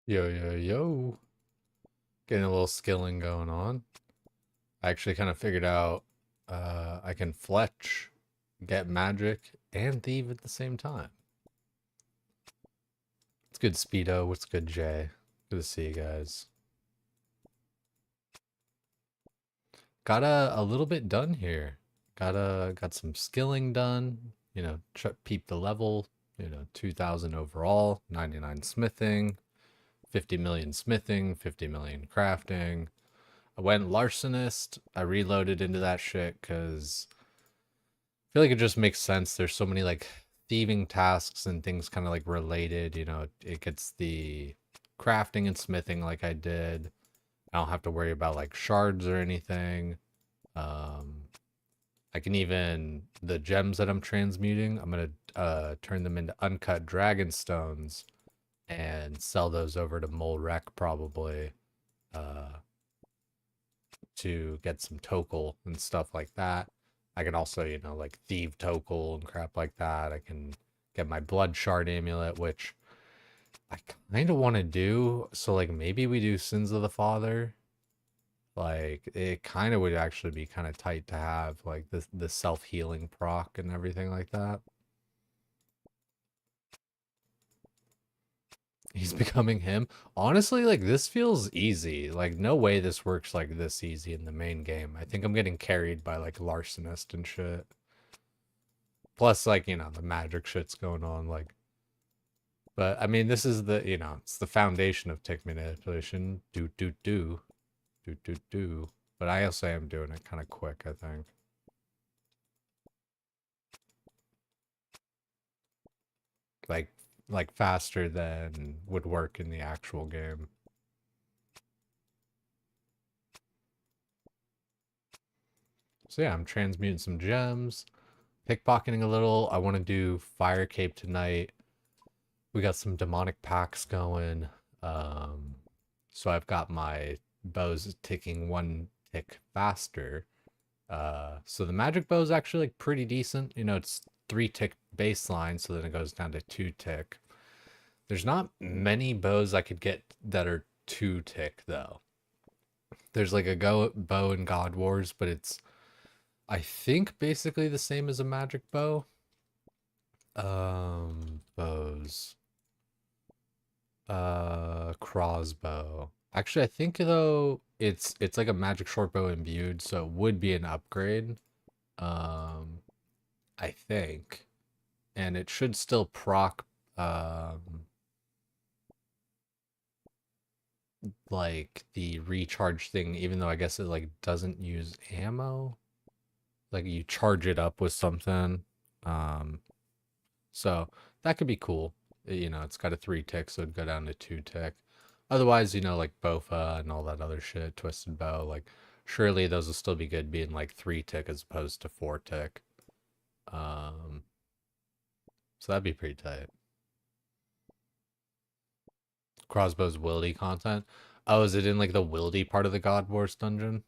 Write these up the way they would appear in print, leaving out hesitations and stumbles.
Yo, yo, yo. Getting a little skilling going on. I actually kind of figured out I can fletch, get magic, and thieve at the same time. It's good, Speedo. What's good, Jay? Good to see you guys. Got a little bit done here. Got some skilling done. Peep the level. 2,000 overall, 99 smithing, 50 million smithing, 50 million crafting. I went larcenist. I reloaded into that shit because I feel like it just makes sense. There's so many like thieving tasks and things kind of like related. It gets the crafting and smithing like I did. I don't have to worry about like shards or anything. Um, I can even the gems that I'm transmuting. I'm gonna turn them into uncut dragon stones and sell those over to Molrek probably. Uh, to get some Tokel and stuff like that. I can also, like thieve Tokel and crap like that. I can get my blood shard amulet, which I kind of want to do. So like maybe we do Sins of the Father. Like it kind of would actually be kind of tight to have like the self-healing proc and everything like that. He's becoming him. Honestly, like this feels easy. Like no way this works like this easy in the main game. I think I'm getting carried by like larcenist and shit. Plus, like, the magic shit's going on. Like, but I mean, this is it's the foundation of tick manipulation. Do. But I also am doing it kind of quick, I think. Like, like faster than would work in the actual game. So yeah, I'm transmuting some gems, pickpocketing a little. I want to do FIRECAPE tonight. We got some demonic packs going. Um, so I've got my bows ticking one tick faster. So the magic bow is actually like pretty decent. It's 3 tick baseline, so then it goes down to 2 tick. There's not many bows I could get that are 2 tick though. There's like a go bow in God Wars, but it's I think basically the same as a magic bow. Bows. Crossbow. Actually, I think though it's like a magic short bow imbued, so it would be an upgrade. Um, I think, and it should still proc like the recharge thing, even though I guess it like doesn't use ammo. Like you charge it up with something. Um, so that could be cool. It's got a 3 tick, so it'd go down to 2 tick. Otherwise, like Bofa and all that other shit, Twisted Bow, like surely those will still be good being like 3 tick as opposed to 4 tick. Um, so that'd be pretty tight. Crossbow's wildy content. Oh, is it in like the wildy part of the God Wars dungeon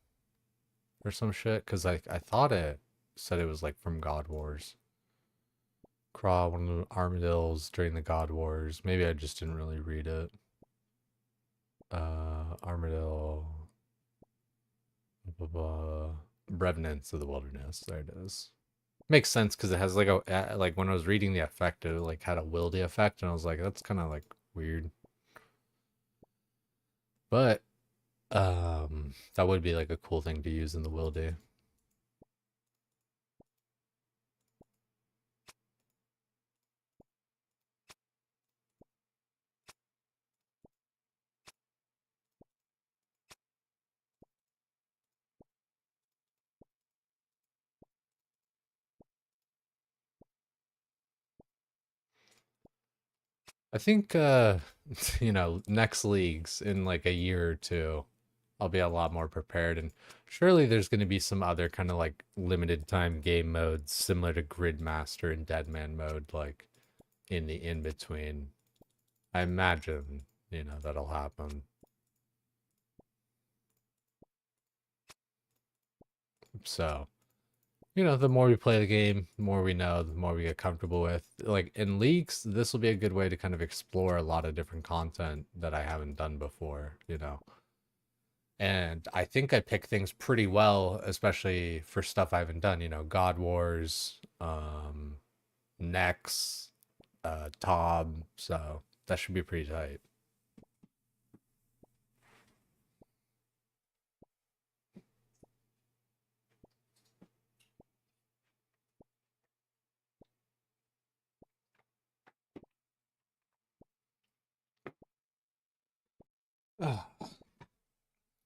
or some shit? Because I thought it said it was like from God Wars. Craw, one of the armadillos during the God Wars. Maybe I just didn't really read it. Armadillo. Blah, blah, blah. Revenants of the Wilderness. There it is. Makes sense because it has like like when I was reading the effect, it like had a wildy effect, and I was like, that's kind of like weird. But that would be like a cool thing to use in the wildy. I think next leagues in like a year or two, I'll be a lot more prepared, and surely there's going to be some other kind of like limited time game modes similar to Gridmaster and Deadman mode, like in the in between. I imagine, that'll happen. So You know, the more we play the game, the more we know, the more we get comfortable with. Like in leagues, this will be a good way to kind of explore a lot of different content that I haven't done before, you know. And I think I pick things pretty well, especially for stuff I haven't done, you know, God Wars, Nex, Tob, so that should be pretty tight.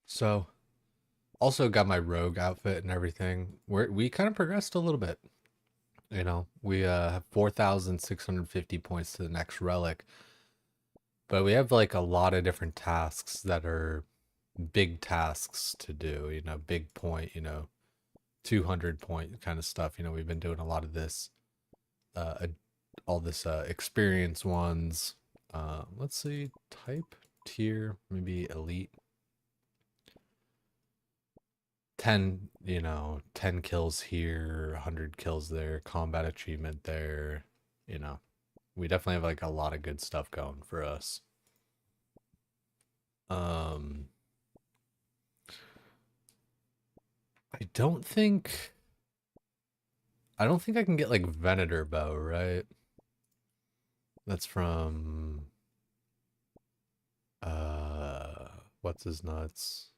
So also got my rogue outfit and everything. We kind of progressed a little bit. You know, we have 4,650 points to the next relic, but we have like a lot of different tasks that are big tasks to do, you know, big point, you know, 200 point kind of stuff. You know, we've been doing a lot of this, uh, all this experience ones. Let's see, type, tier, maybe elite. 10, you know, 10 kills here, 100 kills there, combat achievement there, you know. We definitely have like a lot of good stuff going for us. Um I don't think I can get like Venator bow, right? That's from what's his nuts?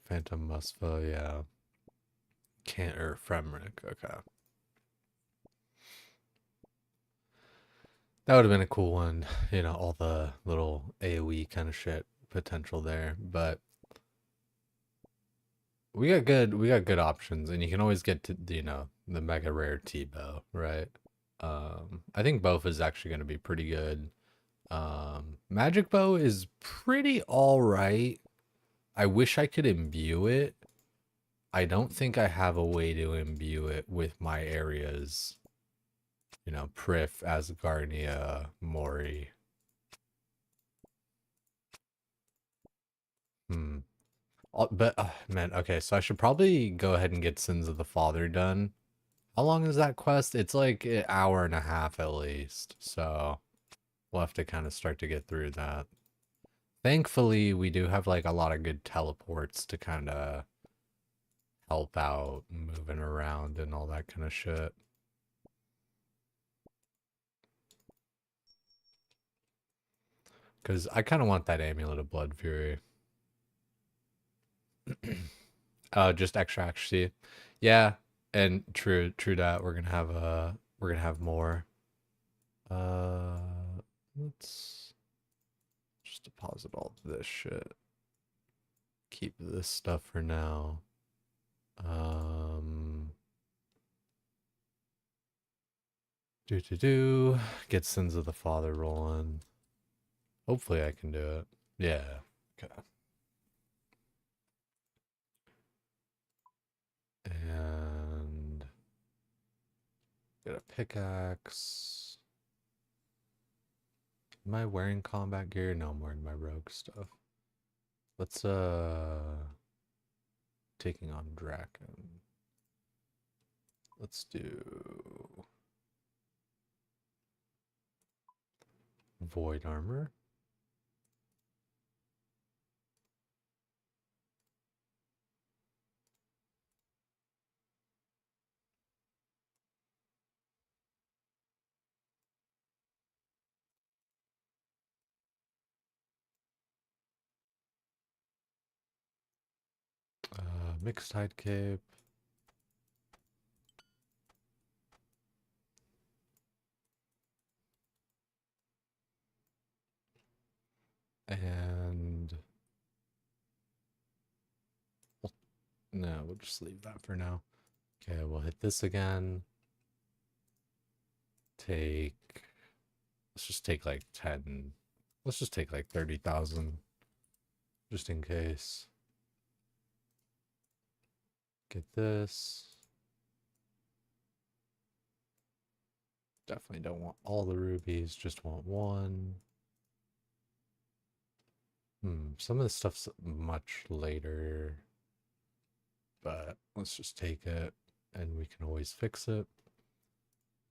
Phantom Musfa, yeah. Can't or Fremric, okay. That would have been a cool one, you know, all the little AoE kind of shit potential there. But we got good options, and you can always get to you know the mega rare T bow, right? I think both is actually going to be pretty good. Magic bow is pretty all right. I wish I could imbue it. I don't think I have a way to imbue it with my areas. You know, Prif, Asgarnia, Mori. Hmm. But man, okay, so I should probably go ahead and get Sins of the Father done. How long is that quest? It's like an hour and a half at least. So we'll have to kind of start to get through that. Thankfully, we do have like a lot of good teleports to kind of help out moving around and all that kind of shit. Because I kind of want that Amulet of Blood Fury. Just extra accuracy. Yeah, and true that we're gonna have more. Uh, let's just deposit all this shit. Keep this stuff for now. Um, do. Get Sins of the Father rolling. Hopefully I can do it. Yeah. Okay. And get a pickaxe. Am I wearing combat gear? No, I'm wearing my rogue stuff. Let's taking on Draken. Let's do void armor. Mixed hide cape. And no, we'll just leave that for now. Okay, we'll hit this again. Take, let's just take like 10. Let's just take like 30,000 just in case. Get this. Definitely don't want all the rubies, just want one. Some of this stuff's much later. but let's just take it and we can always fix it.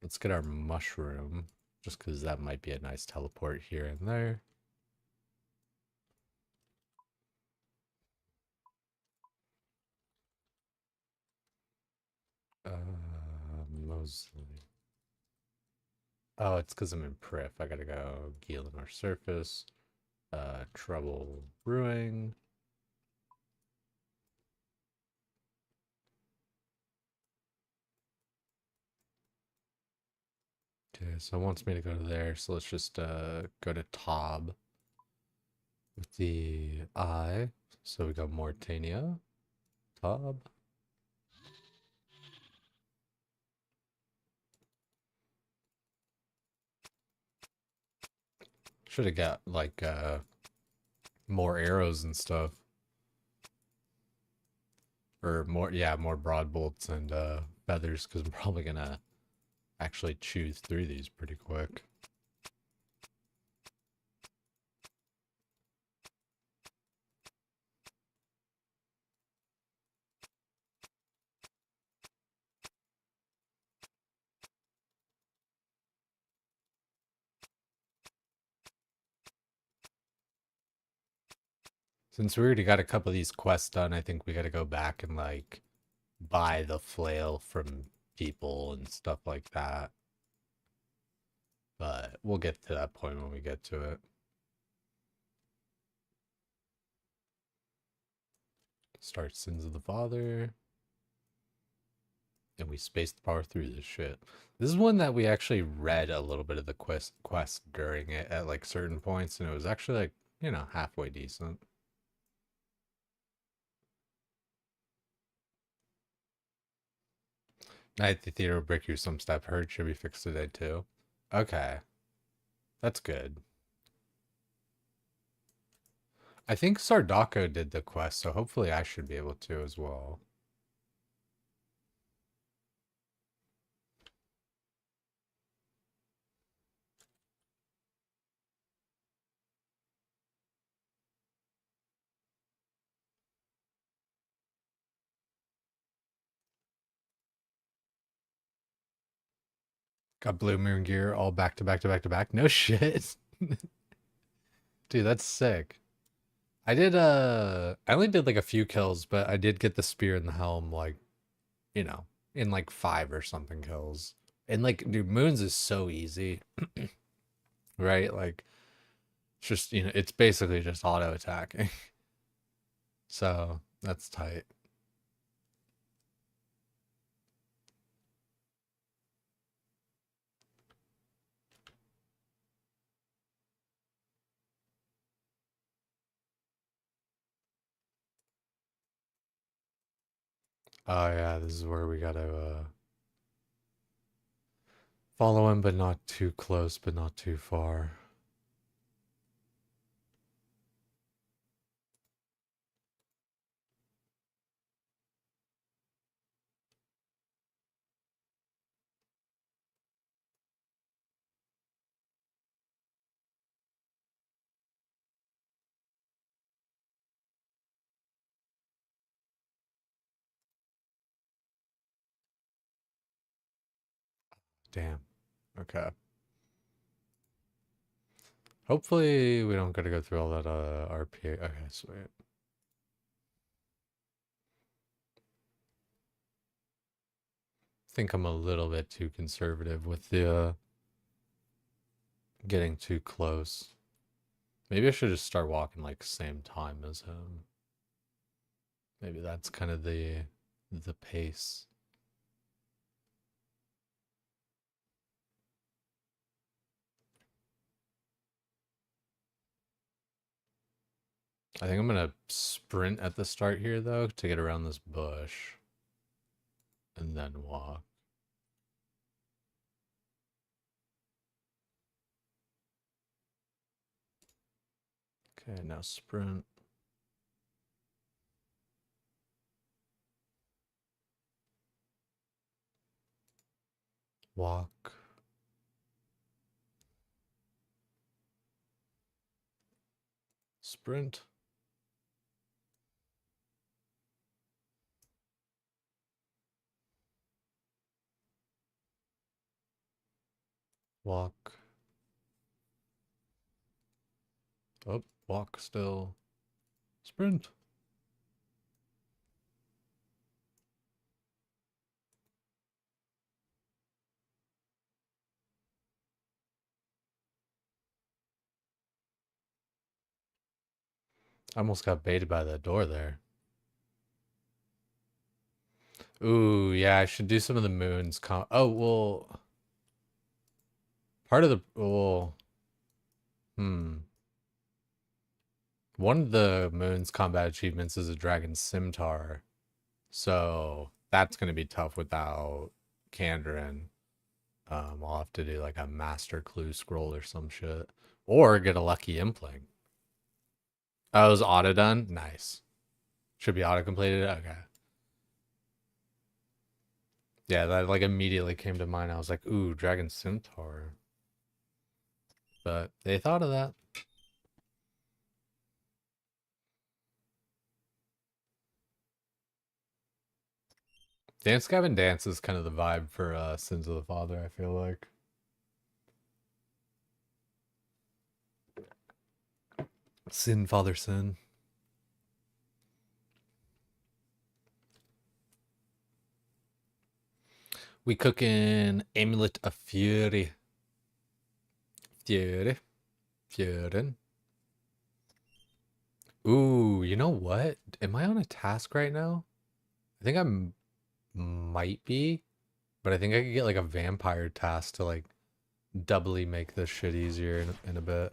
Let's get our mushroom, just because that might be a nice teleport here and there. Mostly. Oh, it's because I'm in Prif. I gotta go Geel in our surface. Trouble brewing. Okay, so it wants me to go to there, so let's just go to Tob with the I. So we got Mortania, Tob. Should have got like more arrows and stuff. Or more, yeah, more broad bolts and feathers, because I'm probably gonna actually choose through these pretty quick. Since we already got a couple of these quests done, I think we gotta go back and like buy the flail from people and stuff like that. But we'll get to that point when we get to it. Start Sins of the Father. And we spaced power through this shit. This is one that we actually read a little bit of the quest during it at like certain points, and it was actually like, you know, halfway decent. Night at the Theater will break you some step hurt. Should be fixed today too. Okay. That's good. I think Sardako did the quest, so hopefully I should be able to as well. Got Blue Moon gear all back to back to back to back. No shit. Dude, that's sick. I only did like a few kills, but I did get the spear and the helm like, you know, in like 5 or something kills. And like, dude, Moons is so easy. Right? Like it's just, you know, it's basically just auto attacking. So that's tight. Oh yeah, this is where we gotta follow him, but not too close, but not too far. Damn. Okay. Hopefully we don't gotta go through all that RPA. Okay, sweet. I think I'm a little bit too conservative with the getting too close. Maybe I should just start walking like same time as him. Maybe that's kind of the pace. I think I'm gonna sprint at the start here though to get around this bush and then walk. Okay, now sprint. Walk. Sprint. Walk. Oh, walk still. Sprint. I almost got baited by that door there. Ooh, yeah, I should do some of the moons. Oh, well, part of the, well, hmm. One of the moon's combat achievements is a dragon scimitar. So that's going to be tough without Kandrin. I'll have to do like a master clue scroll or some shit. Or get a lucky impling. Oh, it was auto done? Nice. Should be auto completed? Okay. Yeah, that like immediately came to mind. I was like, ooh, Dragon Scimitar. But they thought of that. Dance Gavin Dance is kind of the vibe for Sins of the Father, I feel like. Sin, Father, Sin. We cooking Amulet of Fury. Fury. Fury. Ooh, you know what? Am I on a task right now? I think I might be, but I think I could get like a vampire task to like doubly make this shit easier in a bit.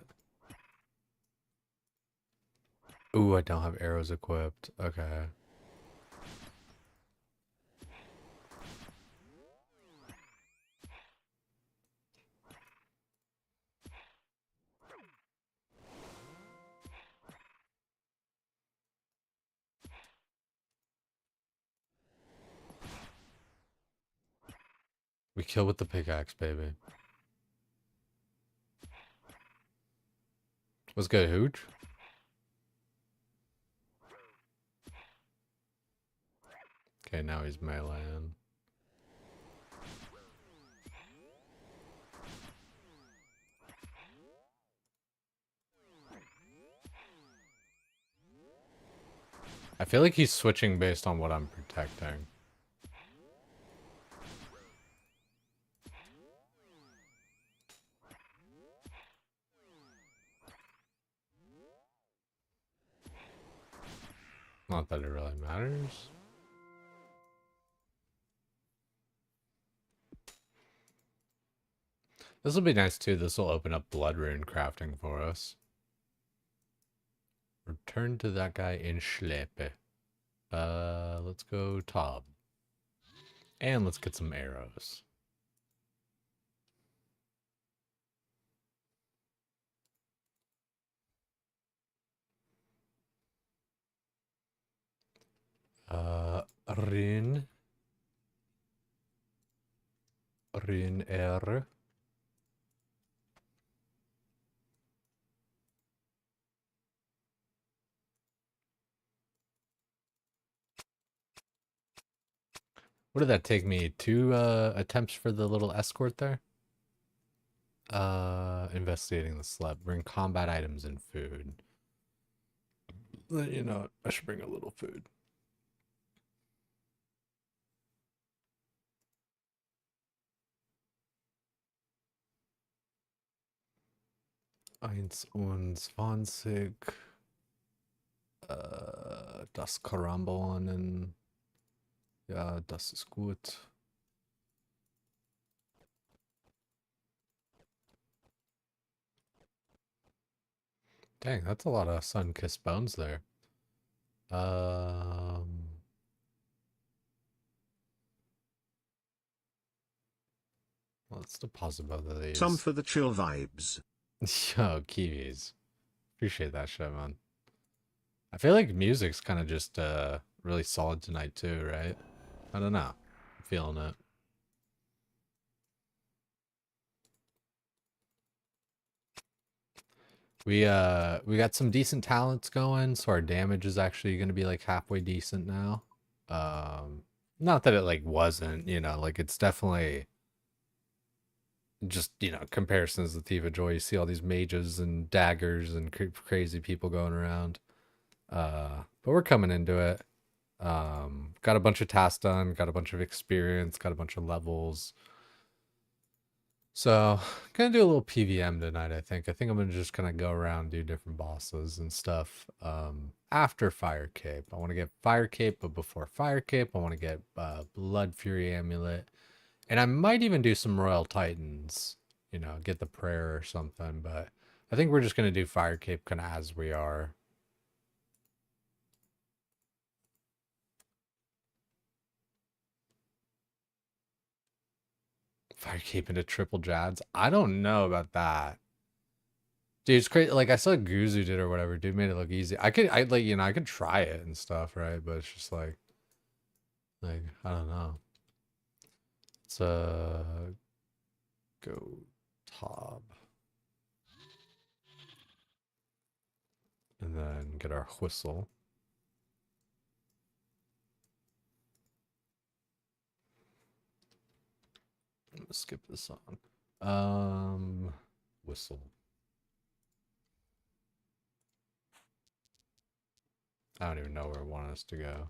Ooh, I don't have arrows equipped. Okay. We kill with the pickaxe, baby. What's good, Hooch? Okay, now he's meleeing. I feel like he's switching based on what I'm protecting. Not that it really matters. This will be nice too. This will open up blood rune crafting for us. Return to that guy in Schleppe. Let's go Tob. And let's get some arrows. Rune. Rune R. What did that take me? 2 attempts for the little escort there? Investigating the slab. Bring combat items and food. You know, I should bring a little food. Eins und zwanzig. Das Karambonen. Ja, das ist gut. Dang, that's a lot of sun-kissed bones there. Let's deposit both of these. Some for the chill vibes. Yo, Kiwis. Appreciate that shit, man. I feel like music's kind of just really solid tonight too, right? I don't know. I'm feeling it. We got some decent talents going, so our damage is actually gonna be like halfway decent now. Not that it like wasn't, you know, like it's definitely just, comparisons to Thief of Joy. You see all these mages and daggers and crazy people going around. But we're coming into it. Got a bunch of tasks done, got a bunch of experience, got a bunch of levels. So, gonna do a little PVM tonight, I think. I think I'm gonna just kind of go around, do different bosses and stuff. After FIRECAPE. I want to get FIRECAPE, but before FIRECAPE, I want to get Blood Fury Amulet. And I might even do some Royal Titans, get the prayer or something. But I think we're just gonna do FIRECAPE kind of as we are. FIRECAPE into triple Jads. I don't know about that. Dude, it's crazy. Like I saw Guzu did or whatever. Dude made it look easy. I could try it and stuff, right? But it's just like I don't know. Let's go top, and then get our whistle. I'm gonna skip this song. Whistle. I don't even know where it wants us to go.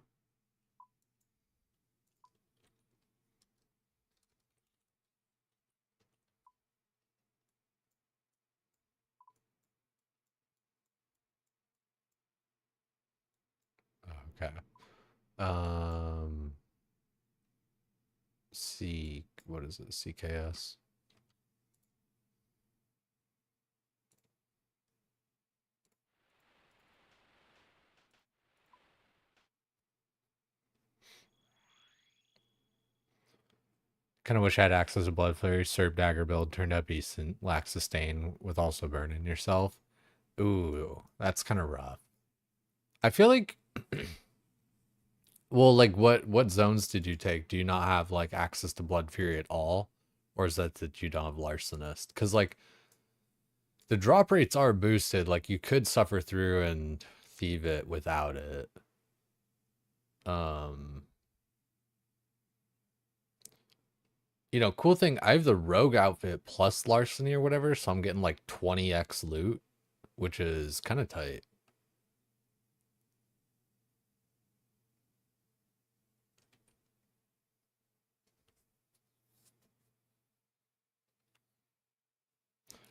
Okay. What is it? CKS. Kind of wish I had access to Blood Flurry. Serb Dagger build turned out decent. Lacks sustain with also burning yourself. Ooh, that's kind of rough. I feel like, well, like what zones did you take? Do you not have like access to Blood Fury at all, or is that you don't have Larcenist? Because like the drop rates are boosted. Like you could suffer through and thieve it without it. Um, cool thing. I have the Rogue outfit plus Larceny or whatever, so I'm getting like 20x loot, which is kind of tight.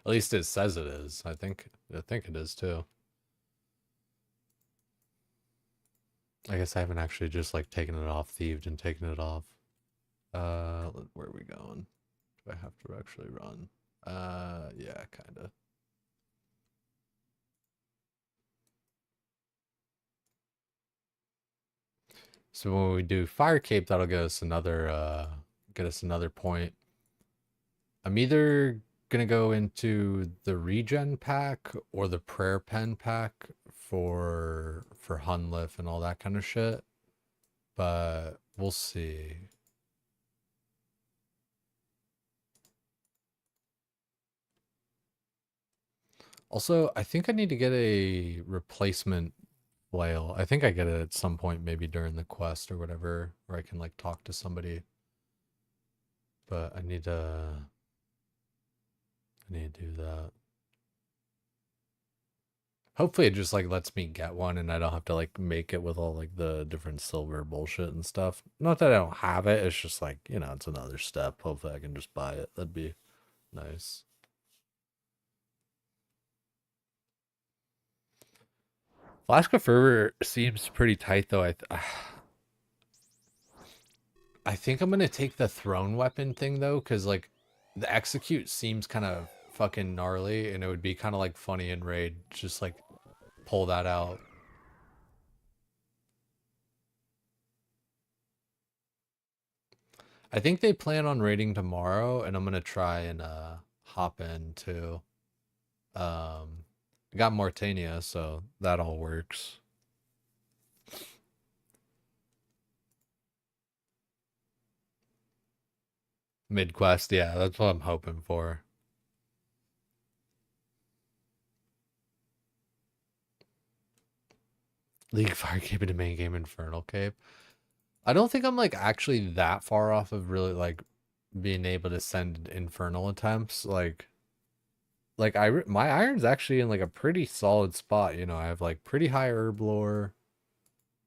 At least it says it is. I think it is too. I guess I haven't actually just like taken it off, thieved and taken it off. Where are we going? Do I have to actually run? Yeah, kinda. So when we do FIRECAPE, that'll get us another point. I'm either gonna go into the regen pack or the prayer pen pack for Hunlif and all that kind of shit. But we'll see. Also, I think I need to get a replacement flail. I think I get it at some point, maybe during the quest or whatever, where I can like talk to somebody. But I need to do that. Hopefully it just like lets me get one and I don't have to like make it with all like the different silver bullshit and stuff. Not that I don't have it, it's just like, it's another step. Hopefully I can just buy it. That'd be nice. Flask of Fervor seems pretty tight though. I think I'm gonna take the throne weapon thing though, because like the execute seems kind of fucking gnarly, and it would be kind of like funny in raid, just like pull that out. I think they plan on raiding tomorrow, and I'm gonna try and hop in too. I got Mortania, so that all works. Mid quest, yeah, that's what I'm hoping for. League Fire Cape into main game Infernal Cape. I don't think I'm like actually that far off of really like being able to send infernal attempts, my iron's actually in like a pretty solid spot. You know, I have like pretty high herb lore.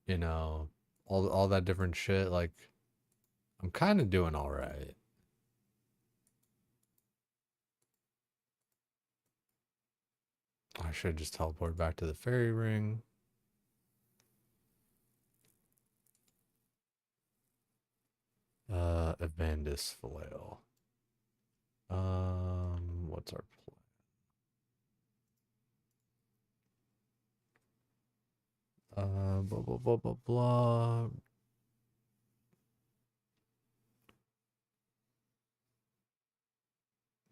You know, all that different shit. Like, I'm kind of doing all right. I should just teleport back to the fairy ring. Evandis flail. What's our plan? Blah blah blah blah blah.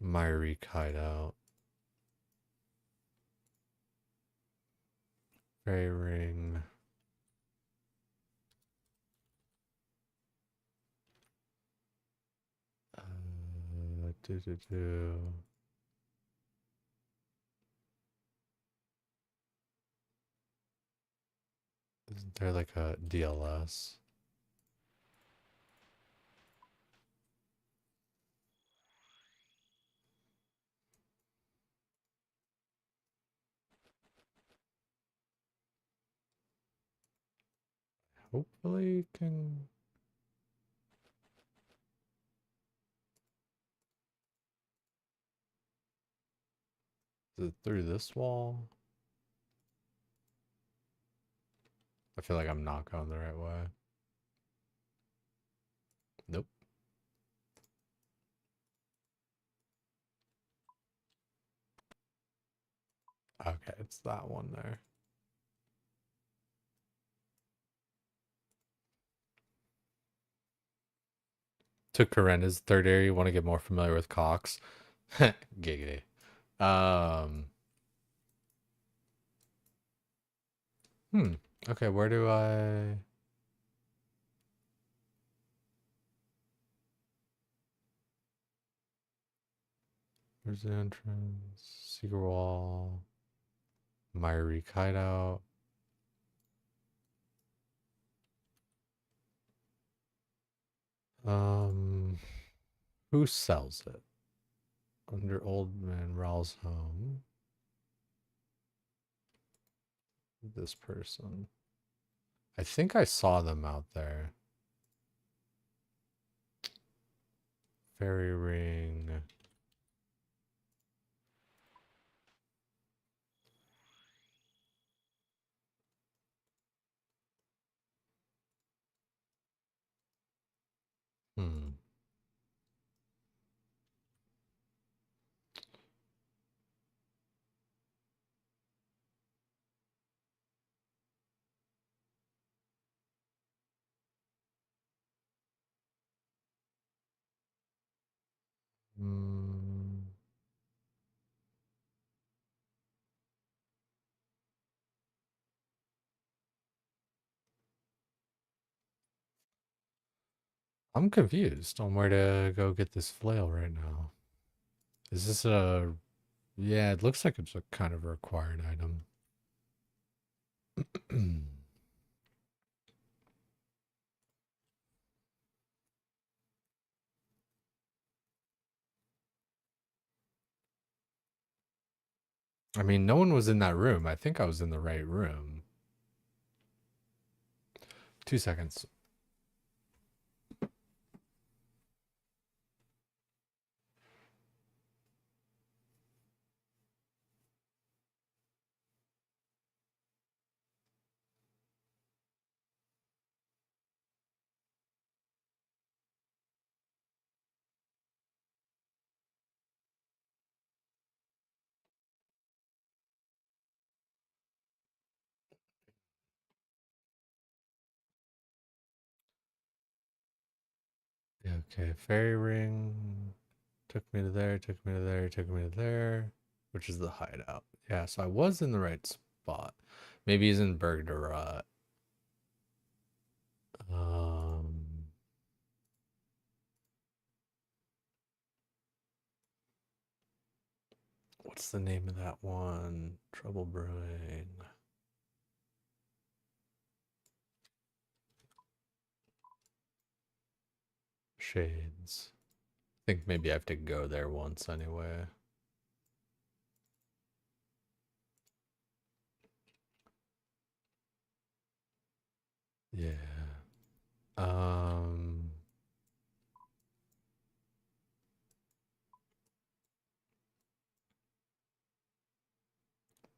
Myrick hideout. Fairy ring. Do. Isn't there like a DLS? Hopefully can. Is it through this wall? I feel like I'm not going the right way. Nope. Okay, it's that one there. To Corinna's third area, you want to get more familiar with Cox. Giggity. Um, hmm. Okay, where do I... Where's the entrance? Secret wall. Myrick hideout. Um, who sells it? Under Old Man Rawl's home. This person. I think I saw them out there. Fairy ring. Hmm. Hmm. I'm confused on where to go get this flail right now. Is this a... Yeah, it looks like it's a kind of a required item. I mean, no one was in that room. I think I was in the right room. 2 seconds. Okay, fairy ring. Took me to there, took me to there, took me to there, which is the hideout. Yeah, so I was in the right spot. Maybe he's in Bergdarat. Um, what's the name of that one? Trouble Brewing. Shades. think maybe I have to go there once anyway. Yeah. Um,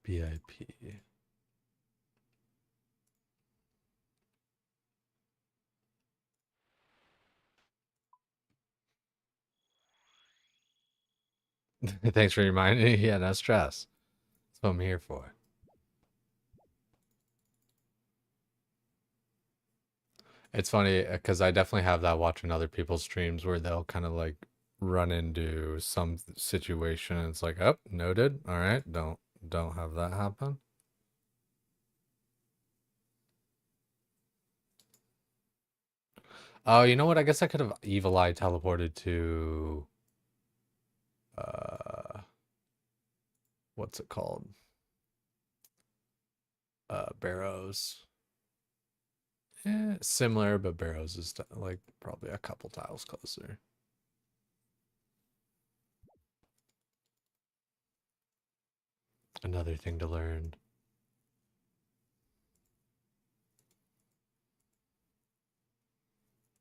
BIP. Thanks for reminding me. Yeah, no stress. That's what I'm here for. It's funny because I definitely have that watching other people's streams where they'll kind of like run into some situation and it's like, oh, noted. All right, don't have that happen. Oh, you know what? I guess I could have Evil Eye teleported to uh what's it called? Barrows. Similar, but Barrows is like probably a couple tiles closer. Another thing to learn.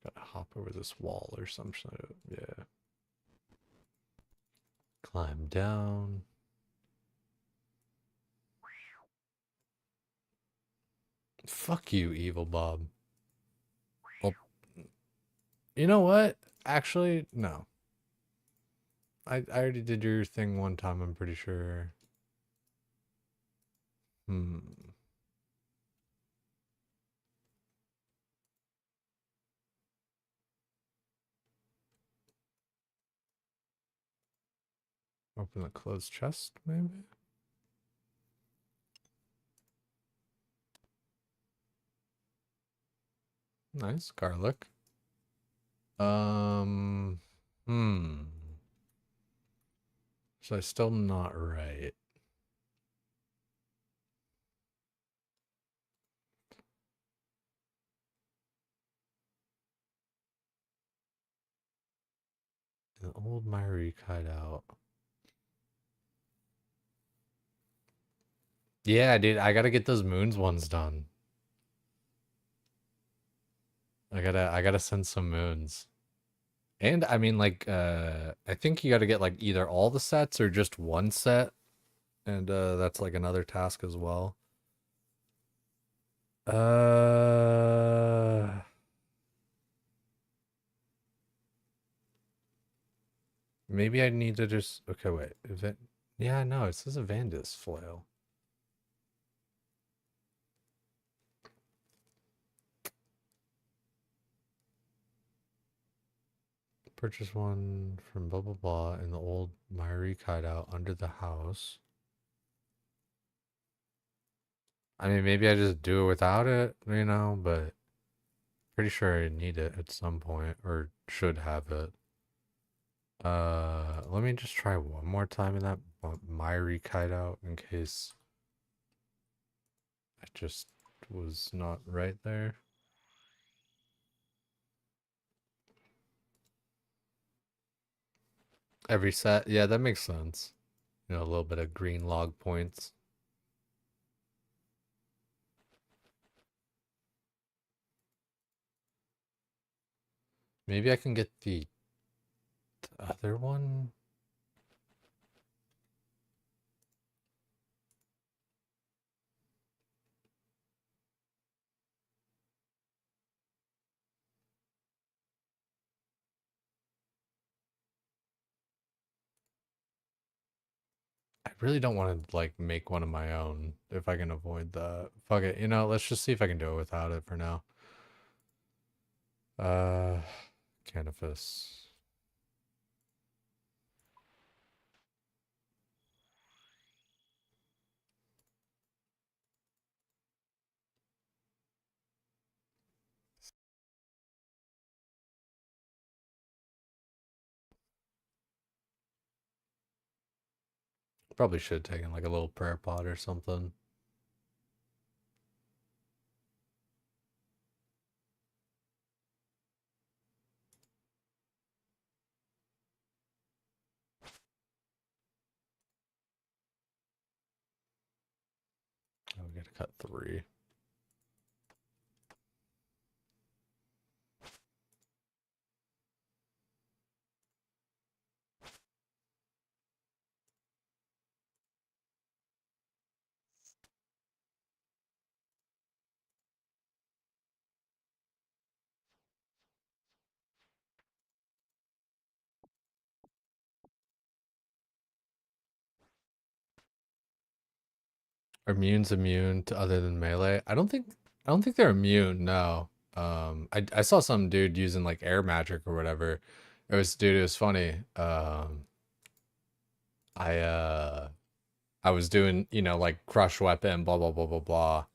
Gotta hop over this wall or something. Yeah. Climb down. Fuck you, evil Bob. Well, you know what? Actually, no. I already did your thing one time, I'm pretty sure. Hmm. Open the closed chest, maybe? Nice. Garlic. Um. Hmm. So I still not right. An old Myri hideout. Yeah, dude, I gotta get those moons ones done. I gotta send some moons. And I mean like I think you gotta get like either all the sets or just one set. And that's like another task as well. Uh maybe I need to just okay, wait. Event yeah, no, it says a Vandus flail. Purchase one from blah blah blah in the old Myri hideout under the house. I mean, maybe I just do it without it, you know, but pretty sure I need it at some point or should have it. Let me just try one more time in that Myri hideout in case I just was not right there. Every set, yeah, that makes sense. You know, a little bit of green log points. Maybe I can get the other one. I really don't want to like make one of my own if I can avoid that. Fuck it, you know, let's just see if I can do it without it for now. Uh, Canifus. Probably should have taken like a little prayer pot or something. gotta cut 3. Are immunes immune to other than melee? I don't think they're immune, no. I saw some dude using like air magic or whatever. It was funny. I I was doing, like crush weapon, blah blah blah blah blah.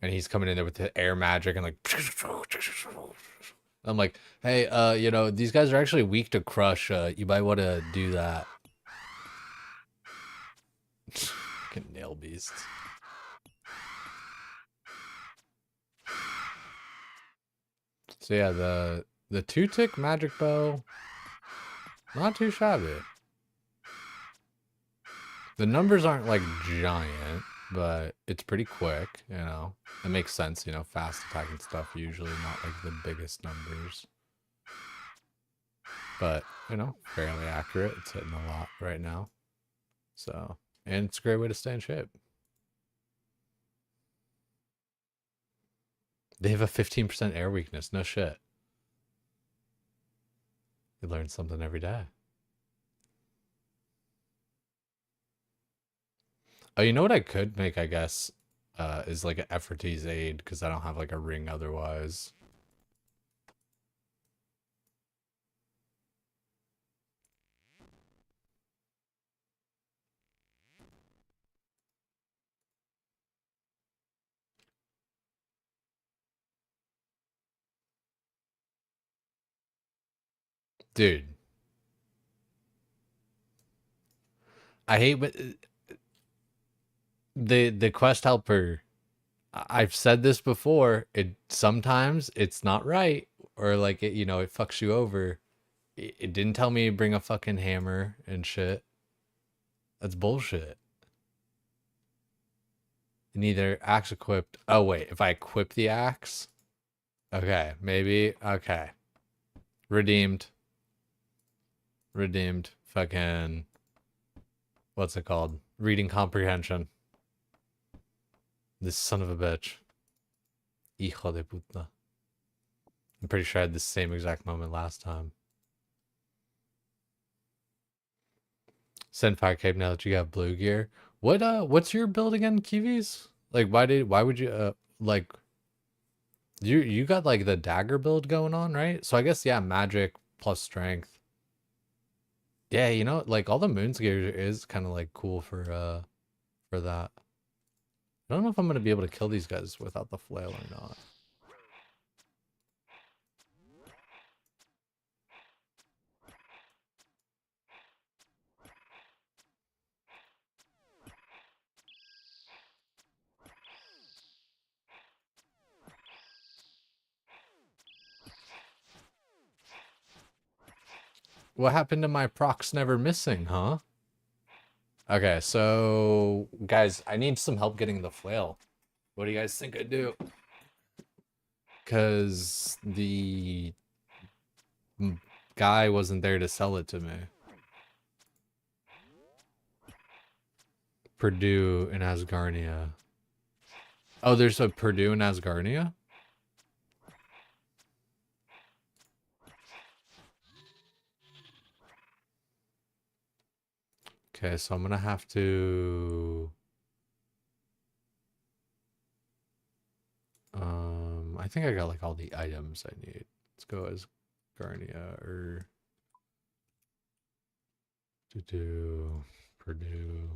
And he's coming in there with the air magic and like I'm like, hey, these guys are actually weak to crush. You might want to do that. Fucking nail beasts. So yeah, the 2-tick magic bow, not too shabby. The numbers aren't like giant, but it's pretty quick, It makes sense, fast attacking stuff usually not like the biggest numbers. But, fairly accurate. It's hitting a lot right now. So, and it's a great way to stay in shape. They have a 15% air weakness. No shit. You learn something every day. Oh, you know what I could make, I guess, is like an Effortise aid, because I don't have like a ring otherwise. Dude. I hate but the quest helper, I've said this before, it sometimes it's not right, or like it fucks you over. It didn't tell me to bring a fucking hammer and shit. That's bullshit. Neither axe equipped. Oh wait, if I equip the axe, okay, maybe. Okay, redeemed. Fucking, what's it called? Reading comprehension. This son of a bitch. Hijo de puta. I'm pretty sure I had the same exact moment last time. Send FIRECAPE now that you got blue gear. What's your build again, Kiwis? Like, why would you, like, you got like the dagger build going on, right? So I guess, yeah, magic plus strength. Yeah, like all the moons gear is kind of like cool for that. I don't know if I'm gonna be able to kill these guys without the flail or not. What happened to my procs never missing, huh? Okay, so guys, I need some help getting the flail. What do you guys think I do? Because the guy wasn't there to sell it to me. Purdue and Asgarnia. Oh, there's a Purdue and Asgarnia? Okay, so I'm gonna have to... I think I got like all the items I need. Let's go as Garnia or to do Purdue.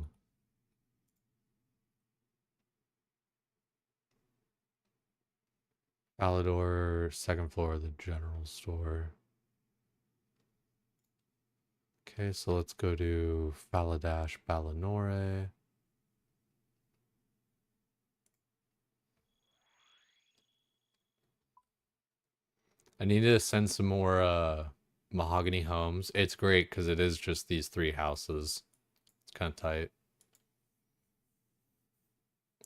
Palador, second floor of the general store. Okay, so let's go to Faladash Balinore. I need to send some more mahogany homes. It's great because it is just these 3 houses. It's kind of tight.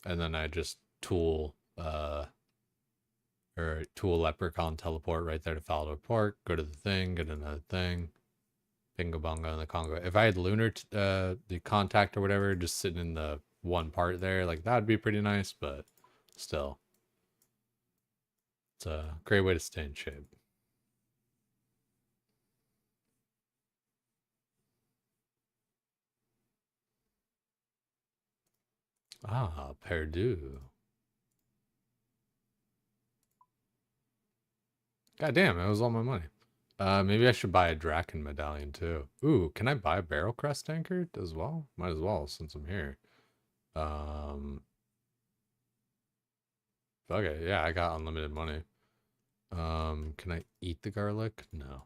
And then I just tool or tool leprechaun teleport right there to Falador Park, go to the thing, get another thing, bingo bongo in the Congo. If I had lunar the contact or whatever just sitting in the one part there, like that'd be pretty nice, but still, it's a great way to stay in shape. Ah, Perdue. God damn, that was all my money. Maybe I should buy a Draken medallion too. Ooh, can I buy a Barrel Crest anchor as well? Might as well since I'm here. Um, okay, yeah, I got unlimited money. Can I eat the garlic? No.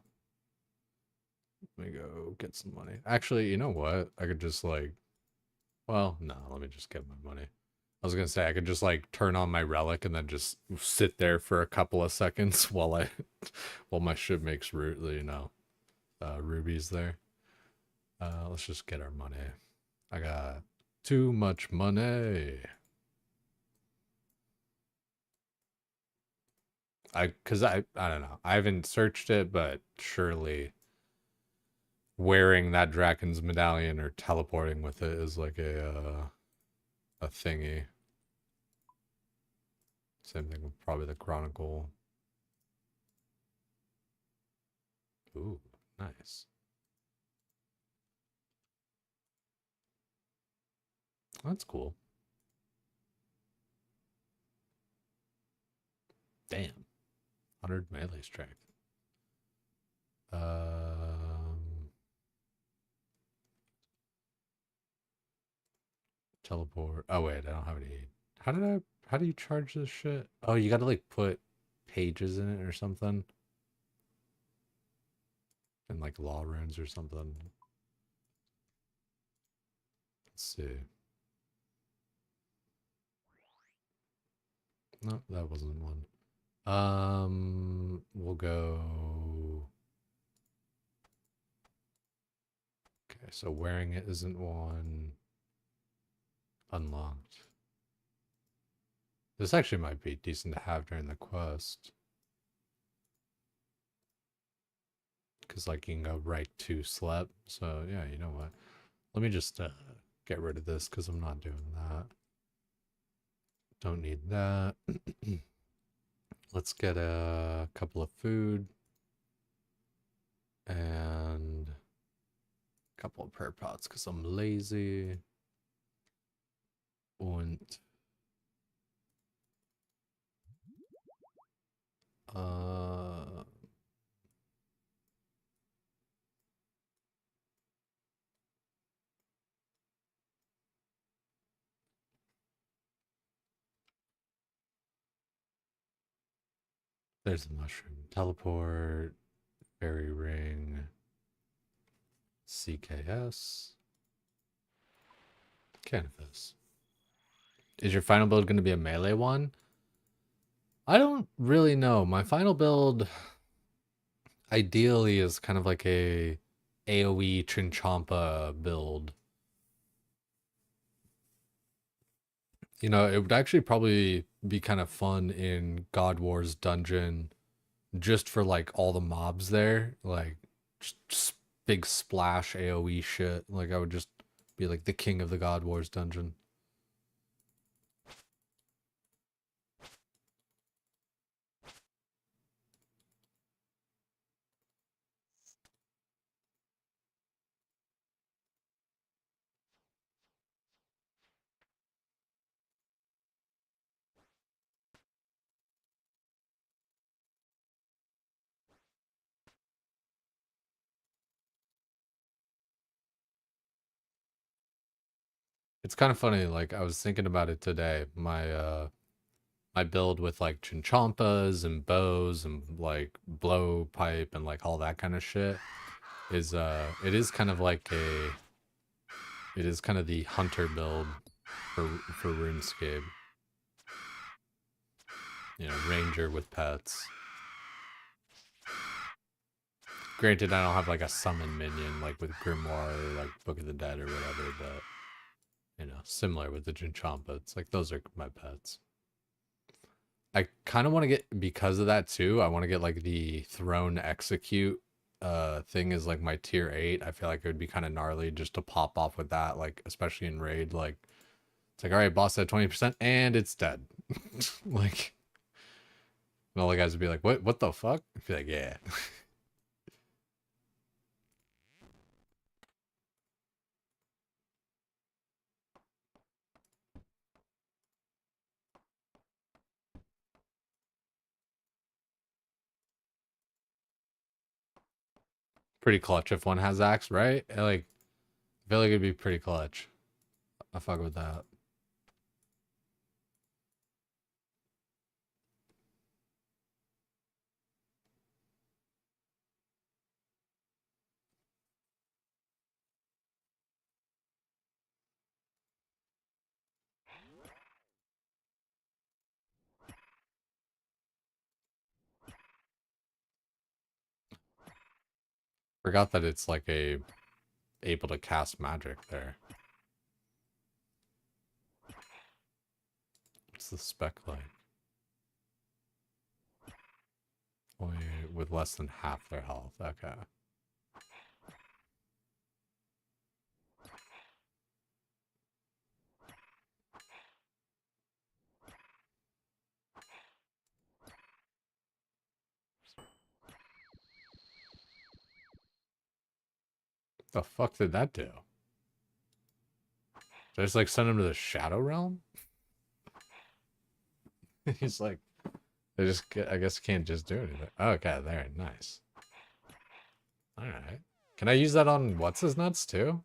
Let me go get some money. Actually, you know what? I could just like, well, no, let me just get my money. I was gonna say I could just like turn on my relic and then just sit there for a couple of seconds while I, while my ship makes rubies there. Let's just get our money. I got too much money. I don't know. I haven't searched it, but surely wearing that Draken's medallion or teleporting with it is like a thingy. Same thing with probably the Chronicle. Ooh, nice. That's cool. Damn. 100 melee strength. Teleport. Oh wait, I don't have any. How do you charge this shit? Oh, you gotta like put pages in it or something. And like law runes or something. Let's see. No, that wasn't one. We'll go. Okay, so wearing it isn't one. Unlocked. This actually might be decent to have during the quest. Because, like, you can go right to Slep. So, yeah, you know what? Let me just get rid of this because I'm not doing that. Don't need that. Let's get a couple of food. And a couple of prayer pots because I'm lazy. Und there's the mushroom. Teleport, fairy ring, CKS, canvas. Is your final build going to be a melee one? I don't really know. My final build ideally is kind of like a AoE Chinchompa build. You know, it would actually probably be kind of fun in God Wars dungeon just for like all the mobs there, like just big splash AoE shit. Like I would just be like the king of the God Wars dungeon. It's kind of funny, like I was thinking about it today. My build with like chinchompas and bows and like blowpipe and like all that kind of shit is it is kind of like it is kind of the hunter build for RuneScape. You know, ranger with pets. Granted, I don't have like a summon minion like with Grimoire or like Book of the Dead or whatever, but you know, similar with the Chinchompa. It's like those are my pets. I kind of want to get, because of that too, I want to get like the throne execute thing is like my tier 8. I feel like it would be kind of gnarly just to pop off with that, like especially in raid. Like it's like, all right, boss at 20% and it's dead. Like, and all the guys would be like, what the fuck? I'd be like, yeah. Pretty clutch if one has axe, right? Like, I feel like it'd be pretty clutch. I fuck with that. Forgot that it's like a able to cast magic there. What's the spec like? Only with less than half their health. Okay. The fuck did that do? Did I just like send him to the Shadow Realm? He's like, they just, I guess can't just do anything. Okay, there, nice. Alright. Can I use that on what's his nuts too?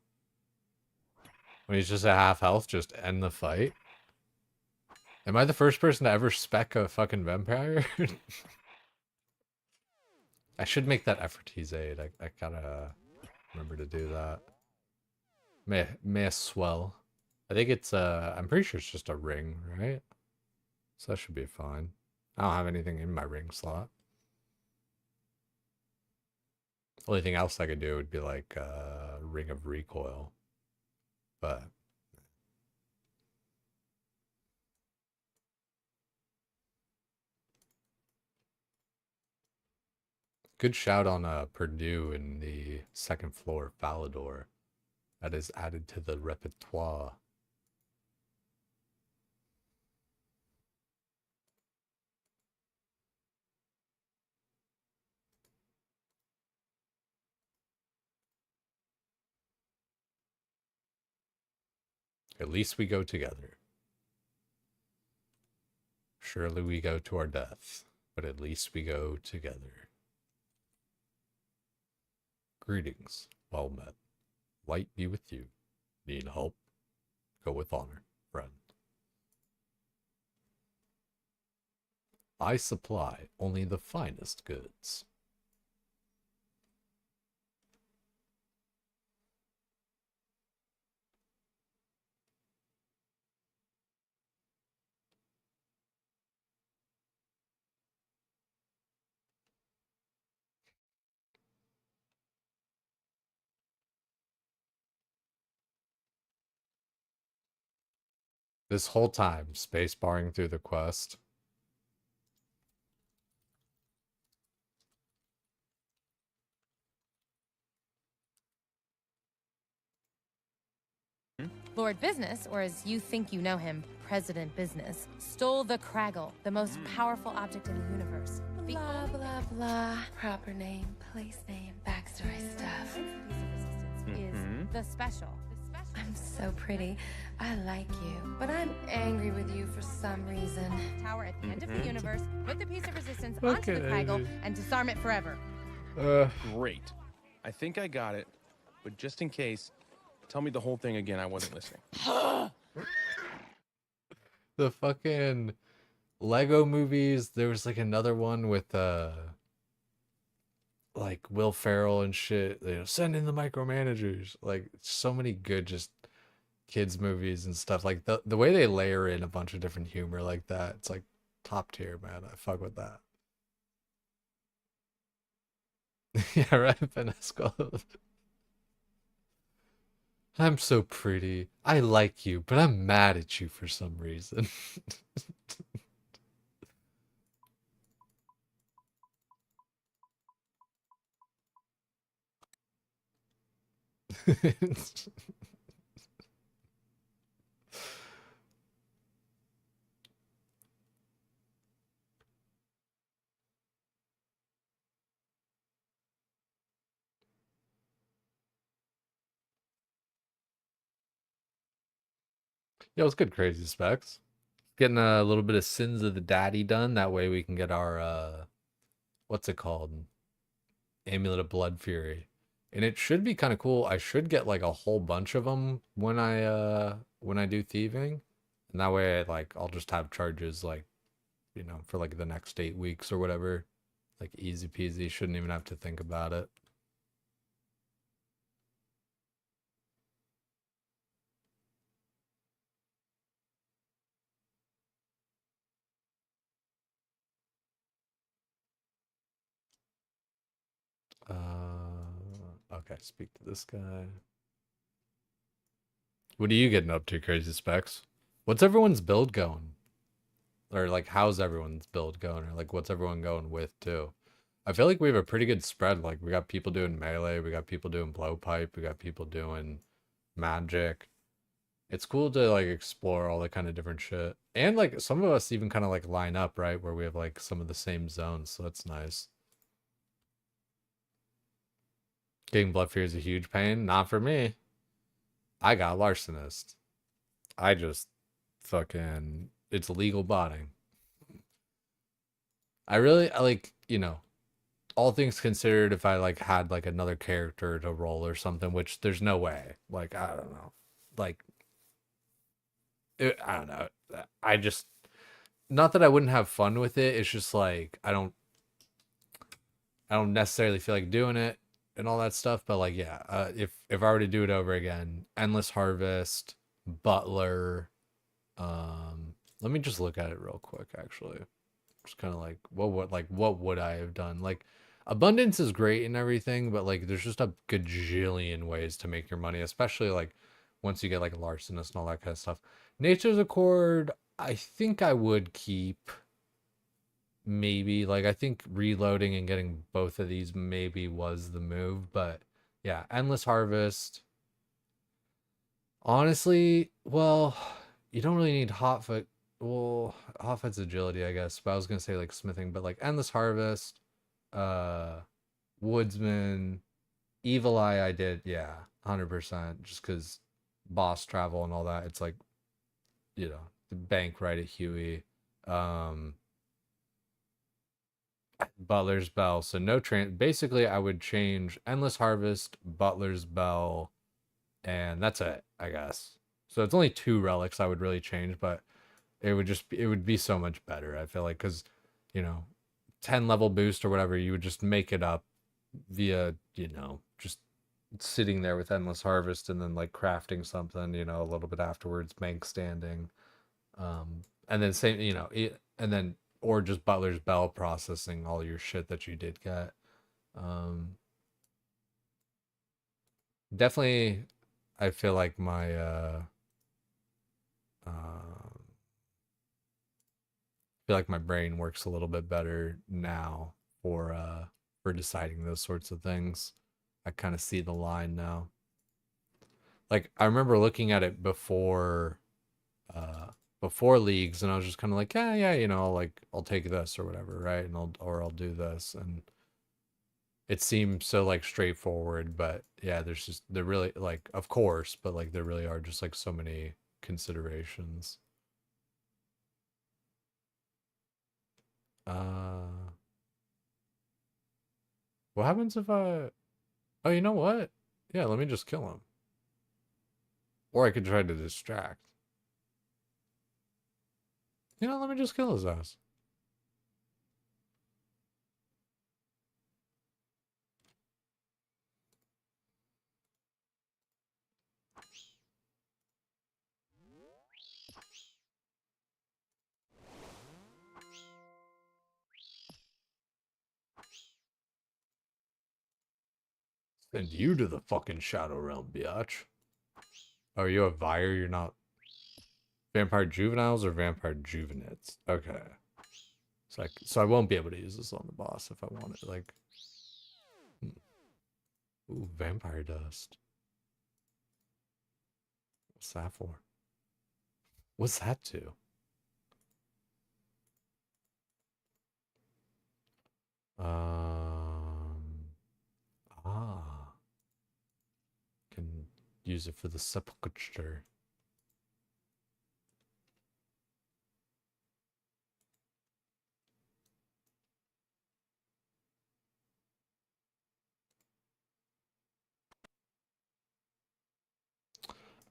When he's just at half health, just end the fight? Am I the first person to ever spec a fucking vampire? I should make that effort, he's aid. I gotta remember to do that. May swell. I think it's I'm pretty sure it's just a ring, right? So that should be fine. I don't have anything in my ring slot. Only thing else I could do would be like ring of recoil. But good shout on Purdue in the second floor Falador. That is added to the repertoire. At least we go together. Surely we go to our death, but at least we go together. Greetings, well met. Light be with you. Need help? Go with honor, friend. I supply only the finest goods. This whole time, space barring through the quest. Lord Business, or as you think you know him, President Business, stole the Craggle, the most powerful object in the universe. Blah, blah, blah. Proper name, place name, backstory stuff. Is the special. I'm so pretty. I like you, but I'm angry with you for some reason. Tower at the end of the universe, put the piece of resistance onto the Craggle, and disarm it forever. Great. I think I got it, but just in case, tell me the whole thing again. I wasn't listening. The fucking Lego movies. There was like another one with like Will Ferrell and shit. You know, send in the micromanagers. Like so many good just kids movies and stuff. Like the way they layer in a bunch of different humor like that. It's like top tier, man. I fuck with that. Yeah, right, Benesco. I'm so pretty. I like you, but I'm mad at you for some reason. Yeah, it's good, Crazy Specs. Getting a little bit of Sins of the Daddy done. That way we can get our what's it called? Amulet of Blood Fury. And it should be kind of cool. I should get like a whole bunch of them when I do thieving. And that way like I'll just have charges like, you know, for like the next 8 weeks or whatever. Like easy peasy, shouldn't even have to think about it. Okay, speak to this guy. What are you getting up to, Crazy Specs? What's everyone's build going? Or like how's everyone's build going? Or like what's everyone going with too? I feel like we have a pretty good spread. Like we got people doing melee, we got people doing blowpipe, we got people doing magic. It's cool to like explore all the kind of different shit. And like some of us even kind of like line up, right? Where we have like some of the same zones, so that's nice. Getting blood fear is a huge pain. Not for me. I got larcenist. I just fucking it's legal botting. I like, you know, all things considered, if I like had like another character to roll or something, which there's no way. Like, I don't know. Like I don't know. I just not that I wouldn't have fun with it. It's just like I don't necessarily feel like doing it and all that stuff. But like, yeah, if I were to do it over again, Endless Harvest, Butler. Let me just look at it real quick. Actually, just kind of like what would I have done? Like, abundance is great and everything, but like, there's just a gajillion ways to make your money, especially like once you get like larcenous and all that kind of stuff. Nature's Accord, I think I would keep. Maybe like I think reloading and getting both of these maybe was the move, but yeah, Endless Harvest. Honestly, well, you don't really need Hotfoot. Well, Hotfoot's agility, I guess, but I was gonna say like smithing, but like Endless Harvest, uh, Woodsman, Evil Eye, I did, yeah, 100%, just because boss travel and all that. It's like, you know, the bank right at Huey. Um, Butler's Bell. So no train. Basically, I would change Endless Harvest, Butler's Bell, and that's it, I guess. So it's only 2 relics I would really change, but it would be so much better. I feel like because, you know, 10 level boost or whatever, you would just make it up via, you know, just sitting there with Endless Harvest and then like crafting something, you know, a little bit afterwards, bank standing. And then same, you know, and then or just Butler's Bell processing all your shit that you did get. Um, Definitely, I feel like my uh, feel like my brain works a little bit better now for deciding those sorts of things. I kind of see the line now. Like I remember looking at it uh before leagues and I was just kind of like, yeah, yeah, you know, like I'll take this or whatever, right? And I'll do this and it seems so like straightforward, but yeah, there's just there really like of course, but like there really are just like so many considerations. Uh what happens if I oh you know what? Yeah, let me just kill him. Or I could try to distract. You know, let me just kill his ass. Send you to the fucking Shadow Realm, biatch. Oh, are you a Vire? You're not Vampire Juveniles or Vampire Juvenites? Okay. So I won't be able to use this on the boss if I want it. Like, ooh, Vampire Dust. What's that for? What's that do? Ah, can use it for the sepulchre.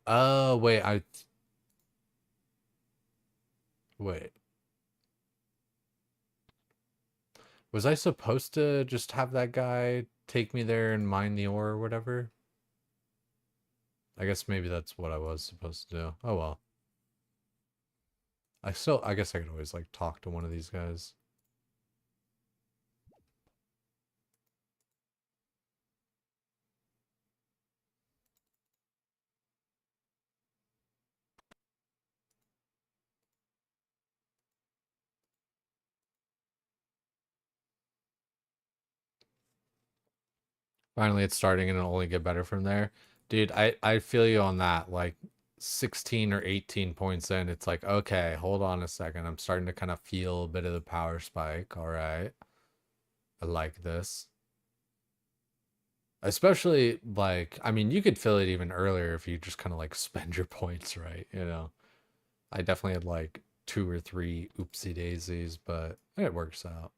Oh, wait, wait. Was I supposed to just have that guy take me there and mine the ore or whatever? I guess maybe that's what I was supposed to do. Oh well. I guess I could always like talk to one of these guys. Finally, it's starting and it'll only get better from there. Dude, I feel you on that. Like 16 or 18 points in, it's like, okay, hold on a second. I'm starting to kind of feel a bit of the power spike. All right. I like this. Especially like, I mean, you could feel it even earlier if you just kind of like spend your points right, you know. I definitely had like 2 or 3 oopsie daisies, but it works out.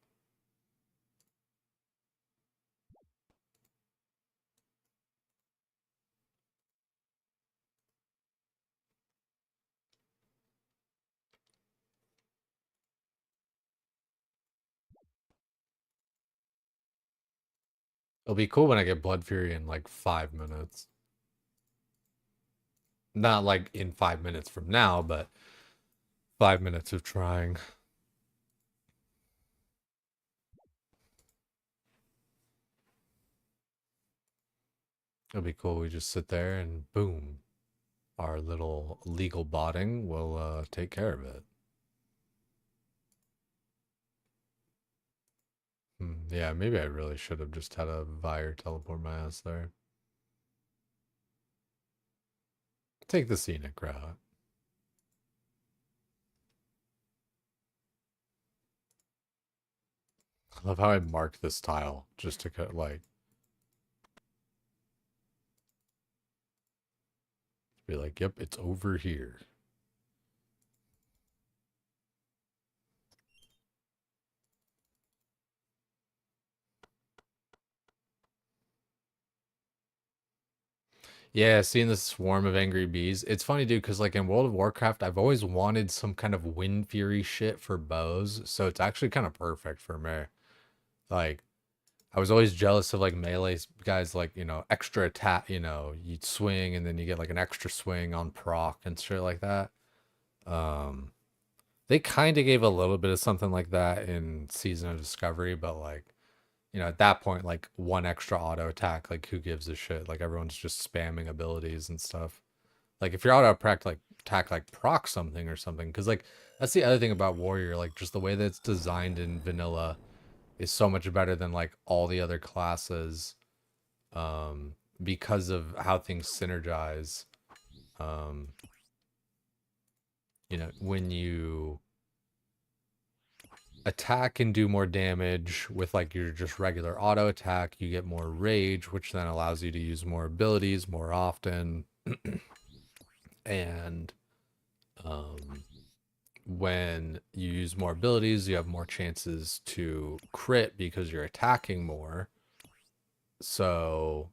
It'll be cool when I get Blood Fury in like 5 minutes. Not like in 5 minutes from now, but 5 minutes of trying. It'll be cool. We just sit there and boom, our little legal botting will take care of it. Yeah, maybe I really should have just had a Vire teleport my ass there. Take the scenic route. I love how I marked this tile just to cut like be like, yep, it's over here. Yeah, seeing this swarm of angry bees. It's funny, dude, because like in World of Warcraft, I've always wanted some kind of wind fury shit for bows, so it's actually kind of perfect for me. Like, I was always jealous of like melee guys, like, you know, extra attack, you know, you'd swing and then you get like an extra swing on proc and shit like that. Um, they kind of gave a little bit of something like that in Season of Discovery, but like, you know, at that point, like one extra auto attack, like who gives a shit? Like everyone's just spamming abilities and stuff. Like if you're auto attack like proc something or something, because like that's the other thing about Warrior, like just the way that it's designed in vanilla is so much better than like all the other classes, because of how things synergize. Um, you know, when you attack and do more damage with like your just regular auto attack, you get more rage, which then allows you to use more abilities more often. And when you use more abilities, you have more chances to crit because you're attacking more. So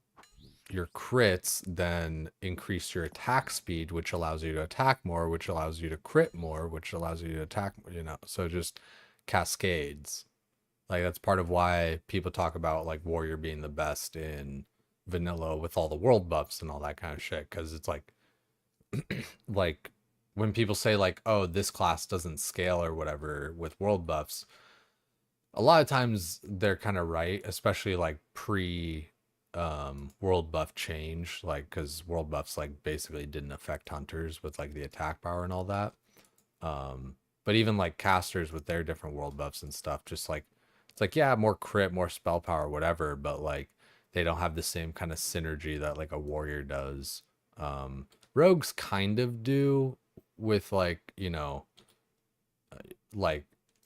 your crits then increase your attack speed, which allows you to attack more, which allows you to crit more, which allows you to attack, you know, so just cascades. Like that's part of why people talk about like Warrior being the best in vanilla with all the world buffs and all that kind of shit. Cause it's like when people say like, oh, this class doesn't scale or whatever with world buffs, a lot of times they're kind of right, especially like pre world buff change, like because world buffs like basically didn't affect hunters with like the attack power and all that. But even like casters with their different world buffs and stuff, just like it's like, yeah, more crit, more spell power, whatever, but like they don't have the same kind of synergy that like a warrior does. Rogues kind of do with like, you know, like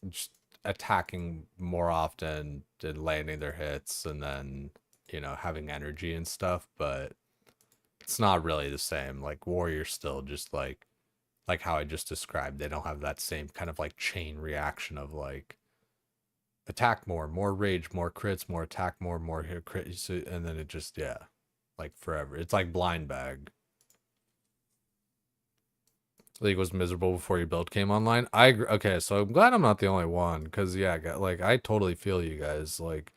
just attacking more often and landing their hits and then, you know, having energy and stuff, but it's not really the same. Like warriors still just like how I just described, they don't have that same kind of like chain reaction of like attack more rage, more crits, more attack, more hit crits, and then it just yeah, like forever. It's like blind bag. League was miserable before your build came online. I agree. Okay, so I'm glad I'm not the only one, because yeah, like I totally feel you guys. Like,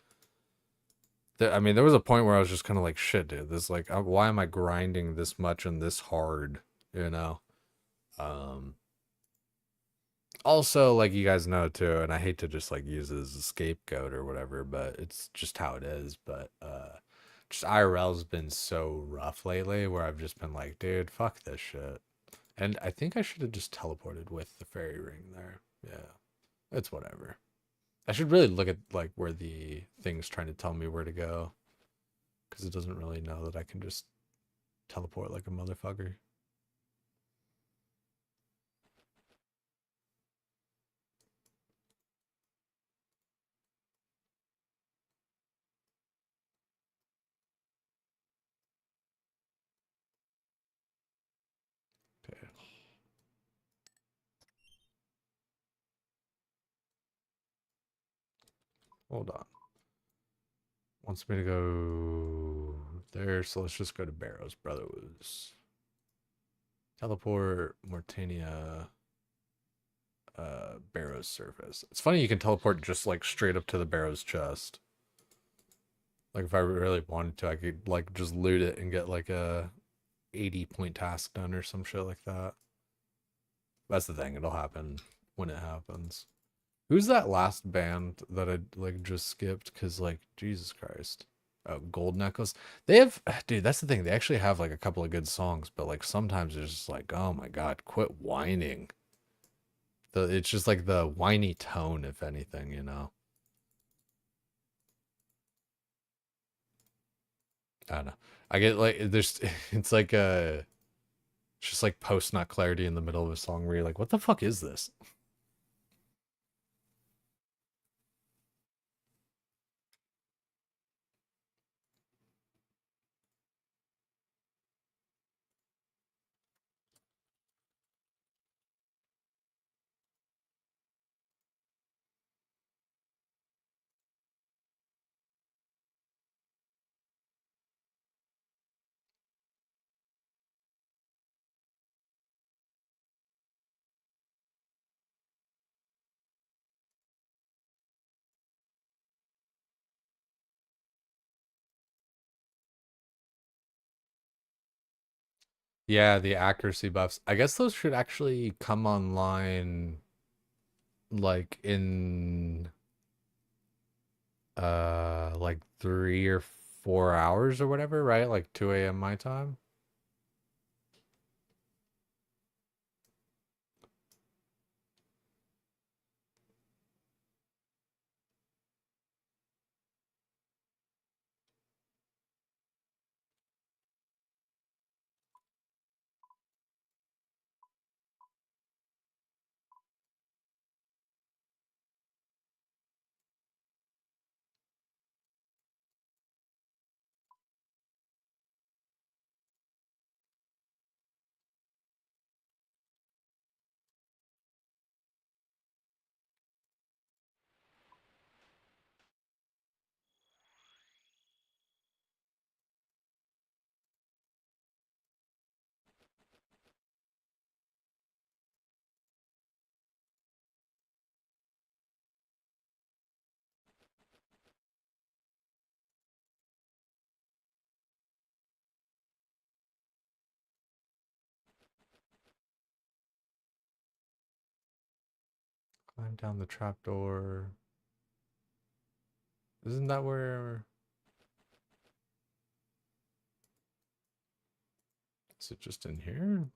I mean, there was a point where I was just kind of like, shit, dude. This like, why am I grinding this much and this hard? You know. Um. Also, like you guys know too, and I hate to just like use it as a scapegoat or whatever, but it's just how it is. But just IRL's been so rough lately, where I've just been like, dude, fuck this shit. And I think I should have just teleported with the fairy ring there. Yeah, it's whatever. I should really look at like where the thing's trying to tell me where to go, because it doesn't really know that I can just teleport like a motherfucker. Okay, hold on. Wants me to go there, so let's just go to Barrows Brothers. Teleport Mortania, Barrows surface. It's funny you can teleport just like straight up to the Barrows chest. Like if I really wanted to, I could like just loot it and get like a 80-point task done or some shit like that. That's the thing, it'll happen when it happens. Who's that last band that I like just skipped? Cause like Jesus Christ. Oh, Gold Necklace. They have dude, that's the thing. They actually have like a couple of good songs, but like sometimes it's just like, oh my god, quit whining. It's just like the whiny tone, if anything, you know. I don't know. I get like there's it's like it's just like post not clarity in the middle of a song where you're like, what the fuck is this? Yeah, the accuracy buffs. I guess those should actually come online like in like 3 or 4 hours or whatever, right? Like 2 a.m. my time. Climb down the trapdoor. Isn't that where is it just in here?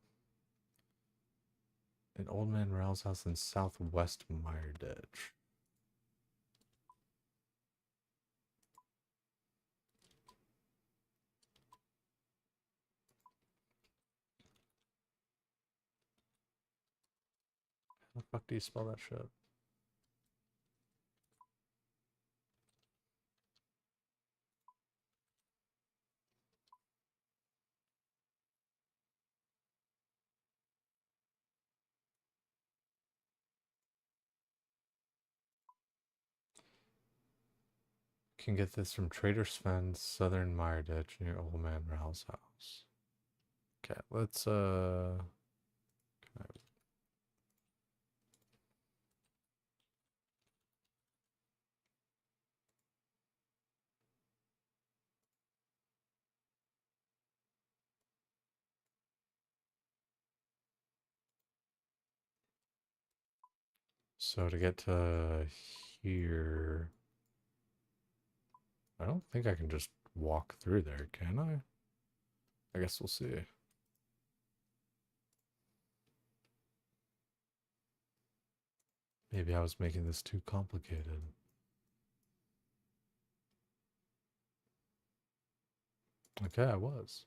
An old man Rail's house in southwest Mire Ditch. Fuck do you spell that shit? Can get this from Trader Sven's Southern Mire Ditch near Old Man Ralph's house. Okay, let's so to get to here, I don't think I can just walk through there, can I? I guess we'll see. Maybe I was making this too complicated. Okay, I was.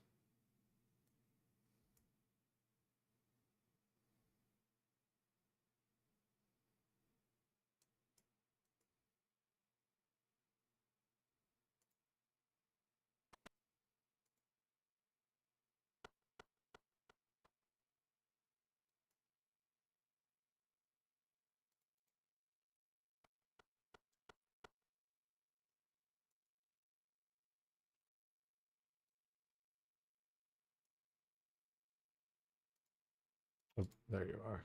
Oh, there you are.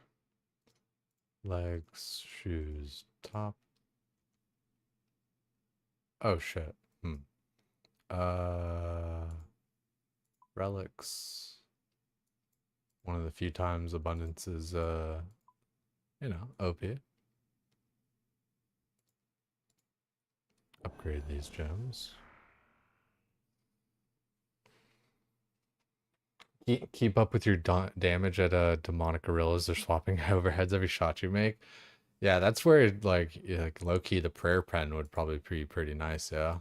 Legs, shoes, top. Oh shit. Uh, relics. One of the few times abundance is OP. Upgrade these gems. Keep up with your damage at demonic gorillas. They're swapping overheads every shot you make. Yeah, that's where like low key the prayer pen would probably be pretty nice. Yeah.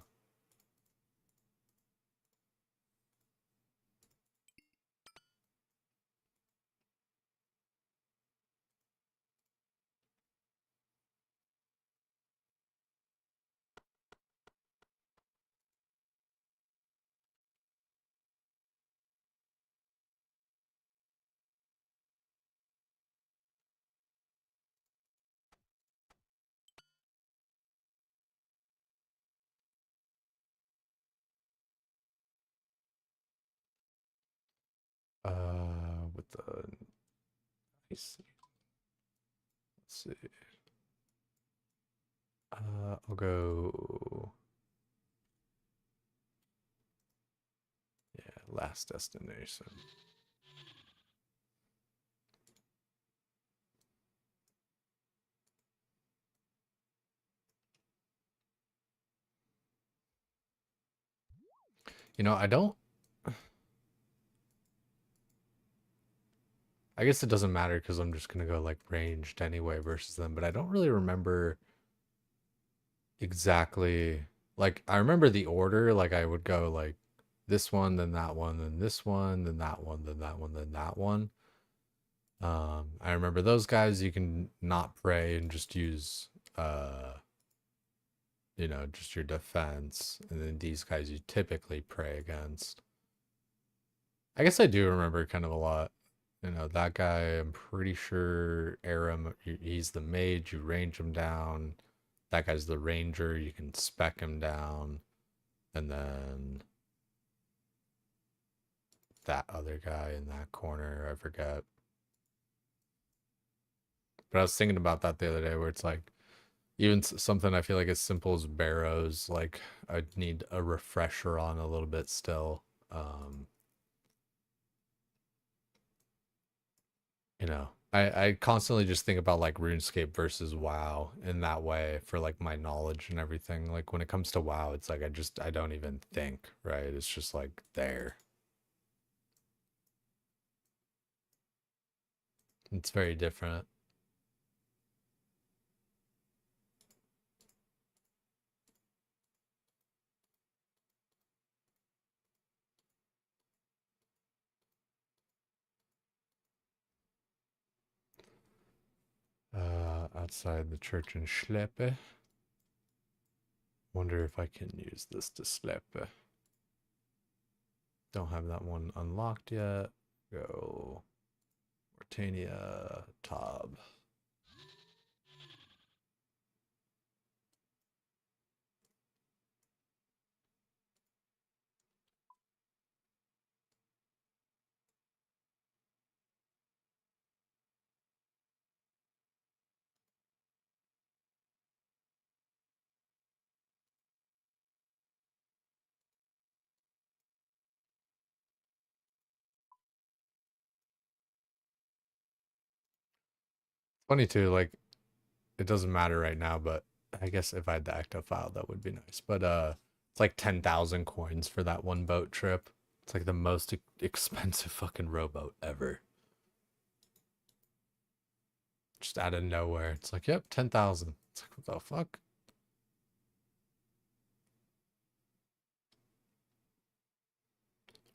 With the nice. Let's see. I'll go. Yeah, last destination. I don't. I guess it doesn't matter because I'm just gonna go like ranged anyway versus them, but I don't really remember exactly. Like I remember the order. Like I would go like this one, then that one, then this one, then that one, then that one, then that one. I remember those guys you can not pray and just use just your defense, and then these guys you typically pray against. I guess I do remember kind of a lot. That guy, I'm pretty sure Aram, he's the mage, you range him down. That guy's the ranger, you can spec him down. And then that other guy in that corner, I forget. But I was thinking about that the other day where it's like, even something I feel like as simple as barrows, like I'd need a refresher on a little bit still. I constantly just think about like RuneScape versus WoW in that way for like my knowledge and everything. Like when it comes to WoW, it's like I don't even think, right? It's just like there. It's very different. outside the church in Schleppe. Wonder if I can use this to Schleppe. Don't have that one unlocked yet. Go Mortania Tab. Funny too, like it doesn't matter right now, but I guess if I had the active file, that would be nice. But it's like 10,000 coins for that one boat trip. It's like the most expensive fucking rowboat ever. Just out of nowhere. It's like, yep, 10,000. It's like, what the fuck?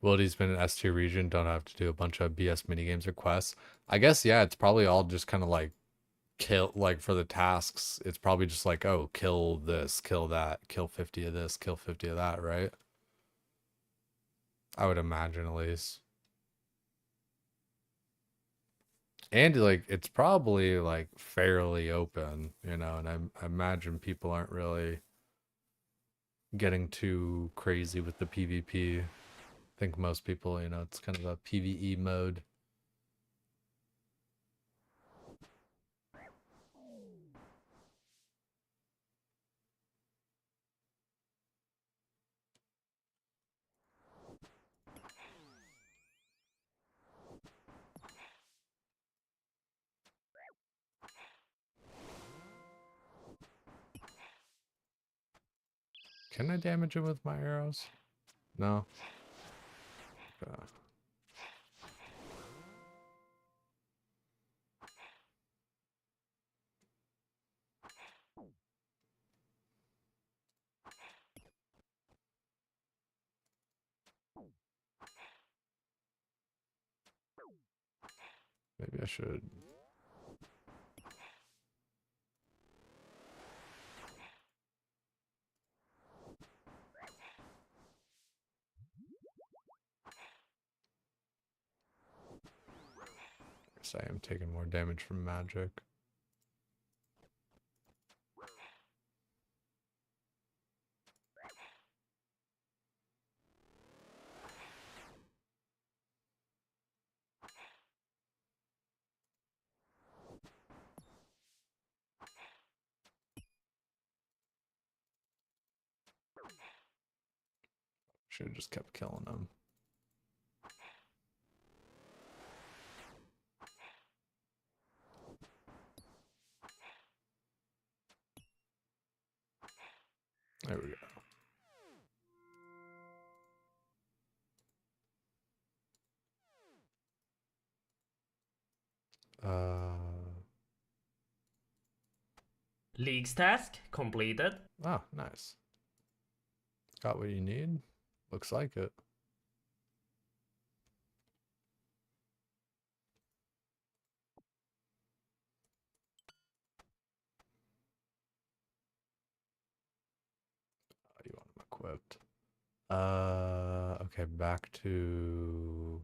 Abilities been an S tier region, don't have to do a bunch of BS minigames or quests. I guess, yeah, it's probably all just kind of like kill, like for the tasks, it's probably just like, oh, kill this, kill that, kill 50 of this, kill 50 of that, right? I would imagine at least. And like, it's probably like fairly open, you know, and I imagine people aren't really getting too crazy with the PvP. I think most people, you know, it's kind of a PvE mode. Can I damage him with my arrows? No. Maybe I should. Guess I am taking more damage from magic. Should have just kept killing them. There we go. League's task completed. Oh, nice. Got what you need? Looks like it. Oh, you want them equipped. Okay, back to...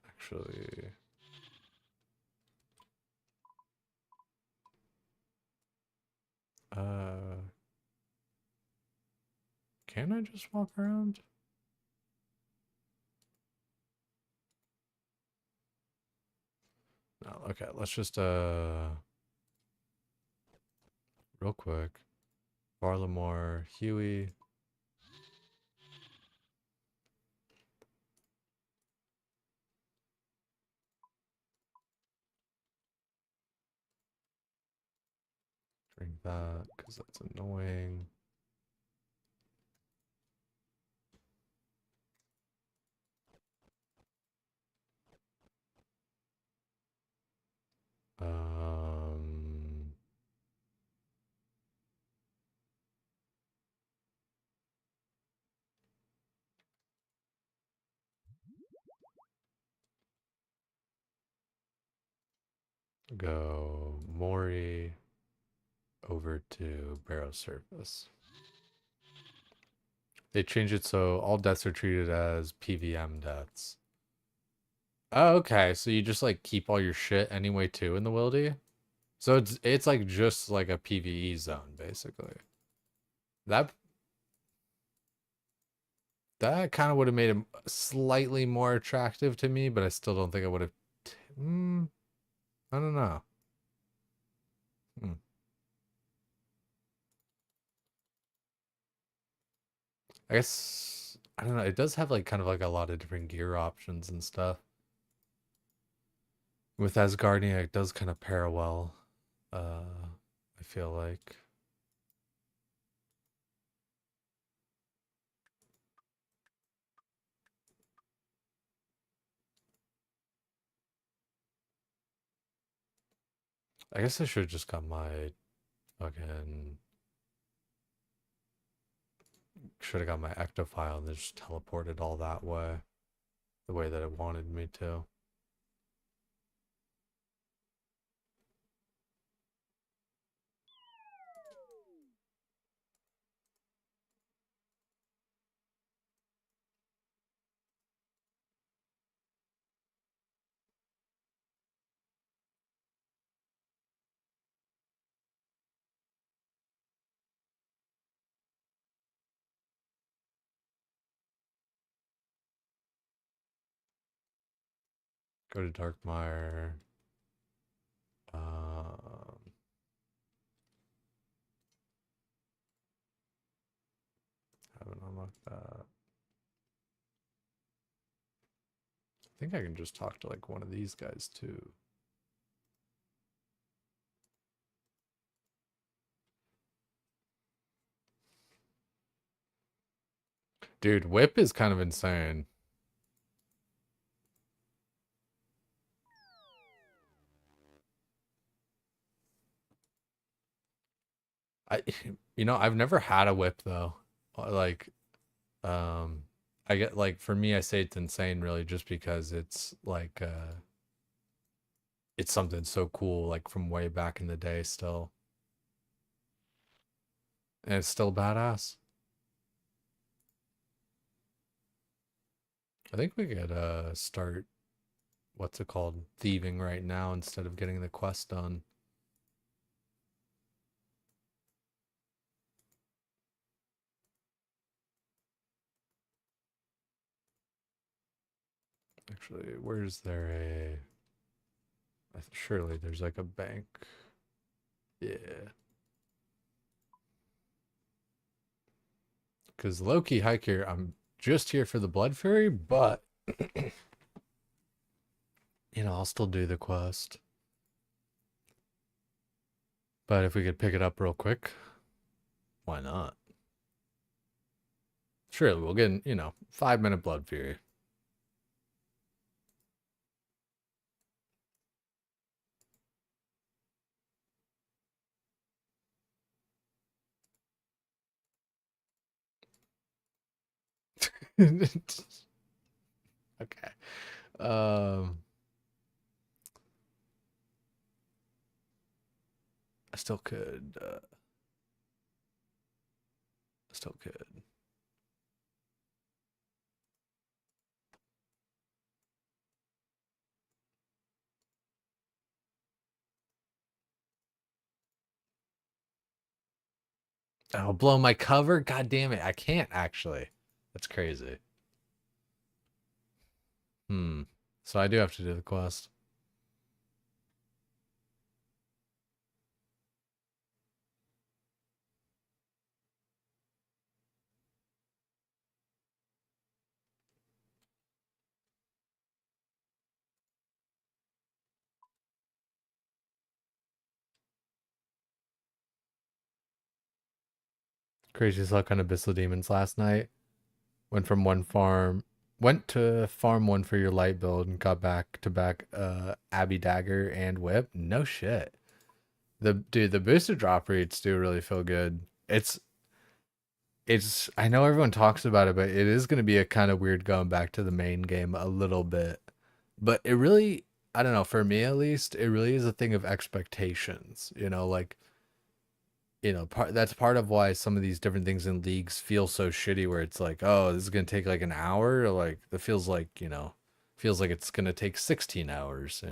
Actually... Can I just walk around? No, okay, let's just, real quick. Barlamore, Huey. Drink that, because that's annoying. Um... Go Mori over to Barrow Surface. They changed it so all deaths are treated as PVM deaths. Oh, okay, so you just like keep all your shit anyway too in the wildy? So it's like just like a PvE zone basically. That that kind of would have made it slightly more attractive to me, but I still don't think I would have. I don't know. Hmm. I guess I don't know. It does have like kind of like a lot of different gear options and stuff. With Asgardia, it does kind of pair well. I feel like. I guess I should have just got my fucking. Should have got my ectofile and then just teleported all that way. The way that it wanted me to. Go to Darkmire. Haven't unlocked that. I think I can just talk to like one of these guys too. Dude, whip is kind of insane. I I've never had a whip though. Like I get like for me I say it's insane really just because it's like it's something so cool like from way back in the day still. And it's still badass. I think we could start what's it called? Thieving right now instead of getting the quest done. Actually, where's there a surely there's like a bank. Yeah. Because low-key hike here, I'm just here for the Blood Fury, but I'll still do the quest. But if we could pick it up real quick, why not? Surely we'll get, 5-minute Blood Fury. Okay. I still could. I still could. Oh, blow my cover? God damn it. I can't actually. That's crazy. So I do have to do the quest. Crazy luck on Abyssal Demons last night. Went to farm one for your light build and got back to back Abbey Dagger and Whip. No shit. The booster drop rates do really feel good. It's I know everyone talks about it, but it is gonna be a kind of weird going back to the main game a little bit. But it really I don't know, for me at least, it really is a thing of expectations, like, that's part of why some of these different things in leagues feel so shitty, where it's like, oh, this is gonna take like an hour, or like it feels like, feels like it's gonna take 16 hours,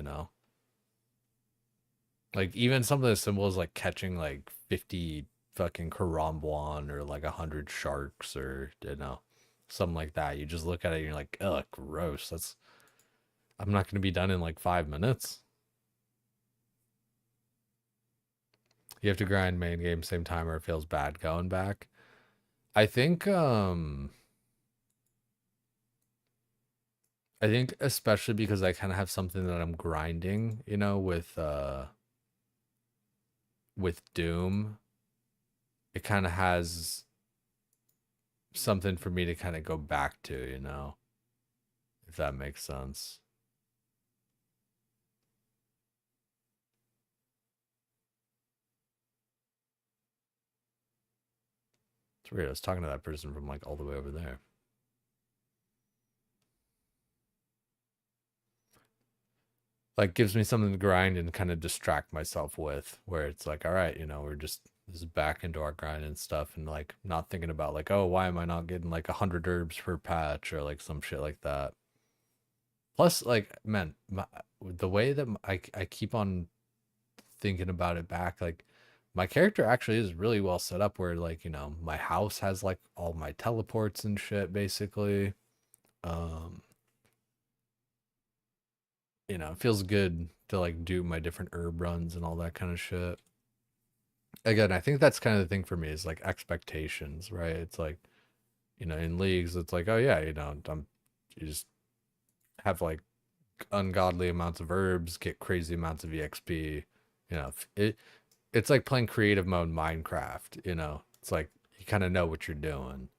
like even some of the symbols, like catching like 50 fucking karambwan, or like 100 sharks, or something like that. You just look at it and you're like, ugh, gross. I'm not gonna be done in like 5 minutes. You have to grind main game same time, or it feels bad going back. I think especially because I kind of have something that I'm grinding, with Doom, it kind of has something for me to kind of go back to, if that makes sense. It's weird. I was talking to that person from like all the way over there. Like gives me something to grind and kind of distract myself with, where it's like, all right, we're just this is back into our grind and stuff, and like not thinking about like, oh, why am I not getting like 100 herbs per patch, or like some shit like that. Plus, like, man, the way that I keep on thinking about it back, like my character actually is really well set up, where like, my house has like all my teleports and shit basically. It feels good to like do my different herb runs and all that kind of shit. Again, I think that's kind of the thing for me, is like expectations, right? It's like, in leagues, it's like, oh yeah, you just have like ungodly amounts of herbs, get crazy amounts of EXP. It's like playing creative mode Minecraft, It's like you kind of know what you're doing.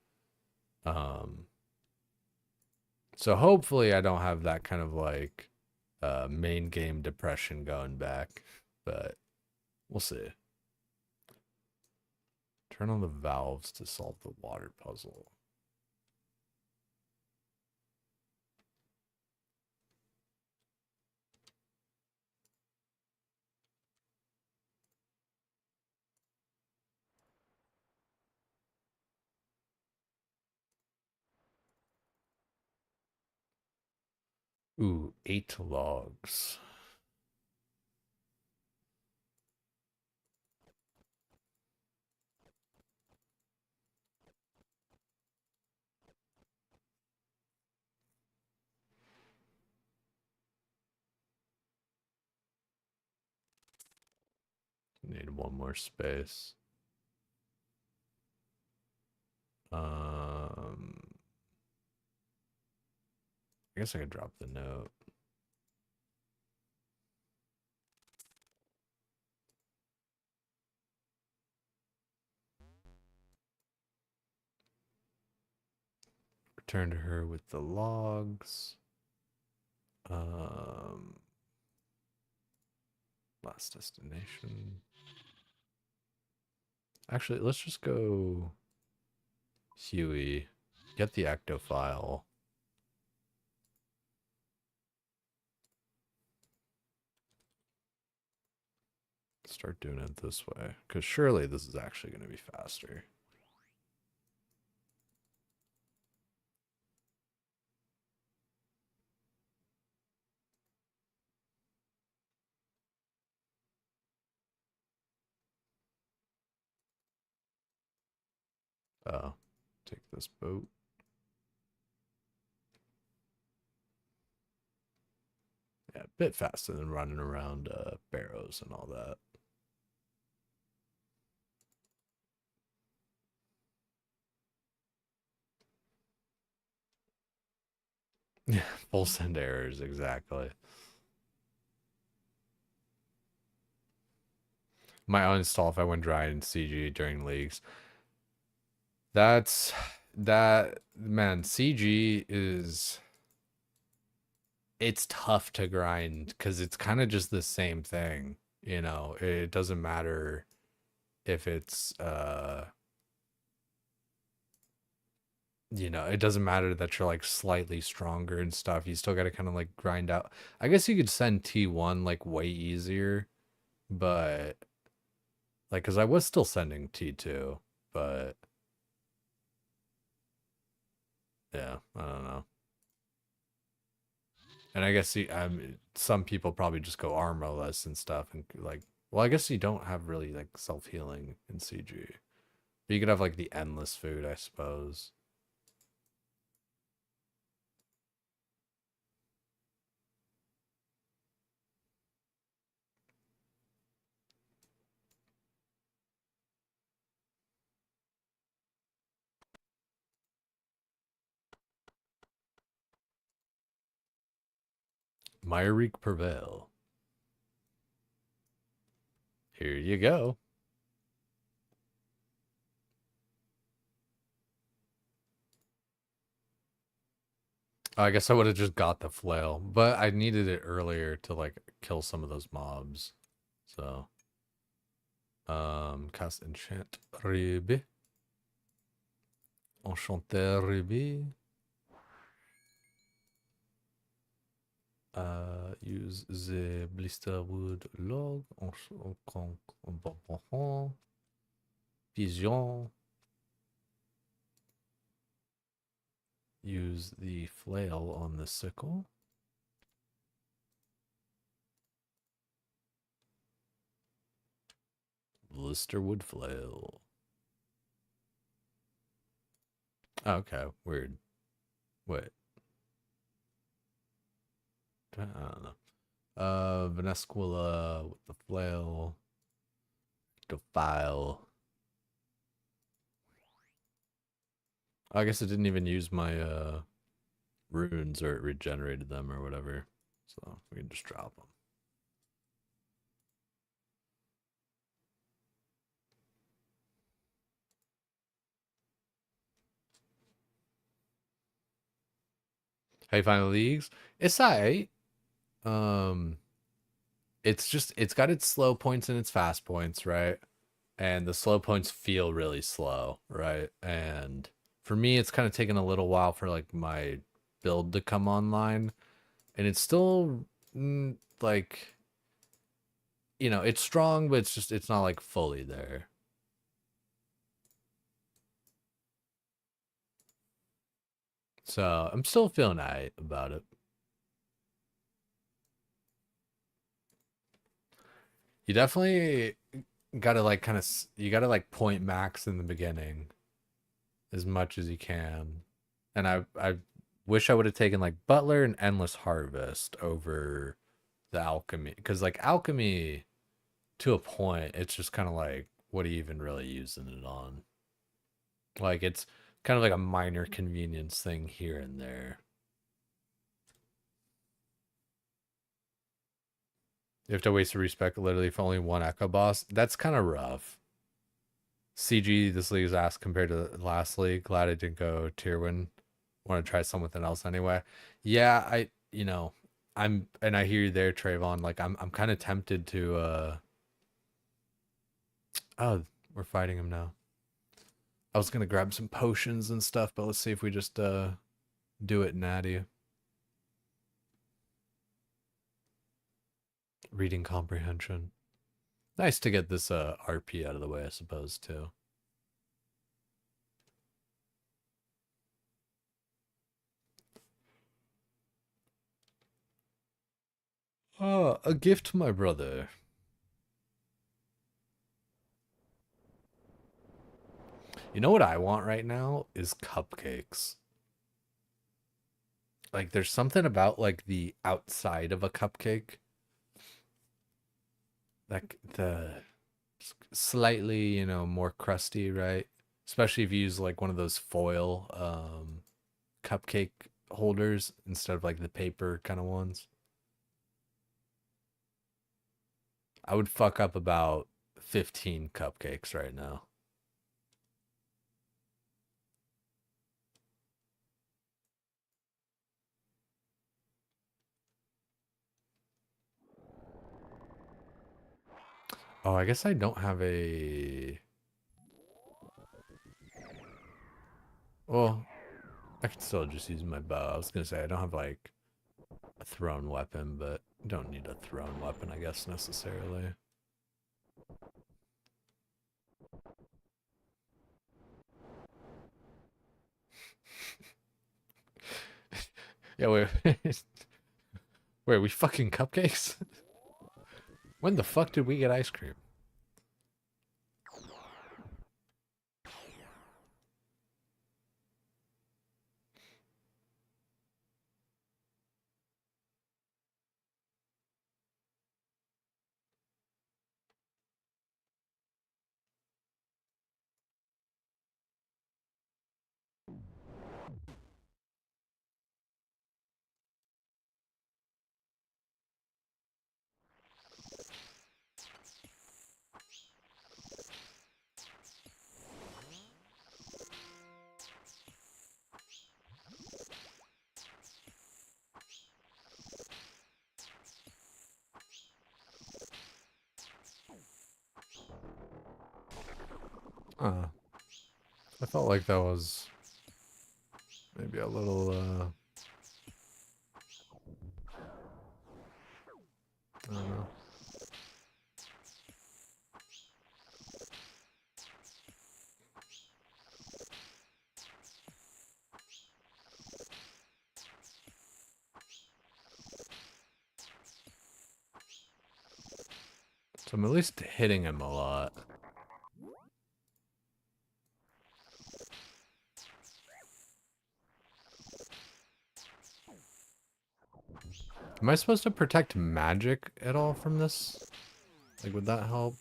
So hopefully I don't have that kind of like main game depression going back, but we'll see. Turn on the valves to solve the water puzzle. Ooh, 8 logs. Need one more space. I guess I could drop the note. Return to her with the logs. Last destination. Actually, let's just go Huey. Get the ecto file. Start doing it this way, because surely this is actually going to be faster. Take this boat. Yeah, a bit faster than running around barrows and all that. Yeah, full send errors, exactly. My uninstall if I went dry in CG during leagues. That, man, CG is, it's tough to grind because it's kind of just the same thing. It doesn't matter if it's you know, it doesn't matter that you're like slightly stronger and stuff. You still got to kind of like grind out. I guess you could send T1 like way easier, but like, cause I was still sending T2, but yeah, I don't know. And I guess some people probably just go armorless and stuff, and like, well, I guess you don't have really like self healing in CG. But you could have like the endless food, I suppose. Myrick Prevail. Here you go. I guess I would have just got the flail, but I needed it earlier to like kill some of those mobs. So, cast enchant Ruby. Enchanter Ruby. Use the blisterwood log. Vision. Use the flail on the sickle. Blisterwood flail. Okay, weird. Wait. I don't know. Venesquilla with the flail. Defile. I guess it didn't even use my runes, or it regenerated them or whatever. So we can just drop them. How you find the leagues? It's alright. Um, it's got its slow points and its fast points, right? And the slow points feel really slow, right? And for me, it's kind of taken a little while for like my build to come online, and it's still like, you know, it's strong, but it's not like fully there. So I'm still feeling alright about it. You definitely gotta like kind of, you gotta like point max in the beginning as much as you can. And I wish I would have taken like Butler and Endless Harvest over the Alchemy, because like Alchemy, to a point, it's just kind of like, what are you even really using it on? Like it's kind of like a minor convenience thing here and there. You have to waste a respec literally for only one Echo Boss. That's kind of rough. CG, this league's ass compared to the last league. Glad I didn't go tier one. Want to try something else anyway. Yeah, you know, and I hear you there, Trayvon. Like I'm kind of tempted to oh, we're fighting him now. I was gonna grab some potions and stuff, but let's see if we just do it natty. Reading comprehension. Nice to get this RP out of the way, I suppose, too. Oh, a gift, my brother. You know what I want right now is cupcakes. Like there's something about like the outside of a cupcake, like the slightly, you know, more crusty, right? Especially if you use like one of those foil cupcake holders instead of like the paper kind of ones. I would fuck up about 15 cupcakes right now. Oh, I guess I don't have a... Well, I could still just use my bow. I was gonna say I don't have like a thrown weapon, but don't need a thrown weapon, I guess, necessarily. Yeah, wait. Wait, we fucking cupcakes? When the fuck did we get ice cream? I felt like that was maybe a little, I don't know. So I'm at least hitting him a lot. Am I supposed to protect magic at all from this? Like, would that help?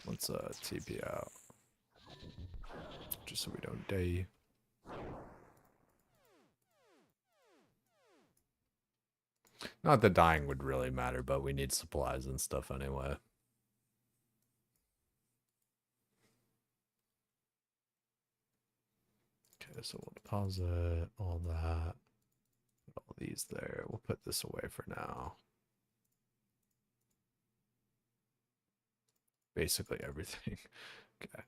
Let's TP out. Just so we don't die. Not that dying would really matter, but we need supplies and stuff anyway. Okay, so we'll deposit all that. Put all these there. We'll put this away for now. Basically everything. Okay.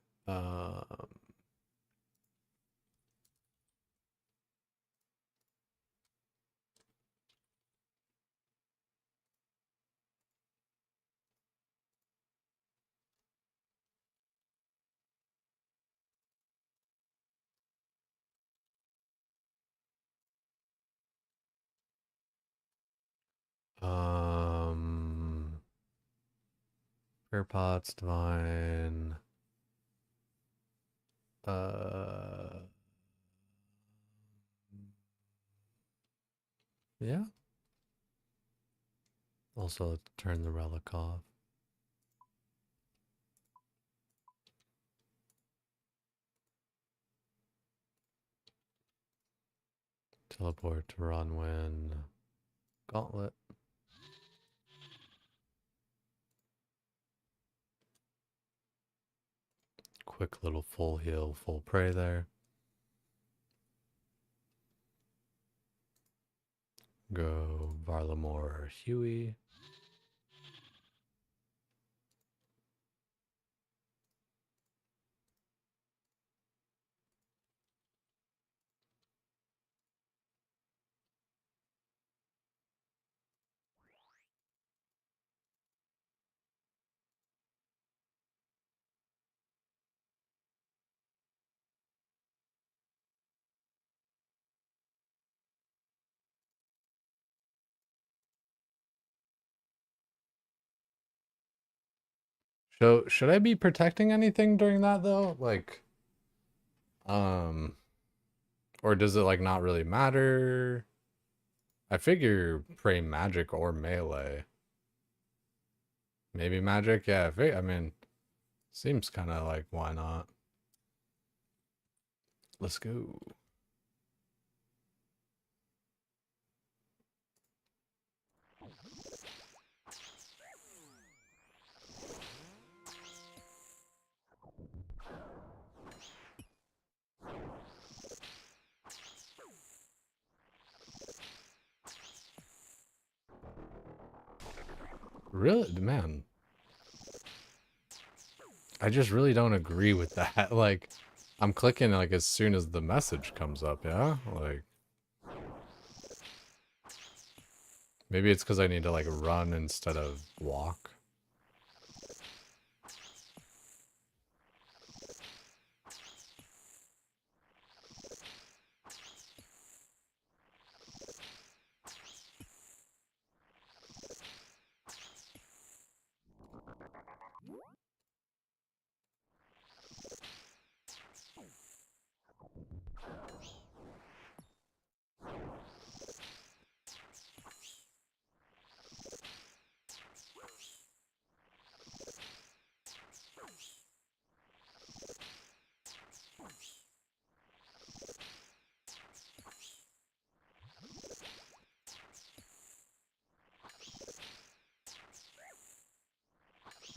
Prayer pots, divine. Yeah. Also, turn the relic off. Teleport to Ronwin. Gauntlet. Quick little full heal, full pray there. Go Varlamore Huey. So should I be protecting anything during that though? Like, or does it like not really matter? I figure pray magic or melee. Maybe magic, yeah. I mean, seems kind of like why not? Let's go. Really, man. I just really don't agree with that. Like, I'm clicking like as soon as the message comes up, yeah? Like maybe it's because I need to like run instead of walk.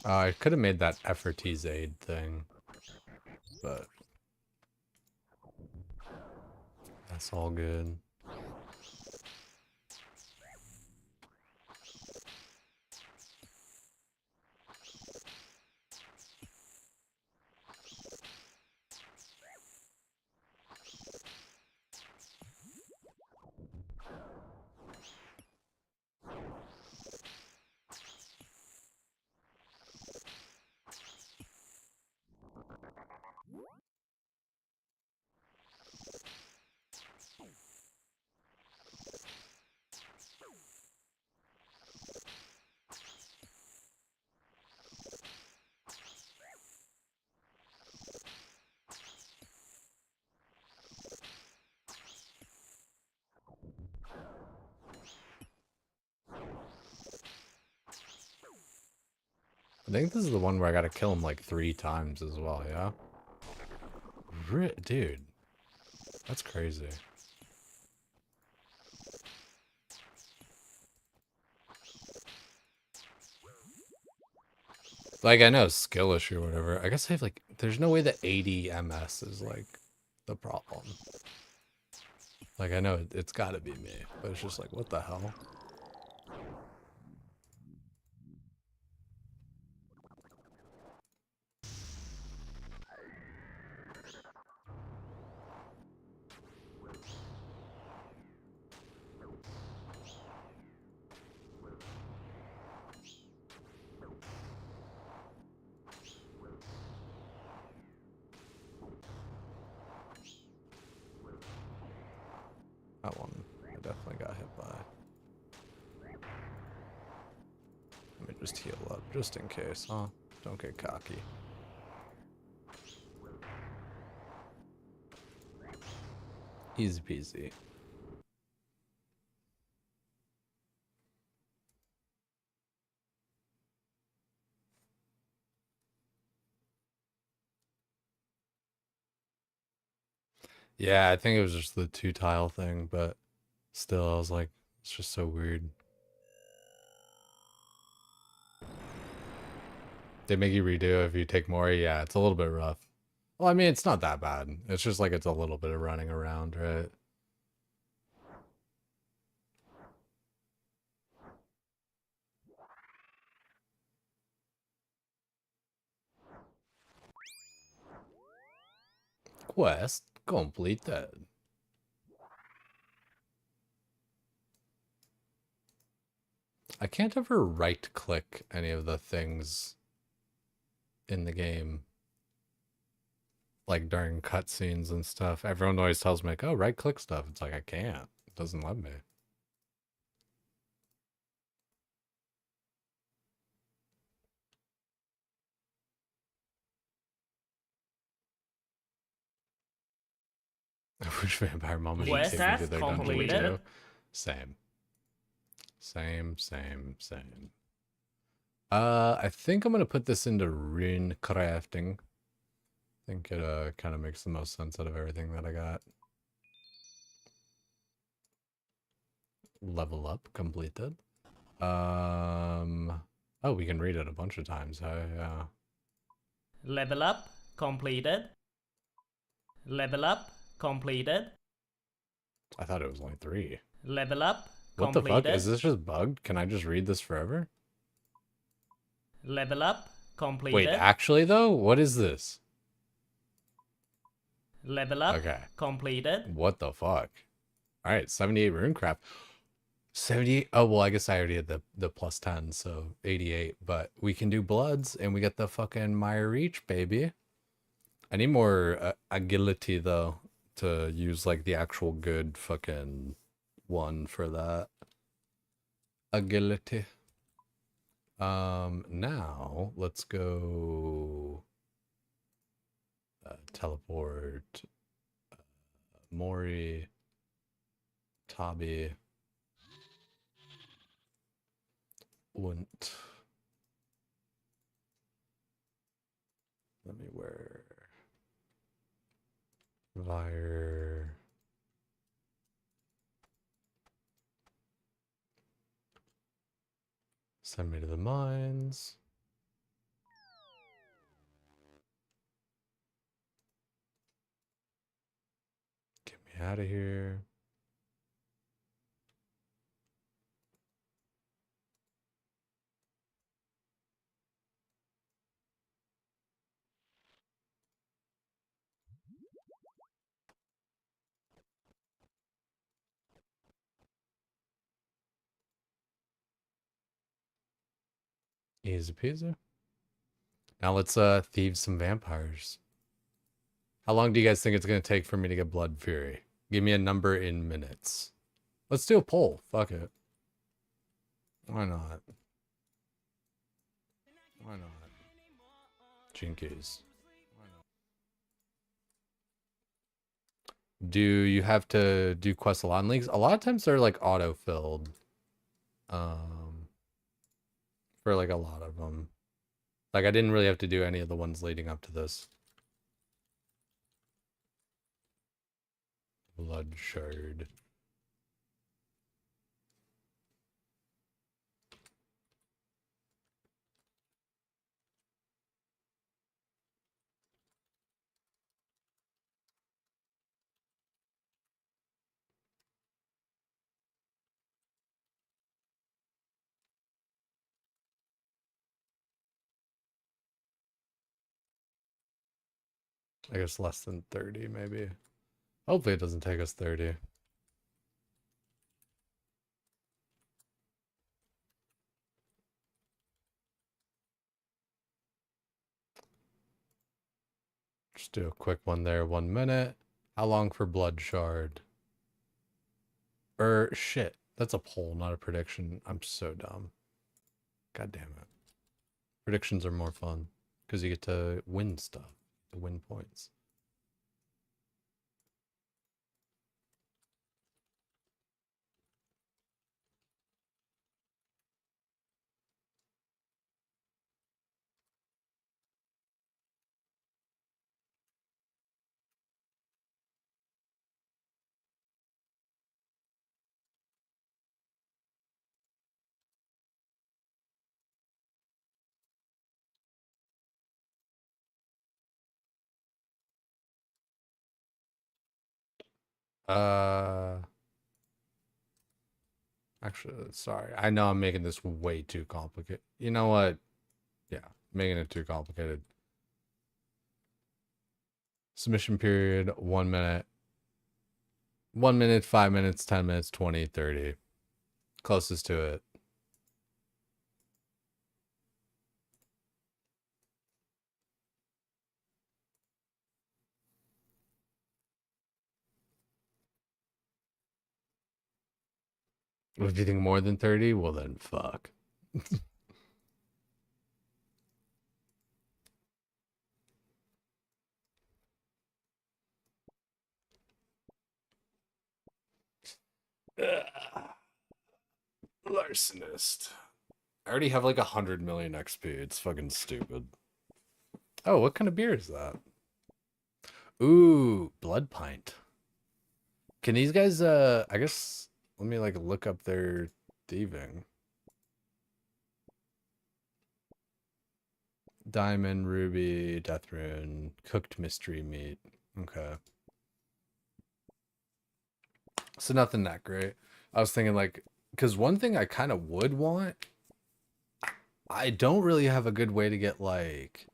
I could have made that effortease aid thing, but that's all good. I think this is the one where I gotta kill him like 3 times as well, yeah? Dude, that's crazy. Like, I know skill issue or whatever. I guess I have like, there's no way that 80 MS is like the problem. Like, I know it's gotta be me, but it's just like, what the hell? That one I definitely got hit by. Let me just heal up, just in case, huh? Don't get cocky. Easy peasy. Yeah, I think it was just the 2 tile thing, but still, I was like, it's just so weird. They make you redo if you take more. Yeah, it's a little bit rough. Well, I mean, it's not that bad. It's just like it's a little bit of running around, right? Quest completed. I can't ever right-click any of the things in the game. Like during cutscenes and stuff. Everyone always tells me, like, oh, right-click stuff. It's like, I can't. It doesn't let me. I wish Vampire Mama would Quest take me to task their dungeon completed. too. Same. Same. I think I'm gonna put this into rune crafting. I think it kind of makes the most sense out of everything that I got. Level up completed. Oh, we can read it a bunch of times. Yeah. Level up completed. Level up completed. I thought it was only 3. Level up What the completed. fuck? Is this just bugged? Can I just read this forever? Level up completed. Wait, actually though? What is this? Level up. Okay. Completed. What the fuck? All right, 78 runecraft. 78. Oh, well, I guess I already had the plus 10, so 88. But we can do bloods, and we get the fucking Mire Reach, baby. I need more agility, though, to use, like, the actual good fucking one for that. Agility. Now, let's go... teleport... Mori... Tabi... Und... Let me wear... Vire... Send me to the mines. Get me out of here. Easy peasy. Now let's thieve some vampires. How long do you guys think it's gonna take for me to get Blood Fury? Give me a number in minutes. Let's do a poll. Fuck it. Why not? Why not? Jinkies. Why not? Do you have to do quests a lot in leagues? A lot of times they're like auto-filled. For like a lot of them. Like I didn't really have to do any of the ones leading up to this. Blood Shard. I guess less than 30 maybe. Hopefully it doesn't take us 30. Just do a quick one there, 1 minute. How long for Blood Shard? Shit. That's a poll, not a prediction. I'm so dumb. God damn it. Predictions are more fun because you get to win stuff, to win points. Actually, sorry. I know I'm making this way too complicated. You know what? Yeah, making it too complicated. Submission period, 1 minute. 1 minute, 5 minutes, 10 minutes, 20, 30. Closest to it. If you think more than 30, well then fuck. Larcenist. I already have like 100 million XP. It's fucking stupid. Oh, what kind of beer is that? Ooh, Blood Pint. Can these guys, I guess, let me like look up their thieving. Diamond, ruby, death rune, cooked mystery meat. Okay. So nothing that great. I was thinking like, because one thing I kind of would want, I don't really have a good way to get like,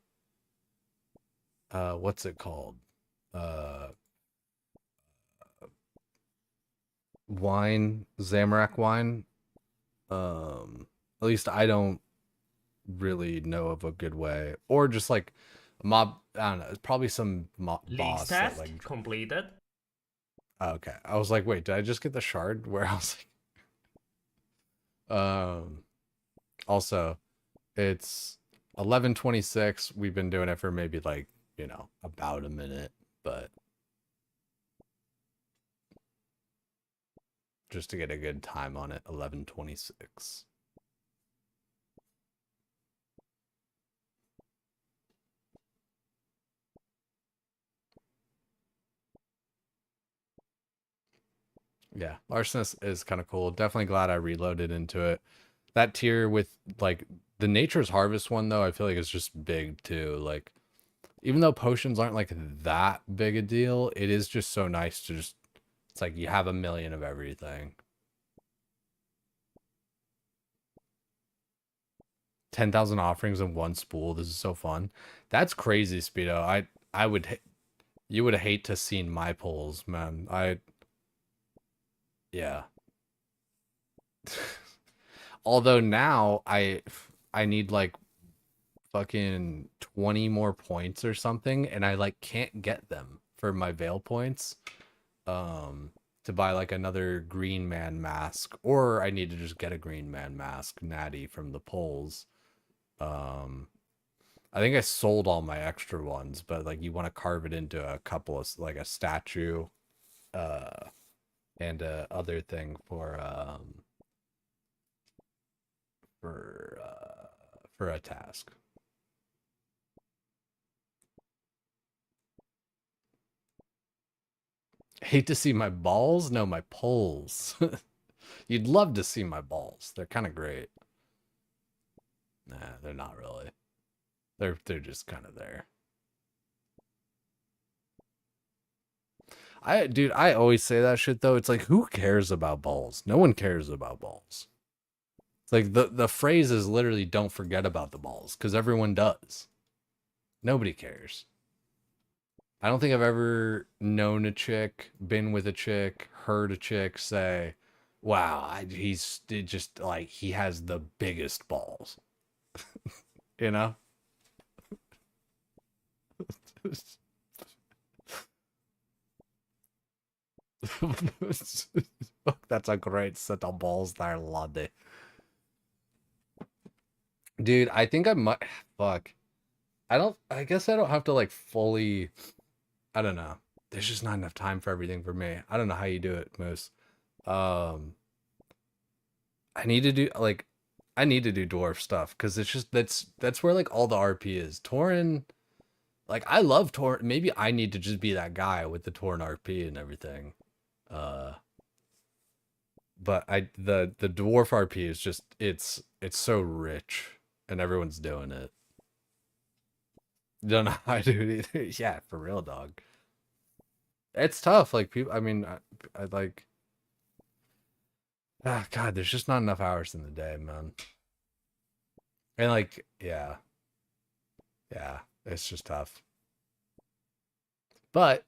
what's it called? wine, Zamorak wine. At least I don't really know of a good way, or just like mob. I don't know. It's probably some Leaks boss that task like. completed. Okay, I was like, wait, did I just get the shard? Where I was like, also, it's 11:26. We've been doing it for maybe like about a minute, but just to get a good time on it, 11:26. Yeah, Larcenous is kind of cool. Definitely glad I reloaded into it. That tier with like the Nature's Harvest one though, I feel like it's just big too. Like even though potions aren't like that big a deal, it is just so nice to just it's like you have a million of everything. 10,000 offerings in one spool. This is so fun. That's crazy, Speedo. I would you would hate to seen my polls, man. Yeah. Although now I need like fucking 20 more points or something and I like can't get them for my veil points to buy like another green man mask, or I need to just get a green man mask natty from the polls. um I think I sold all my extra ones, but like you want to carve it into a couple of like a statue uh and other thing for a task. Hate to see my balls? No, my poles. You'd love to see my balls. They're kind of great. Nah, they're not really. They're just kind of there. I always say that shit though. It's like who cares about balls? No one cares about balls. It's like the phrase is literally don't forget about the balls because everyone does. Nobody cares. I don't think I've ever known a chick, been with a chick, heard a chick say, "Wow, he's just like he has the biggest balls." You know? That's a great set of balls there, laddie. Dude, I think I might fuck. I guess I don't have to like fully I don't know. There's just not enough time for everything for me. I don't know how you do it, Moose. Um I need to do like I need to do dwarf stuff because it's just that's where like all the RP is. Tauren, like I love Tauren. Maybe I need to just be that guy with the Tauren RP and everything. Uh but the dwarf RP is just it's so rich and everyone's doing it. Don't know how to do it either. Yeah, for real, dog. It's tough. Like people, I mean, I like. Ah, God, there's just not enough hours in the day, man. And like, yeah, it's just tough. But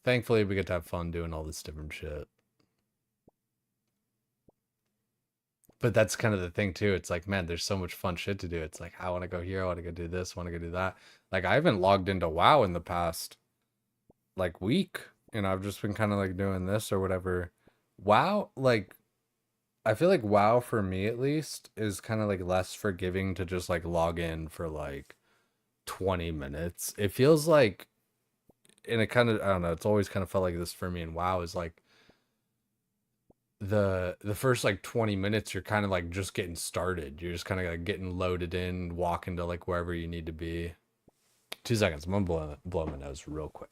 thankfully, we get to have fun doing all this different shit. But that's kind of the thing too. It's like, man, there's so much fun shit to do. It's like, I want to go here, I want to go do this, I want to go do that. Like, I haven't logged into WoW in the past like week. I've just been kind of like doing this or whatever. WoW, like, I feel like WoW for me at least is kind of like less forgiving to just like log in for like 20 minutes. It feels like, and it kind of, I don't know, it's always kind of felt like this for me. And WoW is like the first like 20 minutes, you're kind of like just getting started. You're just kind of like getting loaded in, walking to like wherever you need to be. 2 seconds. I'm gonna blow my nose real quick.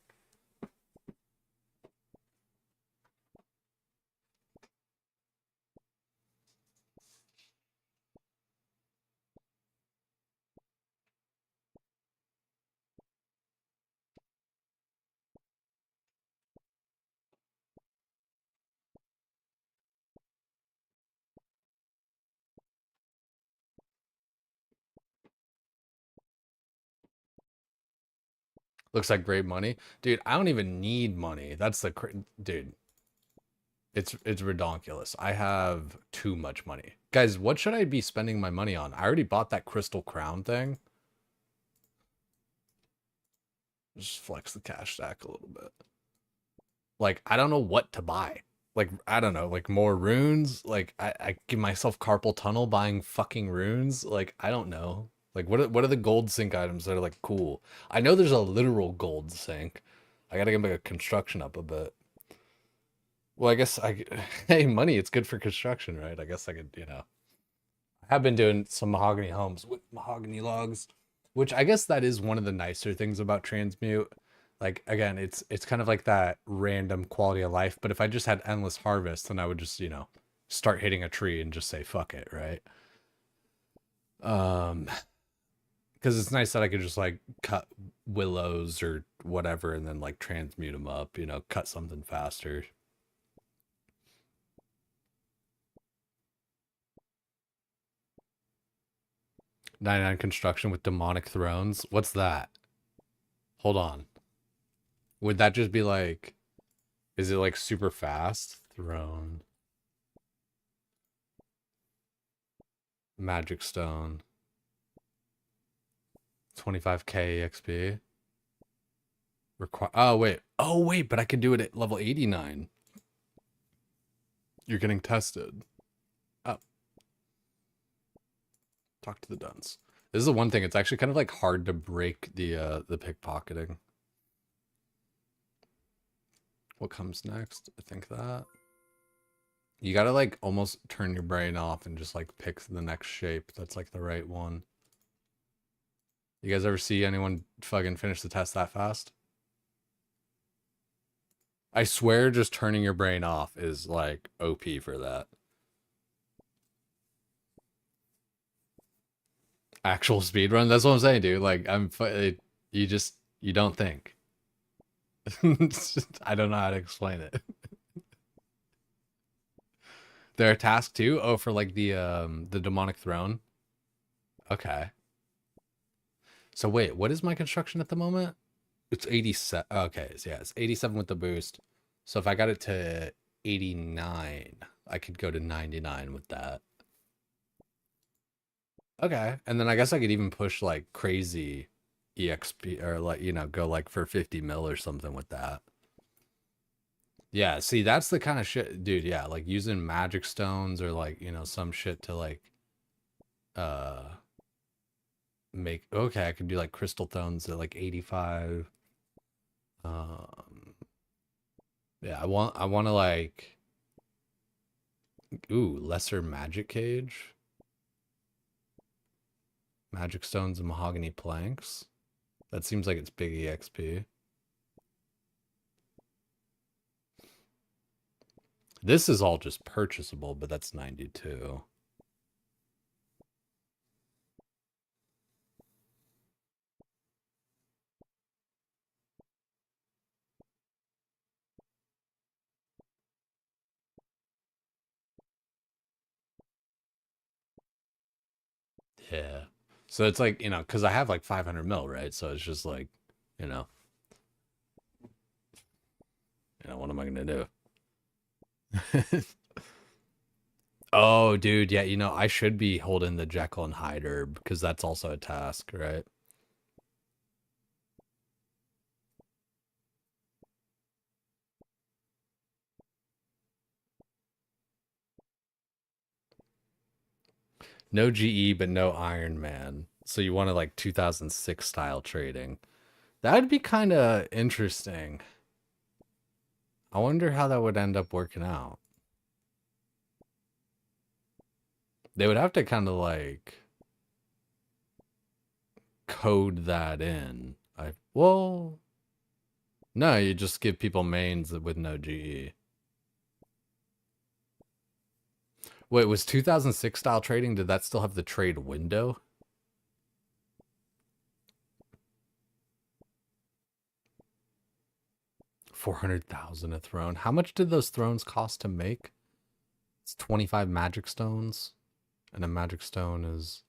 Looks like great money. Dude, I don't even need money. That's the dude. It's redonkulous. I have too much money. Guys, what should I be spending my money on? I already bought that crystal crown thing. Just flex the cash stack a little bit. Like, I don't know what to buy. Like, I don't know, like more runes. Like, I give myself carpal tunnel buying fucking runes. Like, I don't know. Like, what are the gold sink items that are like cool? I know there's a literal gold sink. I gotta get my construction up a bit. Well, I guess hey, money, it's good for construction, right? I guess I could, I have been doing some mahogany homes with mahogany logs, which I guess that is one of the nicer things about transmute. Like again, it's kind of like that random quality of life, but if I just had endless harvest, then I would just, start hitting a tree and just say fuck it, right? Um, because it's nice that I could just like cut willows or whatever and then like transmute them up, cut something faster. 99 construction with demonic thrones. What's that? Hold on. Would that just be like, is it like super fast? Throne. Magic stone. 25k XP. Require. Oh, wait. Oh, wait, but I could do it at level 89. You're getting tested. Oh. Talk to the dunce. This is the one thing. It's actually kind of like hard to break the pickpocketing. What comes next? I think that. You gotta like almost turn your brain off and just like pick the next shape that's like the right one. You guys ever see anyone fucking finish the test that fast? I swear just turning your brain off is like OP for that. Actual speed run. That's what I'm saying, dude. Like you don't think. I don't know how to explain it. There are tasks too. Oh, for like the demonic throne. Okay. So wait, what is my construction at the moment? It's 87. Okay, so yeah, it's 87 with the boost. So if I got it to 89, I could go to 99 with that. Okay, and then I guess I could even push like crazy EXP or like, go like for 50 mil or something with that. Yeah, see, that's the kind of shit, dude. Yeah, like using magic stones or like, some shit to like, uh, make. Okay, I could do like crystal stones at like 85. Yeah, I want to like, ooh, lesser magic cage, magic stones and mahogany planks. That seems like it's big EXP. This is all just purchasable, but that's 92. Yeah. So it's like, because I have like 500 mil, right? So it's just like, what am I going to do? Oh, dude. Yeah. I should be holding the Jekyll and Hyde herb because that's also a task, right? No GE, but no Iron Man. So you want to like 2006 style trading. That'd be kind of interesting. I wonder how that would end up working out. They would have to kind of like code that in. Well, no, you just give people mains with no GE. Wait, was 2006 style trading, did that still have the trade window? $400,000 a throne. How much did those thrones cost to make? It's 25 magic stones. And a magic stone is...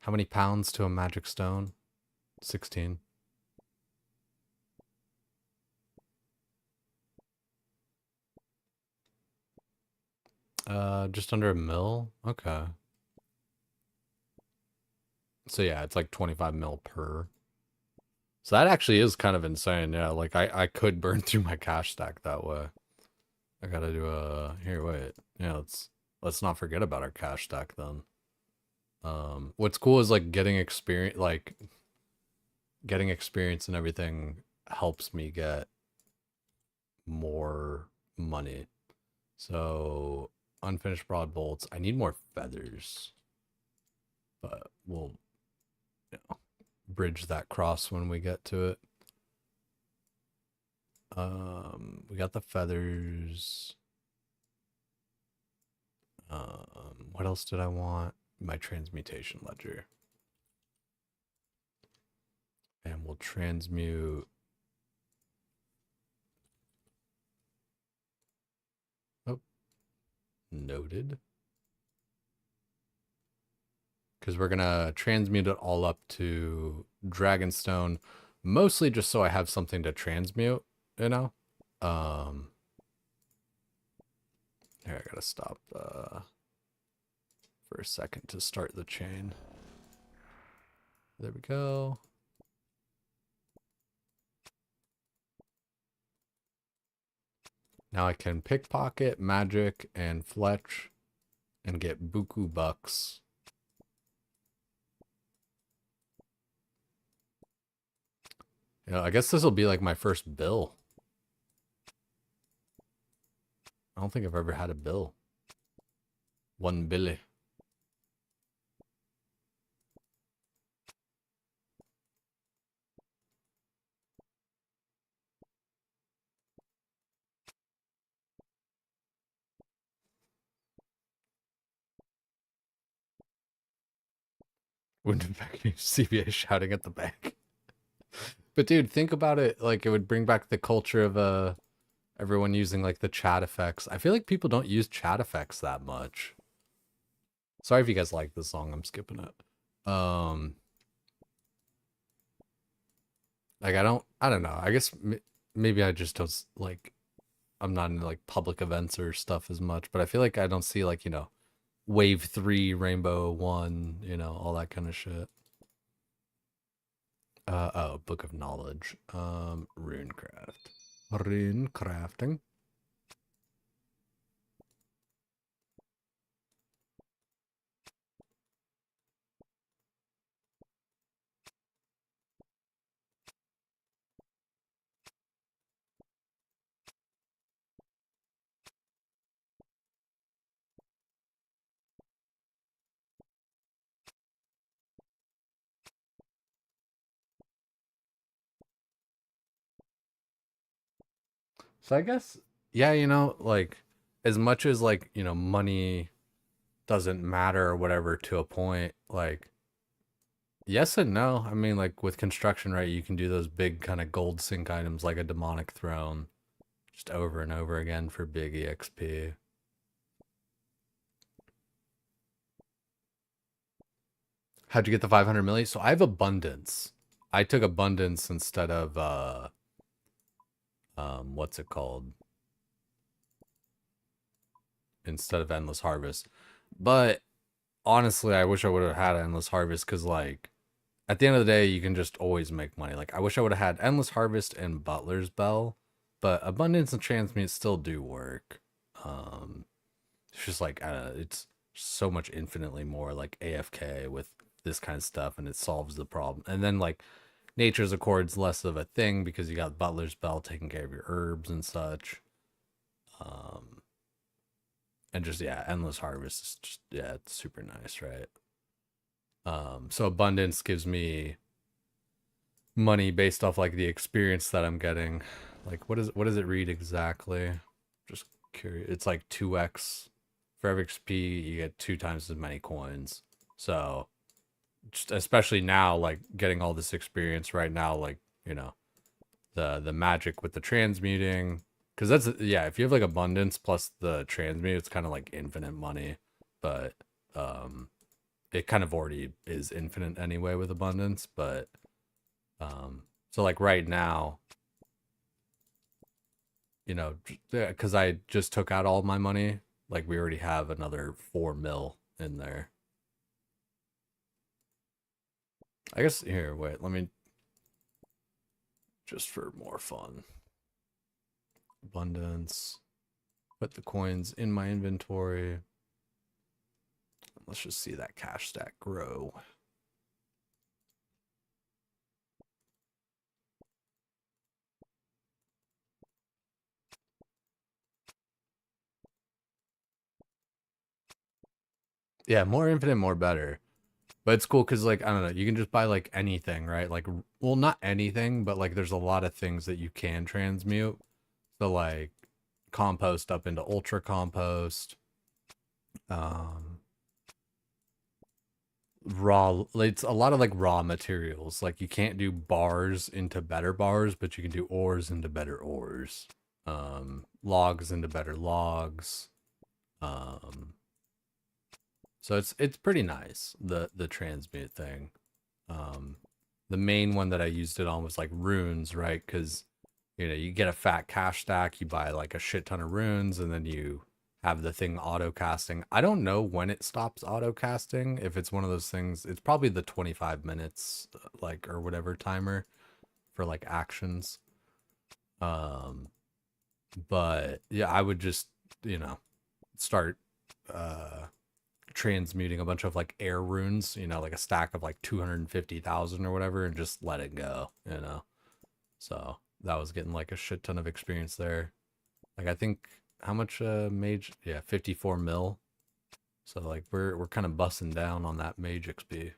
How many pounds to a magic stone? 16. Just under a mil. Okay. So yeah, it's like 25 mil per. So that actually is kind of insane. Yeah, like I could burn through my cash stack that way. I gotta do a here. Wait. Yeah, let's not forget about our cash stack then. What's cool is like getting experience, and everything helps me get more money. So unfinished broad bolts. I need more feathers, but we'll, you know, bridge that cross when we get to it. We got the feathers. What else did I want? My transmutation ledger. And we'll transmute. Oh, noted. Because we're gonna transmute it all up to Dragonstone, mostly just so I have something to transmute, you know? Here, I gotta stop for a second to start the chain. There we go. Now I can pickpocket, magic, and fletch, and get buku bucks. You know, I guess this will be like my first bill. I don't think I've ever had a bill. One billy. Wouldn't affect me. CBA shouting at the bank. But dude, think about it. Like it would bring back the culture of everyone using like the chat effects. I feel like people don't use chat effects that much. Sorry if you guys like this song. I'm skipping it. Like I don't know. I guess maybe I just don't like. I'm not in like public events or stuff as much. But I feel like I don't see like, you know, Wave 3, Rainbow 1, you know, all that kind of shit. Oh, Book of Knowledge. Runecraft. Rune crafting. So I guess, yeah, you know, like as much as like, you know, money doesn't matter or whatever to a point, like yes and no. I mean, like with construction, right, you can do those big kind of gold sink items like a demonic throne just over and over again for big EXP. How'd you get the 500 million? So I have abundance. I took abundance instead of what's it called? Instead of endless harvest. But honestly, I wish I would have had endless harvest because like at the end of the day, you can just always make money. Like I wish I would have had endless harvest and butler's bell, but abundance and transmute still do work. It's just like it's so much infinitely more like AFK with this kind of stuff, and it solves the problem. And then like nature's accord's less of a thing because you got butler's bell taking care of your herbs and such. And just yeah, endless harvest is just yeah, it's super nice, right? So abundance gives me money based off like the experience that I'm getting. Like what does it read exactly? Just curious. It's like 2x for every XP you get 2 times as many coins. So just especially now, like getting all this experience right now, like, you know, the magic with the transmuting. Because that's, yeah, if you have like abundance plus the transmute, it's kind of like infinite money. But it kind of already is infinite anyway with abundance. But so like right now, you know, because I just took out all my money Like we already have another 4 mil in there. I guess here, wait, let me just for more fun. Abundance. Put the coins in my inventory. Let's just see that cash stack grow. Yeah, more infinite, more better. But it's cool because, like, I don't know, you can just buy, like, anything, right? Like, well, not anything, but, like, there's a lot of things that you can transmute. So, like, compost up into ultra compost. Raw, it's a lot of, like, raw materials. Like, you can't do bars into better bars, but you can do ores into better ores. Logs into better logs. So it's pretty nice, the transmute thing. The main one that I used it on was like runes, right? Because you know, you get a fat cash stack, you buy like a shit ton of runes, and then you have the thing auto casting. I don't know when it stops auto casting. If it's one of those things, it's probably the 25 minutes, like, or whatever timer for like actions. But yeah, I would just, you know, start transmuting a bunch of like air runes, you know, like a stack of like 250,000 or whatever, and just let it go, you know. So that was getting like a shit ton of experience there. Like I think how much mage, yeah, 54 mil. So like we're kind of busting down on that mage XP.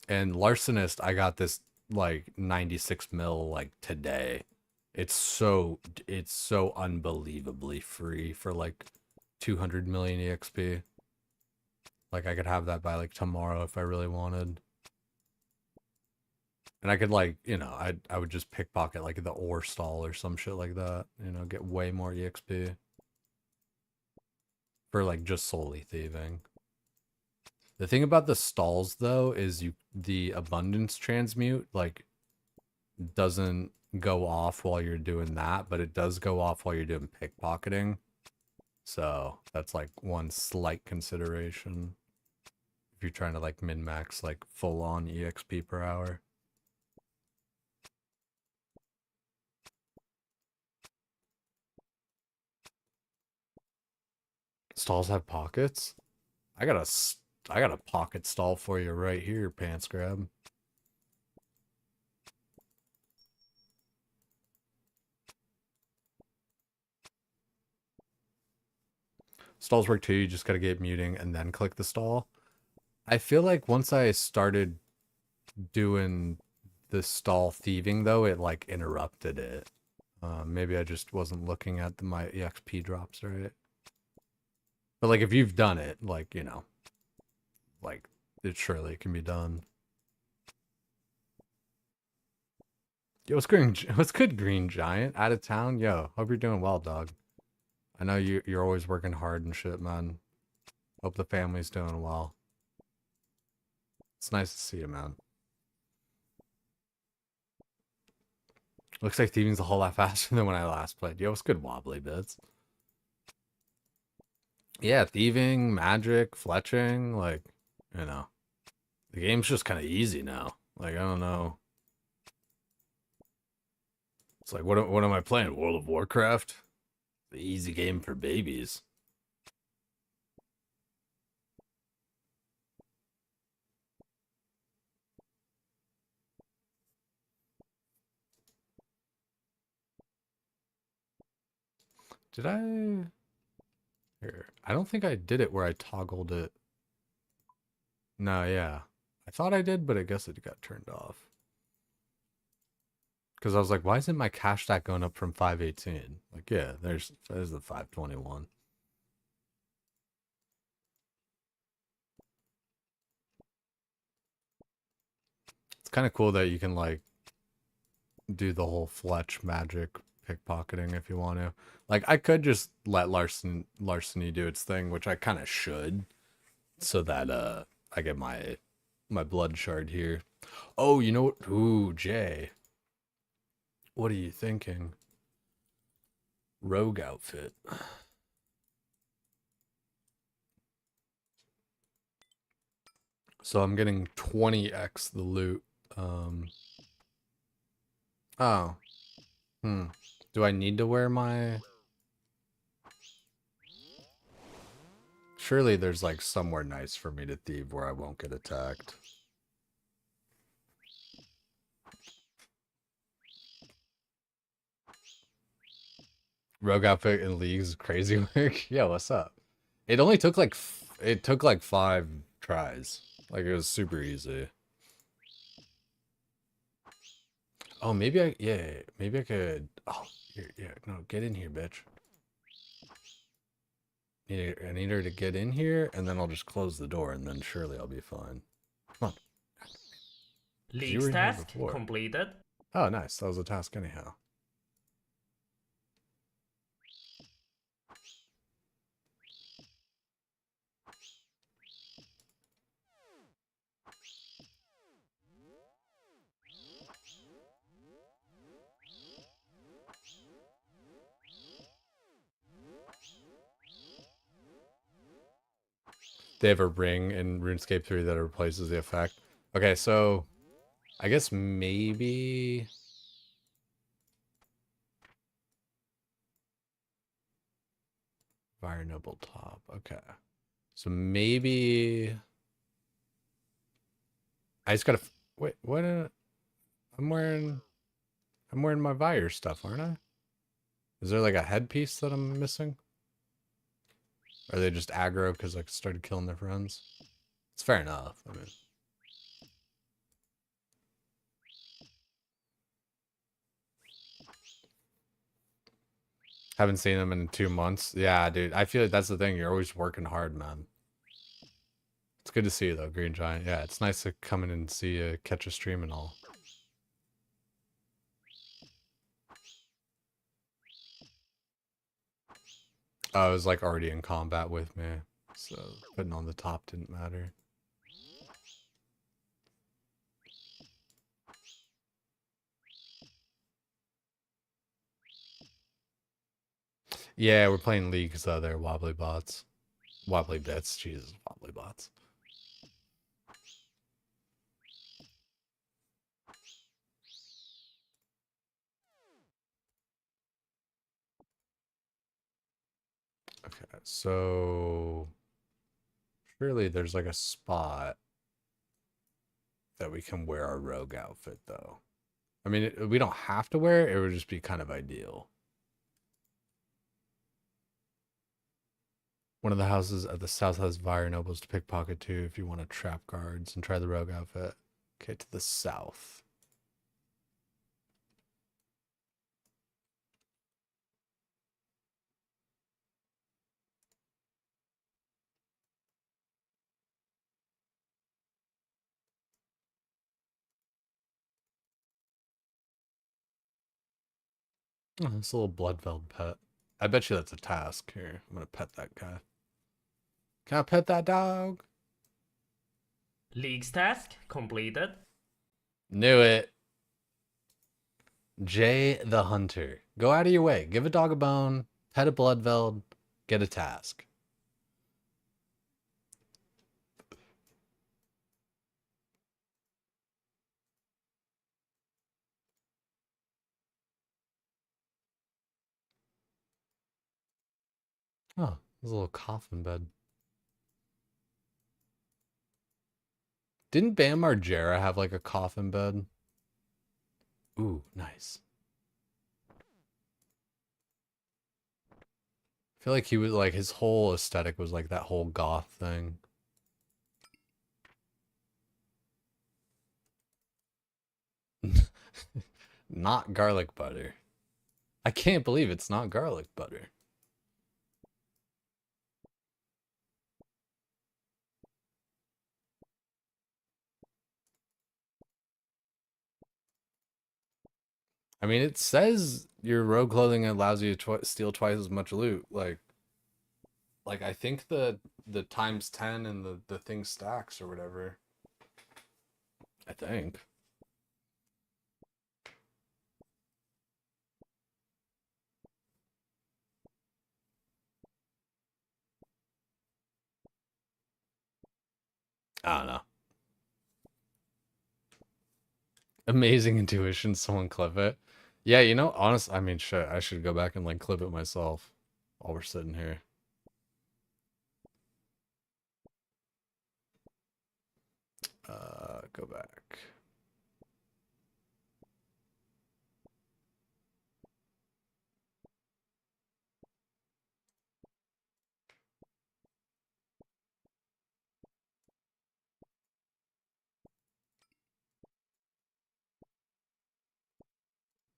And larcenist, I got this like 96 mil like today. It's so unbelievably free for like 200 million EXP. Like I could have that by like tomorrow if I really wanted. And I could like, you know, I would just pickpocket like the ore stall or some shit like that, you know, get way more EXP for like just solely thieving. The thing about the stalls though is the abundance transmute like doesn't go off while you're doing that, but it does go off while you're doing pickpocketing. So that's like one slight consideration if you're trying to like min-max like full on EXP per hour. Stalls have pockets? I got a pocket stall for you right here, pants grab. Stalls work too, you just gotta get muting and then click the stall. I feel like once I started doing the stall thieving though, it like interrupted it. Maybe I just wasn't looking at my EXP drops right. But like if you've done it, like, you know, like it surely can be done. Yo, what's good, Green Giant? Out of town? Yo, hope you're doing well, dog. I know you're always working hard and shit, man. Hope the family's doing well. It's nice to see you, man. Looks like thieving's a whole lot faster than when I last played. Yo, what's good, wobbly bits? Yeah, thieving, magic, fletching, like, you know. The game's just kind of easy now. Like, I don't know. It's like, what am I playing? World of Warcraft? The easy game for babies. Did I? Here. I don't think I did it where I toggled it. No, yeah. I thought I did, but I guess it got turned off. Because I was like, why isn't my cash stack going up from 518? Like, yeah, there's the 521. It's kind of cool that you can, like, do the whole fletch magic pickpocketing if you want to. Like, I could just let larceny do its thing, which I kind of should, so that I get my blood shard here. Oh, you know what? Ooh, Jay. What are you thinking? Rogue outfit. So I'm getting 20x the loot. Oh. Do I need to wear my... Surely there's like somewhere nice for me to thieve where I won't get attacked. Rogue outfit in leagues is crazy work. Yeah, what's up? It only took like it took like 5 tries. Like it was super easy. Oh, maybe maybe I could. Oh, here, yeah, no, get in here, bitch. I need her to get in here, and then I'll just close the door, and then surely I'll be fine. Come on. 'Cause you Leagues were in here task before. completed. Oh, nice. That was a task anyhow. They have a ring in RuneScape 3 that replaces the effect. Okay, so I guess maybe Fire Noble top. Okay. So maybe I just gotta wait, what I'm wearing my Vire stuff, aren't I? Is there like a headpiece that I'm missing? Or are they just aggro because I started killing their friends? It's fair enough. I mean, haven't seen them in 2 months. Yeah, dude. I feel like that's the thing. You're always working hard, man. It's good to see you though, Green Giant. Yeah, it's nice to come in and see you catch a stream and all. I was like already in combat with me, so putting on the top didn't matter. Yeah, we're playing leagues though. They're wobbly bots, wobbly bits. Jesus, wobbly bots. Okay, so surely there's like a spot that we can wear our rogue outfit though. I mean, we don't have to wear it. It would just be kind of ideal. One of the houses at the south has Fire Nobles to pickpocket too if you want to trap guards and try the rogue outfit. Okay, to the south. Oh, this little Bloodveld pet. I bet you that's a task. Here, I'm gonna pet that guy. Can I pet that dog? Leagues task completed. Knew it. Jay the Hunter. Go out of your way. Give a dog a bone. Pet a Bloodveld. Get a task. Oh, there's a little coffin bed. Didn't Bam Margera have like a coffin bed? Ooh, nice. I feel like he was like his whole aesthetic was like that whole goth thing. Not garlic butter. I can't believe it's not garlic butter. I mean, it says your rogue clothing allows you to steal twice as much loot. Like I think the times 10 and the thing stacks or whatever. I think. I don't know. Amazing intuition. Someone clip it. Yeah, you know, honest. I mean, shit. I should go back and like clip it myself while we're sitting here. Go back.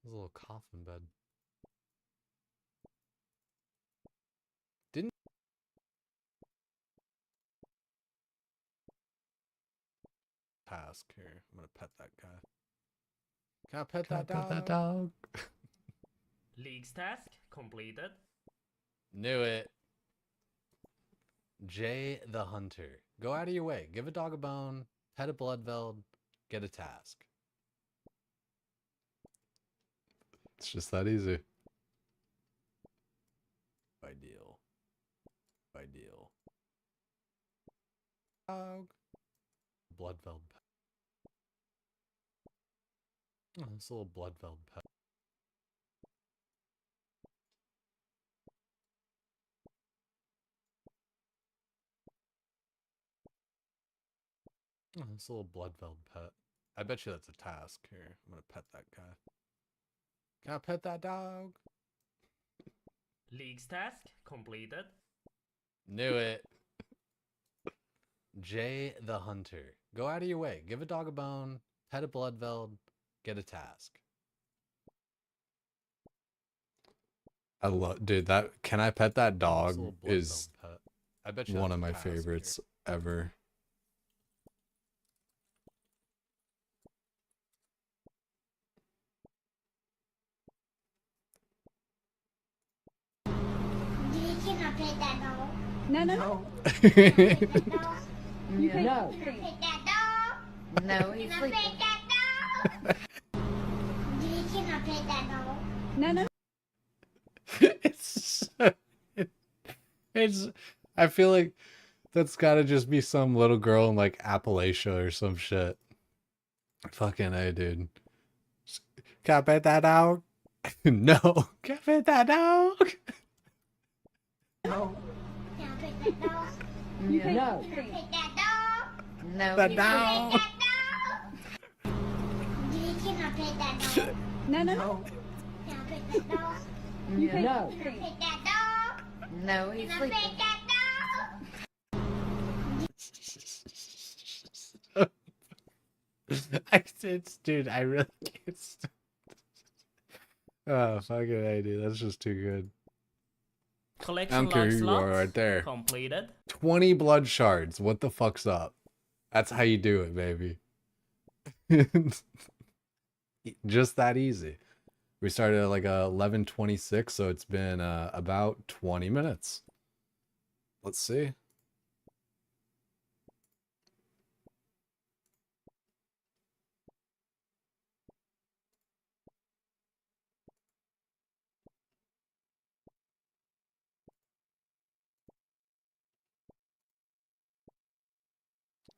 There's a little coffin bed. Didn't task here. I'm gonna pet that guy. Can I pet that dog? That dog. League's task completed. Knew it. Jay the Hunter. Go out of your way. Give a dog a bone. Pet a bloodveld. Get a task. It's just that easy. Ideal. Ideal. Dog. Bloodveld pet. Oh, this little bloodveld pet. Oh, this little bloodveld pet. I bet you that's a task. Here, I'm gonna pet that guy. Can I pet that dog? League's task completed. Knew it. Jay the Hunter. Go out of your way. Give a dog a bone. Pet a bloodveld. Get a task. I love, dude. That can I pet that dog is pet. I bet you one of my favorites ever. Can I pet that dog? No. No. Pet that dog? No. Can I pet that dog? No, he's Can I sleeping. pet that dog? Can I pet that dog? No. It's I feel like that's gotta just be some little girl in like Appalachia or some shit. Fucking A, dude. Can I pet that dog? No. Can I pet that dog? Can I pet that dog? No. Can I pet that dog? No. The he's dog. Pet that dog? Can I pet that dog? No. Can I pet that dog? No. Can I pet that dog? No, he's Can I sleeping. pet that dog? Dude, I really can't. Oh, fucking A, dude. That's just too good. I Collection don't care log who you slots are right there. completed. 20 blood shards. What the fuck's up? That's how you do it, baby. Just that easy. We started at like 11:26, so it's been about 20 minutes. Let's see.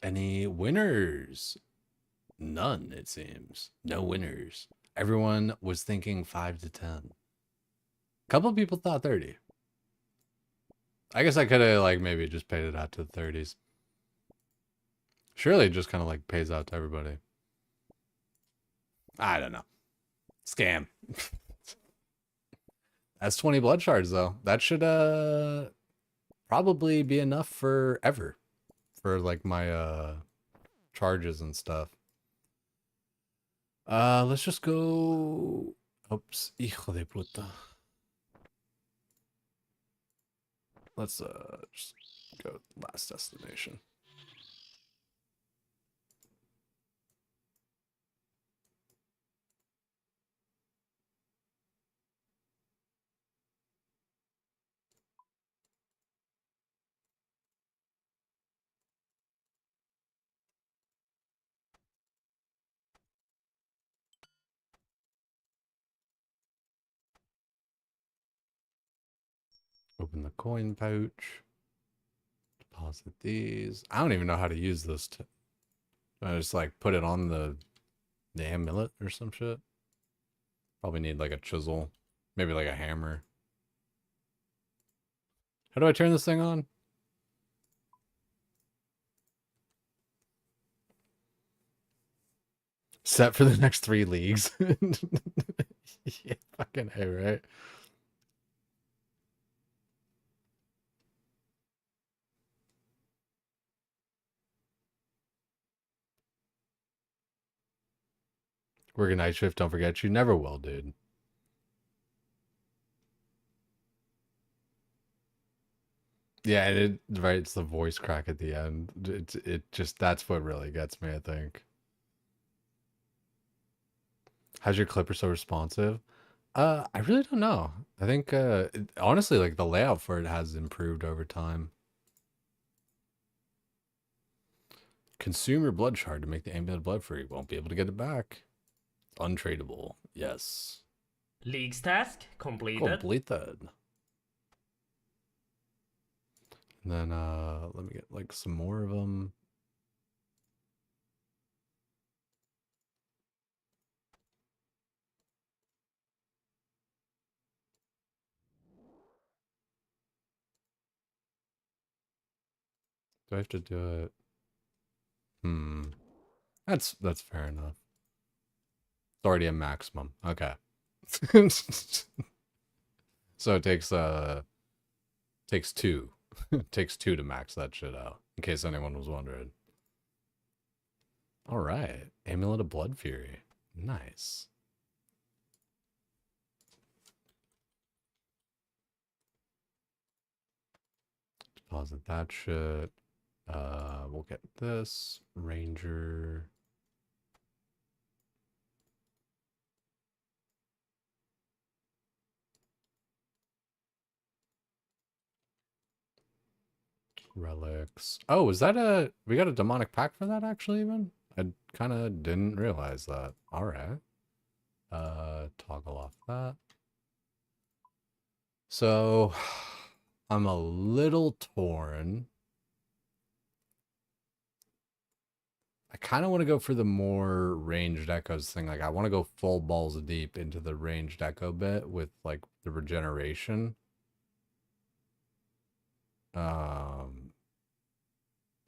Any winners? None, it seems. No winners. Everyone was thinking 5 to 10. A couple people thought 30. I guess I could have like maybe just paid it out to the 30s. Surely it just kind of like pays out to everybody. I don't know. Scam. That's 20 blood shards though. That should probably be enough for ever. For like my charges and stuff. Let's just go. Oops, hijo de puta. Let's just go last destination. Open the coin pouch. Deposit these. I don't even know how to use this. I just like put it on the The amulet or some shit. Probably need like a chisel. Maybe like a hammer. How do I turn this thing on? Set for the next 3 leagues. Yeah, fucking A, right? Working night shift, don't forget you never will, dude. Yeah, and right, it's the voice crack at the end. It just that's what really gets me, I think. How's your clipper so responsive? I really don't know. I think honestly, like the layout for it has improved over time. Consume your blood shard to make the amulet blood free. Won't be able to get it back. Untradeable. Yes. Leagues task completed. Completed. And then let me get like some more of them. Do I have to do it? That's fair enough. It's already a maximum. Okay. So it takes 2. It takes 2 to max that shit out. In case anyone was wondering. All right. Amulet of Blood Fury. Nice. Deposit that shit. We'll get this. Ranger. Relics. Oh, is that we got a demonic pack for that actually even? I kind of didn't realize that. All right. Toggle off that. So I'm a little torn. I kind of want to go for the more ranged echoes thing. Like I want to go full balls deep into the ranged echo bit with like the regeneration.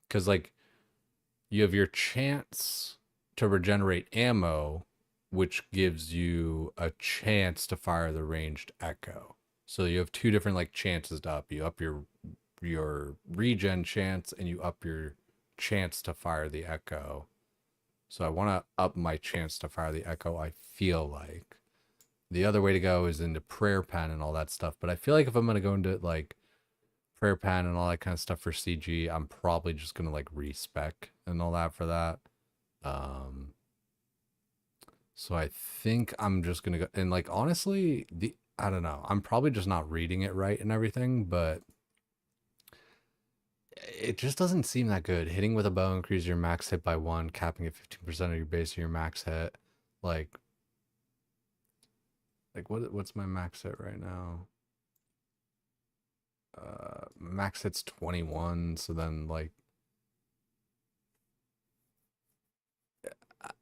Because like you have your chance to regenerate ammo, which gives you a chance to fire the ranged echo. So you have 2 different like chances to up. You up your regen chance and you up your chance to fire the echo. So I want to up my chance to fire the echo, I feel like. The other way to go is into prayer pen and all that stuff. But I feel like if I'm going to go into like prayer pen and all that kind of stuff for CG, I'm probably just going to like respec and all that for that. So I think I'm just going to go and like, honestly, I don't know. I'm probably just not reading it right and everything, but it just doesn't seem that good. Hitting with a bow increases your max hit by 1, capping at 15% of your base of your max hit. Like what's my max hit right now? Max hit's 21, so then like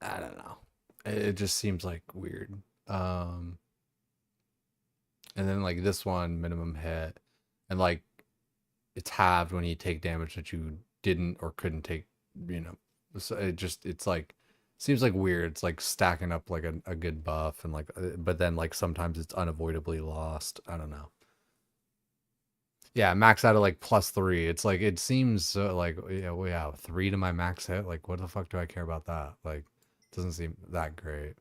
I don't know. It just seems like weird. And then like this one minimum hit and like it's halved when you take damage that you didn't or couldn't take, you know. So it's like seems like weird. It's like stacking up like a good buff and like but then like sometimes it's unavoidably lost. I don't know. Yeah, max out of like +3. It's like it seems like yeah, well, yeah, 3 to my max hit. Like what the fuck do I care about that? Like it doesn't seem that great.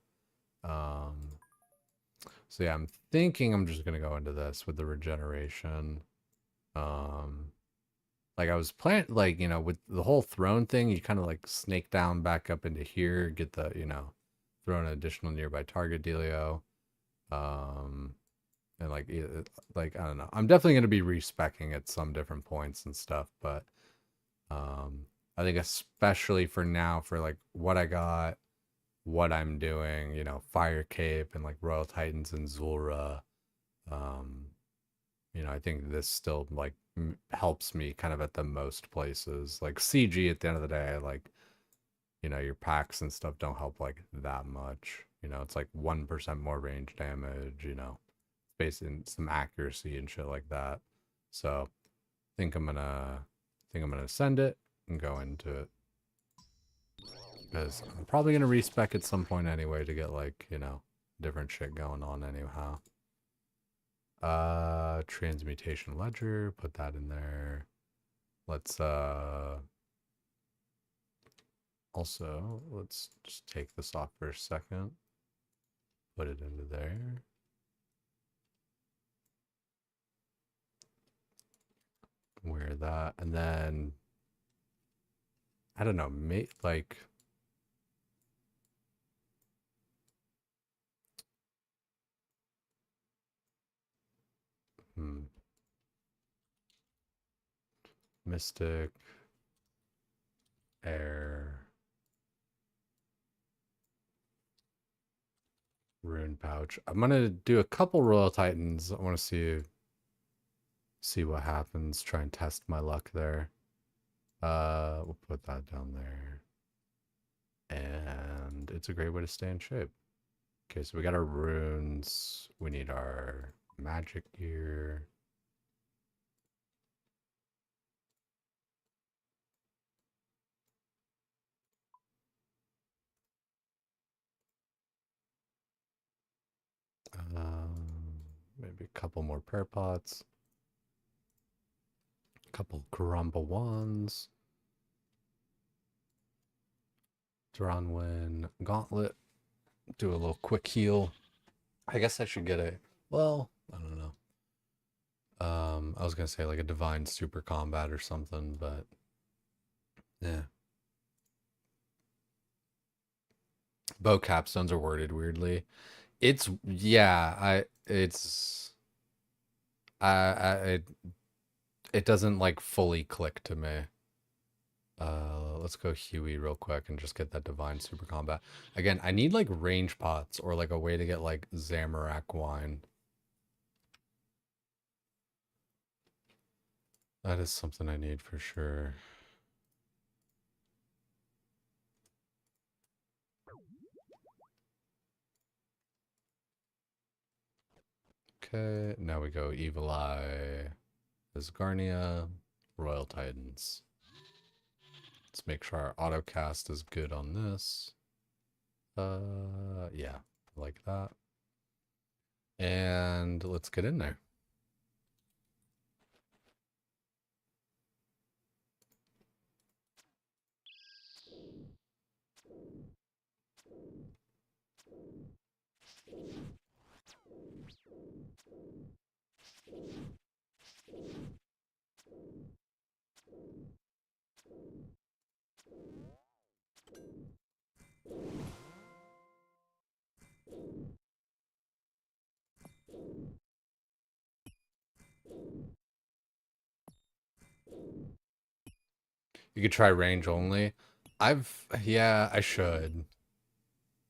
So yeah, I'm thinking I'm just gonna go into this with the regeneration. Like I was planning, like, you know, with the whole throne thing, you kind of like snake down back up into here, get the, you know, throw an additional nearby target dealio. And like, I don't know. I'm definitely going to be respecking at some different points and stuff, but I think especially for now, for like what I got, what I'm doing, you know, FIRECAPE and like Royal Titans and Zulra, you know, I think this still like helps me kind of at the most places. Like CG at the end of the day, like you know, your packs and stuff don't help like that much. You know, it's like 1% more range damage, you know, based in some accuracy and shit like that. So I think I'm gonna send it and go into it. Because I'm probably gonna respec at some point anyway to get like, you know, different shit going on anyhow. Transmutation ledger, put that in there. Let's also let's just take this off for a second. Put it into there. Wear that, and then I don't know, like Mystic, Air, Rune Pouch. I'm gonna do a couple Royal Titans. I want to see what happens. Try and test my luck there. We'll put that down there. And it's a great way to stay in shape. Okay, so we got our runes. We need our magic gear. Maybe a couple more prayer pots. A couple Karamba wands. Dronwin gauntlet. Do a little quick heal. I guess I should get a, well, I don't know. I was gonna say like a divine super combat or something, but yeah. Bow capstones are worded weirdly. It's, yeah, it doesn't like fully click to me. Let's go Huey real quick and just get that divine super combat. Again, I need like range pots or like a way to get like Zamorak wine. That is something I need for sure. Okay, now we go Evil Eye, Asgarnia, Royal Titans. Let's make sure our autocast is good on this. Yeah, like that. And let's get in there. You could try range only. Yeah, I should.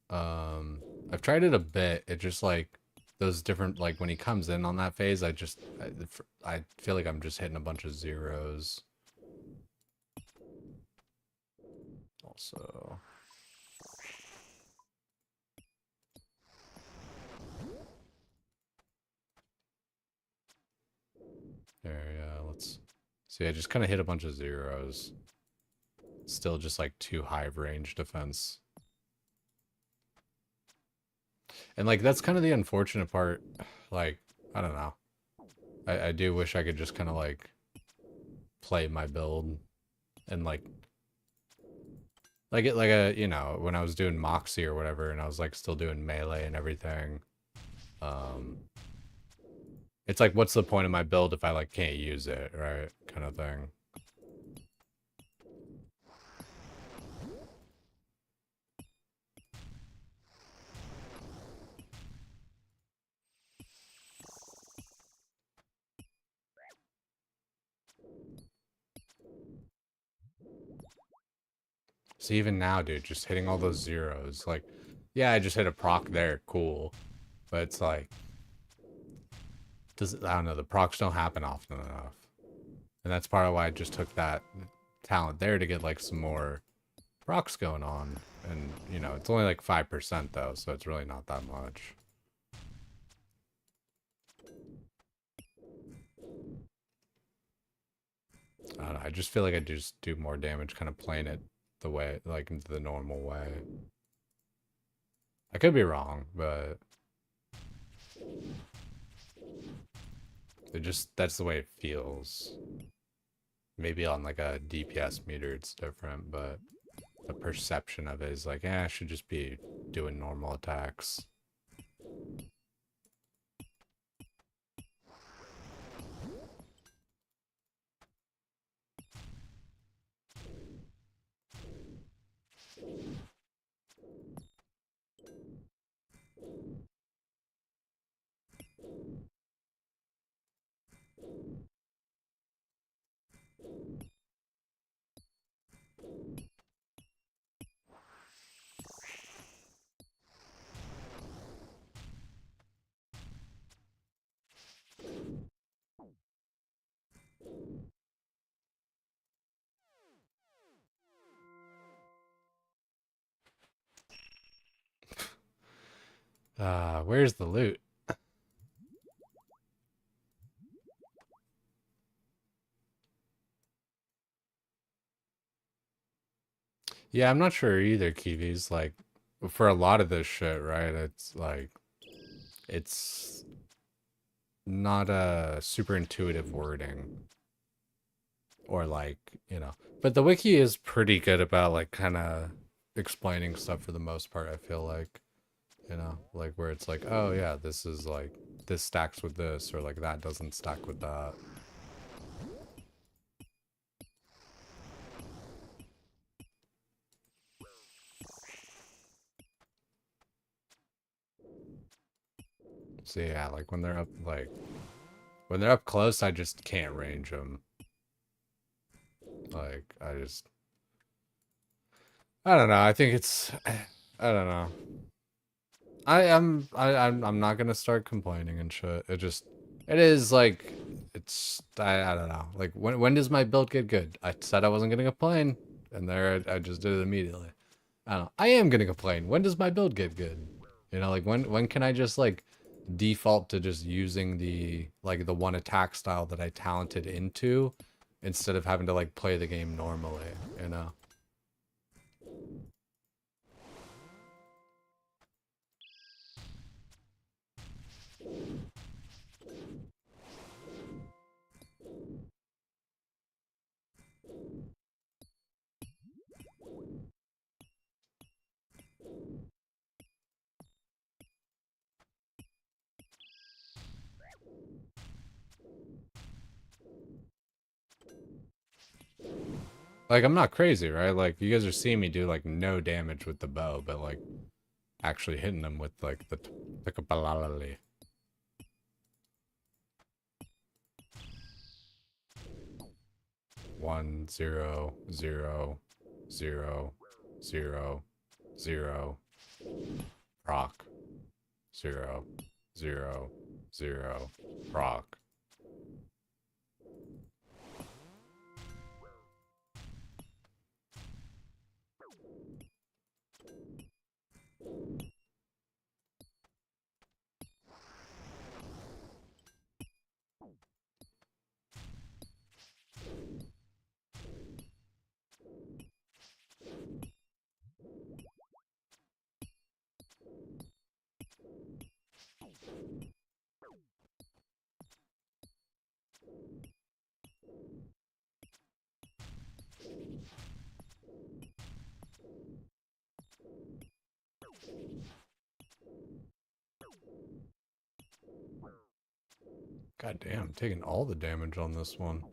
I've tried it a bit. It just like those different, like when he comes in on that phase, I feel like I'm just hitting a bunch of zeros. Also, there, yeah, let's see. I just kind of hit a bunch of zeros. Still just like too high of range defense. And like that's kind of the unfortunate part. Like, I don't know. I do wish I could just kind of like play my build and like it like a, you know, when I was doing Moxie or whatever and I was like still doing melee and everything. It's like, what's the point of my build if I like can't use it, right? Kind of thing. So even now, dude, just hitting all those zeros, like, yeah, I just hit a proc there, cool. But it's like, I don't know, the procs don't happen often enough. And that's part of why I just took that talent there to get like some more Rock's going on, and you know it's only like 5% though, so it's really not that much. I don't know, I just feel like I just do more damage kind of playing it the way, like into the normal way. I could be wrong, but that's the way it feels. Maybe on like a DPS meter it's different, but the perception of it is like, I should just be doing normal attacks. Where's the loot? Yeah, I'm not sure either, Kiwi's. Like, for a lot of this shit, right? It's like, it's not a super intuitive wording. Or like, you know. But the wiki is pretty good about like kind of explaining stuff for the most part, I feel like. You know, like where it's like, oh yeah, this is like, this stacks with this, or like that doesn't stack with that. So yeah, like when they're up, like when they're up close, I just can't range them. Like I don't know. I think it's, I don't know. I'm not gonna start complaining and shit. It is like, I don't know. Like when does my build get good? I said I wasn't gonna complain, and there I just did it immediately. I don't know. I am gonna complain. When does my build get good? You know, like when can I just like default to just using the one attack style that I talented into instead of having to like play the game normally, you know? Like, I'm not crazy, right? Like, you guys are seeing me do, like, no damage with the bow, but, like, actually hitting them with, like, the Picapalalali. One, zero, zero, zero, zero, zero, rock, zero, zero, zero, rock. God damn, taking all the damage on this one.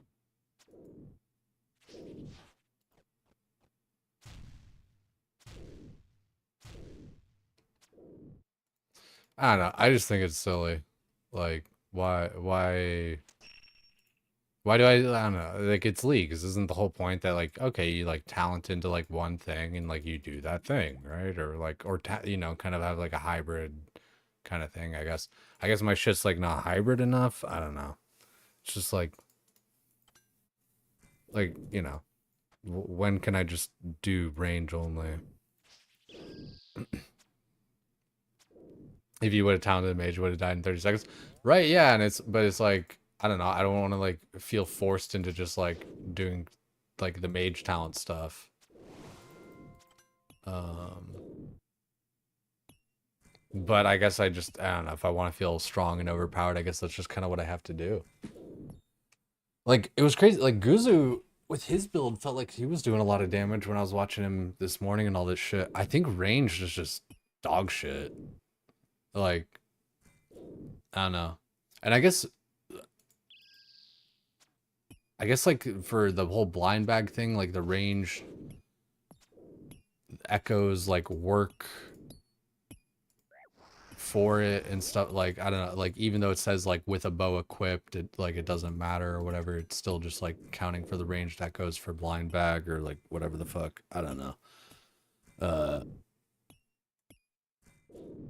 I don't know. I just think it's silly. Like, why do I don't know. Like, it's leagues. Isn't the whole point that, like, okay, you, like, talent into, like, one thing and, like, you do that thing, right? Or, like, you know, kind of have, like, a hybrid kind of thing, I guess. I guess my shit's, like, not hybrid enough. I don't know. It's just, like, you know. when can I just do range only? If you would have talented mage, you would have died in 30 seconds. Right, yeah, and it's like, I don't know, I don't want to like feel forced into just like doing like the mage talent stuff. But I guess I don't know, if I want to feel strong and overpowered, I guess that's just kind of what I have to do. Like, it was crazy, like Guzu with his build felt like he was doing a lot of damage when I was watching him this morning and all this shit. I think range is just dog shit. Like, I don't know. And I guess like for the whole blind bag thing, like the range echoes like work for it and stuff. Like, I don't know, like even though it says like with a bow equipped, it like it doesn't matter or whatever, it's still just like counting for the ranged echoes for blind bag or like whatever the fuck. I don't know.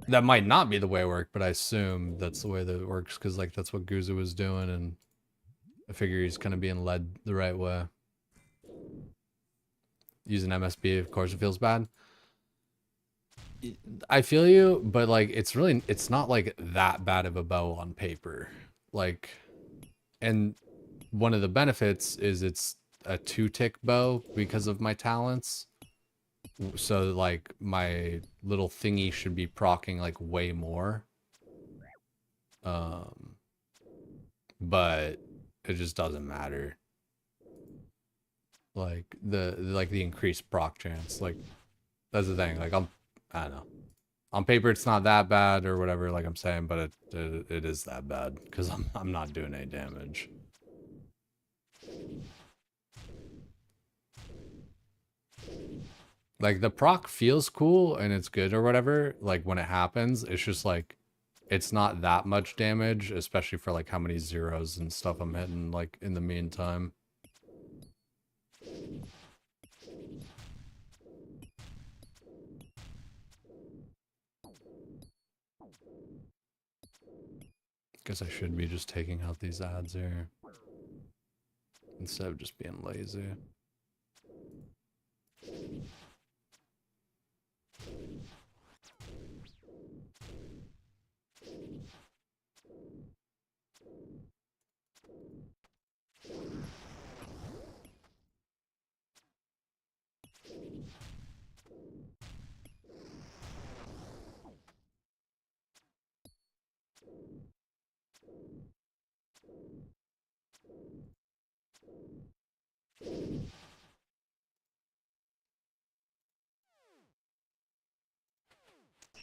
That might not be the way it worked, but I assume that's the way that it works because like that's what Guzu was doing, and I figure he's kind of being led the right way. Using MSB, of course, it feels bad. I feel you, but like it's not like that bad of a bow on paper. Like, and one of the benefits is it's a 2-tick bow because of my talents. So like my little thingy should be proccing like way more. But it just doesn't matter. Like the increased proc chance. Like, that's the thing. Like, I don't know. On paper it's not that bad or whatever, like I'm saying, but it is that bad because I'm not doing any damage. Like, the proc feels cool and it's good or whatever, like when it happens. It's just like it's not that much damage, especially for like how many zeros and stuff I'm hitting like in the meantime. Guess I should be just taking out these ads here instead of just being lazy.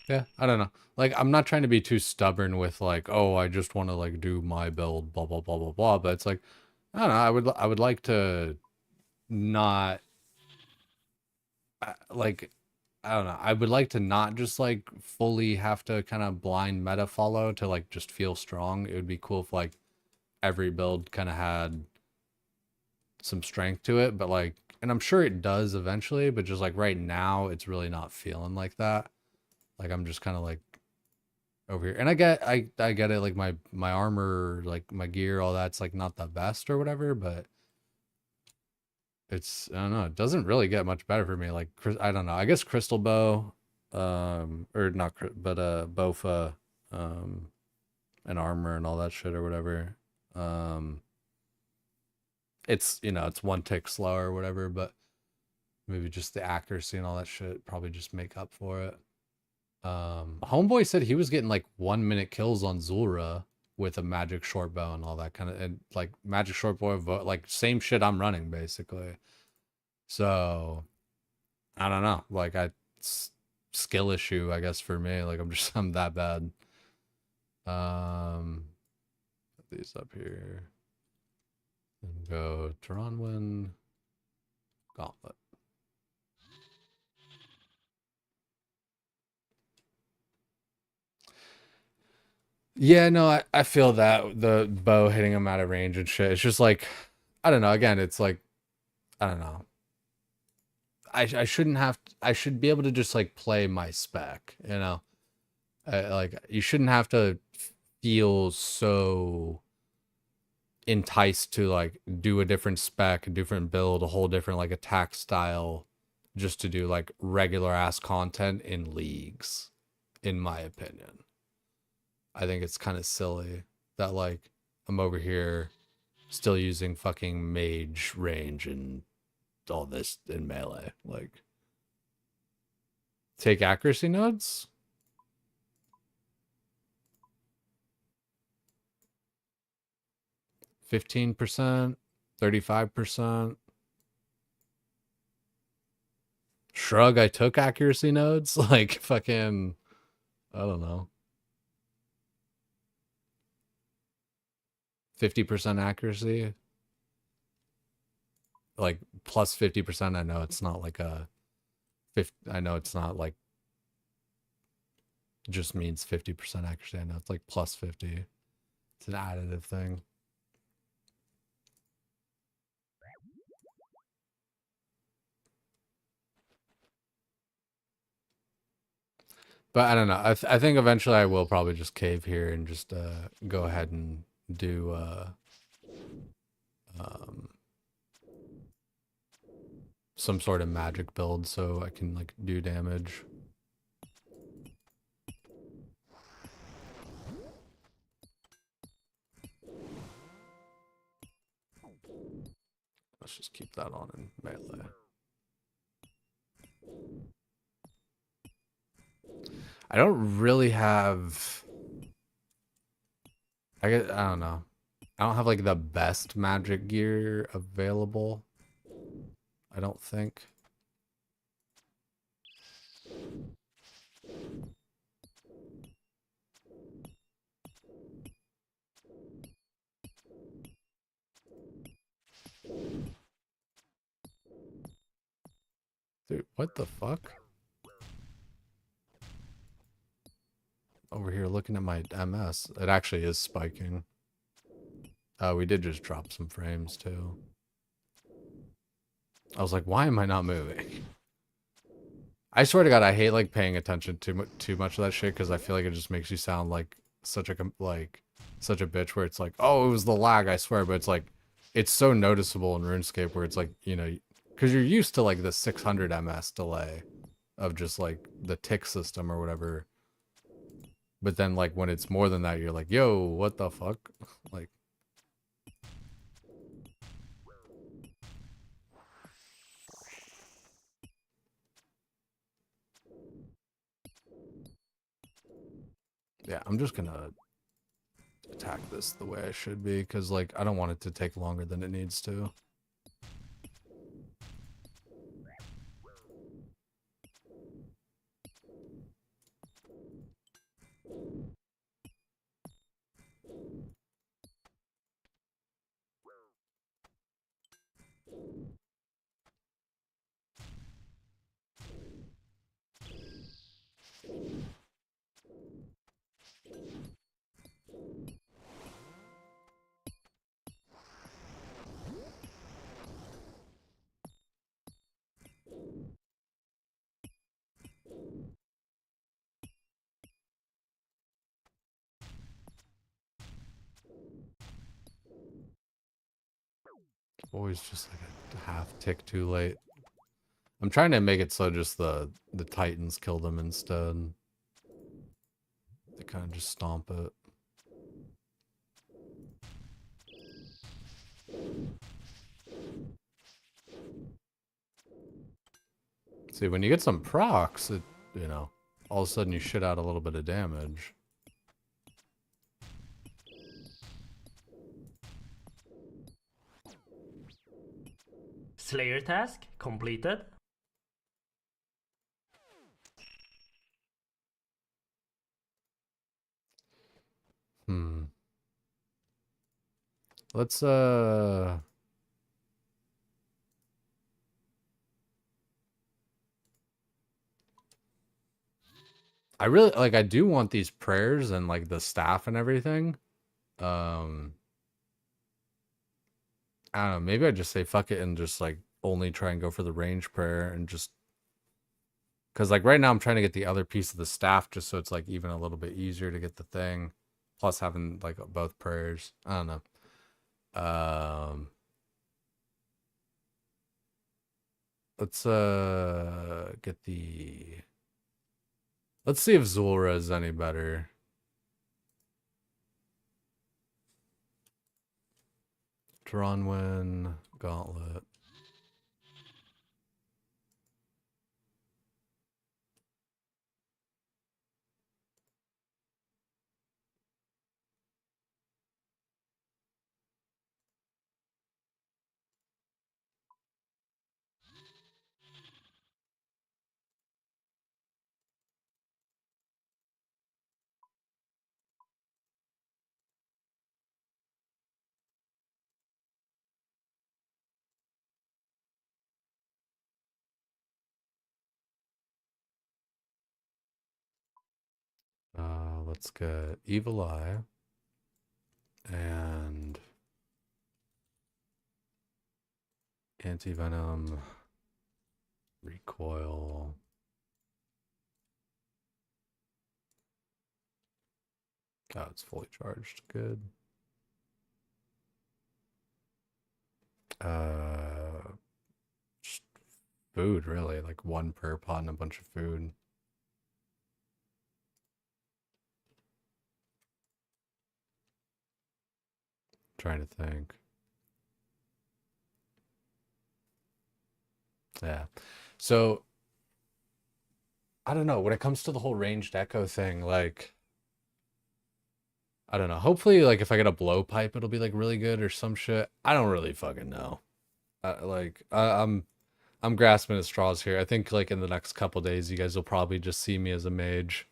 Yeah, I don't know. Like, I'm not trying to be too stubborn with like, oh, I just want to like do my build, blah blah blah blah blah. But it's like, I don't know. I would like to not like, I don't know. I would like to not just like fully have to kind of blind meta follow to like just feel strong. It would be cool if like every build kind of had some strength to it, but like, and I'm sure it does eventually, but just like right now, it's really not feeling like that. Like, I'm just kind of like over here, and I get it, like my armor, like my gear, all that's like not the best or whatever, but it's, I don't know, it doesn't really get much better for me. Like, I don't know, I guess crystal bow, or not, but bofa, and armor and all that shit or whatever. It's, you know, it's 1 tick slower or whatever, but maybe just the accuracy and all that shit probably just make up for it. Homeboy said he was getting like 1-minute kills on Zulra with a magic short bow and all that kind of, and like magic short bow, like same shit I'm running basically. So I don't know, like skill issue, I guess, for me. Like, I'm that bad. Put these up here and go Taranwin Gauntlet. Yeah, no, I feel that the bow hitting him out of range and shit. It's just like, I don't know. Again, it's like, I don't know. I shouldn't have. I should be able to just like play my spec. You know, like, you shouldn't have to feel so enticed to like do a different spec, a different build, a whole different like attack style just to do like regular ass content in leagues, in my opinion. I think it's kind of silly that like I'm over here still using fucking mage range and all this in melee. Like, take accuracy nodes? %, 35%. Shrug, I took accuracy nodes. Like, fucking, I don't know. 50% accuracy. Like, plus 50%. I know it's not like a... I know it's not like... just means 50% accuracy. I know it's like plus 50. It's an additive thing. But I don't know. I think eventually I will probably just cave here and just go ahead and do some sort of magic build so I can like do damage. Let's just keep that on in melee. I don't really have... I don't know. I don't have like the best magic gear available. I don't think. Dude, what the fuck? Over here looking at my MS. It actually is spiking. We did just drop some frames too. I was like, why am I not moving? I swear to God, I hate like paying attention too much of that shit because I feel like it just makes you sound like such a bitch where it's like, oh, it was the lag, I swear, but it's like it's so noticeable in RuneScape where it's like, you know, because you're used to like the 600 ms delay of just like the tick system or whatever. But then like when it's more than that, you're like, yo, what the fuck? Like, yeah, I'm just gonna attack this the way I should be because like I don't want it to take longer than it needs to. Always just like a half tick too late. I'm trying to make it so just the Titans kill them instead. They kind of just stomp it. See, when you get some procs, it, you know, all of a sudden you shit out a little bit of damage. Slayer task completed. Let's I really like I do want these prayers and like the staff and everything. I don't know, maybe I just say fuck it and just like only try and go for the range prayer and just because like right now I'm trying to get the other piece of the staff just so it's like even a little bit easier to get the thing. Plus having like both prayers. I don't know. Let's get the. Let's see if Zulra is any better. Dronwin, Gauntlet. Let's get Evil Eye and Anti-Venom, Recoil. Oh, it's fully charged. Good. Just food, really. Like one per pot and a bunch of food. Trying to think. Yeah. So I don't know. When it comes to the whole ranged echo thing, like I don't know. Hopefully, like if I get a blowpipe, it'll be like really good or some shit. I don't really fucking know. I'm grasping at straws here. I think like in the next couple days, you guys will probably just see me as a mage.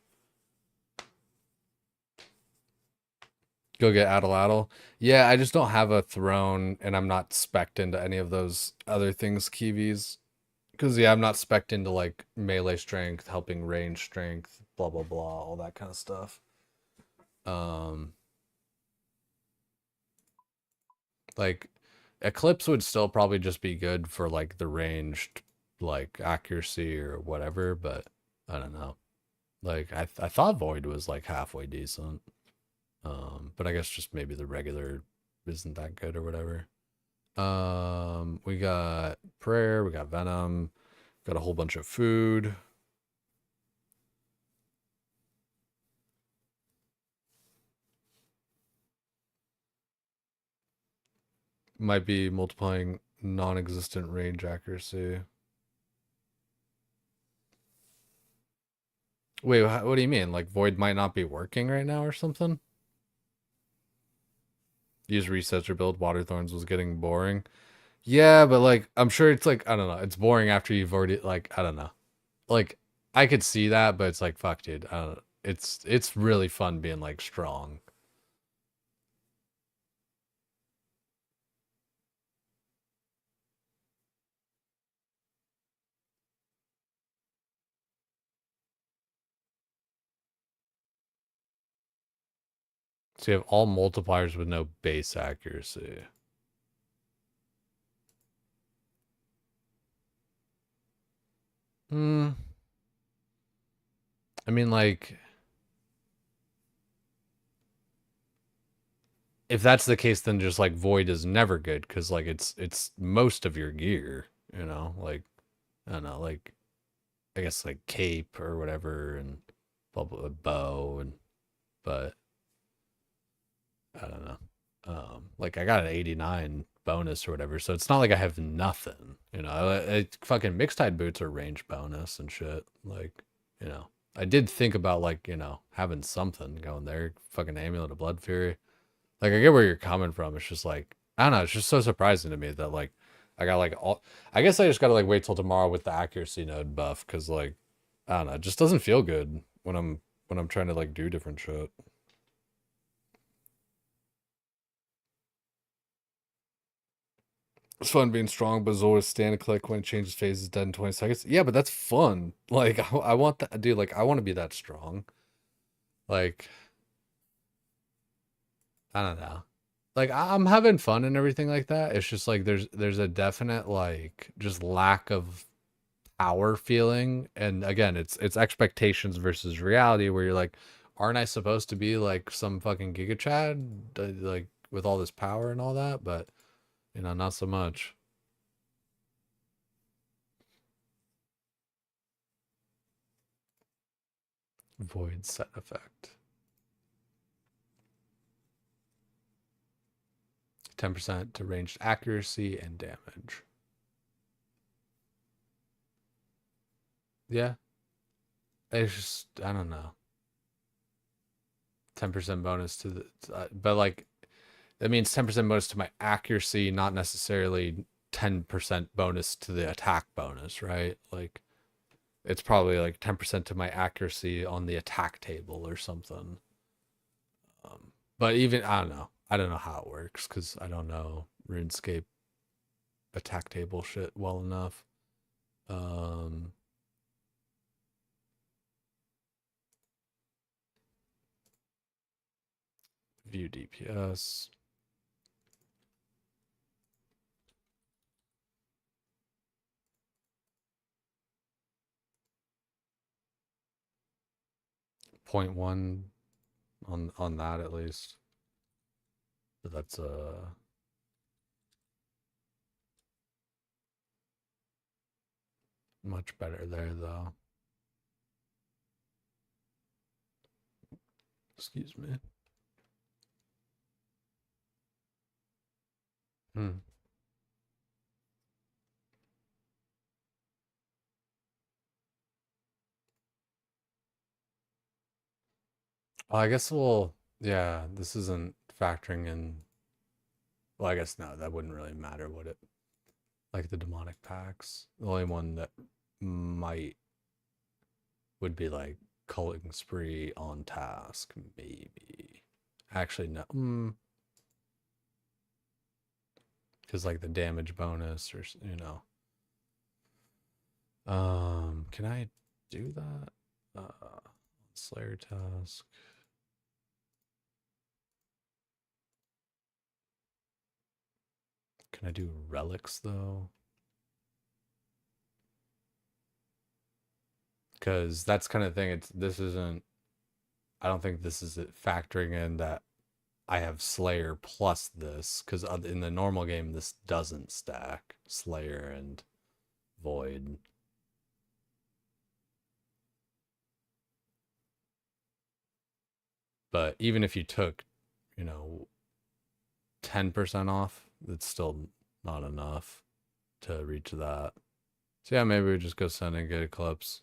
Go get Addle. Yeah, I just don't have a throne, and I'm not spec'd into any of those other things, Kiwis. Because, yeah, I'm not spec'd into, like, melee strength, helping range strength, blah, blah, blah, all that kind of stuff. Like, Eclipse would still probably just be good for, like, the ranged, like, accuracy or whatever, but I don't know. Like, I thought Void was, like, halfway decent. But I guess just maybe the regular isn't that good or whatever. We got Prayer, we got Venom, got a whole bunch of food. Might be multiplying non-existent range accuracy. Wait, what do you mean? Like Void might not be working right now or something? Use resets or build Water Thorns was getting boring. Yeah, but like I'm sure it's like I don't know. It's boring after you've already like I don't know. Like I could see that, but it's like fuck, dude. I don't know. It's really fun being like strong. So you have all multipliers with no base accuracy. Hmm. I mean, like, if that's the case, then just like Void is never good because like it's most of your gear, you know. Like, I don't know, like I guess like cape or whatever and blah blah bow and but I don't know. Like I got an 89 bonus or whatever, so it's not like I have nothing, you know. Fucking mixed tide boots are range bonus and shit. Like, you know, I did think about like you know having something going there. Fucking amulet of blood fury. Like I get where you're coming from. It's just like I don't know. It's just so surprising to me that like I got like all. I guess I just gotta like wait till tomorrow with the accuracy node buff because like I don't know. It just doesn't feel good when I'm trying to like do different shit. It's fun being strong, but Zor stand a click when it changes phases dead in 20 seconds. Yeah, but that's fun. Like I want that, dude. Like I want to be that strong. Like I don't know. Like I'm having fun and everything like that. It's just like there's a definite like just lack of power feeling. And again, it's expectations versus reality where you're like, aren't I supposed to be like some fucking Giga Chad? Like with all this power and all that, but you know, not so much. Void set effect. 10% to ranged accuracy and damage. Yeah. It's just, I don't know. 10% bonus to the, but like, that means 10% bonus to my accuracy, not necessarily 10% bonus to the attack bonus, right? Like, it's probably like 10% to my accuracy on the attack table or something. But even, I don't know. I don't know how it works because I don't know RuneScape attack table shit well enough. View DPS. .1 on that at least. But that's much better there though. Excuse me. Hmm. Well, I guess yeah, this isn't factoring in. Well, I guess no, that wouldn't really matter, would it? Like the demonic packs. The only one that might would be like culling spree on task, maybe. Actually, no. Because like the damage bonus or, you know. Can I do that? Slayer task. Can I do relics though? Because that's kind of thing. This isn't. I don't think this is it factoring in that I have Slayer plus this, because in the normal game this doesn't stack Slayer and Void. But even if you took, you know, 10% off, it's still not enough to reach that. So yeah, maybe we just go send and get Eclipse.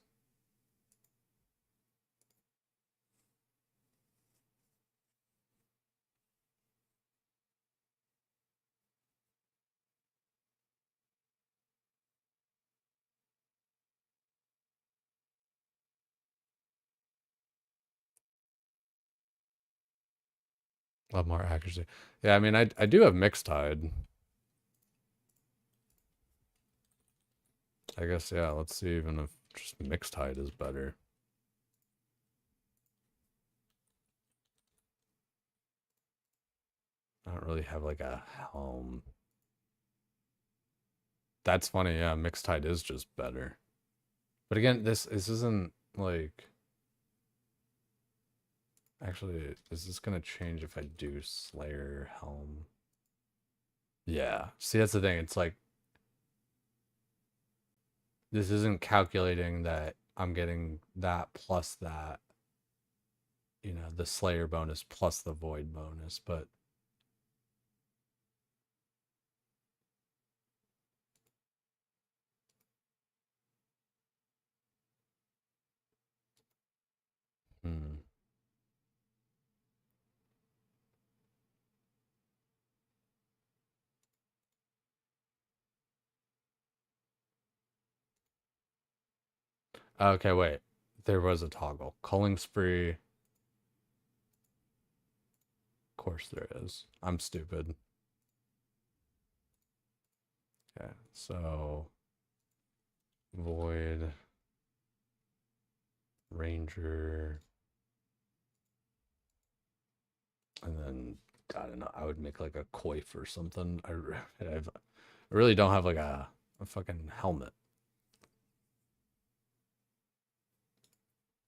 A lot more accuracy. Yeah, I mean, I do have Mixed Tide. I guess, yeah, let's see even if just Mixed Tide is better. I don't really have like a helm. That's funny, yeah, Mixed Tide is just better. But again, this isn't like... Actually, is this gonna change if I do Slayer Helm? Yeah. See, that's the thing. It's like this isn't calculating that I'm getting that plus that, you know, the Slayer bonus plus the Void bonus, but hmm. Okay, wait. There was a toggle. Culling Spree. Of course there is. I'm stupid. Okay, so Void, Ranger, and then I don't know. I would make like a coif or something. I really don't have like a fucking helmet.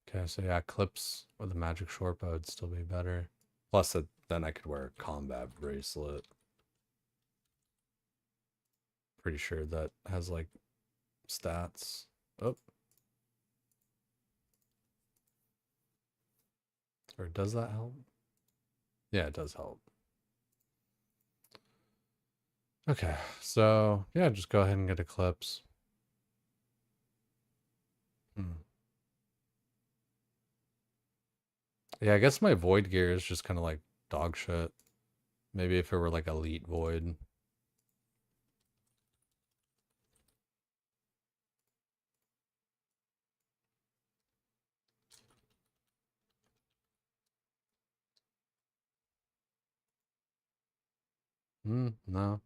Okay, so yeah, clips with a magic short bow would still be better. Plus, then I could wear a combat bracelet. Pretty sure that has like stats. Oh. Or does that help? Yeah, it does help. Okay, so yeah, just go ahead and get Eclipse. Yeah, I guess my Void gear is just kind of like dog shit. Maybe if it were like Elite Void. No.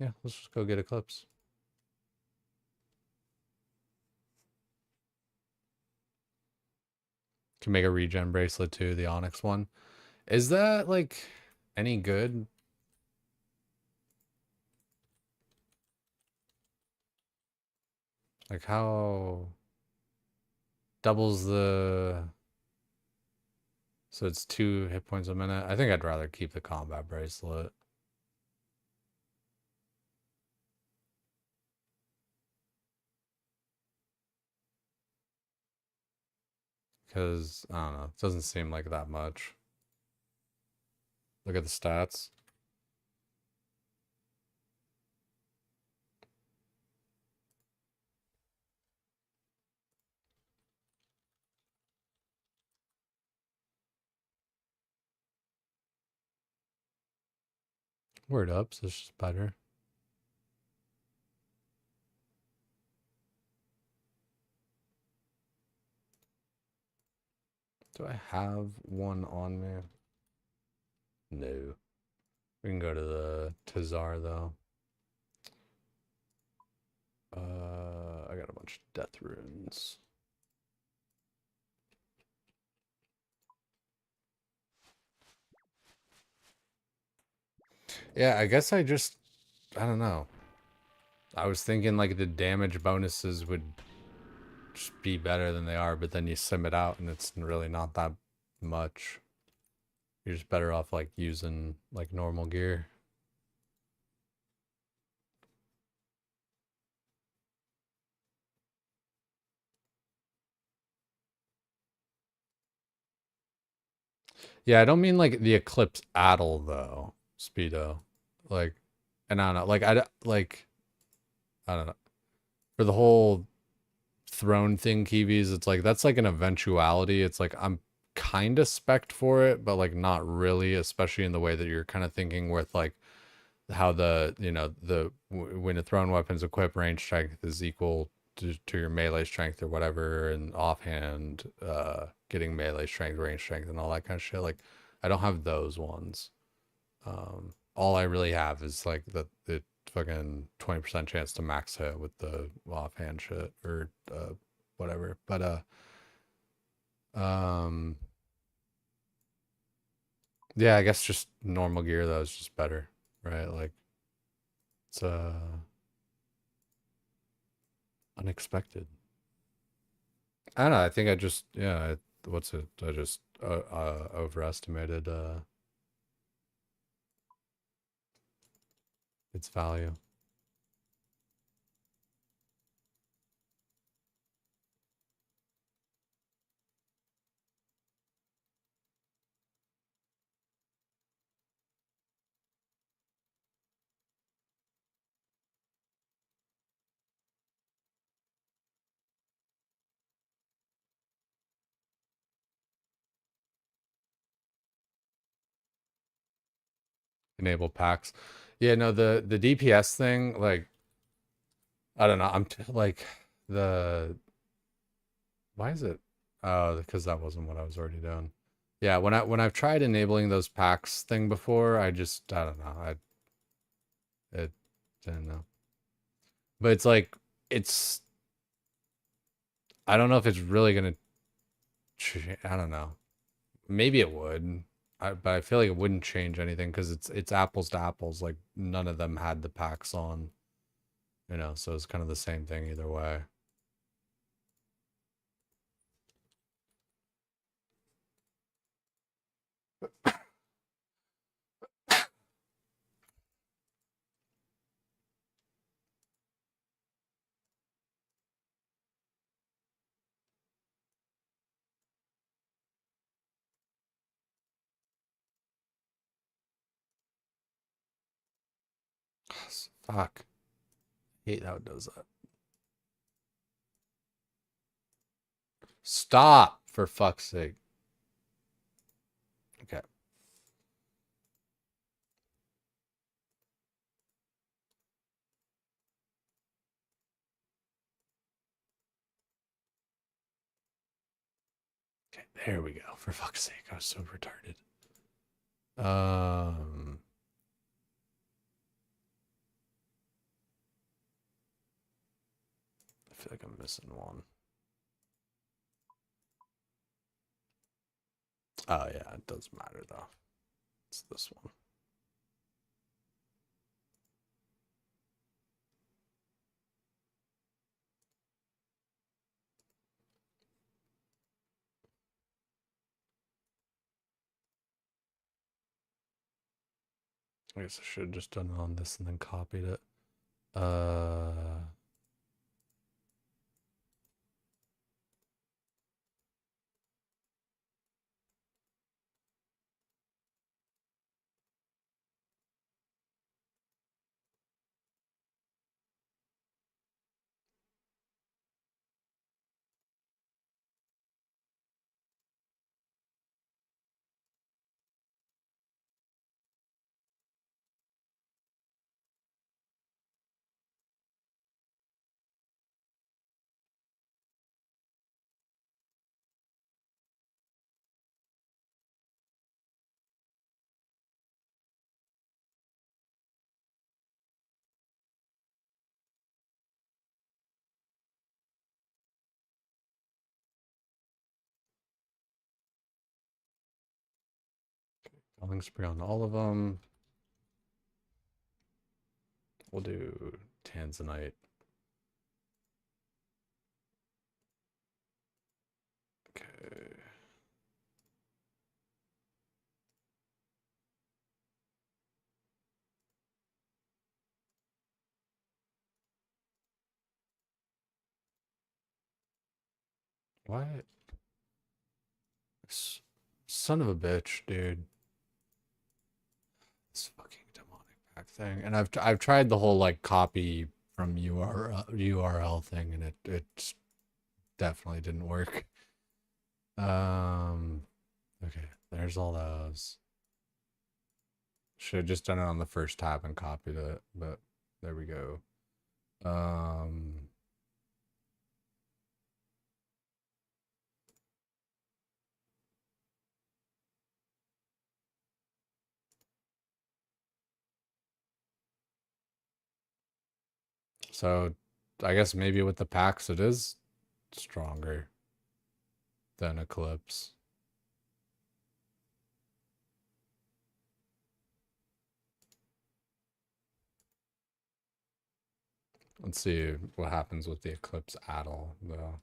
Yeah, let's just go get Eclipse. Can make a regen bracelet too, the Onyx one. Is that like any good? Like how doubles the, so it's 2 hit points a minute. I think I'd rather keep the combat bracelet. Because, I don't know, it doesn't seem like that much. Look at the stats. Word up, so it's just better. Do I have one on me? No. We can go to the Tazar though. I got a bunch of death runes. Yeah, I guess I don't know. I was thinking like the damage bonuses would just be better than they are, but then you sim it out and it's really not that much. You're just better off like using like normal gear. Yeah, I don't mean like the Eclipse Addle though, Speedo. Like, and I don't know, like I don't know. For the whole throne thing, Kiwis, it's like that's like an eventuality. It's like I'm kind of spec'd for it, but like not really, especially in the way that you're kind of thinking with like how the, you know, when a thrown weapon's equip, range strength is equal to your melee strength or whatever, and offhand getting melee strength, range strength, and all that kind of shit. Like I don't have those ones. All I really have is like the fucking 20% chance to max hit with the offhand shit or whatever. But yeah, I guess just normal gear though is just better, right? Like it's unexpected. I don't know. I think I just, yeah, what's it? I just overestimated its value. Enable packs. Yeah, no, the DPS thing, like, I don't know. Like the, why is it? Oh, because that wasn't what I was already doing. Yeah, when I've tried enabling those packs thing before, I don't know. I don't know. But it's like it's, I don't know if it's really gonna I don't know. Maybe it would. but I feel like it wouldn't change anything because it's apples to apples. Like none of them had the packs on, so it's kind of the same thing either way. Fuck. Hate how it does that. Stop, for fuck's sake. Okay. Okay, there we go. For fuck's sake, I was so retarded. I feel like I'm missing one. Oh yeah, it does matter though. It's this one. I guess I should have just done it on this and then copied it. Calling spree on all of them. We'll do Tanzanite. Okay. What? Son of a bitch, dude. This fucking demonic pack thing. And I've tried the whole like copy from URL thing, and it definitely didn't work. Okay, there's all those. Should have just done it on the first tab and copied it, but there we go. So I guess maybe with the packs it is stronger than Eclipse. Let's see what happens with the Eclipse add-all, though.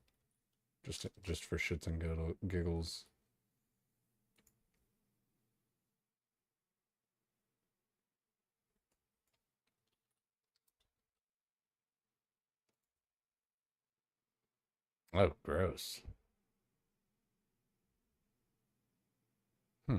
Just for shits and giggles. Oh, gross. Hmm.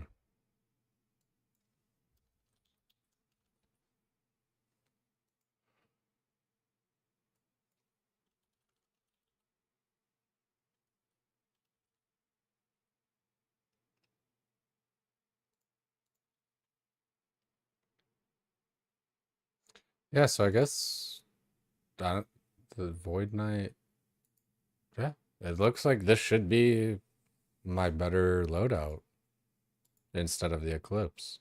Yeah, so I guess the Void Knight. Yeah, it looks like this should be my better loadout instead of the Eclipse.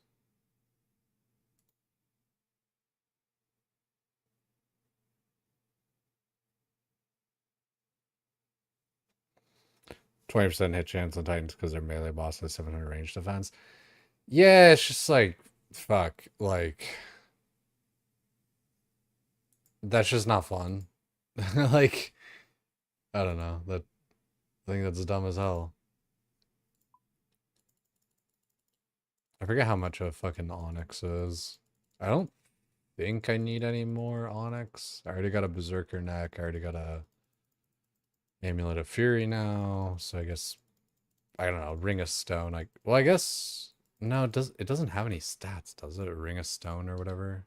%20 hit chance on Titans because their melee boss has 700 range defense. Yeah, it's just like, fuck, like, that's just not fun. Like, I don't know. I think that's dumb as hell. I forget how much a fucking Onyx is. I don't think I need any more Onyx. I already got a Berserker neck. I already got a Amulet of Fury now. So I guess, I don't know, Ring of Stone. Well, I guess, no, it doesn't have any stats, does it? Ring of Stone or whatever.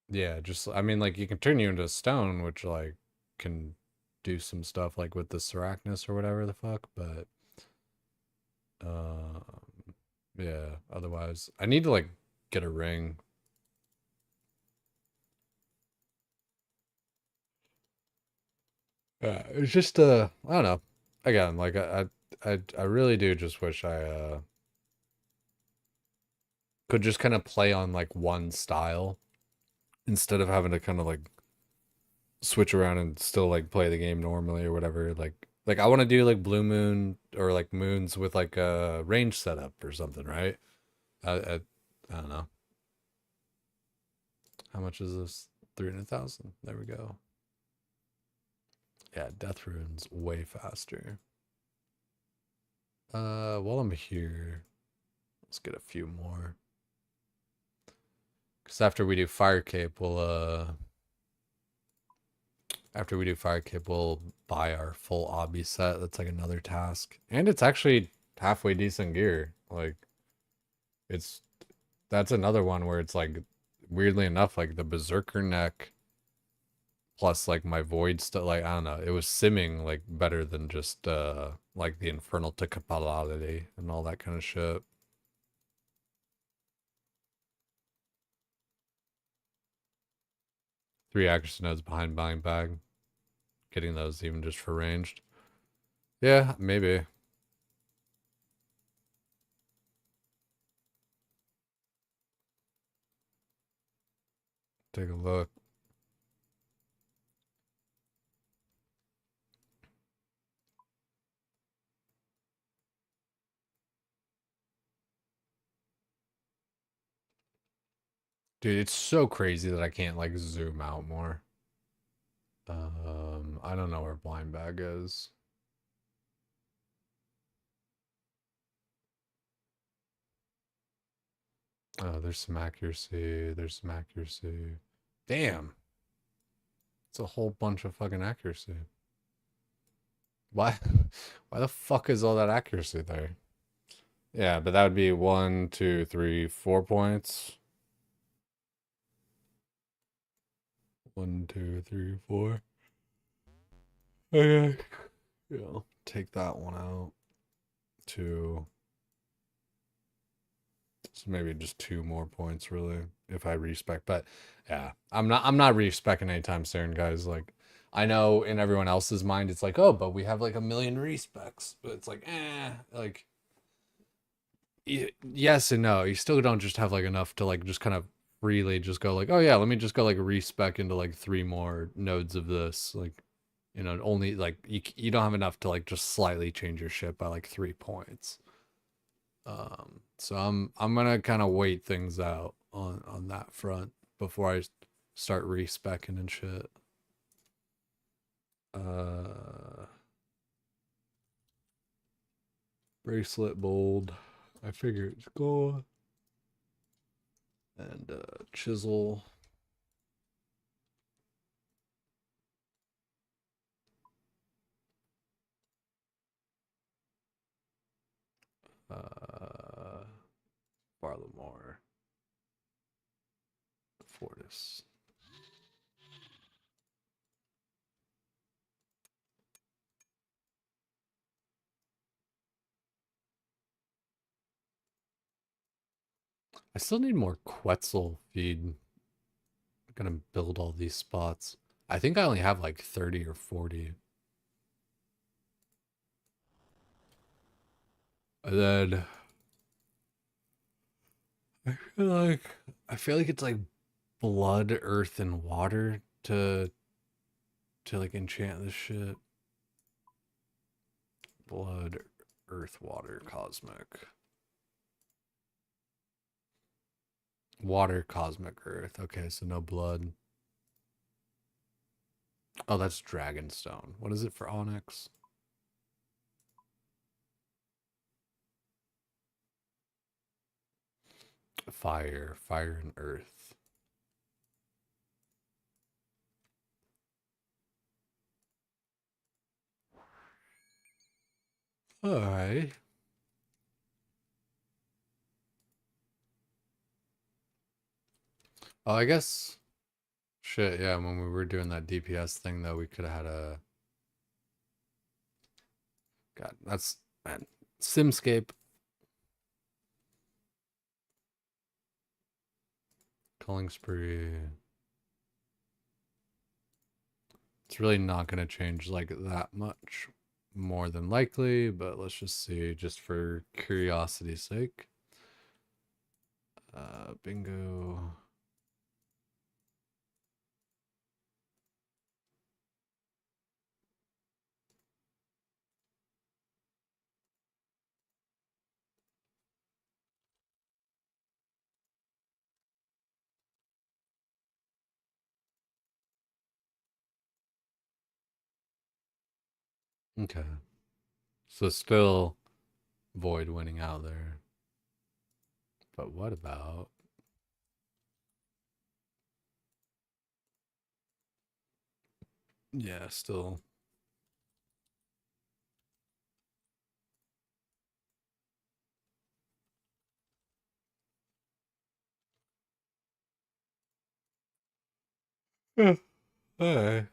Yeah, just, I mean, like, you can turn you into stone, which, like, can do some stuff, like, with the Seracnus or whatever the fuck, but, um, yeah, otherwise, I need to, like, get a ring. Yeah, it's just, I don't know. Again, like, I really do just wish I, could just kind of play on, like, one style instead of having to kind of, like, switch around and still like play the game normally or whatever. Like I want to do like Blue Moon or like moons with like a range setup or something, right? I don't know. How much is this? 300,000. There we go. Yeah, Death Rune's way faster. While I'm here, let's get a few more. Cause after we do FIRECAPE, we'll buy our full obby set. That's like another task. And it's actually halfway decent gear. Like it's that's another one where it's like weirdly enough, like the Berserker neck plus like my void stuff, like I don't know, it was simming like better than just like the infernal Tikapalality and all that kind of shit. Three accuracy nodes behind buying bag. Getting those even just for ranged. Yeah, maybe. Take a look. Dude, it's so crazy that I can't like zoom out more. I don't know where blind bag is. Oh, there's some accuracy. There's some accuracy. Damn. It's a whole bunch of fucking accuracy. Why? Why the fuck is all that accuracy there? Yeah, but that would be 1, 2, 3, 4 points. 1, 2, 3, 4. Okay. Yeah, take that one out. 2. So maybe just 2 more points really if I respec. But yeah, I'm not respecing anytime soon, guys. Like I know in everyone else's mind it's like, oh, but we have like a million respecs. But it's like, like yes and no. You still don't just have like enough to like just kind of freely just go like, oh yeah, let me just go like respec into like 3 more nodes of this. Like, you know, only like you don't have enough to like just slightly change your ship by like 3 points. So I'm gonna kind of wait things out on that front before I start respecing and shit. Bracelet bold. I figure it's gold. And chisel. Barlamore. Fortis. I still need more Quetzal feed. I'm gonna build all these spots. I think I only have like 30 or 40. And then I feel like it's like blood, earth, and water to like enchant this shit. Blood, earth, water, cosmic. Water, cosmic, earth. Okay, so no blood. Oh, that's Dragonstone. What is it for Onyx? Fire, fire and earth. Alright. Oh, I guess. Shit, yeah, when we were doing that DPS thing, though, we could have had a. God, that's. Man. Simscape. Culling spree. It's really not going to change like that much more than likely, but let's just see, just for curiosity's sake. Bingo. Okay. So still Void winning out there. But what about... Yeah, still... Yeah. Alright.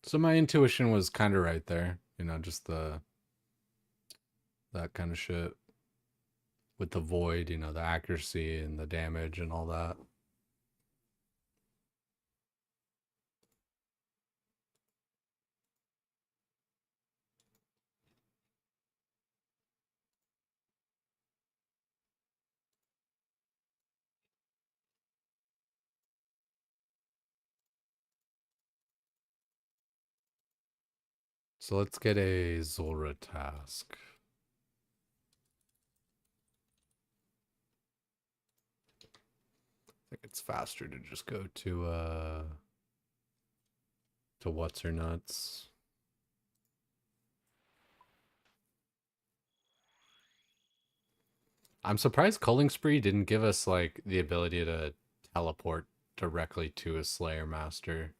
So my intuition was kind of right there. You know, just that kind of shit. With the Void, you know, the accuracy and the damage and all that. So let's get a Zulra task. I think it's faster to just go to what's her nuts. I'm surprised Culling Spree didn't give us like the ability to teleport directly to a Slayer Master.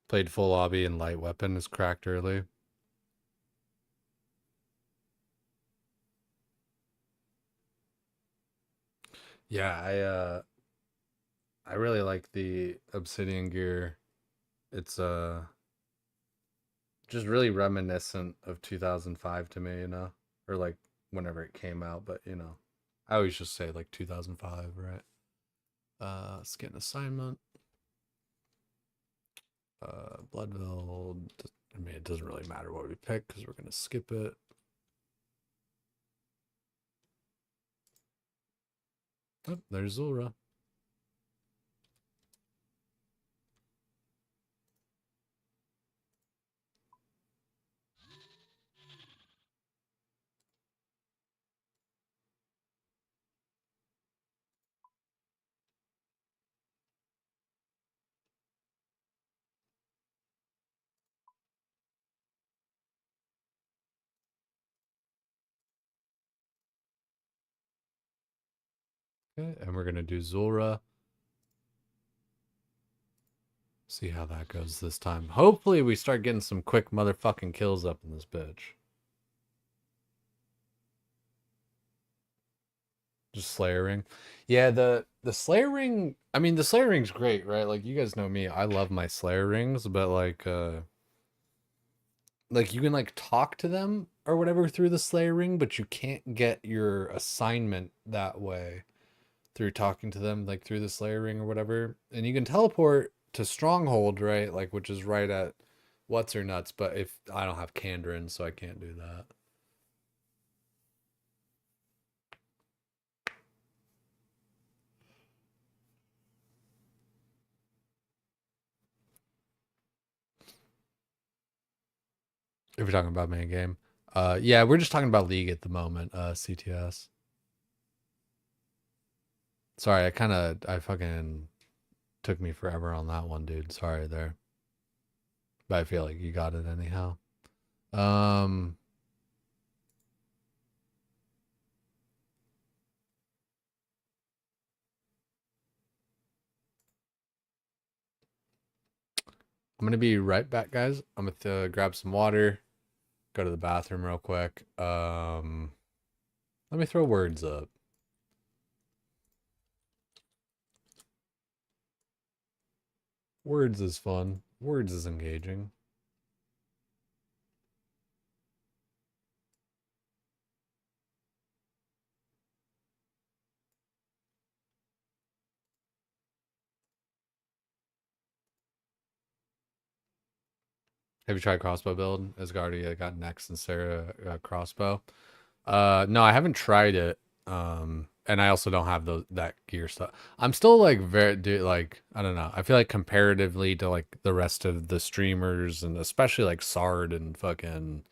Played full lobby and light weapon is cracked early. Yeah, I really like the Obsidian gear. It's just really reminiscent of 2005 to me, you know, or like whenever it came out, but you know, I always just say like 2005, right? Let's get an assignment. Bloodville. I mean, it doesn't really matter what we pick because we're gonna skip it. Oh, there's Zulra. Okay, and we're gonna do Zulra. See how that goes this time. Hopefully we start getting some quick motherfucking kills up in this bitch. Just Slayer Ring. Yeah, the Slayer Ring, I mean the Slayer Ring's great, right? Like you guys know me, I love my Slayer Rings, but like you can like talk to them or whatever through the Slayer Ring, but you can't get your assignment that way through talking to them, like through the Slayer Ring or whatever. And you can teleport to Stronghold, right? Like, which is right at what's her nuts. But if I don't have Kandrin, so I can't do that. If you're talking about main game. Yeah, we're just talking about League at the moment, CTS. Sorry, I fucking took me forever on that one, dude. Sorry there. But I feel like you got it anyhow. I'm gonna be right back, guys. I'm gonna grab some water, go to the bathroom real quick. Let me throw words up. Words is fun. Words is engaging. Have you tried crossbow build? Asgardia got next and Sarah crossbow. No, I haven't tried it. And I also don't have that gear stuff. I'm still like like I don't know. I feel like comparatively to like the rest of the streamers and especially like Sard and fucking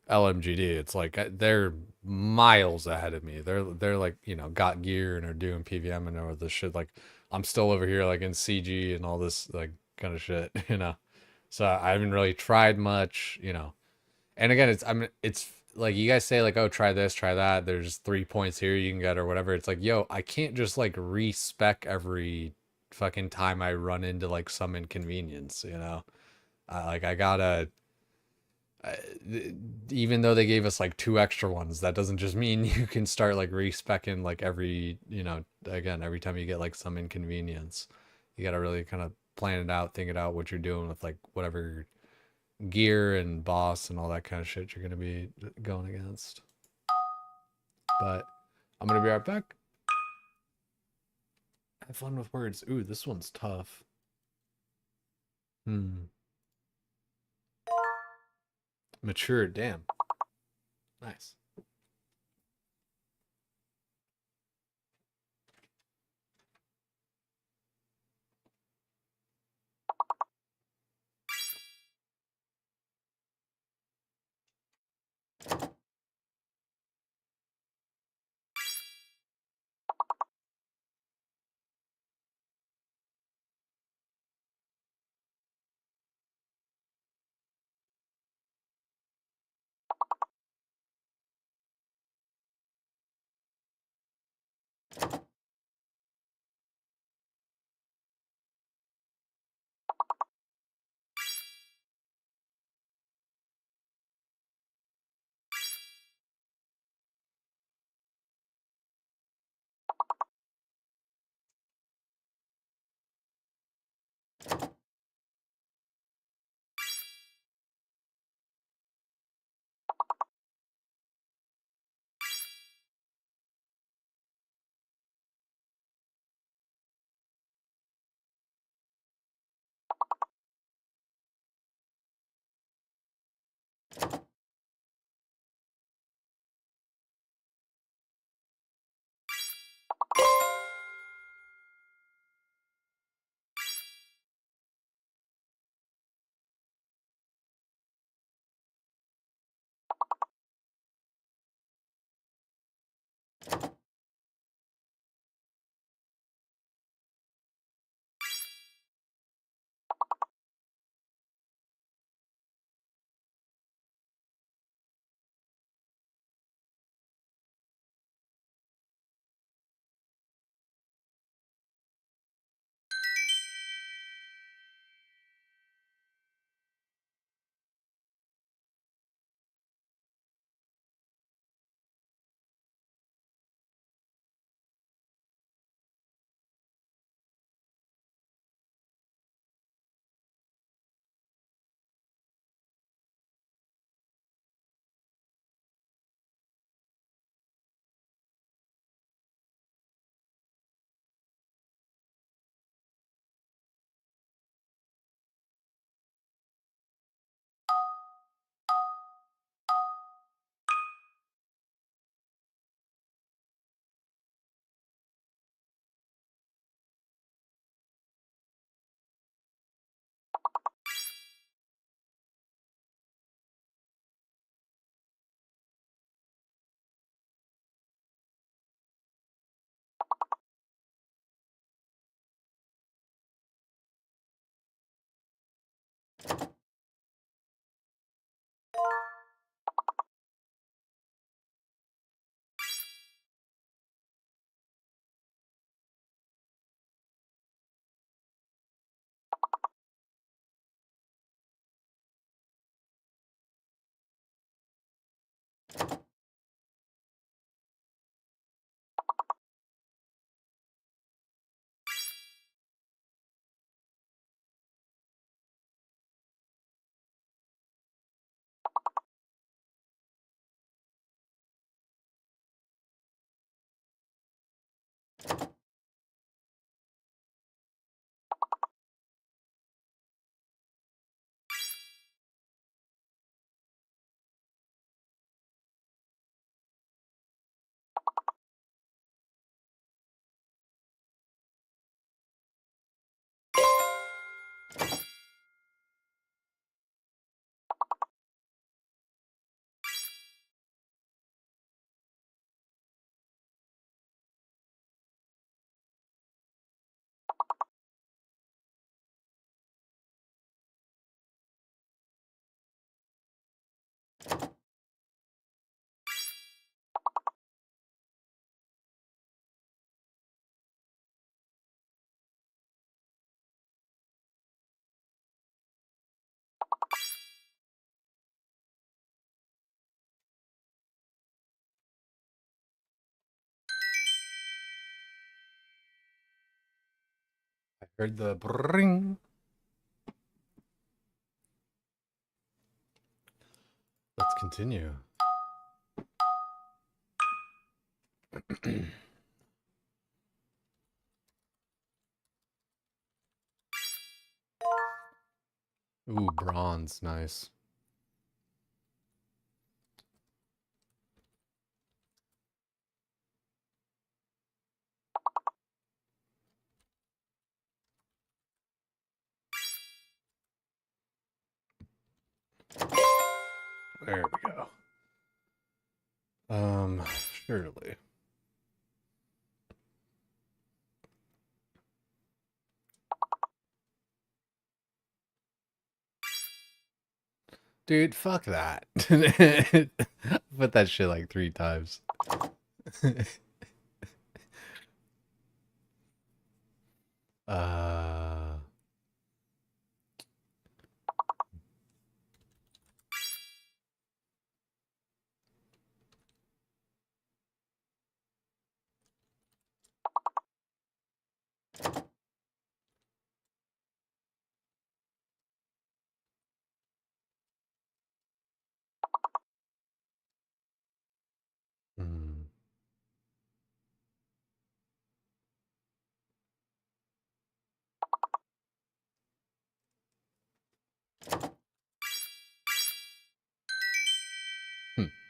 LMGD, it's like they're miles ahead of me. They're like, you know, got gear and are doing PVM and all this shit. Like I'm still over here like in CG and all this like kind of shit, you know. So I haven't really tried much, you know. And again, it's like you guys say like, oh, try this, try that. There's 3 points here you can get or whatever. It's like, yo, I can't just like respec every fucking time I run into like some inconvenience, you know. Like I gotta, uh, even though they gave us like 2 extra ones, that doesn't just mean you can start like respecing like every, you know, again, every time you get like some inconvenience, you gotta really kind of plan it out, think it out what you're doing with like whatever gear and boss and all that kind of shit you're gonna be going against. But I'm gonna be right back. Have fun with words. Ooh, this one's tough. Mature, damn. Nice. Heard the bring. Let's continue. Ooh, bronze, nice. There we go. Surely. Dude, fuck that. Put that shit like 3 times. uh hmm.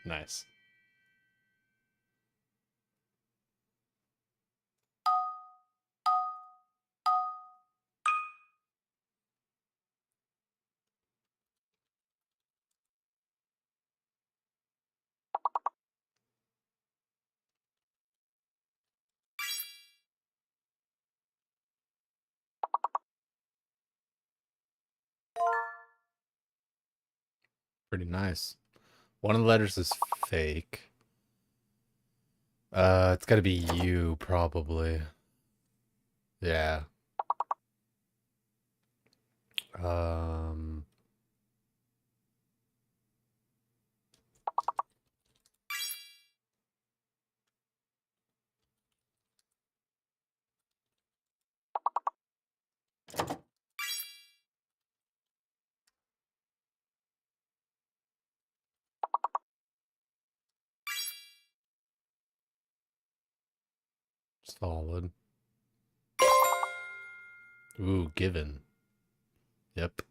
Nice. Pretty nice. One of the letters is fake. It's gotta be you, probably. Yeah. Um, Solid. Ooh, given. Yep.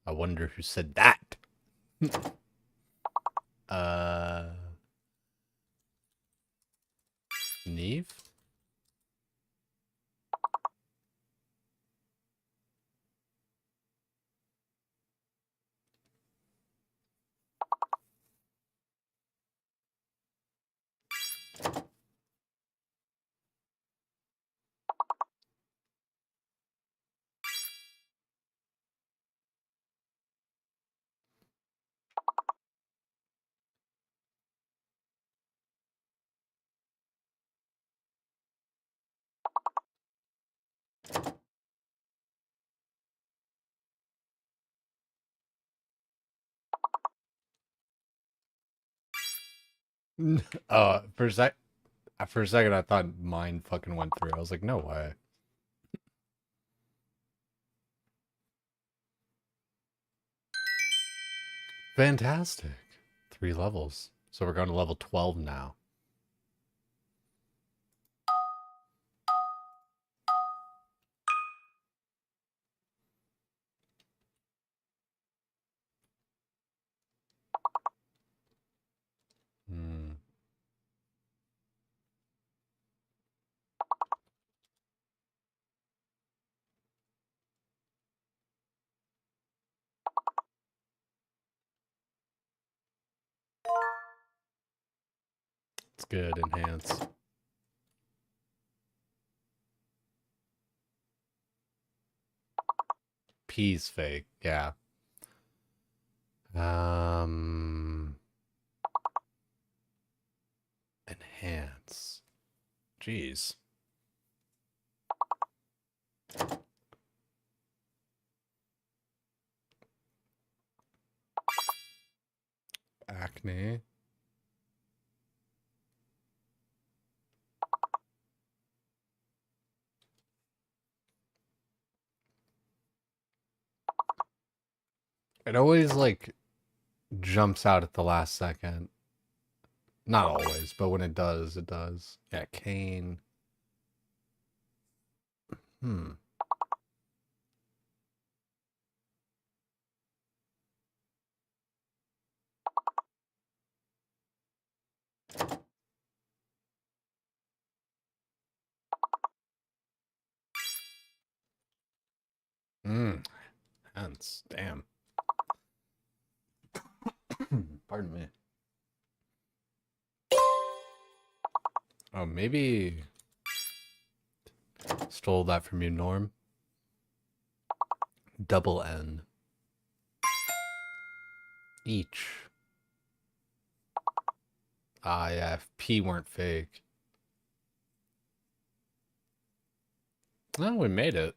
I wonder who said that. uh, Neve? For a for a second, I thought mine fucking went through. I was like, no way. Fantastic. 3 levels. So we're going to level 12 now. Hmm. It's good. Enhance. P's fake. Yeah. Enhance. Jeez. Acne. It always like jumps out at the last second. Not always, but when it does, it does. Yeah, Kane. Hmm. Hence. Damn. Pardon me. Oh, maybe stole that from you, Norm. Double N. Each. Ah, yeah, if P weren't fake. Oh, we made it.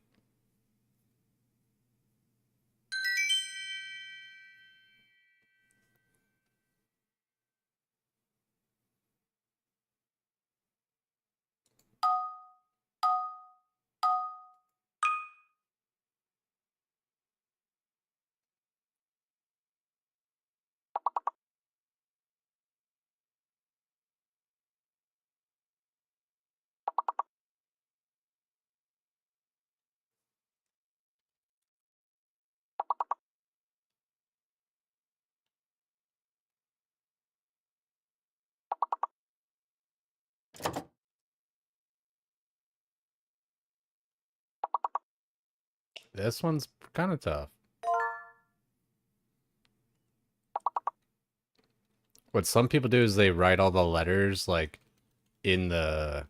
This one's kind of tough. What some people do is they write all the letters like in the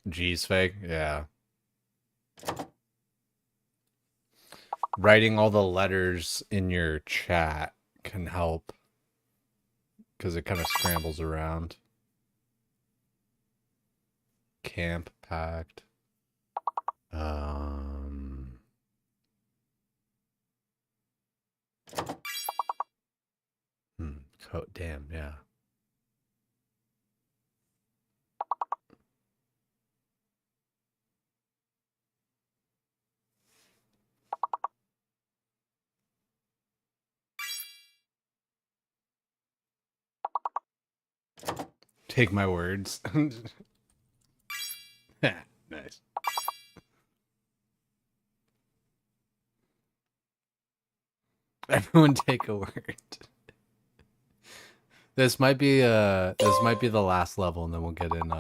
G's fake. Yeah. Writing all the letters in your chat can help because it kind of scrambles around. Camp packed. Damn, yeah. Take my words. Nice. Everyone take a word. This might be the last level, and then we'll get in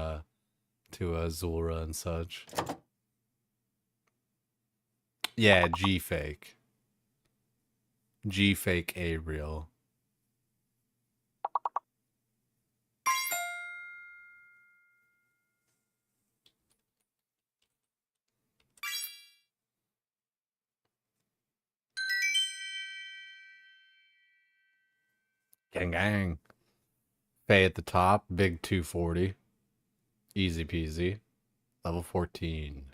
to Zulra and such. Yeah, G fake. G fake A real. Gang gang. Faye at the top, big 240. Easy peasy. Level 14.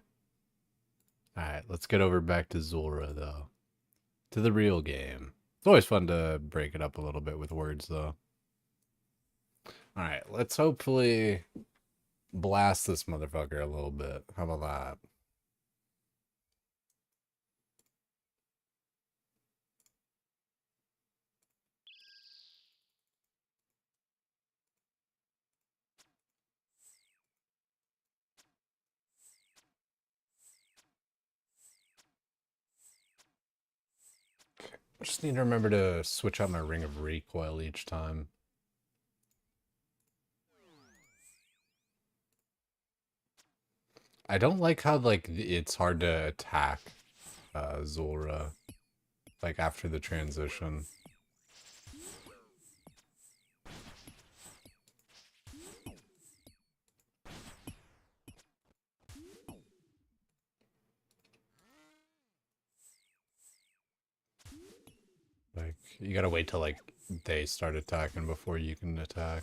Alright, let's get over back to Zulra, though. To the real game. It's always fun to break it up a little bit with words, though. Alright, let's hopefully blast this motherfucker a little bit. How about that? I just need to remember to switch out my ring of recoil each time. I don't like how, like, it's hard to attack Zulra, like, after the transition. Like, you gotta wait till, like, they start attacking before you can attack.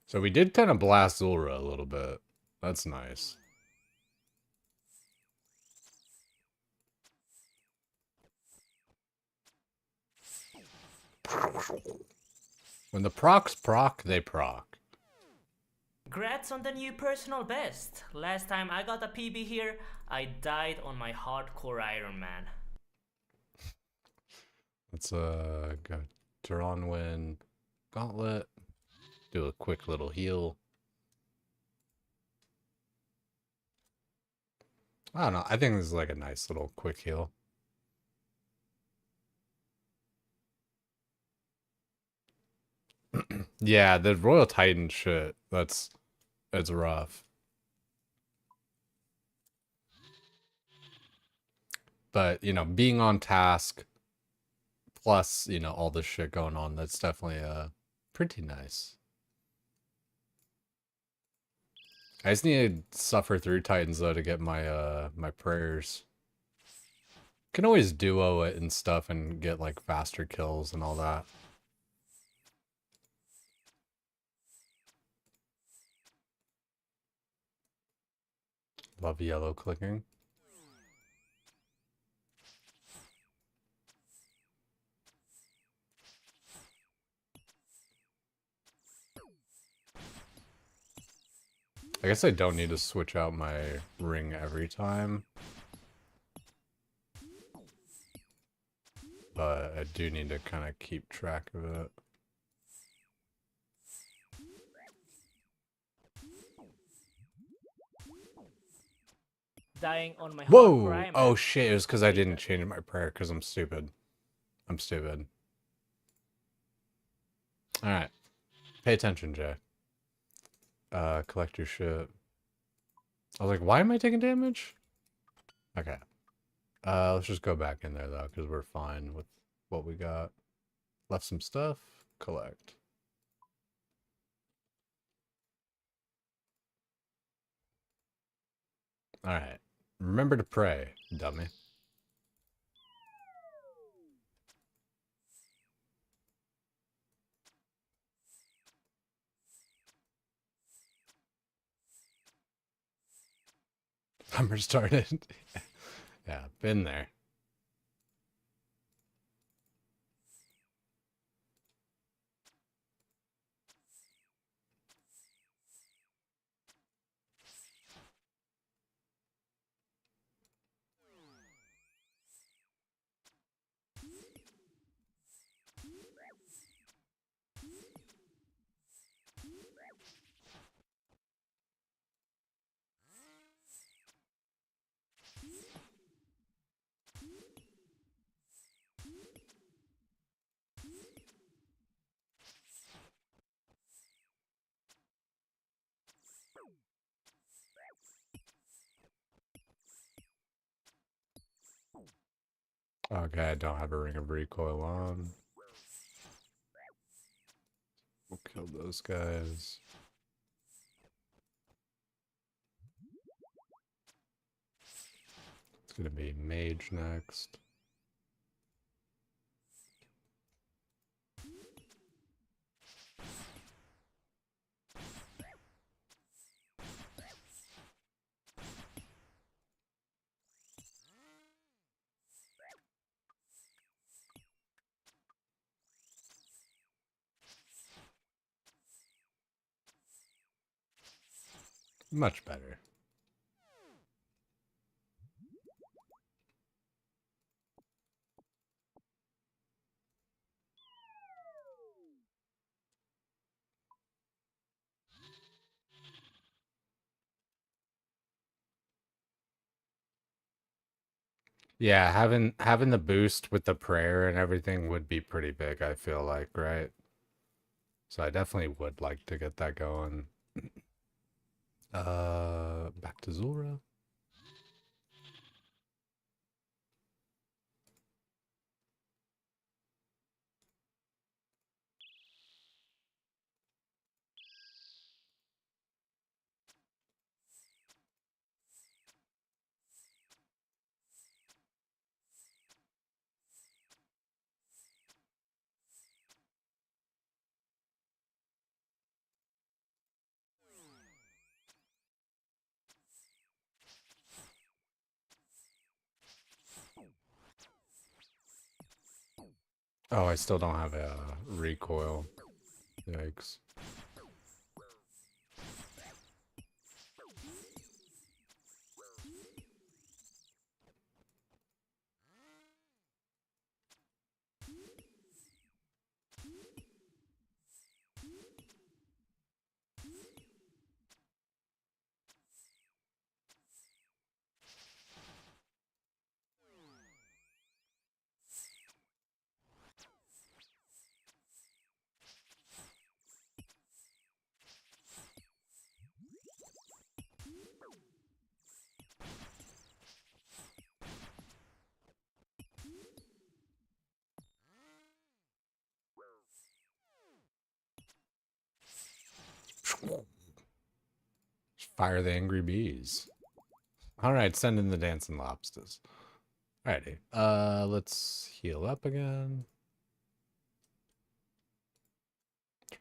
So we did kind of blast Zulra a little bit. That's nice. When the procs proc, they proc. Congrats on the new personal best. Last time I got a PB here, I died on my hardcore Iron Man. Let's go Duranwin Gauntlet. Do a quick little heal. I don't know. I think this is like a nice little quick heal. Yeah, the Royal Titan shit. It's rough. But, you know, being on task plus, you know, all this shit going on, that's definitely pretty nice. I just need to suffer through Titans though to get my my prayers. Can always duo it and stuff and get like faster kills and all that. Love yellow clicking. I guess I don't need to switch out my ring every time. But I do need to kind of keep track of it. Dying on my hardcore Whoa! Iron Man. Oh shit, it was because I didn't change my prayer because I'm stupid. I'm stupid. Alright. Pay attention, Jay. Collect your shit. I was like, why am I taking damage? Okay. Let's just go back in there though, because we're fine with what we got. Left some stuff. Collect. Alright. Remember to pray, dummy. Summer started. Yeah, been there. Okay, I don't have a ring of recoil on. We'll kill those guys. It's gonna be mage next. Much better. Yeah, having the boost with the prayer and everything would be pretty big, I feel like, right? So I definitely would like to get that going. Back to Zulra. Oh, I still don't have a recoil. Yikes. Fire the angry bees. All right, send in the dancing lobsters. Alrighty. Let's heal up again.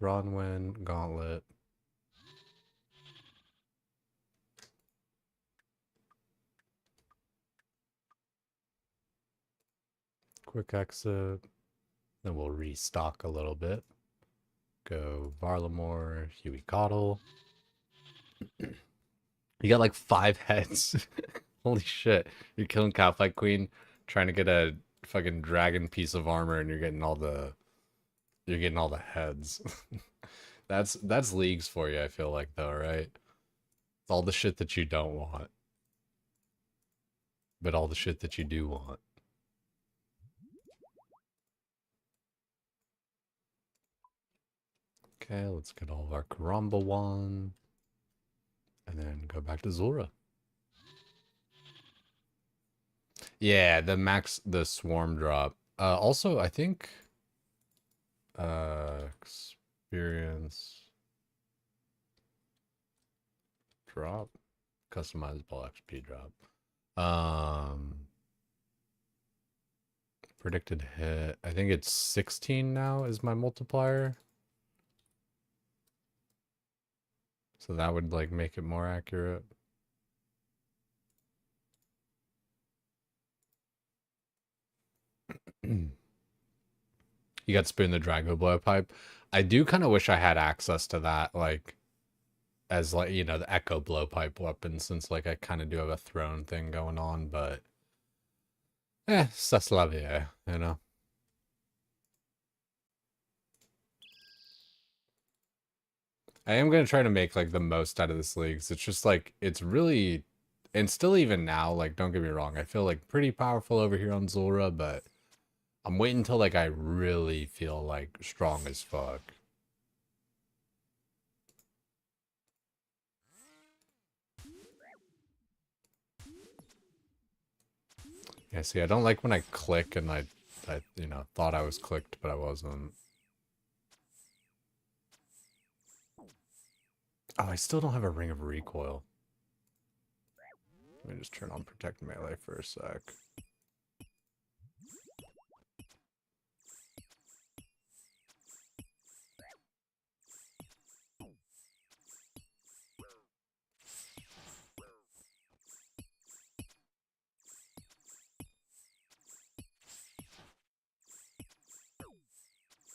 Ronwin, Gauntlet. Quick exit. Then we'll restock a little bit. Go Varlamore, Huey Coddle. You got like 5 heads. Holy shit. You're killing Cowfight Queen, trying to get a fucking dragon piece of armor, and you're getting all the heads. That's leagues for you, I feel like, though, right? It's all the shit that you don't want. But all the shit that you do want. Okay, let's get all of our Karamba one. And then go back to Zora. Yeah, the swarm drop. Also, I think experience drop, customizable XP drop. Predicted hit. I think it's 16 now is my multiplier. So that would like make it more accurate. You got Spoon the Drago Blowpipe. I do kind of wish I had access to that, like, as, like, you know, the Echo Blowpipe weapon, since, like, I kind of do have a throne thing going on, but... c'est la vie, you know? I am going to try to make, like, the most out of this league. It's just, like, it's really... And still even now, like, don't get me wrong, I feel, like, pretty powerful over here on Zora, but... I'm waiting until, like, I really feel, like, strong as fuck. Yeah, see, I don't like when I click and I you know, thought I was clicked, but I wasn't. Oh, I still don't have a Ring of Recoil. Let me just turn on Protect Melee for a sec.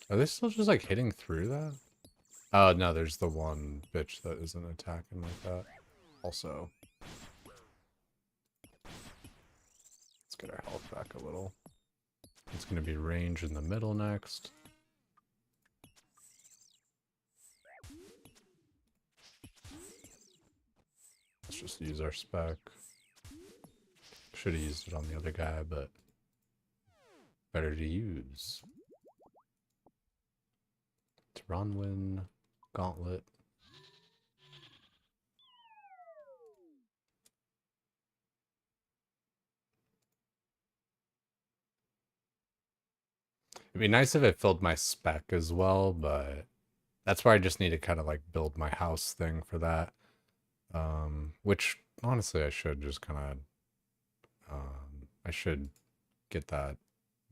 Are they still just, like, hitting through that? Oh, no, there's the one bitch that isn't attacking like that. Also. Let's get our health back a little. It's going to be range in the middle next. Let's just use our spec. Should have used it on the other guy, but better to use. Ronwin, Gauntlet. It'd be nice if it filled my spec as well, but that's where I just need to kind of like build my house thing for that. Which honestly I should just kind of, I should get that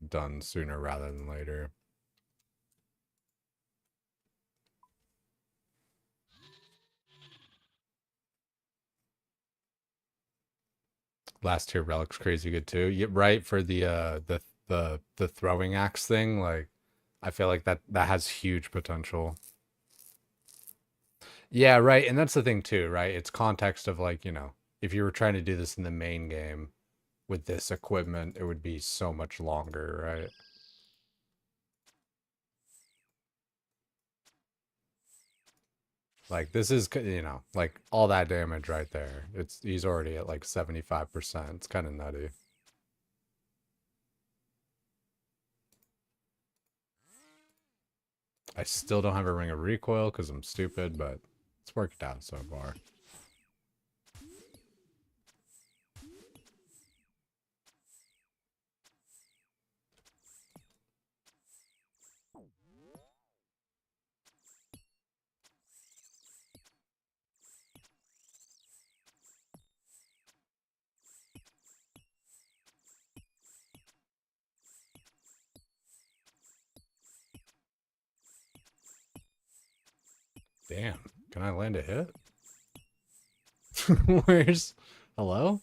done sooner rather than later. Last tier relic's crazy good too. Yeah, right, for the throwing axe thing. Like, I feel like that has huge potential. Yeah, right, and that's the thing too, right? It's context of, like, you know, if you were trying to do this in the main game with this equipment, it would be so much longer, right? Like, this is, you know, like, all that damage right there. He's already at like 75%. It's kind of nutty. I still don't have a Ring of Recoil because I'm stupid, but it's worked out so far. Damn. Can I land a hit? Where's... Hello?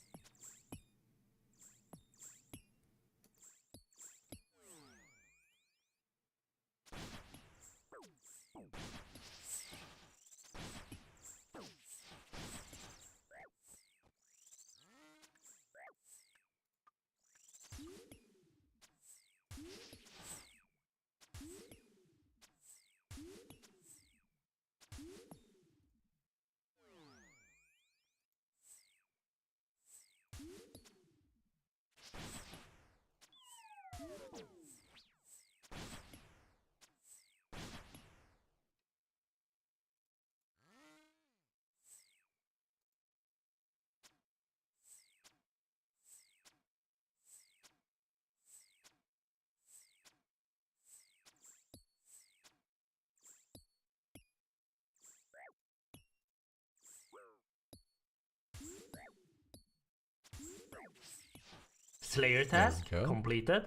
Slayer There we task go. completed.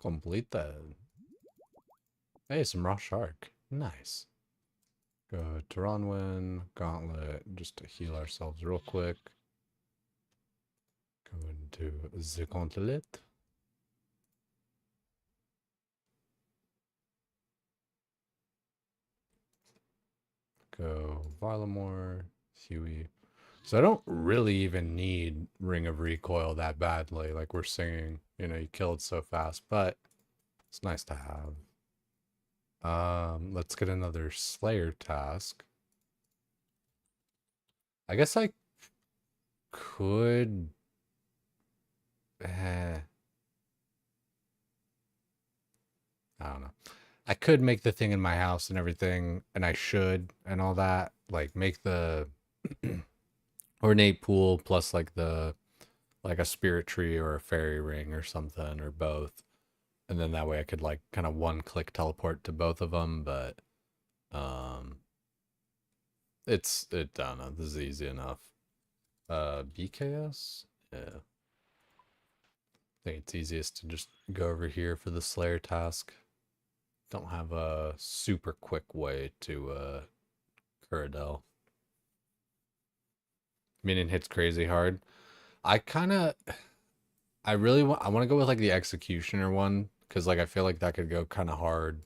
Complete that. Hey, some raw shark. Nice. Go to Ronwin, Gauntlet, just to heal ourselves real quick. Go into the Gauntlet. Go Varlamore, Huey. So I don't really even need Ring of Recoil that badly, like we're singing. You know, you killed so fast, but it's nice to have. Let's get another Slayer task. I guess I could... I don't know. I could make the thing in my house and everything, and I should, and all that. Like, make the ornate pool plus, like, a spirit tree or a fairy ring or something, or both. And then that way I could, like, kind of one-click teleport to both of them, but, I don't know, this is easy enough. BKS? Yeah. I think it's easiest to just go over here for the Slayer task. Don't have a super quick way to Kuradel. Minion hits crazy hard. I really want to go with like the Executioner one, because like I feel like that could go kind of hard.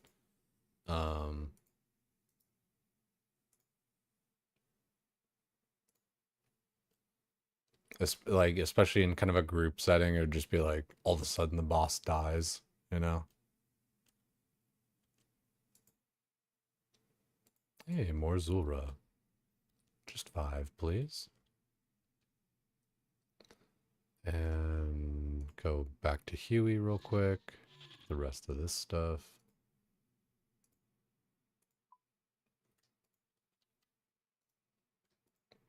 Like especially in kind of a group setting, it would just be like all of a sudden the boss dies, you know? Hey, more Zulra. Just 5, please. And go back to Huey real quick. The rest of this stuff.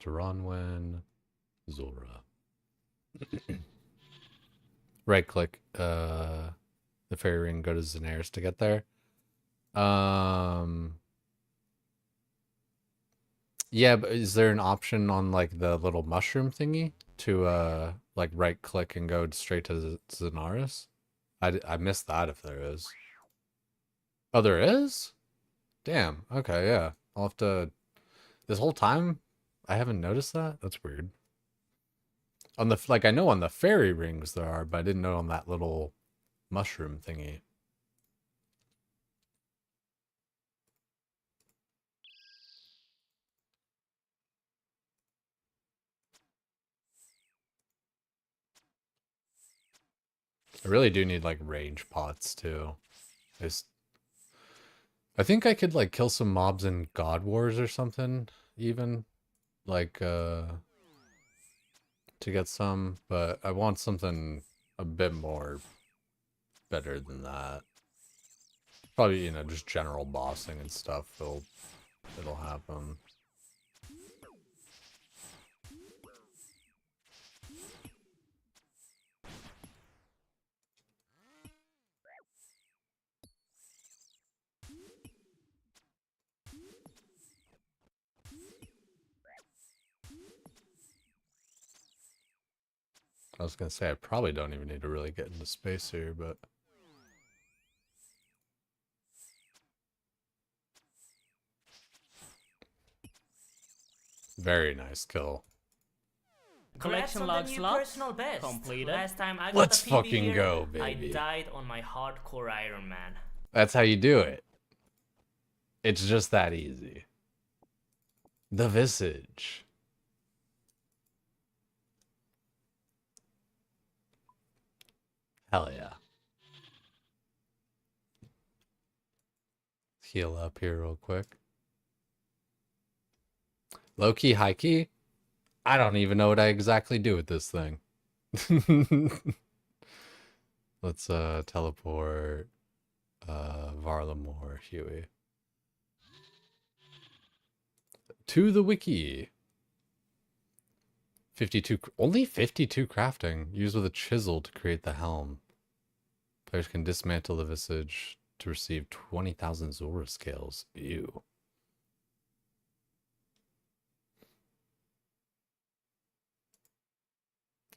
Taranwen, Zulra. Right click the fairy ring, go to Xanaris to get there. Yeah, but is there an option on like the little mushroom thingy to like right click and go straight to Xanaris? I missed that if there is. Oh, there is? Damn. Okay, yeah. I'll have to... This whole time, I haven't noticed that? That's weird. On the... Like, I know on the fairy rings there are, but I didn't know on that little mushroom thingy. I really do need, like, range pots, too. I think I could, like, kill some mobs in God Wars or something, even. Like, to get some, but I want something a bit more better than that. Probably, you know, just general bossing and stuff. It'll happen. I was gonna say I probably don't even need to really get into space here, but Very nice kill. Collection on the log new slot personal best. completed. Last time I got Let's a PB fucking here, go, baby. I died on my hardcore Iron Man. That's how you do it. It's just that easy. The Visage. Hell yeah. Let's heal up here real quick. Low key, high key. I don't even know what I exactly do with this thing. Let's teleport Varlamore Huey to the wiki. 52, only 52 crafting. Used with a chisel to create the helm. Players can dismantle the visage to receive 20,000 Zora scales. Ew.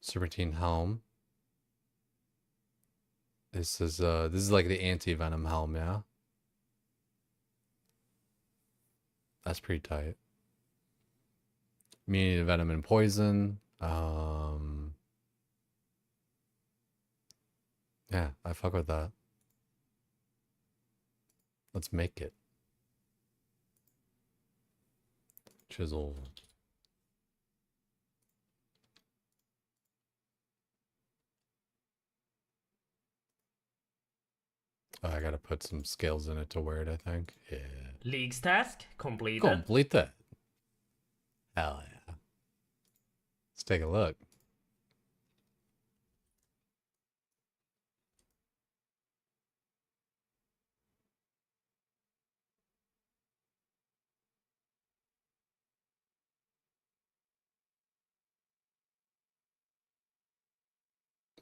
Serpentine helm. This is like the anti-venom helm, yeah. That's pretty tight. Immunity to venom and poison. Yeah, I fuck with that. Let's make it. Chisel. Oh, I gotta put some scales in it to wear it, I think. Yeah. League's task completed. Complete that. Hell yeah. Let's take a look.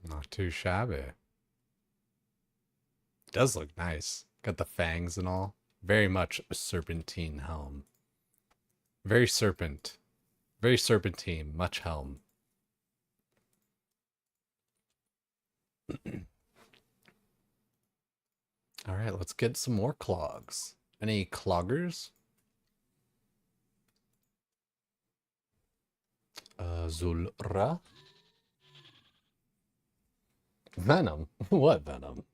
Not too shabby. Does look nice. Got the fangs and all. Very much a serpentine helm. Very serpent. Very serpentine. Much helm. Alright, let's get some more clogs. Any cloggers? Zulra? Venom? What venom?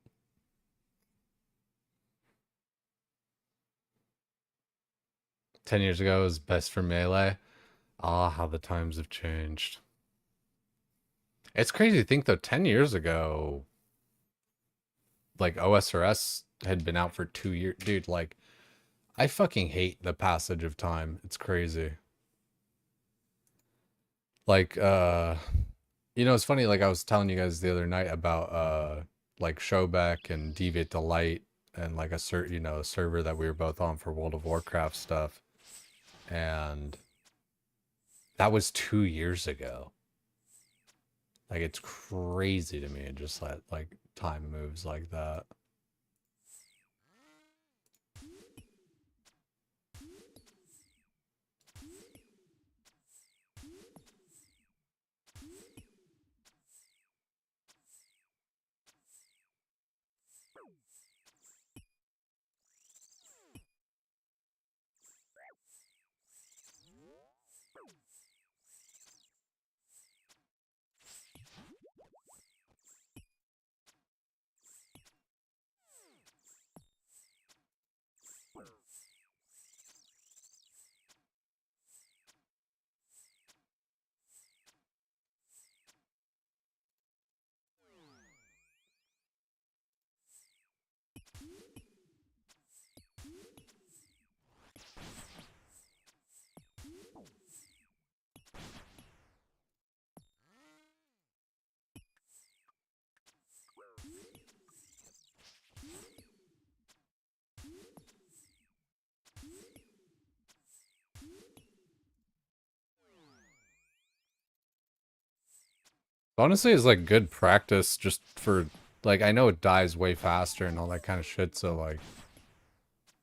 Ten years ago was best for melee. Ah, how the times have changed. It's crazy to think though, 10 years ago, like OSRS had been out for 2 years. Dude, like, I fucking hate the passage of time. It's crazy. Like, you know, it's funny, like I was telling you guys the other night about, like Showback and Deviate Delight and like a server that we were both on for World of Warcraft stuff. And that was 2 years ago. Like, it's crazy to me just like time moves like that. Honestly, it's like good practice just for, like, I know it dies way faster and all that kind of shit, so like,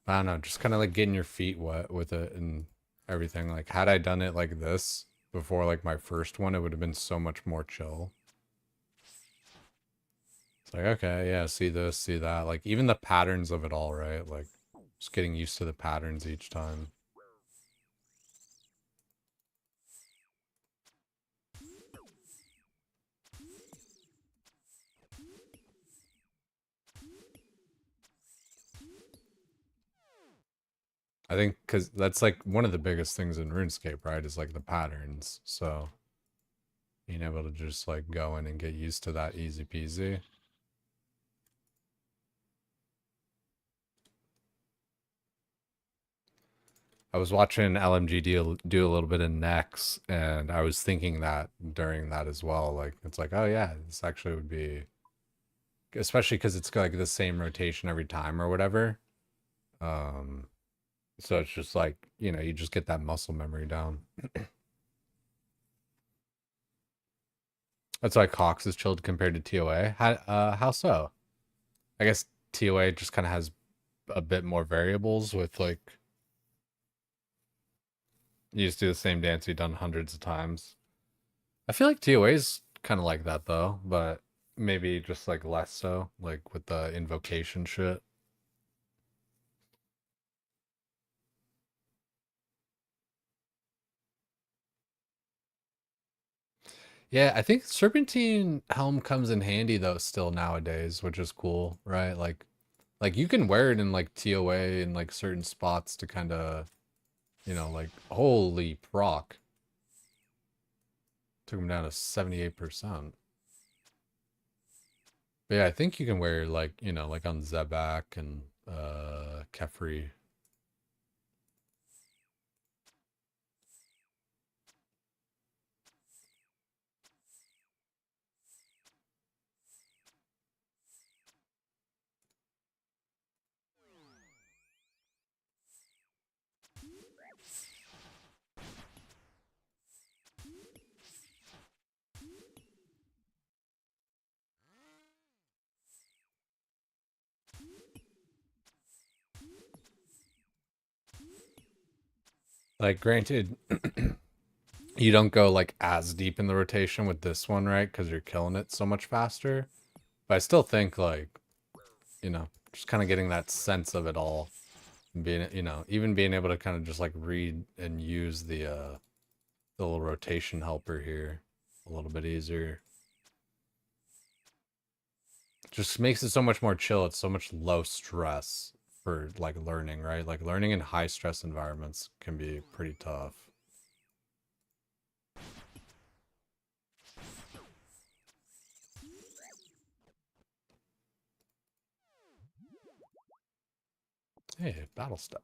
I don't know, just kind of like getting your feet wet with it and everything. Like, had I done it like this before like my first one, it would have been so much more chill. It's like, okay, yeah, see this, see that. Like, even the patterns of it all, right? Like, just getting used to the patterns each time. I think because that's like one of the biggest things in RuneScape, right? Is like the patterns. So being able to just like go in and get used to that easy peasy. I was watching LMG do a little bit of Nex, and I was thinking that during that as well. Like, it's like, oh yeah, this actually would be, especially because it's like the same rotation every time or whatever. Um, so it's just like, you know, you just get that muscle memory down. That's why Cox is chilled compared to TOA. How so? I guess TOA just kind of has a bit more variables with like, you just do the same dance you've done hundreds of times. I feel like TOA's kind of like that though, but maybe just like less so, like with the invocation shit. Yeah, I think Serpentine Helm comes in handy though still nowadays, which is cool, right? Like you can wear it in like TOA in like certain spots to kind of, you know, like holy proc. Took him down to 78%. But yeah, I think you can wear like, you know, like on Zebak and Kefri. Like granted, you don't go like as deep in the rotation with this one, right? Because you're killing it so much faster. But I still think like, you know, just kind of getting that sense of it all, and being, you know, even being able to kind of just like read and use the little rotation helper here a little bit easier. Just makes it so much more chill. It's so much low stress for like learning, right? Like learning in high stress environments can be pretty tough. Hey, battle stuff.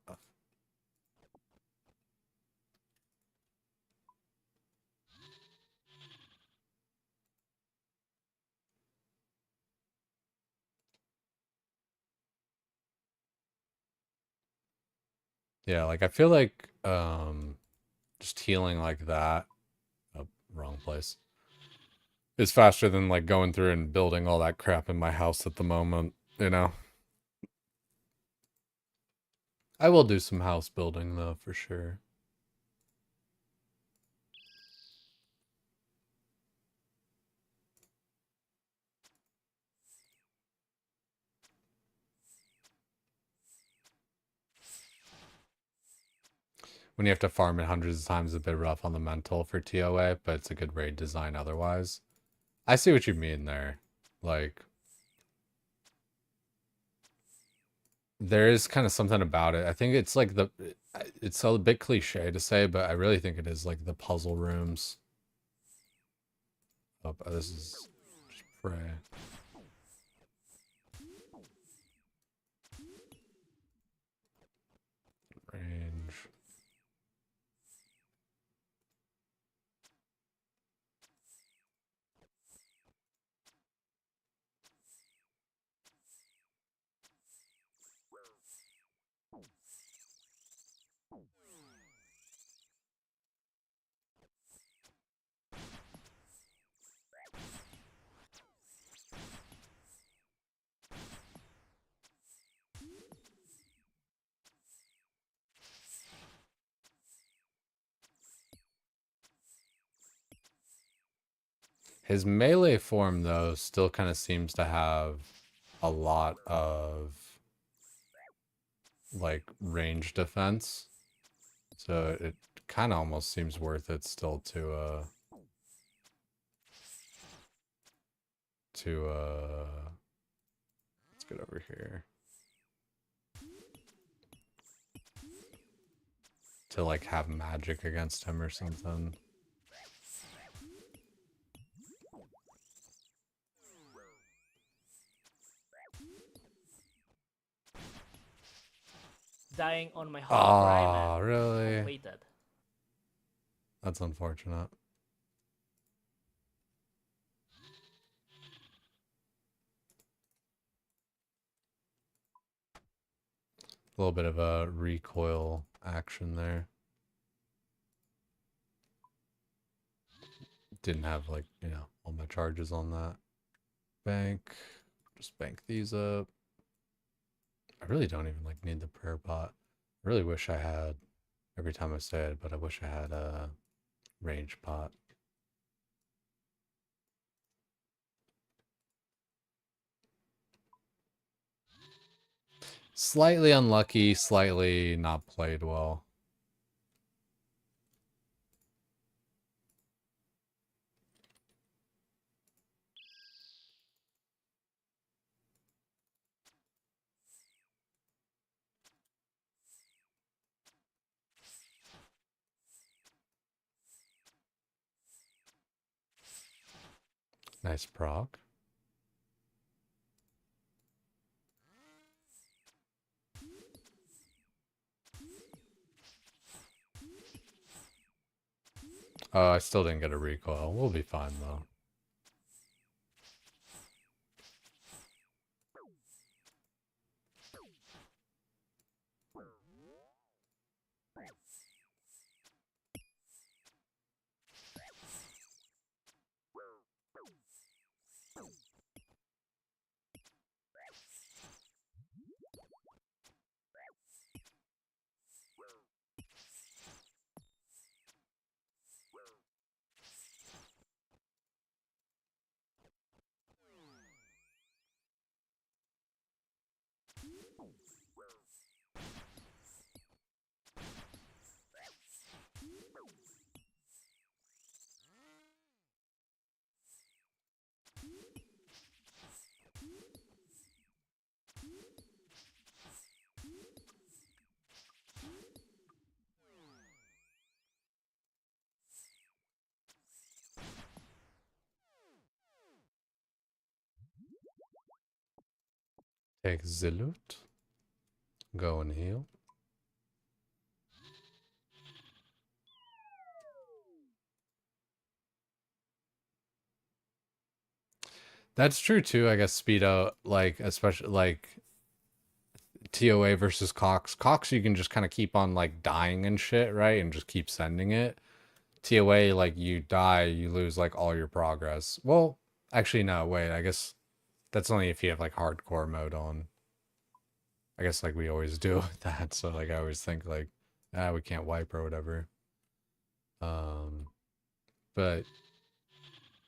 Yeah, like I feel like just healing like that. Oh, wrong place. Is faster than like going through and building all that crap in my house at the moment, you know? I will do some house building though, for sure. When you have to farm it hundreds of times, a bit rough on the mental for TOA, but it's a good raid design otherwise. I see what you mean there. Like, there is kind of something about it. I think it's like it's a bit cliche to say, but I really think it is like the puzzle rooms. Oh, this is just pray. Range. His melee form, though, still kind of seems to have a lot of, like, range defense. So it kind of almost seems worth it still let's get over here. to like have magic against him or something. Dying on my hardcore Iron Oh, Man. really? Completed. That's unfortunate. A little bit of a recoil action there. Didn't have like, you know, all my charges on that. Bank. Just bank these up. I really don't even like need the prayer pot. I really wish I had, every time I say it, but I wish I had a range pot. Slightly unlucky, slightly not played well. Nice proc. Oh, I still didn't get a recoil. We'll be fine though. Take the loot. Go and heal. That's true too, I guess Speedo, like, especially like TOA versus Cox. Cox you can just kind of keep on like dying and shit, right? And just keep sending it. TOA, like you die, you lose like all your progress. Well, actually no, wait, I guess that's only if you have like hardcore mode on. I guess like we always do with that, so like I always think like, we can't wipe or whatever. But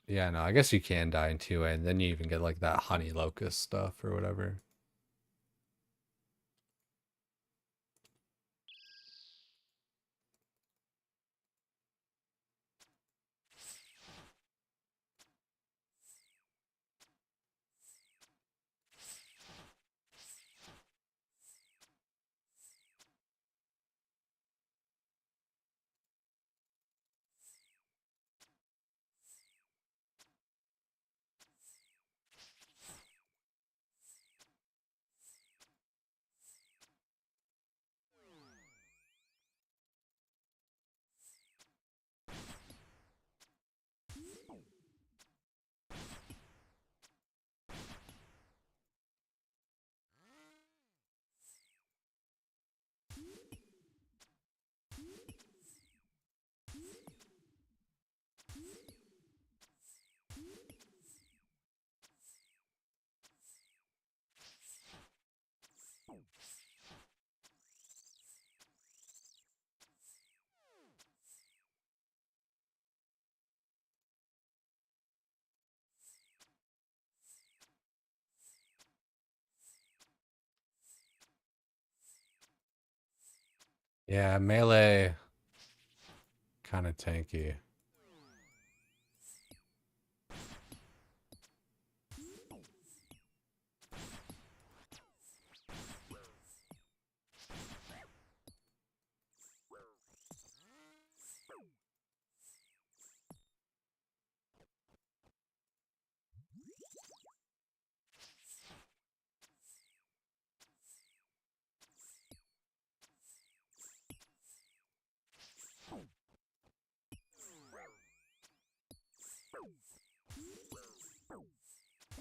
yeah, no, I guess you can die in 2A, and then you even get like that honey locust stuff or whatever. Yeah, melee kind of tanky.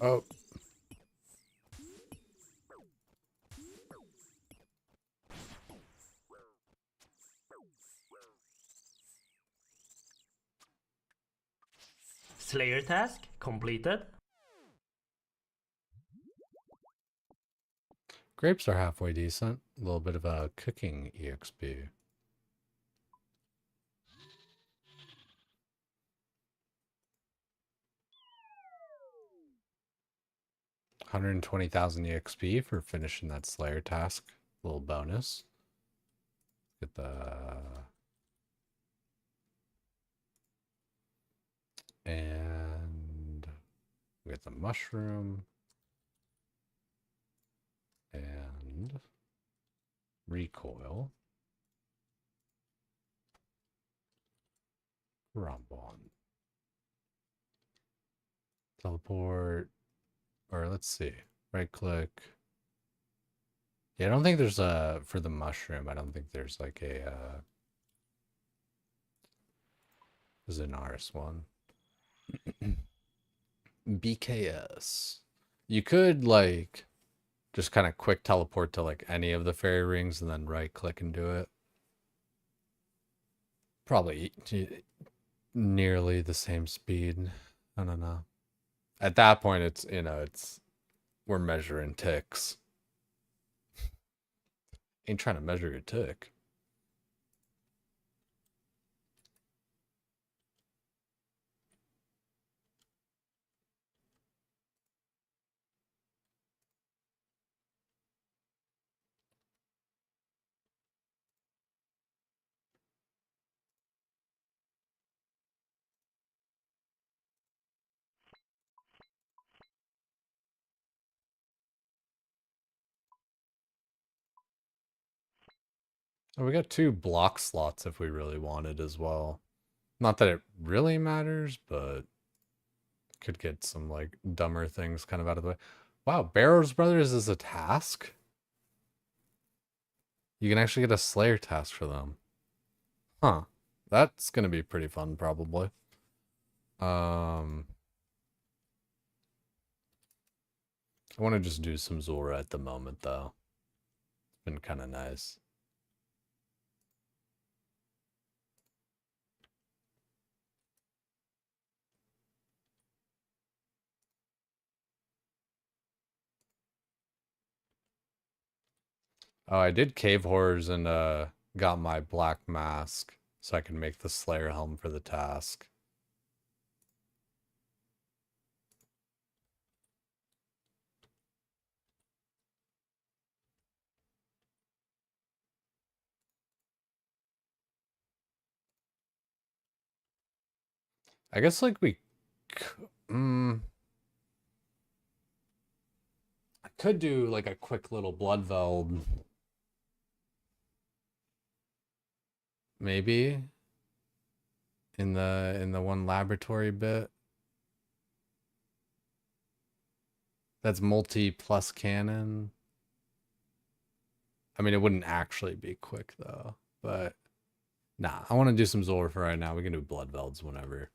Oh. Slayer task completed. Grapes are halfway decent. A little bit of a cooking EXP. $120,000 EXP for finishing that Slayer task. Little bonus. Get the... And we get the mushroom. And recoil. Rambon. Teleport. Or let's see. Right click. Yeah, I don't think there's a... For the mushroom, I don't think there's like a... Zenaris one. BKS. You could like just kind of quick teleport to like any of the fairy rings and then right click and do it. Probably nearly the same speed. I don't know. At that point, it's, you know, we're measuring ticks. Ain't trying to measure your tick. Oh, we got 2 block slots if we really wanted as well. Not that it really matters, but could get some like dumber things kind of out of the way. Wow, Barrows Brothers is a task? You can actually get a Slayer task for them. Huh. That's gonna be pretty fun, probably. I want to just do some Zora at the moment, though. It's been kind of nice. Oh, I did Cave Horrors and got my black mask so I can make the Slayer helm for the task. I guess like I could do like a quick little Bloodveld. Maybe in the one laboratory bit. That's multi plus cannon. I mean, it wouldn't actually be quick though, but nah, I want to do some Zora for right now. We can do Bloodvelds whenever.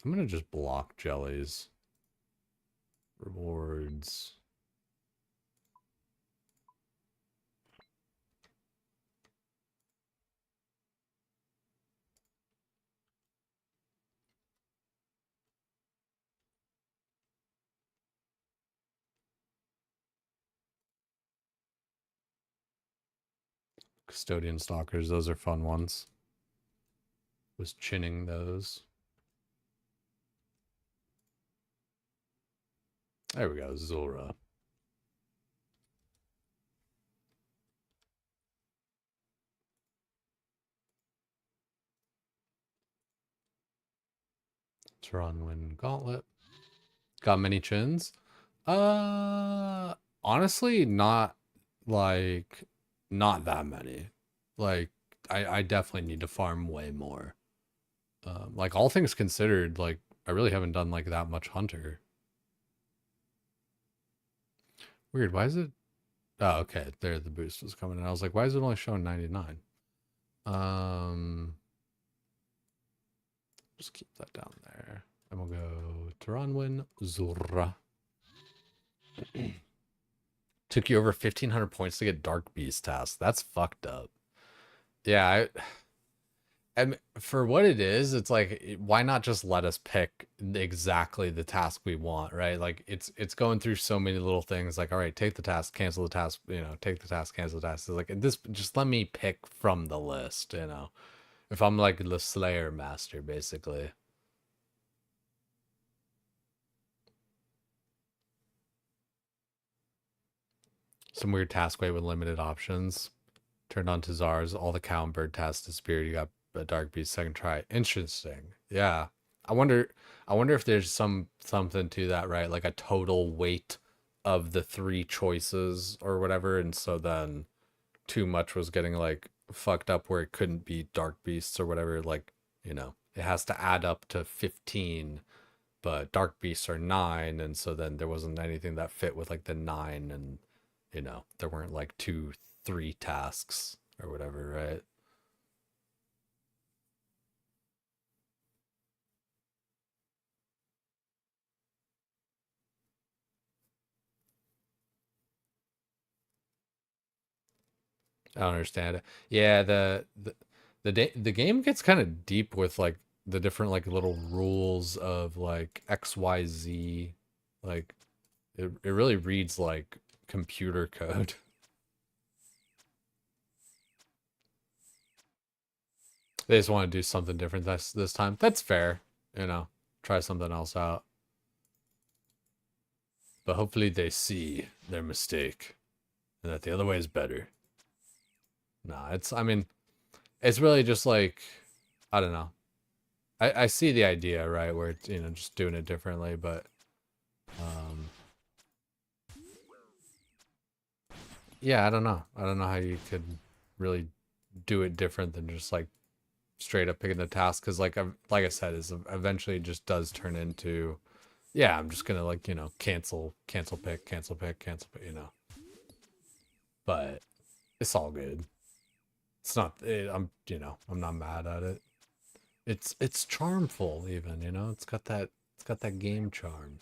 I'm gonna just block jellies. Rewards. Custodian Stalkers, those are fun ones. Was chinning those. There we go, Zora. Tronwyn Gauntlet. Got many chins? Honestly, not like not that many. Like I definitely need to farm way more. Like all things considered, like I really haven't done like that much hunter. Weird, why is it Oh, okay. There, the boost was coming in. I was like, why is it only showing 99? Just keep that down there. And we'll go Taranwin Zura. Took you over 1,500 points to get Dark Beast task. That's fucked up. Yeah, and for what it is, it's like, why not just let us pick exactly the task we want, right? Like, it's going through so many little things. Like, all right, take the task, cancel the task, you know, take the task, cancel the task. It's like, this, just let me pick from the list, you know? If I'm like the Slayer Master, basically. Some weird taskway with limited options. Turned on to Czars. All the cow and bird tasks disappeared. You got a Dark Beast second try. Interesting. Yeah. I wonder if there's something to that, right? Like a total weight of the 3 choices or whatever, and so then too much was getting like fucked up where it couldn't be Dark Beasts or whatever. Like, you know, it has to add up to 15, but Dark Beasts are 9, and so then there wasn't anything that fit with like the 9, and you know, there weren't like 2, 3 tasks or whatever, right? I don't understand it. Yeah, the game gets kind of deep with like the different like little rules of like XYZ. Like it really reads like computer code. They just want to do something different this time. That's fair, you know. Try something else out. But hopefully they see their mistake and that the other way is better. Nah, I mean, it's really just like, I don't know. I see the idea, right? Where it's, you know, just doing it differently, but um yeah, I don't know. I don't know how you could really do it different than just like straight up picking the task, because like I said, is eventually it just does turn into, yeah, I'm just gonna like, you know, cancel pick, you know. But it's all good. It's not I'm, you know, I'm not mad at it. It's charmful even, you know. It's got that game charm.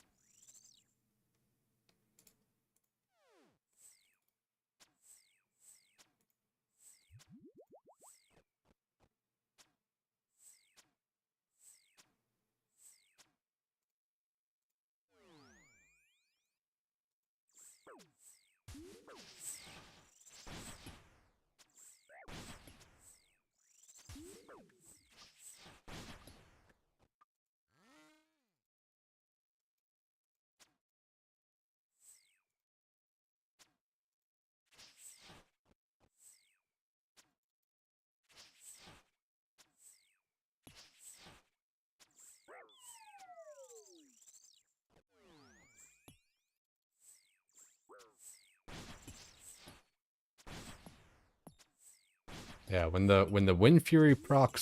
Yeah, when the Wind Fury proc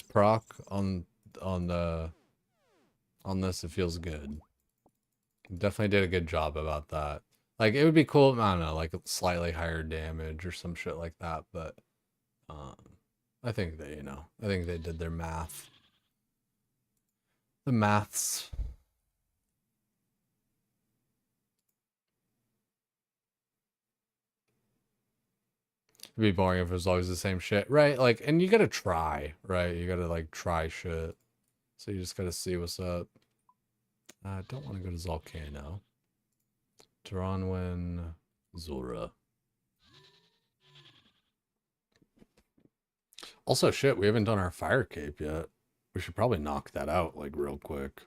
on the on this, it feels good. Definitely did a good job about that. Like, it would be cool, I don't know, like slightly higher damage or some shit like that, but um I think they, you know, I think they did their math. The maths. It'd be boring if it was always the same shit, right? Like, and you gotta try, right? You gotta like try shit. So you just gotta see what's up. I don't want to go to Zolcano. Taranwin Zora. Also, shit, we haven't done our FIRECAPE yet. We should probably knock that out, like, real quick.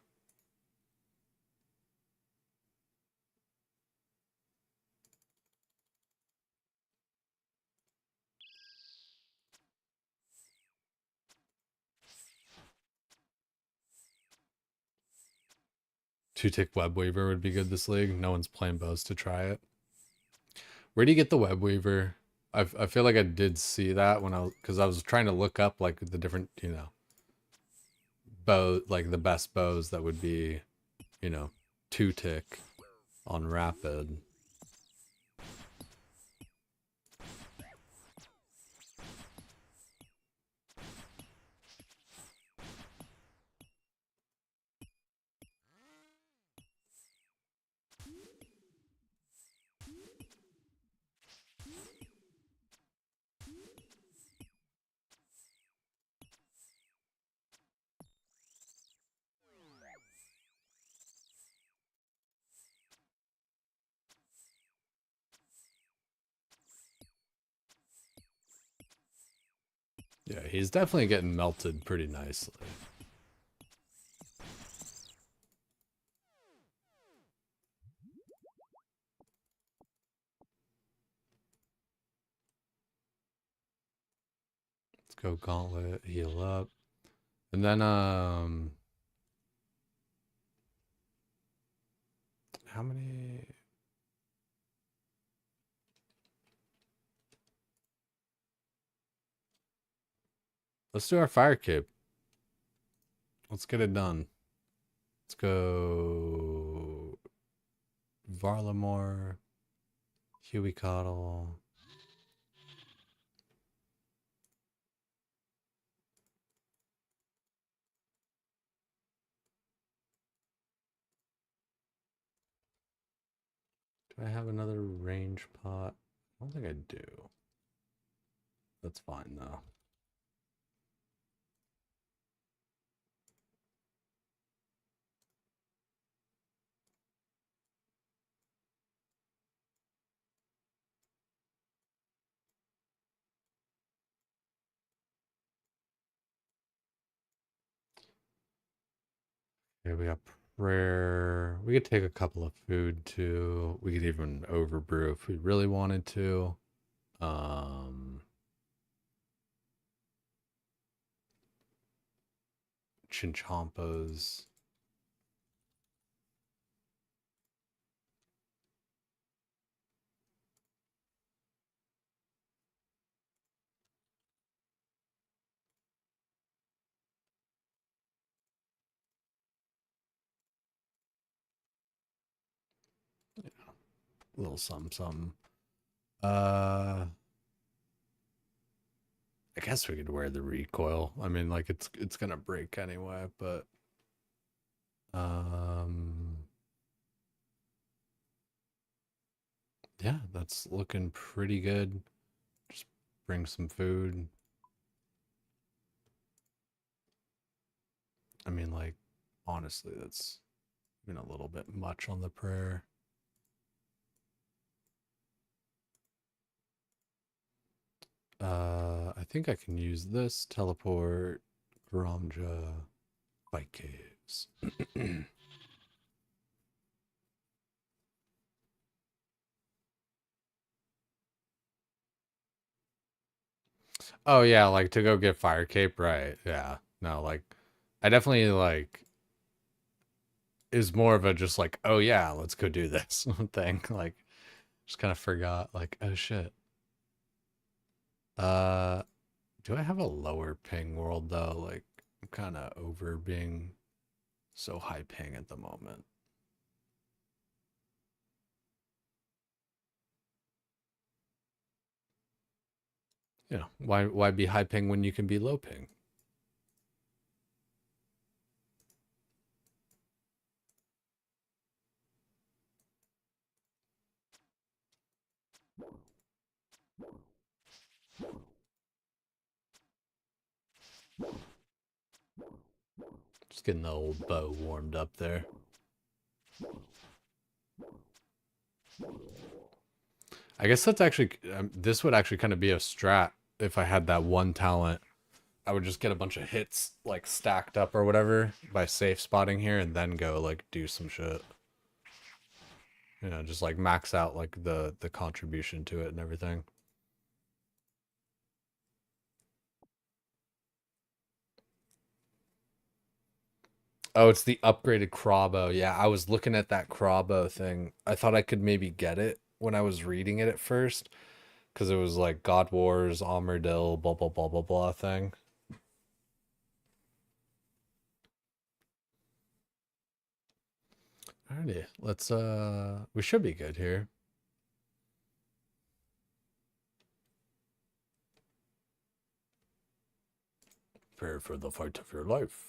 Two-tick web weaver would be good this league. No one's playing bows to try it. Where do you get the web weaver? I feel like I did see that when because I was trying to look up like the different, you know, bow, like the best bows that would be, you know, two-tick on rapid. Yeah, he's definitely getting melted pretty nicely. Let's go gauntlet, heal up. And then, how many? Let's do our fire cape. Let's get it done. Let's go Varlamore, Huey Coddle. Do I have another range pot? I don't think I do. That's fine though. Okay, we got prayer. We could take a couple of food too. We could even overbrew if we really wanted to. Chinchompas. A little something, something. I guess we could wear the recoil. I mean, like it's gonna break anyway, but yeah, that's looking pretty good. Just bring some food. I mean, like, honestly, that's been a little bit much on the prayer. I think I can use this teleport Gramja Fight Caves. Oh yeah, like to go get Fire Cape, right? Yeah. No, like I definitely like is more of a just like, oh yeah, let's go do this thing. Like just kind of forgot like, oh shit. Uh do I have a lower ping world though? Like I'm kind of over being so high ping at the moment. You know, why be high ping when you can be low ping? Just getting the old bow warmed up there. I guess that's actually, this would actually kind of be a strat if I had that one talent. I would just get a bunch of hits like stacked up or whatever by safe spotting here and then go like do some shit. You know, just like max out like the contribution to it and everything. Oh, it's the upgraded Crabo. Yeah, I was looking at that Crabo thing. I thought I could maybe get it when I was reading it at first. Because it was like God Wars, Armadil, blah, blah, blah, blah, blah thing. Alrighty, let's, we should be good here. Prepare for the fight of your life.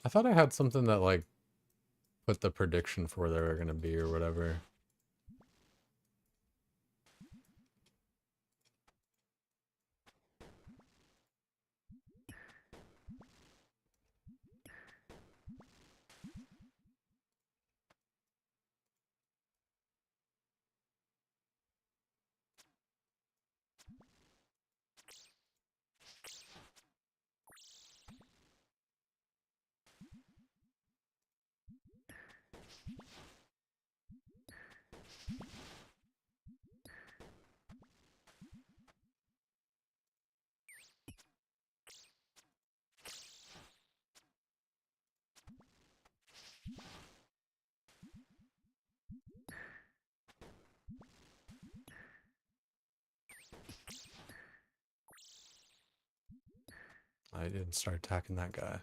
I thought I had something that like put the prediction for where they were gonna be or whatever. I didn't start attacking that guy.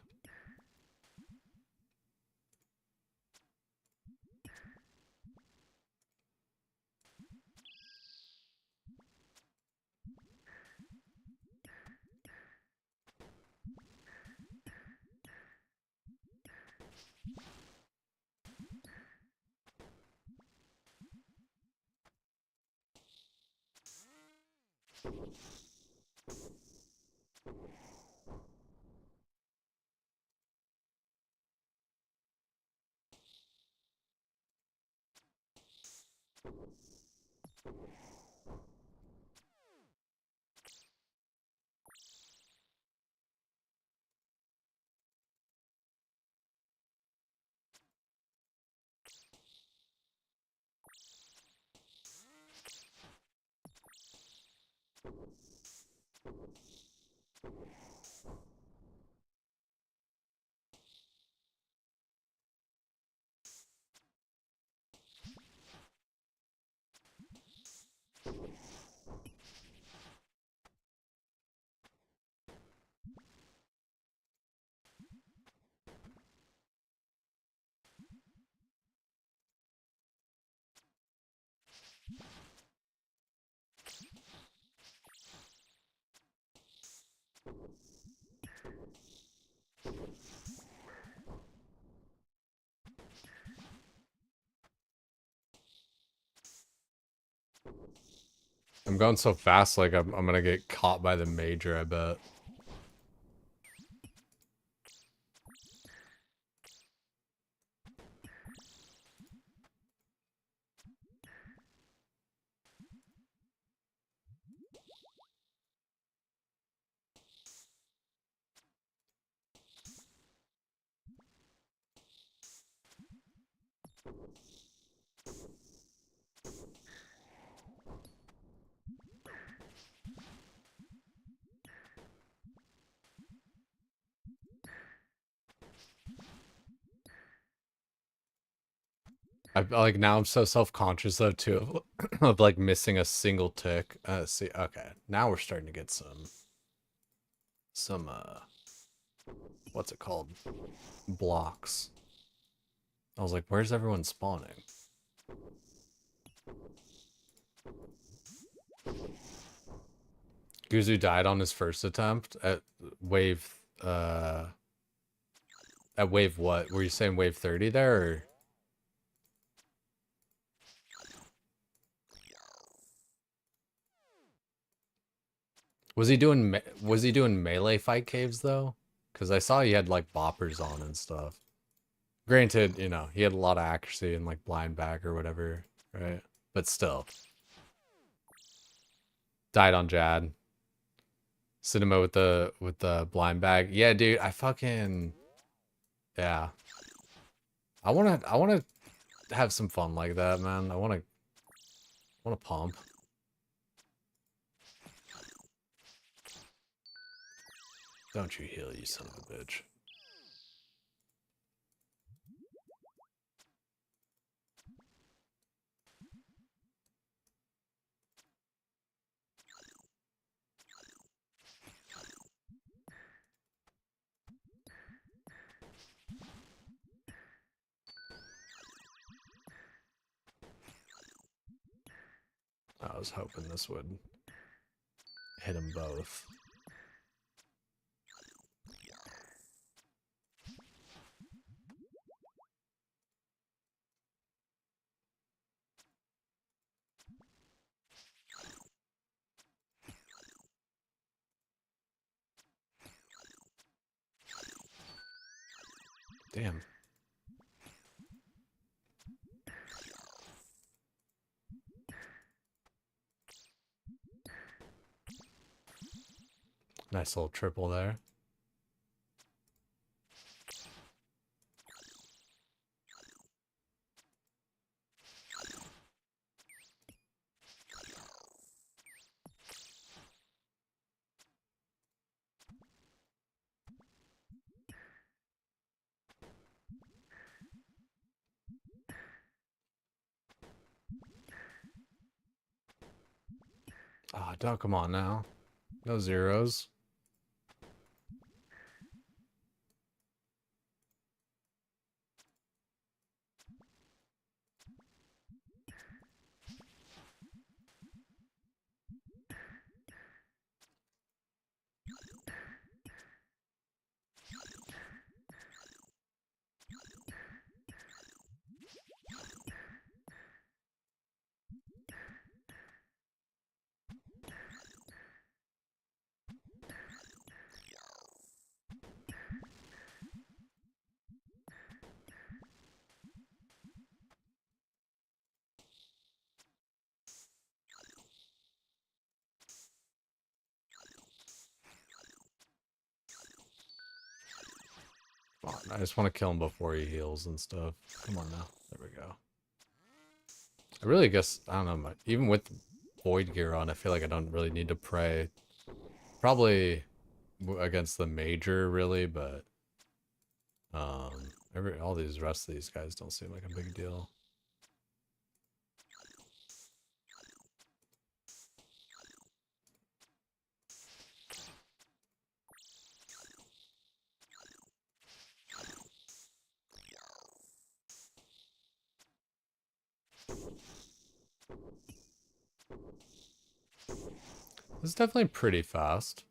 I'm going so fast, like I'm gonna get caught by the major, I bet. Like now I'm so self-conscious though too of like missing a single tick. See, okay, now we're starting to get some what's it called? Blocks. I was like, where's everyone spawning? Guzu died on his first attempt at wave at wave what? Were you saying wave 30 there or? Was he doing melee fight caves though? Cuz I saw he had like boppers on and stuff. Granted, you know, he had a lot of accuracy and like blind bag or whatever, right? But still. Died on Jad. Cinema with the blind bag. Yeah, dude, I fucking yeah. I wanna have some fun like that, man. I wanna pump. Don't you heal, you son of a bitch. I was hoping this would hit them both. Damn. Nice little triple there. Ah, oh, don't come on now. No zeros. on. I just want to kill him before he heals and stuff. Come on now. There we go. I really guess, I don't know, even with Void Gear on, I feel like I don't really need to pray. Probably against the Major, really, but all these rest of these guys don't seem like a big deal. This is definitely pretty fast.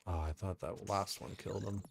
Oh, I thought that last one killed him.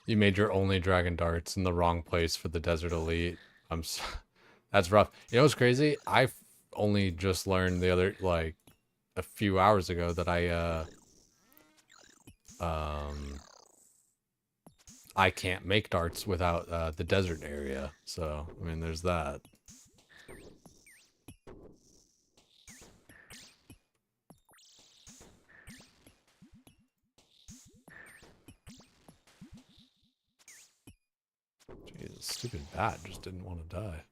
You made your only dragon darts in the wrong place for the Desert Elite. That's rough. You know what's crazy? I only just learned the other, like, a few hours ago that I can't make darts without the desert area. So, I mean, there's that. Jesus, stupid bat just didn't want to die.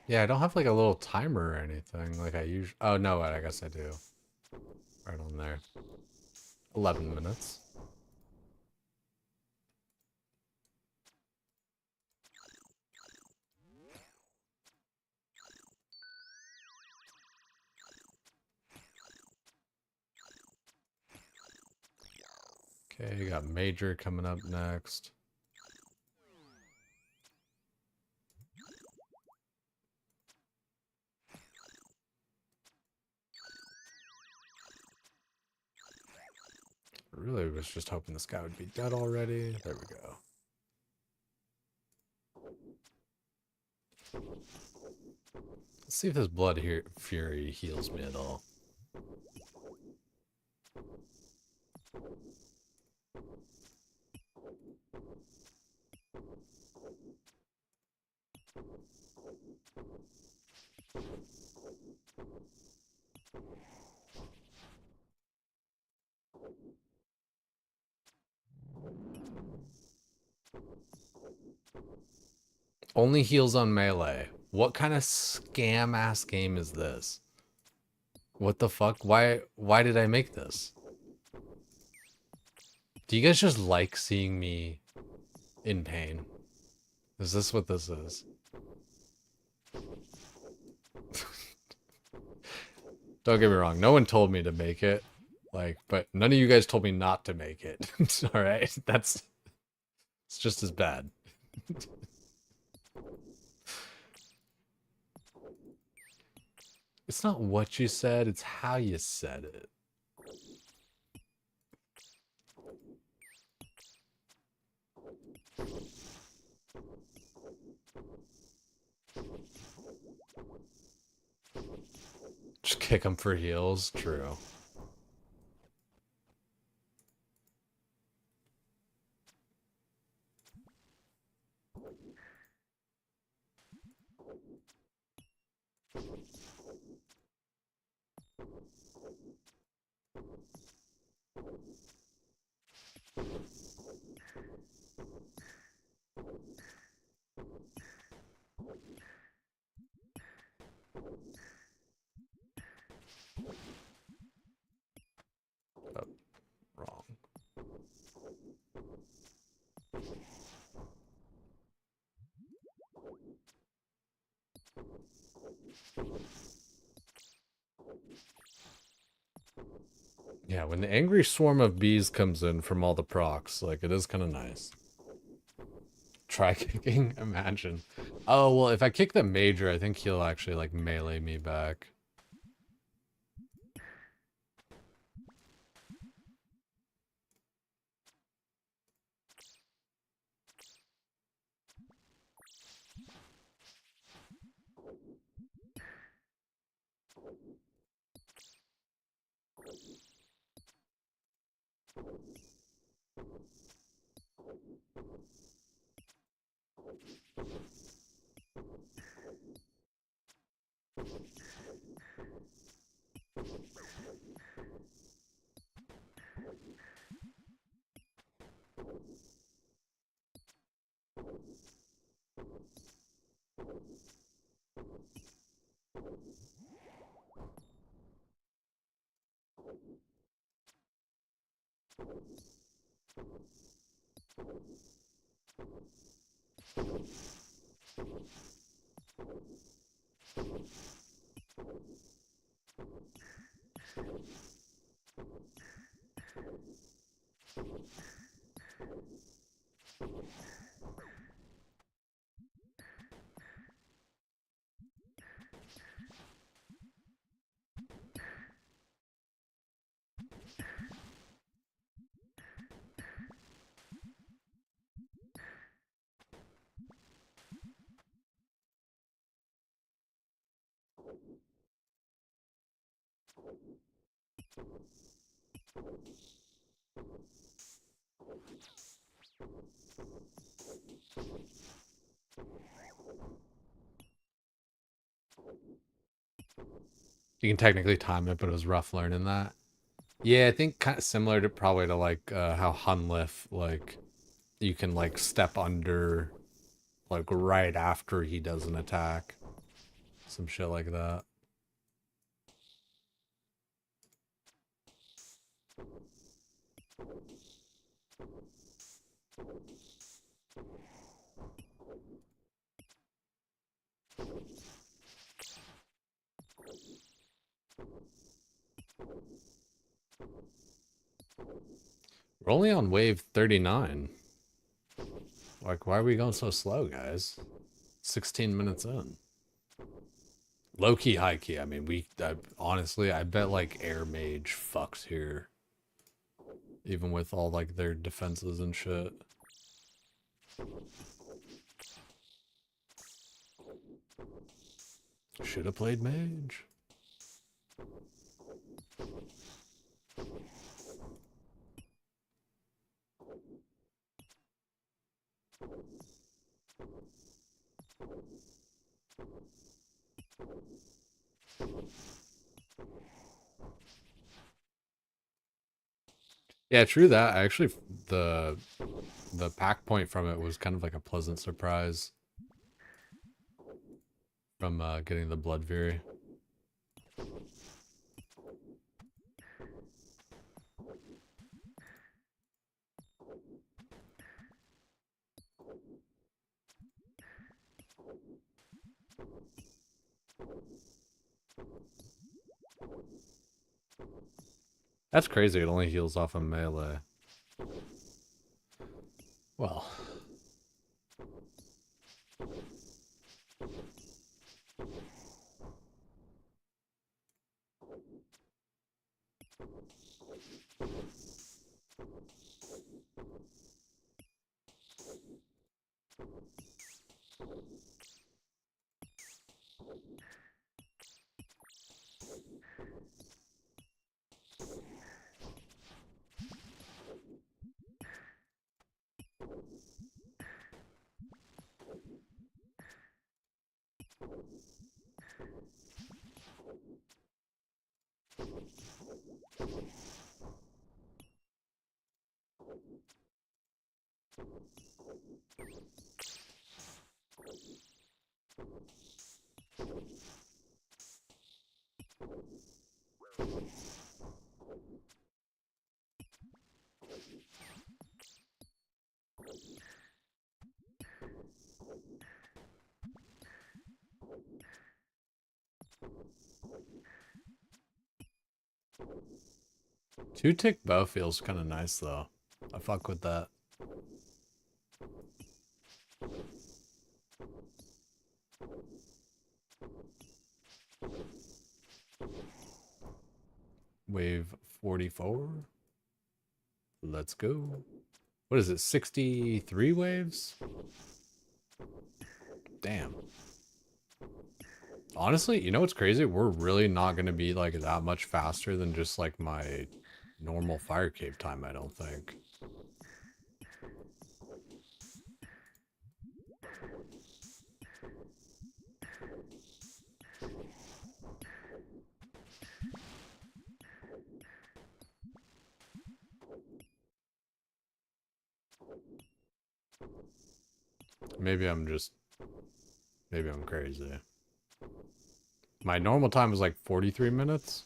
Yeah, I don't have like a little timer or anything like I usually. Oh no, I guess I do. Right on there. 11 minutes. Okay, you got Major coming up next. I really was just hoping this guy would be dead already. There we go. Let's see if this Blood Fury heals me at all. Only heals on melee. What kind of scam ass game is this? What the fuck? Why did I make this? Do you guys just like seeing me in pain? Is this what this is? Don't get me wrong, no one told me to make it. Like, but none of you guys told me not to make it. Alright? It's just as bad. It's not what you said, it's how you said it. Just kick him for heels, true. Oh, wrong. Yeah, when the angry swarm of bees comes in from all the procs, like, it is kind of nice. Try kicking? Imagine. Oh, well, if I kick the major, I think he'll actually, like, melee me back. You can technically time it, but it was rough learning that. Yeah, I think kind of similar to probably to like how Hunlif, like, you can like step under like right after he does an attack. Some shit like that. We're only on wave 39. Like, why are we going so slow, guys? 16 minutes in. Low key, high key. I mean, honestly, I bet like Air Mage fucks here. Even with all like their defenses and shit. Should have played Mage. Yeah, true that. I actually, the pack point from it was kind of like a pleasant surprise. from getting the blood fury. That's crazy. It only heals off of melee. Well. Two-tick bow feels kind of nice, though. I fuck with that. Wave 44. Let's go. What is it, 63 waves? Damn. Honestly, you know what's crazy? We're really not going to be like that much faster than just like my normal fire cave time, I don't think. Maybe I'm crazy. My normal time was like 43 minutes.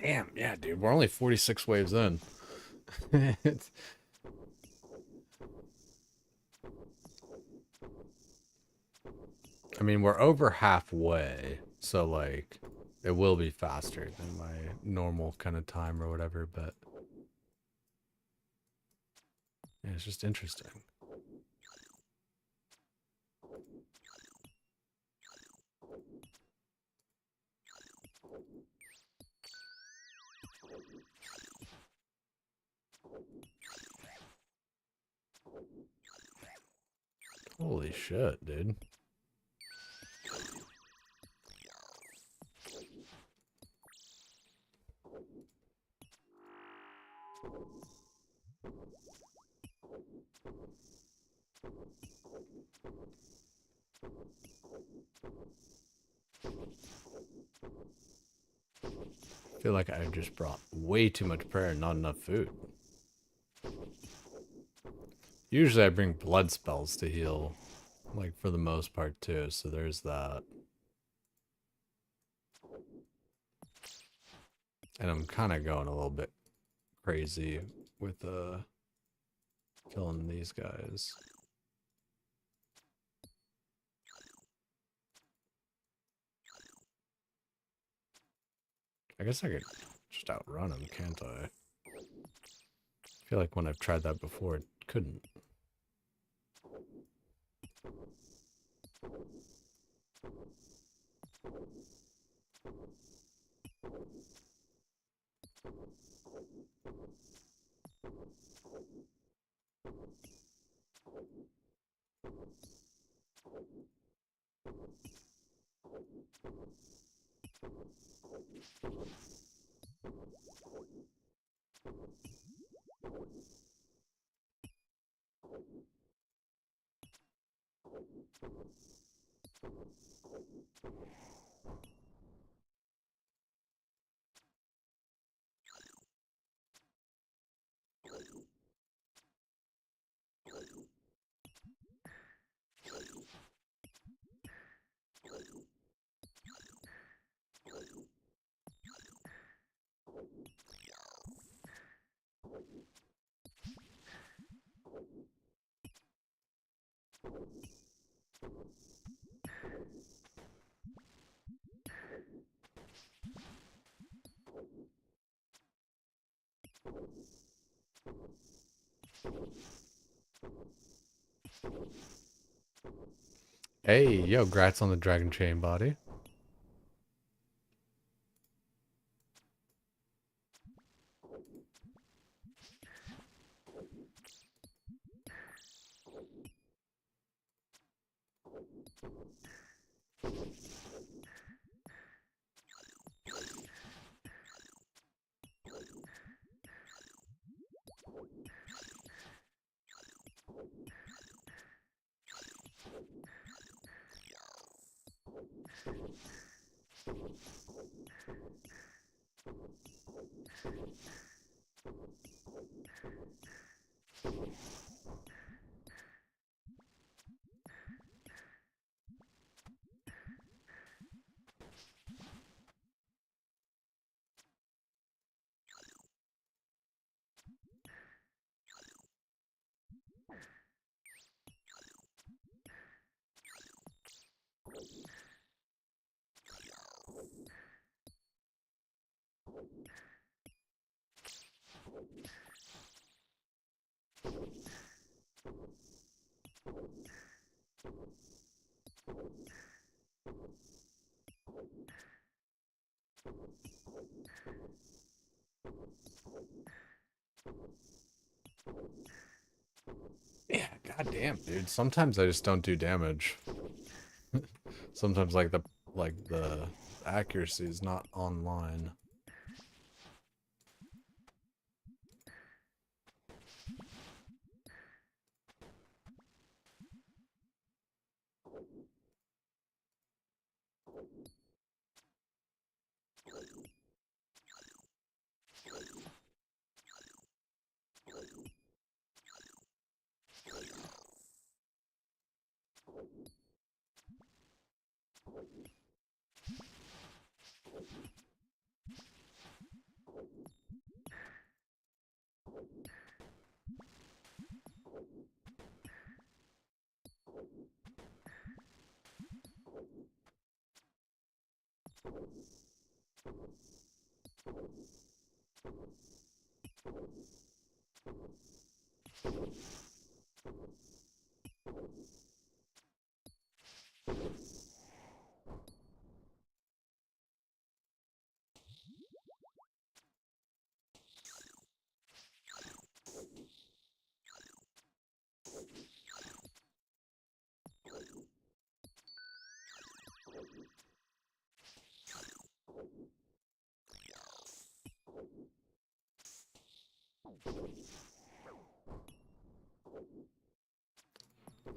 Damn, yeah, dude, we're only 46 waves in. I mean, we're over halfway, so like, it will be faster than my normal kind of time or whatever, but yeah, it's just interesting. Holy shit, dude. I feel like I just brought way too much prayer and not enough food. Usually I bring blood spells to heal, like for the most part too, so there's that. And I'm kind of going a little bit crazy with killing these guys. I guess I could just outrun him, can't I? I feel like when I've tried that before, it couldn't. Hey, yo, grats on the dragon chain body. Yeah, goddamn, dude. Sometimes I just don't do damage. Sometimes the accuracy is not online.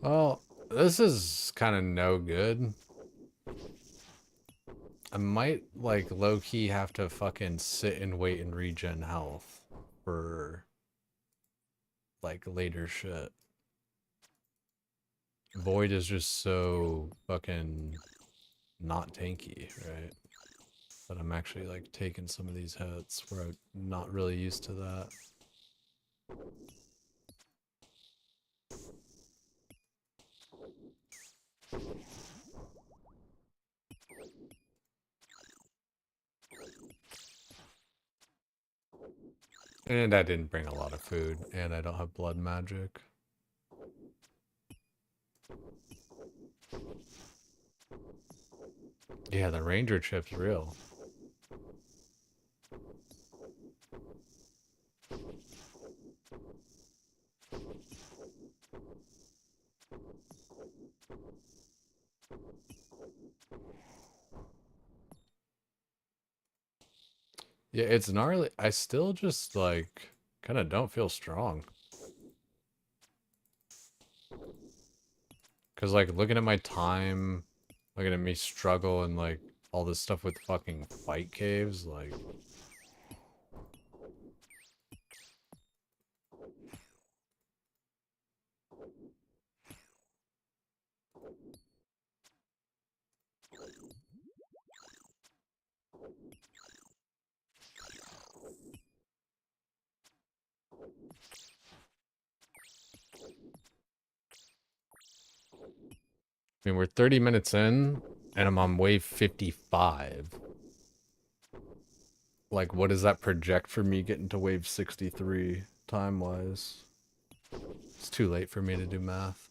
Well, this is kind of no good. I might, like, low-key have to fucking sit and wait and regen health for, like, later shit. Void is just so fucking not tanky, right? But I'm actually, like, taking some of these hits where I'm not really used to that. And I didn't bring a lot of food, and I don't have blood magic. Yeah, the ranger chip's real. Yeah, it's gnarly. I still just like kind of don't feel strong. Cause like looking at my time, looking at me struggle and like all this stuff with fucking fight caves, like I mean we're 30 minutes in and I'm on wave 55. Like what does that project for me getting to wave 63 time-wise? It's too late for me to do math.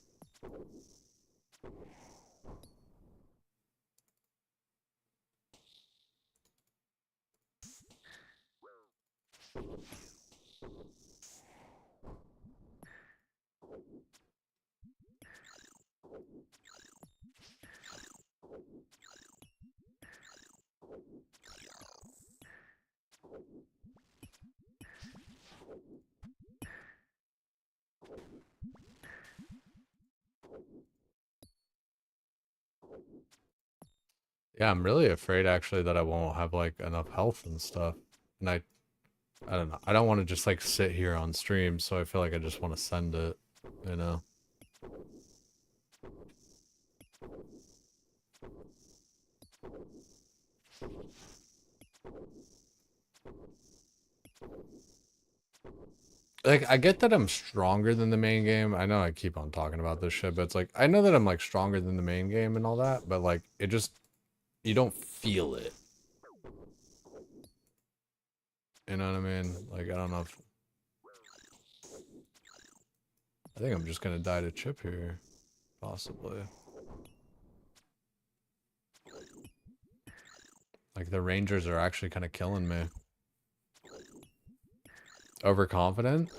Yeah, I'm really afraid actually that I won't have like enough health and stuff. And I don't know. I don't want to just like sit here on stream, so I feel like I just want to send it, you know. Like I get that I'm stronger than the main game. I know I keep on talking about this shit, but it's like I know that I'm like stronger than the main game and all that, but like it just you don't feel it. You know what I mean? Like I don't know if I think I'm just gonna die to chip here. Possibly. Like the Rangers are actually kind of killing me. Overconfident?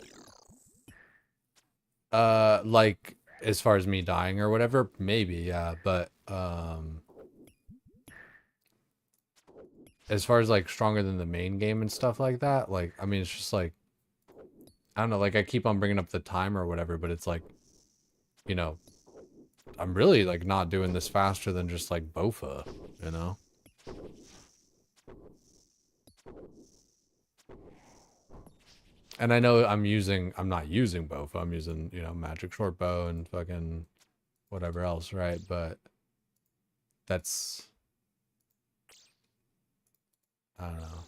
Like as far as me dying or whatever, maybe, yeah, but as far as like stronger than the main game and stuff like that, like I mean it's just like I don't know, like I keep on bringing up the time or whatever, but it's like, you know, I'm really like not doing this faster than just like Bofa, you know? And I know I'm not using Bofa, I'm using, you know, Magic Short Bow and fucking whatever else, right? But that's, I don't know.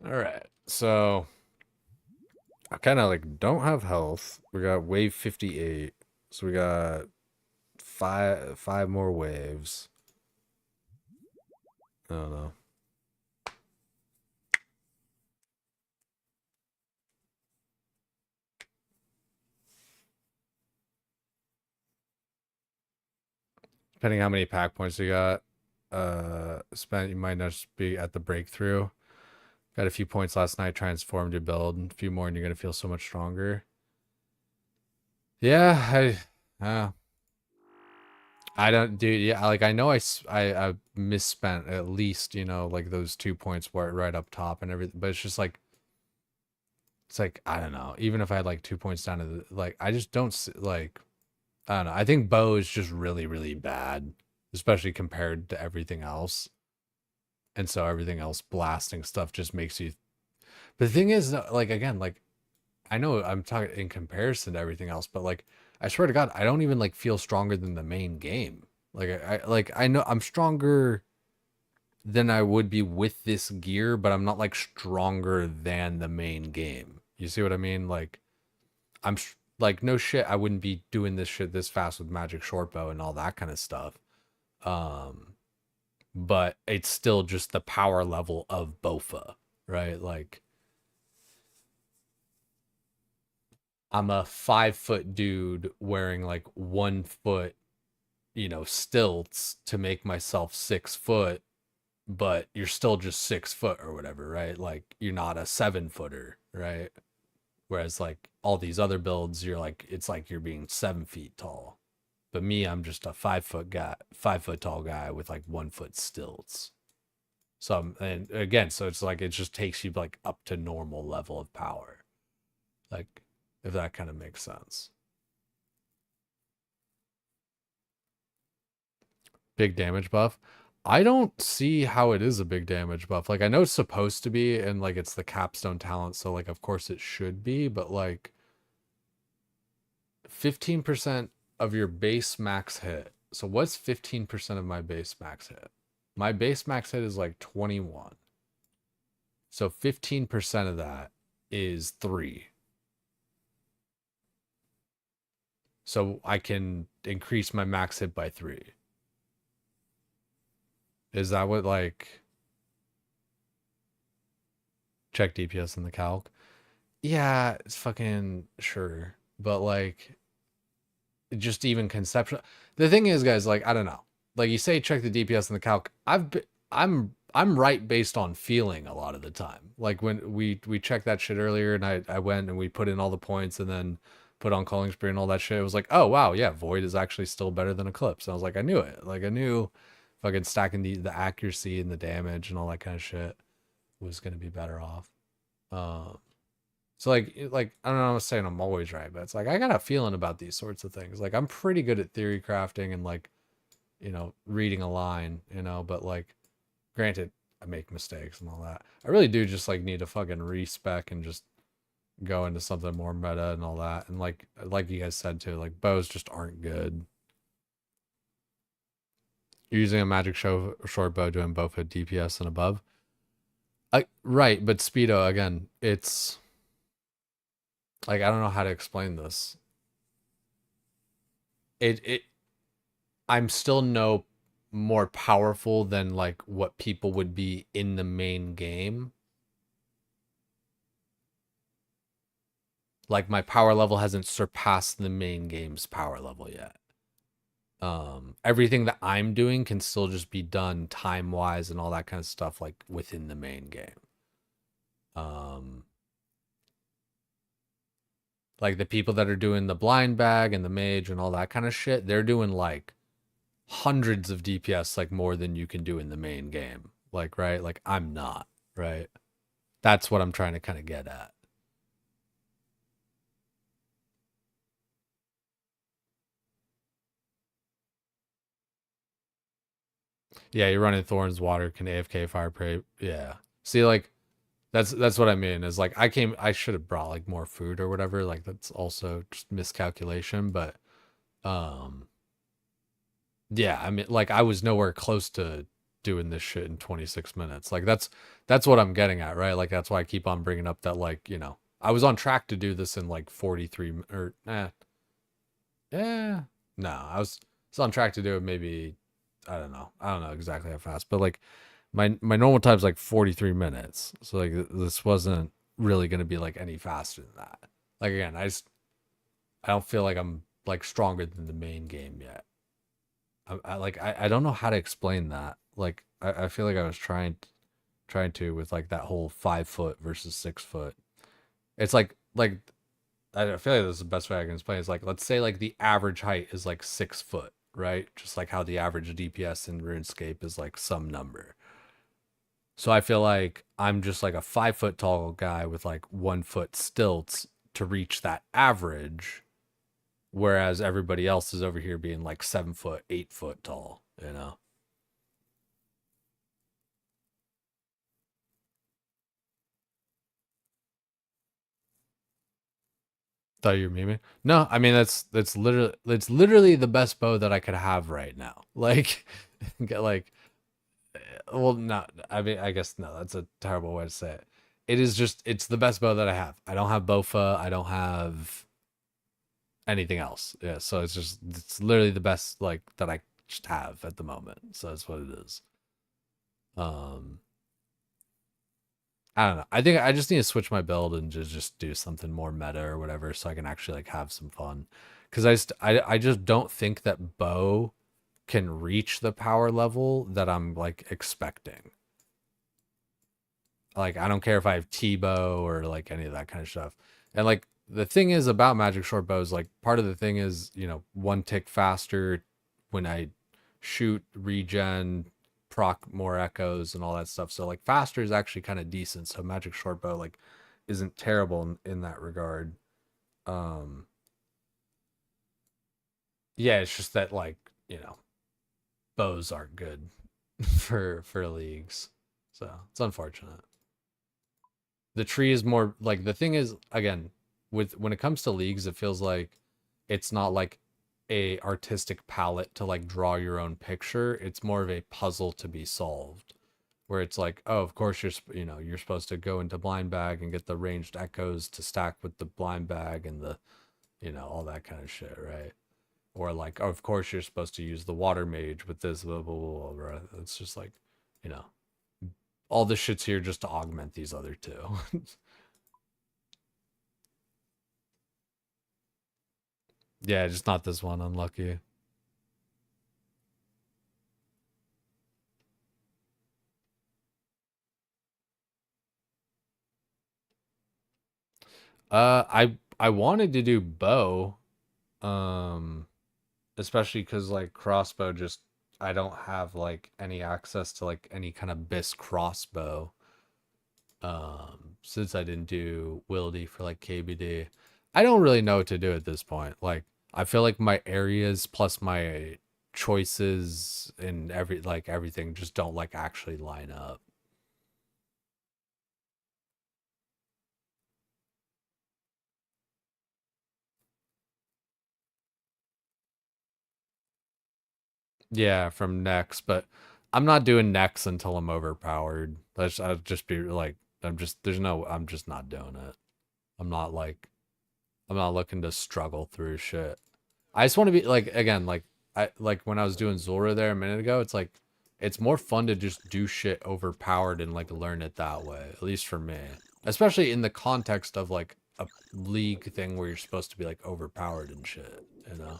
All right, so I kind of like don't have health. We got wave 58, so we got five more waves. I don't know. Depending how many pack points you got, spent, you might not just be at the breakthrough. Got a few points last night, transformed your build, and a few more, and you're gonna feel so much stronger. Yeah, I don't, dude. Yeah, like I know I misspent at least, you know, like those 2 points were right up top and everything, but it's just like it's like, I don't know. Even if I had like 2 points down to the, like, I just don't like, I don't know. I think bow is just really, really bad, especially compared to everything else. And so everything else blasting stuff just makes you. But the thing is, like, again, like, I know I'm talking in comparison to everything else, but like, I swear to God, I don't even like feel stronger than the main game. Like, I know I'm stronger than I would be with this gear, but I'm not like stronger than the main game. You see what I mean? Like, like, no shit, I wouldn't be doing this shit this fast with magic short bow and all that kind of stuff. But it's still just the power level of Bofa, right? Like, I'm a 5 foot dude wearing like 1 foot, stilts to make myself 6 foot, but you're still just 6 foot or whatever, right? Like, you're not a 7 footer, right? Whereas like all these other builds, you're like, it's like you're being 7 feet tall. But me, I'm just a 5 foot guy, 5 foot tall guy with like 1 foot stilts. So, and again, so it's like, it just takes you like up to normal level of power. Like, if that kind of makes sense. Big damage buff. I don't see how it is a big damage buff. Like, I know it's supposed to be, and like it's the capstone talent, so like of course it should be, but like 15% of your base max hit. So what's 15% of my base max hit? My base max hit is like 21. So 15% of that is 3. So I can increase my max hit by 3. Is that what, like, check DPS in the calc? Yeah, it's fucking sure. But like, just even conceptual. The thing is, guys, like, I don't know. Like, you say check the DPS in the calc. I'm right based on feeling a lot of the time. Like, when we checked that shit earlier, and I went and we put in all the points and then put on Calling Spree and all that shit. It was like, oh wow, yeah, Void is actually still better than Eclipse. And I was like, I knew it. Like, I knew fucking stacking the accuracy and the damage and all that kind of shit was gonna be better off. So like I don't know, I'm saying I'm always right, but it's like I got a feeling about these sorts of things. Like, I'm pretty good at theory crafting and like, reading a line, but like, granted, I make mistakes and all that. I really do just like need to fucking respec and just go into something more meta and all that. And like you guys said too, like, bows just aren't good. You're using a magic short bow doing both at DPS and above. Right, but Speedo, again, it's like, I don't know how to explain this. I'm still no more powerful than like what people would be in the main game. Like, my power level hasn't surpassed the main game's power level yet. Everything that I'm doing can still just be done time wise and all that kind of stuff, like within the main game. Like, the people that are doing the blind bag and the mage and all that kind of shit, they're doing like hundreds of DPS, like more than you can do in the main game. Like, right? Like, I'm not, right? That's what I'm trying to kind of get at. Yeah, you're running Thorns, Water, can AFK, Fire Prey. Yeah. See, like, that's what I mean, is like, I should have brought like more food or whatever. Like, that's also just miscalculation, but yeah, I mean, like, I was nowhere close to doing this shit in 26 minutes. Like, that's what I'm getting at, right? Like, that's why I keep on bringing up that, like, I was on track to do this in like 43 or no, I was on track to do it maybe, I don't know exactly how fast, but like my normal time's like 43 minutes. So like, this wasn't really going to be like any faster than that. Like, again, I don't feel like I'm like stronger than the main game yet. I don't know how to explain that. Like, I feel like I was trying to with like that whole 5 foot versus 6 foot. It's like I feel like this is the best way I can explain. It's like, let's say like the average height is like 6 foot, right? Just like how the average DPS in RuneScape is like some number. So I feel like I'm just like a 5 foot tall guy with like 1 foot stilts to reach that average, whereas everybody else is over here being like 7 foot, 8 foot tall, you know? Thought you were memeing? No, I mean that's literally the best bow that I could have right now. Like, get like, well, not. I mean, I guess no. That's a terrible way to say it. It is just it's the best bow that I have. I don't have Bofa. I don't have anything else. Yeah, so it's literally the best like that I just have at the moment. So that's what it is. Um, I don't know. I think I just need to switch my build and just do something more meta or whatever, so I can actually like have some fun. Because I just don't think that bow can reach the power level that I'm like expecting. Like I don't care if I have T-bow or like any of that kind of stuff. And like the thing is about magic short bows, like part of the thing is, you know, 1 tick faster when I shoot, regen, proc more echoes and all that stuff. So like faster is actually kind of decent. So magic short bow like isn't terrible in that regard. Yeah, it's just that like, you know, bows aren't good for leagues. So it's unfortunate. The tree is more like the thing is again with when it comes to leagues, it feels like it's not like a artistic palette to like draw your own picture. It's more of a puzzle to be solved, where it's like, oh, of course you're supposed to go into blind bag and get the ranged echoes to stack with the blind bag and the all that kind of shit, right? Or like, oh, of course you're supposed to use the water mage with this blah blah blah, blah. It's just like, you know, all this shit's here just to augment these other two. Yeah, just not this one. Unlucky. I wanted to do bow, um, especially because like crossbow just I don't have like any access to like any kind of bis crossbow. Since I didn't do Wildy for like KBD, I don't really know what to do at this point. Like I feel like my areas plus my choices and everything just don't like actually line up. Yeah, from next, but I'm not doing next until I'm overpowered. I'll just be like, I'm just not doing it. I'm not like, I'm not looking to struggle through shit. I just want to be like, again, like when I was doing Zora there a minute ago, it's like, it's more fun to just do shit overpowered and like learn it that way, at least for me. Especially in the context of like a league thing where you're supposed to be like overpowered and shit, you know?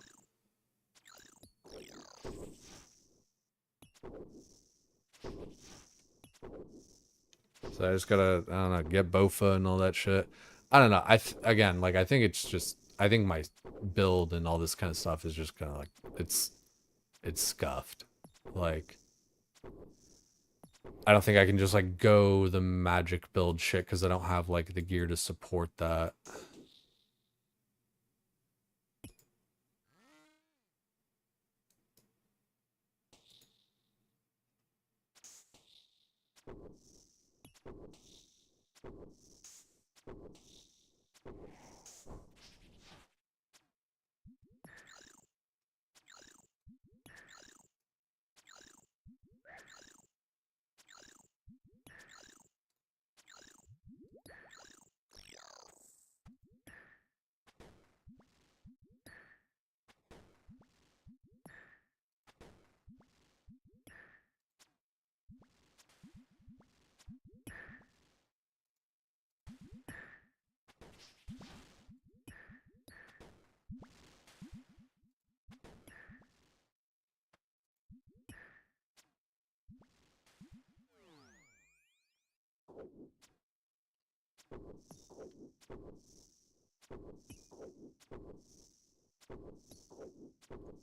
So I just gotta, I don't know, get Bofa and all that shit. I don't know. Again, like I think it's just, I think my build and all this kind of stuff is just kind of like it's scuffed. Like I don't think I can just like go the magic build shit because I don't have like the gear to support that.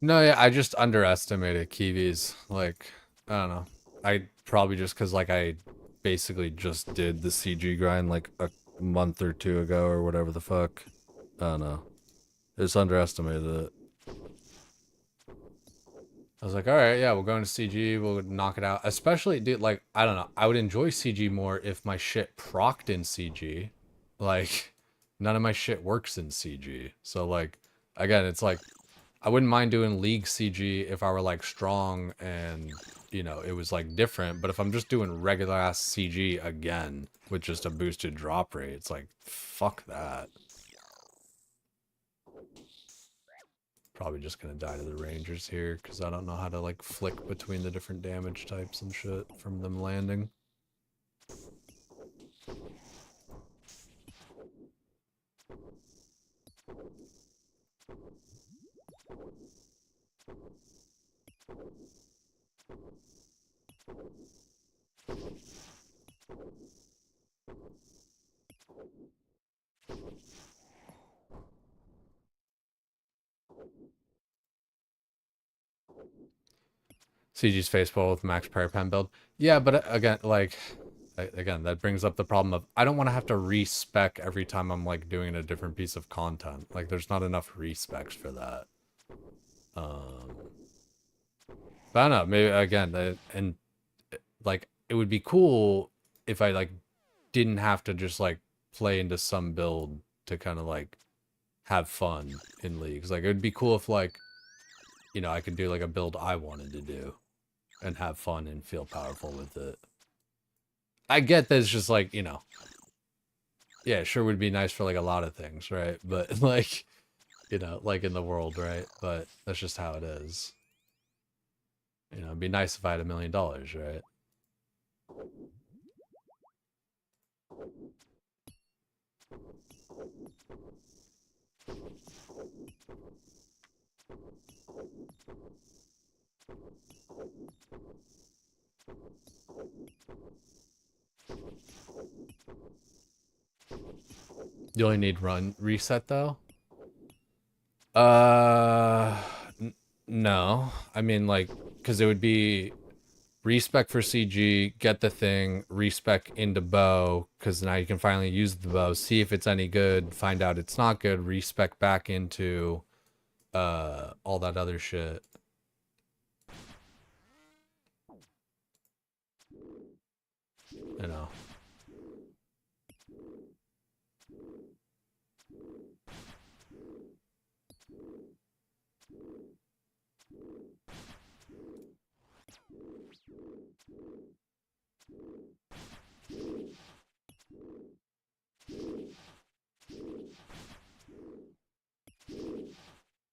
No, yeah, I just underestimated Kiwis. Like, I don't know. I probably just because like I basically just did the CG grind like a month or two ago or whatever the fuck. I don't know. I just underestimated it. I was like, all right, yeah, we'll go into CG, we'll knock it out. Especially, dude, like, I don't know. I would enjoy CG more if my shit procced in CG. Like, none of my shit works in CG. So, like, again, it's like, I wouldn't mind doing League CG if I were, like, strong and, you know, it was, like, different. But if I'm just doing regular-ass CG again with just a boosted drop rate, it's like, fuck that. Probably just gonna die to the Rangers here, because I don't know how to, like, flick between the different damage types and shit from them landing. CG's Faceball with max prayer pen build. Yeah, but again, like, again, that brings up the problem of I don't want to have to respec every time I'm like doing a different piece of content. Like, there's not enough respecs for that. But I don't know, maybe again, and like it would be cool if I like didn't have to just like play into some build to kind of like have fun in leagues. Like, it would be cool if like, you know, I could do like a build I wanted to do and have fun and feel powerful with it. I get that it's just like, you know, yeah, sure would be nice for like a lot of things, right? But like, you know, like in the world, right? But that's just how it is. You know, it'd be nice if I had $1 million, right? You only need run reset though? No. I mean, like, because it would be respec for CG, get the thing, respec into bow, because now you can finally use the bow, see if it's any good, find out it's not good, respec back into all that other shit. You know.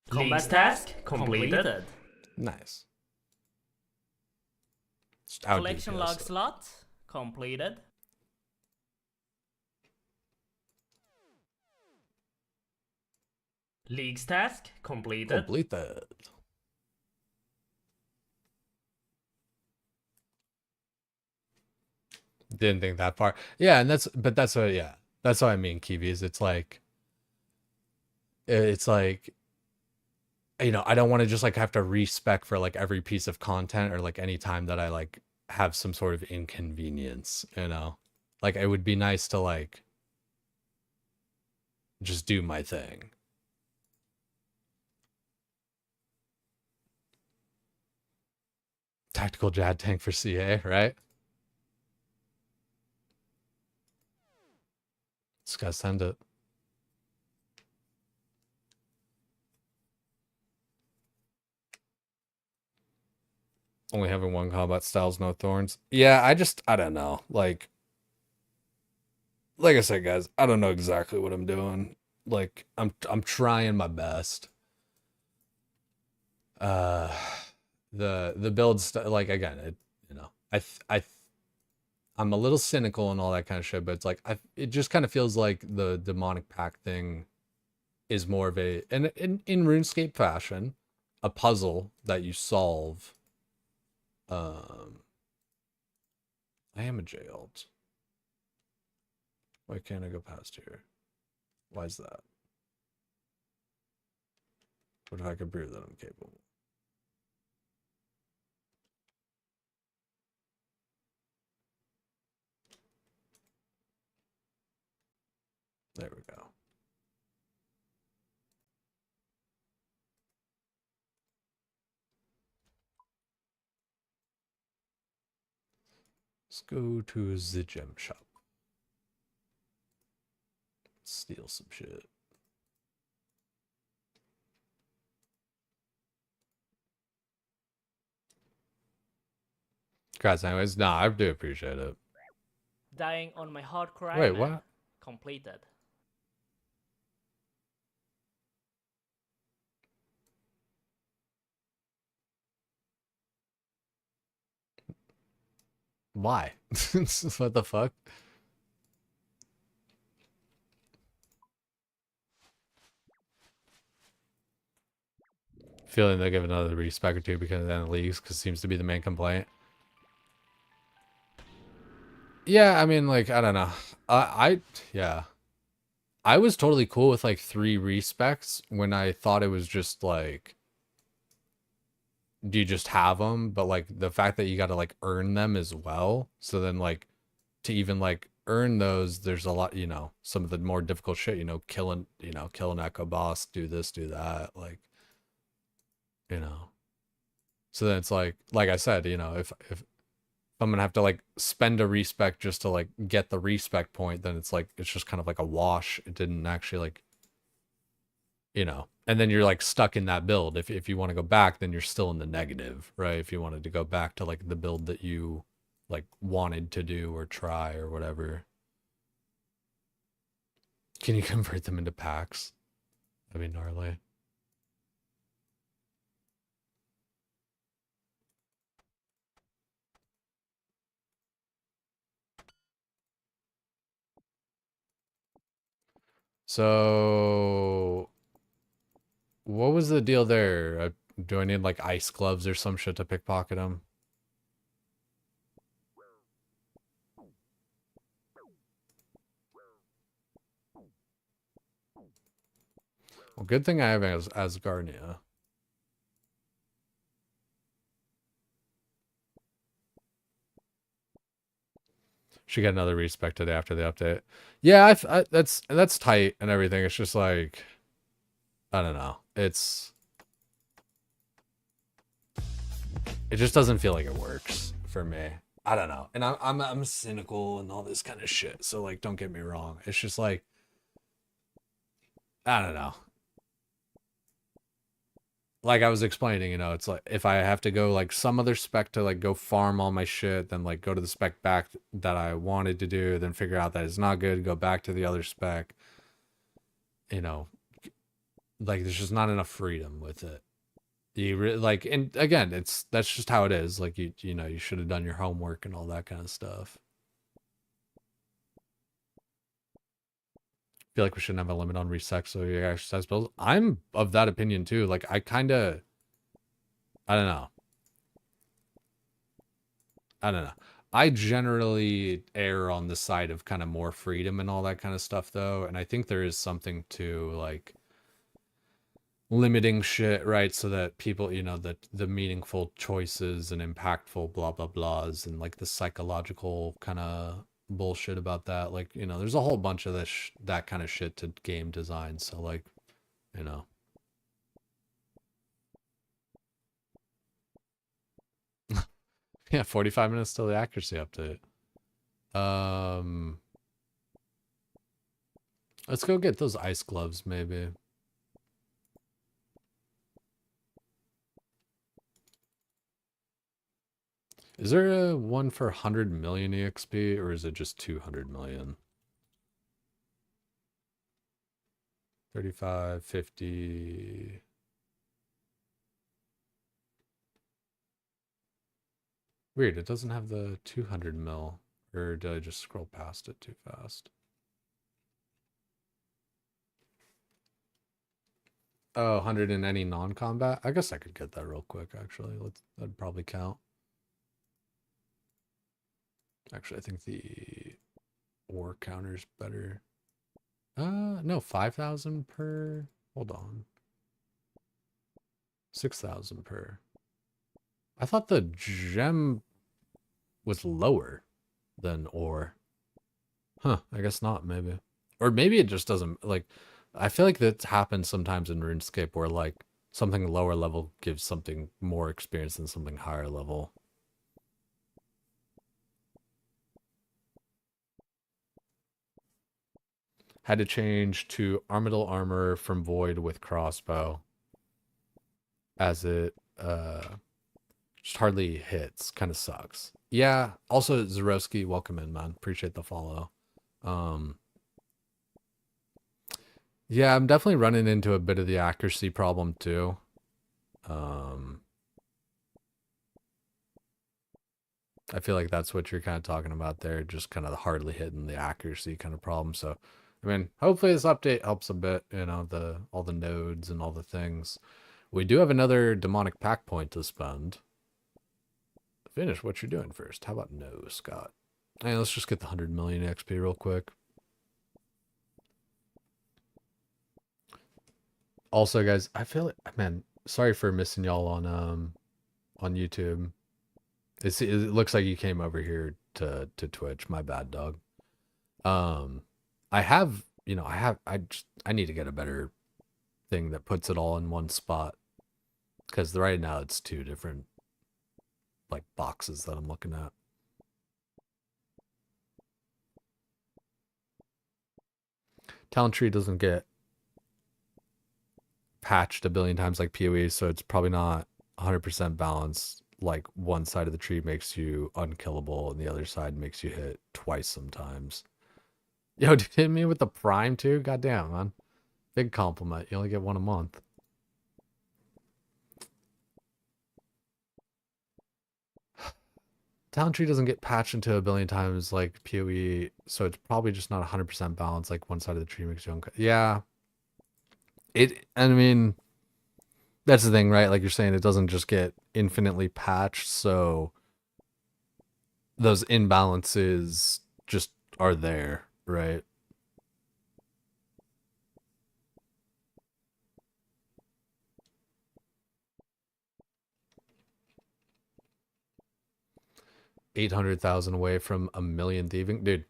Combat task completed. Nice. I would do Collection PS, log though. slot completed. Leagues task completed. Complete that. Didn't think that far. Yeah, and that's what, yeah. That's what I mean, Kiwis. It's like, you know, I don't want to just like have to respec for like every piece of content or like any time that I like have some sort of inconvenience, you know? Like, it would be nice to like just do my thing. Tactical Jad tank for CA, right? Just gotta send it. Only having one combat styles, no thorns. Yeah, I don't know. Like I said, guys, I don't know exactly what I'm doing. Like, I'm trying my best. The builds, like, again, it, you know, I'm a little cynical and all that kind of shit, but it's like it just kind of feels like the demonic pact thing is more of a in RuneScape fashion, a puzzle that you solve. I am a J-alt. Why can't I go past here? Why is that? What if I could prove that I'm capable? Let's go to the gem shop. Steal some shit. Guys, anyways, nah, I do appreciate it. Dying on my hardcore Wait, Iron Man. what? Completed. Why? What the fuck? Feeling they'll give another respec or two because then it leaves, because it seems to be the main complaint. Yeah, I mean, like, I don't know. Yeah. I was totally cool with like 3 respecs when I thought it was just like, do you just have them? But like the fact that you got to like earn them as well. So then like to even like earn those, there's a lot, you know, some of the more difficult shit, you know, kill an echo boss, do this, do that, like, you know. So then it's like I said, you know, if I'm gonna have to like spend a respec just to like get the respec point, then it's like it's just kind of like a wash. It didn't actually like, you know, and then you're like stuck in that build. If you want to go back, then you're still in the negative, right? If you wanted to go back to like the build that you like wanted to do or try or whatever. Can you convert them into packs? That'd be gnarly. So what was the deal there? Do I need like ice gloves or some shit to pickpocket them? Well, good thing I have Asgarnia. Should get another respec today after the update. Yeah, that's tight and everything. It's just like, I don't know. It just doesn't feel like it works for me. I don't know. And I'm cynical and all this kind of shit. So like, don't get me wrong. It's just like, I don't know. Like I was explaining, you know, it's like if I have to go like some other spec to like go farm all my shit, then like go to the spec back that I wanted to do, then figure out that it's not good, go back to the other spec. You know, like there's just not enough freedom with it. Like, and again, that's just how it is. Like you know, you should have done your homework and all that kind of stuff. Feel like we shouldn't have a limit on resec so your exercise builds. I'm of that opinion too. Like I don't know. I don't know. I generally err on the side of kind of more freedom and all that kind of stuff though, and I think there is something to like limiting shit, right? So that people, you know, that the meaningful choices and impactful blah blah blahs and like the psychological kind of bullshit about that. Like, you know, there's a whole bunch of this that kind of shit to game design. So like, you know. Yeah, 45 minutes till the accuracy update. Let's go get those ice gloves maybe. Is there a one for 100 million EXP or is it just 200 million? 35, 50. Weird, it doesn't have the 200 mil. Or did I just scroll past it too fast? Oh, 100 in any non-combat? I guess I could get that real quick, actually. That'd probably count. Actually, I think the ore counter's better. No, 5,000 per. Hold on. 6,000 per. I thought the gem was lower than ore. Huh, I guess not, maybe. Or maybe it just doesn't, like, I feel like that happens sometimes in RuneScape where, like, something lower level gives something more experience than something higher level. Had to change to Armadillo armor from Void with crossbow, as it just hardly hits. Kind of sucks. Yeah. Also, Zarowski, welcome in, man. Appreciate the follow. Yeah, I'm definitely running into a bit of the accuracy problem too. I feel like that's what you're kind of talking about there, just kind of hardly hitting the accuracy kind of problem. So, I mean, hopefully this update helps a bit, you know, all the nodes and all the things. We do have another demonic pack point to spend. Finish what you're doing first. How about no, Scott? Hey, let's just get the 100 million XP real quick. Also, guys, I feel like, man, sorry for missing y'all on YouTube. It looks like you came over here to Twitch. My bad, dog. I have, you know, I need to get a better thing that puts it all in one spot, because right now it's two different like boxes that I'm looking at. Talent tree doesn't get patched a billion times like PoE, so it's probably not 100% balanced. Like one side of the tree makes you unkillable and the other side makes you hit twice sometimes. Yo, dude, hit me with the prime too? Goddamn, man. Big compliment. You only get one a month. Talent tree doesn't get patched into a billion times like PoE, so it's probably just not 100% balanced. Like one side of the tree makes you yeah. I mean, that's the thing, right? Like you're saying, it doesn't just get infinitely patched, so those imbalances just are there, right? $800,000 away from a million thieving, dude.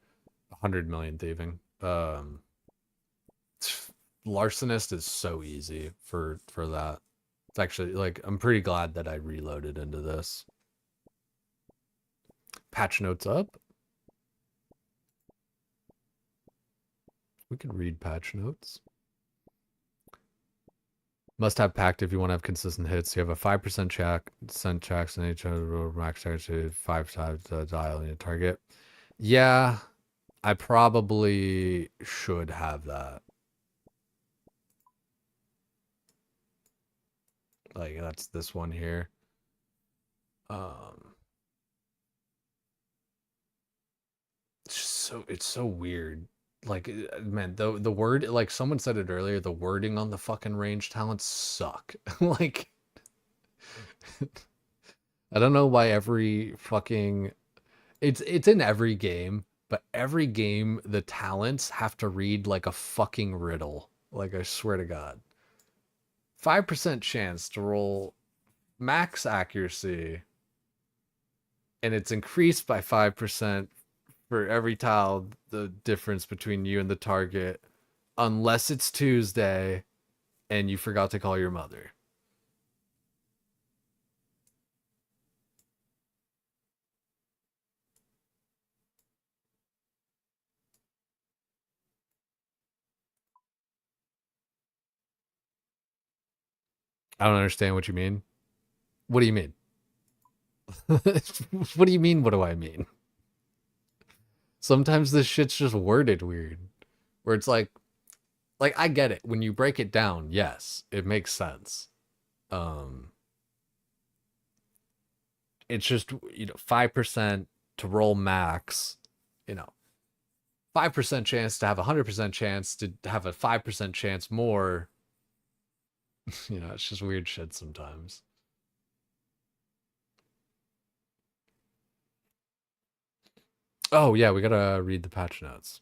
100 million thieving. Larcenist is so easy for that. It's actually like I'm pretty glad that I reloaded into this. Patch notes up. We could read patch notes. Must have packed if you want to have consistent hits. You have a 5% check, send checks, and each other max to 5 times the dial in your target. Yeah, I probably should have that. Like that's this one here. It's so weird. Like man, the word, like someone said it earlier, the wording on the fucking range talents suck. Like I don't know why every fucking it's in every game, but every game the talents have to read like a fucking riddle. Like I swear to God. 5% chance to roll max accuracy, and it's increased by 5% for every tile, the difference between you and the target, unless it's Tuesday and you forgot to call your mother. I don't understand what you mean. What do you mean? What do you mean? What do I mean? Sometimes this shit's just worded weird. Where it's like I get it. When you break it down, yes, it makes sense. It's just, you know, 5% to roll max, you know, 5% chance to have a 100% chance to have a 5% chance more. You know, it's just weird shit sometimes. Oh yeah, we gotta read the patch notes.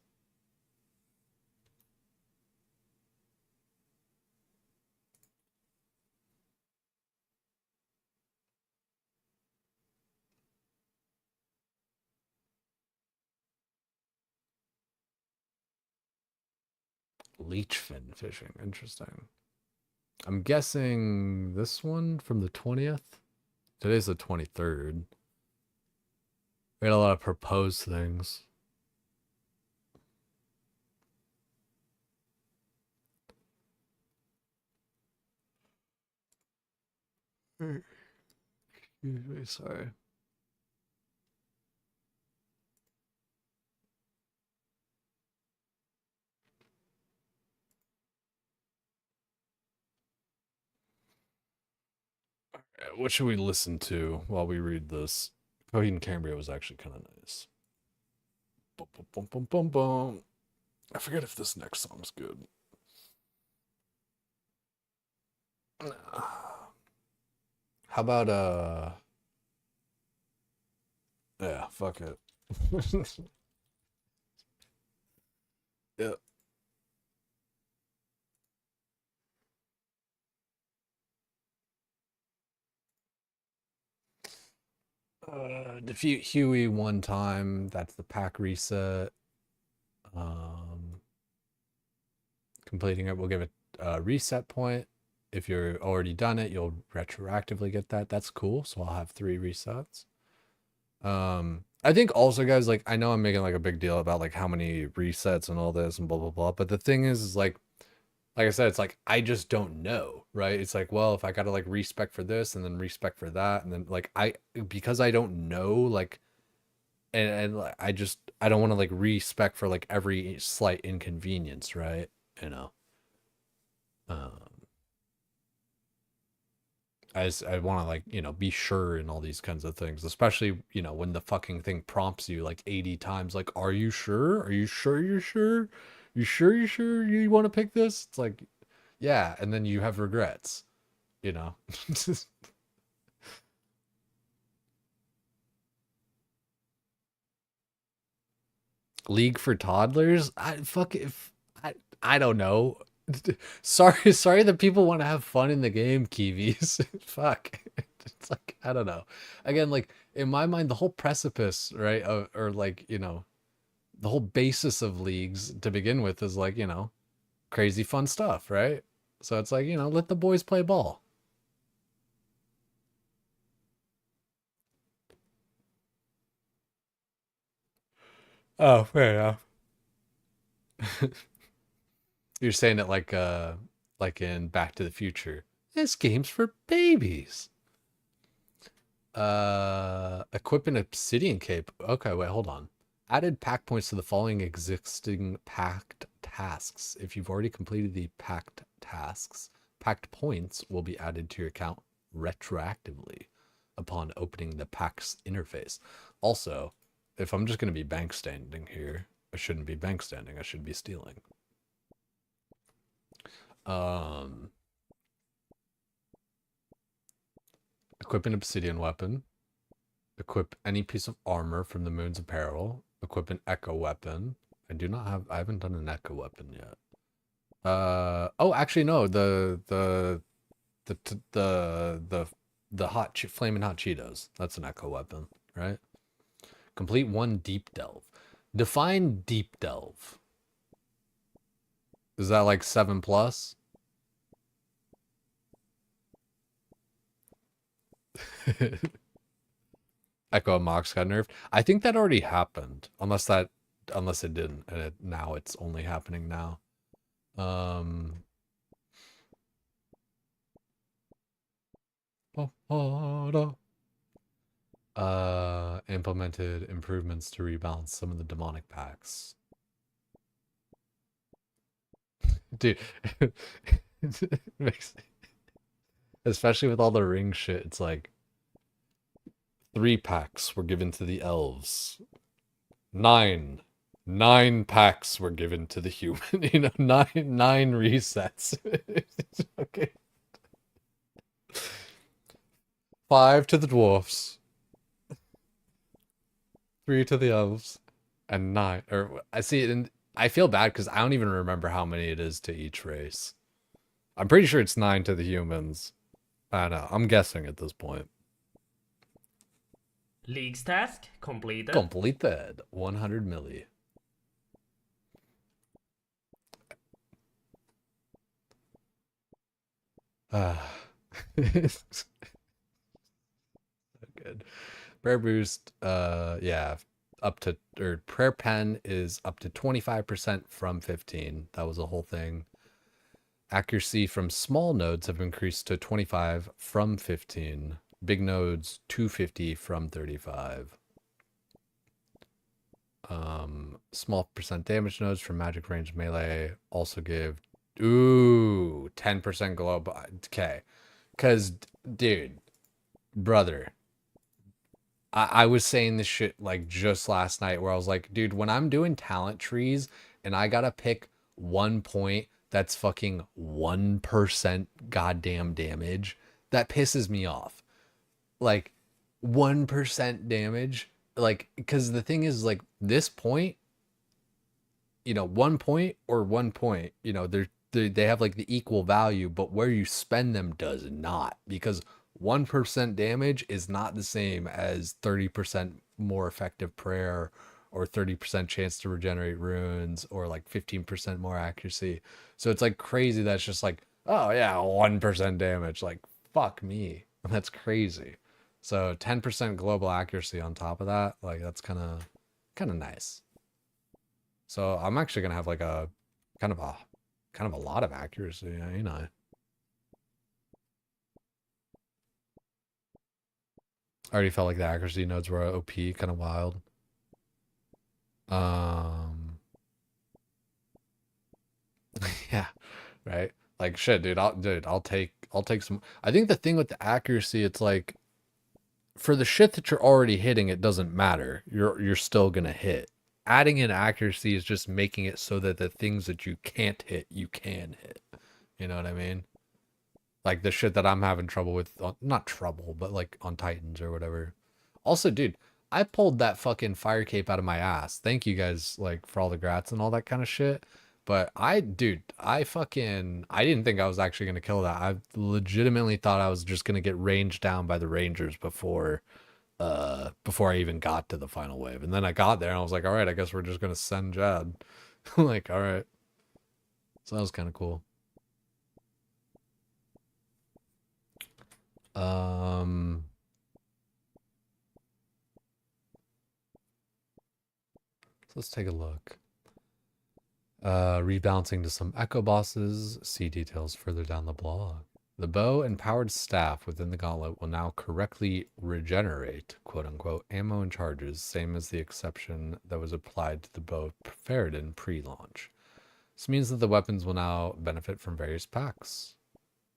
Leechfin fishing, interesting. I'm guessing this one from the 20th. Today's the 23rd. We got a lot of proposed things. Excuse me, sorry. What should we listen to while we read this? Coheed and Cambria was actually kind of nice. Bum, bum, bum, bum, bum, bum. I forget if this next song's good. How about yeah, fuck it. Yeah. Defeat Huey one time. That's the pack reset. Completing it will give it a reset point. If you're already done it, you'll retroactively get that. That's cool. So I'll have 3 resets. I think also, guys, like, I know I'm making like a big deal about like how many resets and all this and blah blah blah, but the thing is like I said, it's like I just don't know, right? It's like, well, if I gotta like respec for this and then respec for that, and then like because I don't know, like, and like, I don't want to like respec for like every slight inconvenience, right? You know. I want to like, you know, be sure in all these kinds of things, especially, you know, when the fucking thing prompts you like 80 times, like, are you sure? Are you sure you're sure? You sure you're sure you want to pick this? It's like, yeah, and then you have regrets, you know. League for toddlers? I don't know. Sorry that people want to have fun in the game, Kiwis. Fuck. It's like, I don't know. Again, like in my mind, the whole precipice, right? Or like, you know, the whole basis of leagues to begin with is like, you know, crazy fun stuff, right? So it's like, you know, let the boys play ball. Oh, fair enough. You're saying it like in Back to the Future. This game's for babies. Equip an obsidian cape. Okay, wait, hold on. Added pack points to the following existing packed tasks. If you've already completed the packed tasks, packed points will be added to your account retroactively upon opening the pack's interface. Also, if I'm just going to be bank standing here, I shouldn't be bank standing. I should be stealing. Equip an obsidian weapon. Equip any piece of armor from the moon's apparel. Equip an echo weapon. I haven't done an echo weapon yet. Oh, actually no, the flaming hot Cheetos. That's an echo weapon, right? Complete 1 deep delve. Define deep delve. Is that like 7+? Echo and Mox got nerfed. I think that already happened, unless it didn't, and now it's only happening now. Implemented improvements to rebalance some of the demonic packs. Dude, especially with all the ring shit, it's like 3 packs were given to the elves. 9 packs were given to the human. You know, 9 resets. Okay. 5 to the dwarfs. 3 to the elves. And 9. Or I see it, and I feel bad because I don't even remember how many it is to each race. I'm pretty sure it's 9 to the humans. I don't know. I'm guessing at this point. League's task completed. Completed. 100 milli. So good. Prayer boost, yeah, up to, or prayer pen is up to 25% from 15. That was a whole thing. Accuracy from small nodes have increased to 25 from 15. Big nodes 250 from 35. Small percent damage nodes from magic range melee also give 10% global. Okay. Cause dude, brother, I was saying this shit like just last night where I was like, dude, when I'm doing talent trees and I gotta pick 1 point that's fucking 1% goddamn damage, that pisses me off. Like 1% damage, like, because the thing is, like, this point, 1 point or 1 point, they have like the equal value, but where you spend them does not, because 1% damage is not the same as 30% more effective prayer or 30% chance to regenerate runes or like 15% more accuracy. So it's like crazy that's just like, oh yeah, 1% damage. Like, fuck me. That's crazy. So 10% global accuracy on top of that, like that's kind of nice. So I'm actually gonna have like a kind of a lot of accuracy, I already felt like the accuracy nodes were OP, kind of wild. Yeah, right. Like shit, dude. I'll take some. I think the thing with the accuracy, it's like for the shit that you're already hitting, it doesn't matter. You're still gonna hit. Adding in accuracy is just making it so that the things that you can't hit, you can hit. You know what I mean? Like the shit that I'm having trouble with, not trouble, but like on Titans or whatever. Also, dude, I pulled that fucking fire cape out of my ass. Thank you guys, like, for all the grats and all that kind of shit. But I didn't think I was actually gonna kill that. I legitimately thought I was just gonna get ranged down by the Rangers before I even got to the final wave. And then I got there and I was like, all right, I guess we're just gonna send Jad. Like, all right. So that was kind of cool. So let's take a look. Rebalancing to some echo bosses. See details further down the blog. The bow and powered staff within the gauntlet will now correctly regenerate, quote unquote, ammo and charges, same as the exception that was applied to the bow of Ferrodin pre-launch. This means that the weapons will now benefit from various packs.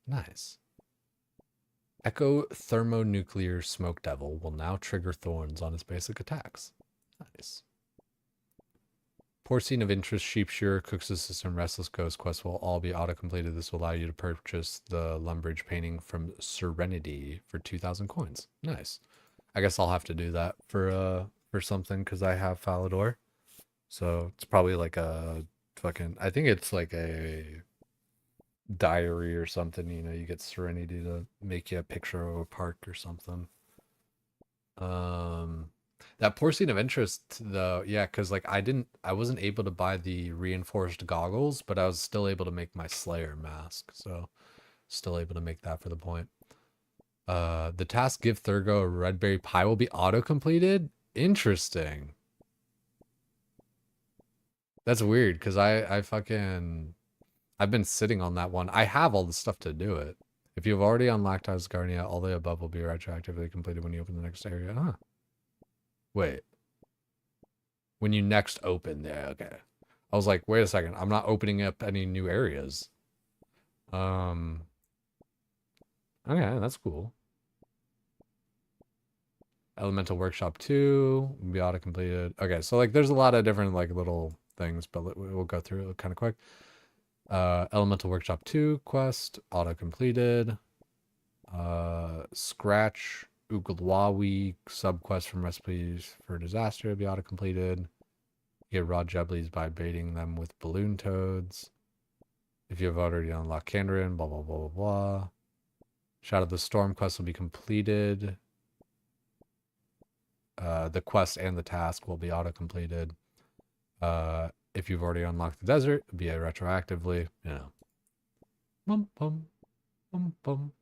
Nice. Echo Thermonuclear Smoke Devil will now trigger thorns on its basic attacks. Nice. Porcine of Interest, Sheepshearer, Cook's Assistant, Restless Ghost quests will all be auto-completed. This will allow you to purchase the Lumbridge painting from Serenity for 2,000 coins. Nice. I guess I'll have to do that for something because I have Falador. So it's probably like a fucking, I think it's like a diary or something, you get Serenity to make you a picture of a park or something. That Porcine of Interest though, yeah, because like I wasn't able to buy the reinforced goggles, but I was still able to make my Slayer mask, so still able to make that for the point. The task Give Thurgo a red berry pie will be auto-completed. Interesting. That's weird because I've been sitting on that one. I have all the stuff to do it. If you've already unlocked Asgarnia, all the above will be retroactively completed when you open the next area. Huh. Wait. When you next open there, okay. I was like, wait a second, I'm not opening up any new areas. Okay, that's cool. Elemental Workshop 2 will be auto-completed. Okay, so like there's a lot of different like little things, but we'll go through it kind of quick. Elemental Workshop 2 quest, auto-completed. Scratch Uglwawi subquest from Recipes for Disaster will be auto-completed. Get raw Jebblies by baiting them with balloon toads. If you have already unlocked Kandarin, blah, blah, blah, blah, blah. Shadow of the Storm quest will be completed. The quest and the task will be auto-completed. If you've already unlocked the desert, it'll be retroactively, Bum, bum, bum, bum.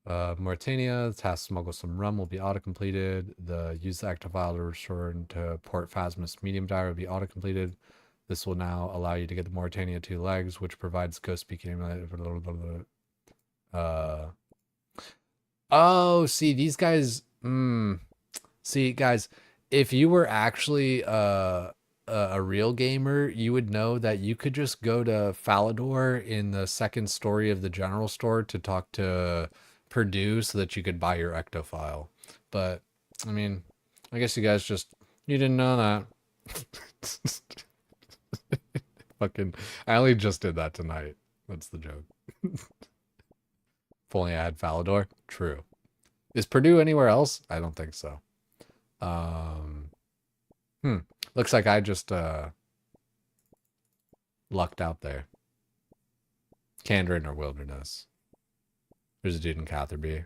Mauritania, the task smuggle some rum will be auto-completed. The use the active file to return to Port Phasmus medium dire will be auto-completed. This will now allow you to get the Mauritania 2 legs, which provides ghost speaking. Oh, see, these guys. See, guys, if you were actually a real gamer, you would know that you could just go to Falador in the second story of the general store to talk to Purdue so that you could buy your ectofile. But, I mean, I guess you guys you didn't know that. Fucking, I only just did that tonight. That's the joke. If only I had Falador. True. Is Purdue anywhere else? I don't think so. Looks like I just lucked out there. Candrin or Wilderness. There's a dude in Catherby.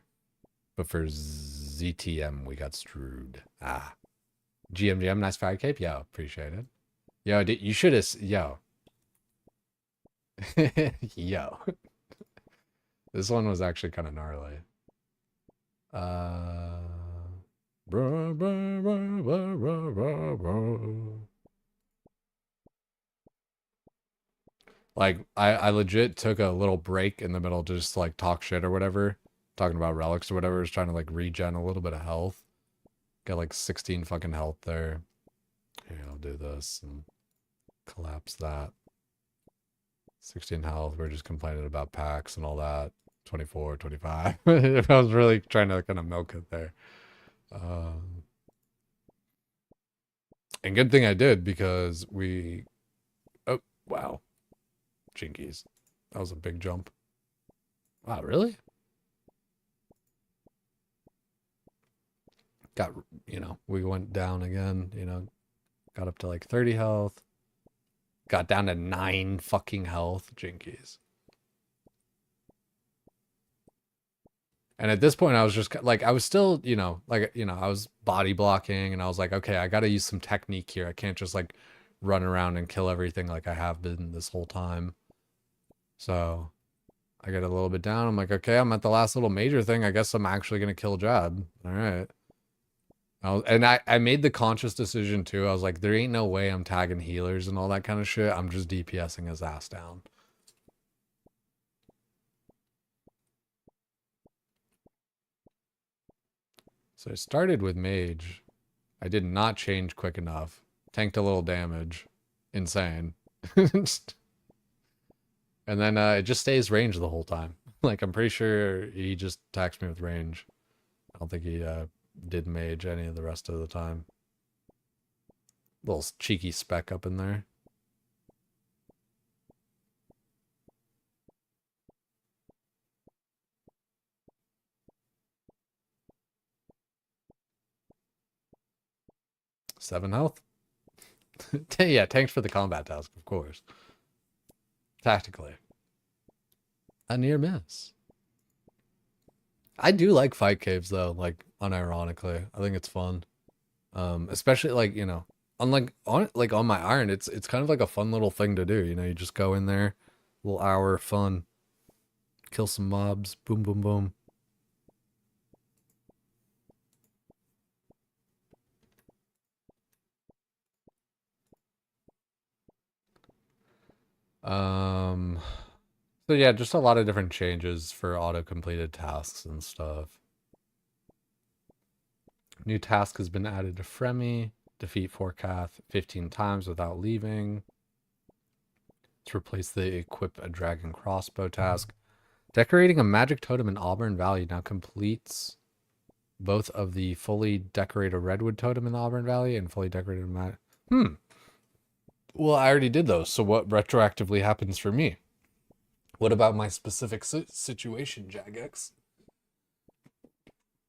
But for ZTM, we got screwed. Ah. GMGM, nice FIRECAPE. Yo, appreciate it. Yo, you should have... Yo. Yo. This one was actually kind of gnarly. Like, I legit took a little break in the middle to just like talk shit or whatever. Talking about relics or whatever. Just trying to like regen a little bit of health. Got like 16 fucking health there. Here, I'll do this and collapse that. 16 health. We're just complaining about packs and all that. 24, 25. I was really trying to kind of milk it there. And good thing I did because we... Oh, wow. Jinkies. That was a big jump. Wow, really? Got, we went down again, got up to like 30 health. Got down to 9 fucking health. Jinkies. And at this point, I was just like, I was still, I was body blocking and I was like, okay, I got to use some technique here. I can't just like run around and kill everything like I have been this whole time. So I get a little bit down. I'm like, okay, I'm at the last little major thing. I guess I'm actually going to kill Jab. All right. I made the conscious decision too. I was like, there ain't no way I'm tagging healers and all that kind of shit. I'm just DPSing his ass down. So I started with mage. I did not change quick enough. Tanked a little damage. Insane. And then it just stays range the whole time. Like, I'm pretty sure he just attacks me with range. I don't think he did mage any of the rest of the time. Little cheeky spec up in there. Seven health? Yeah, tanks for the combat task, of course. Tactically. A near miss. I do like fight caves though, like unironically. I think it's fun. Especially like, unlike on my iron, it's kind of like a fun little thing to do. You just go in there, little hour of fun, kill some mobs, boom, boom, boom. So yeah, just a lot of different changes for auto-completed tasks and stuff. New task has been added to Fremi. Defeat FIRECAPE 15 times without leaving. To replace the equip a dragon crossbow task. Decorating a magic totem in Auburn Valley now completes both of the fully decorated redwood totem in the Auburn Valley and fully decorated Well, I already did those, so what retroactively happens for me? What about my specific situation, Jagex?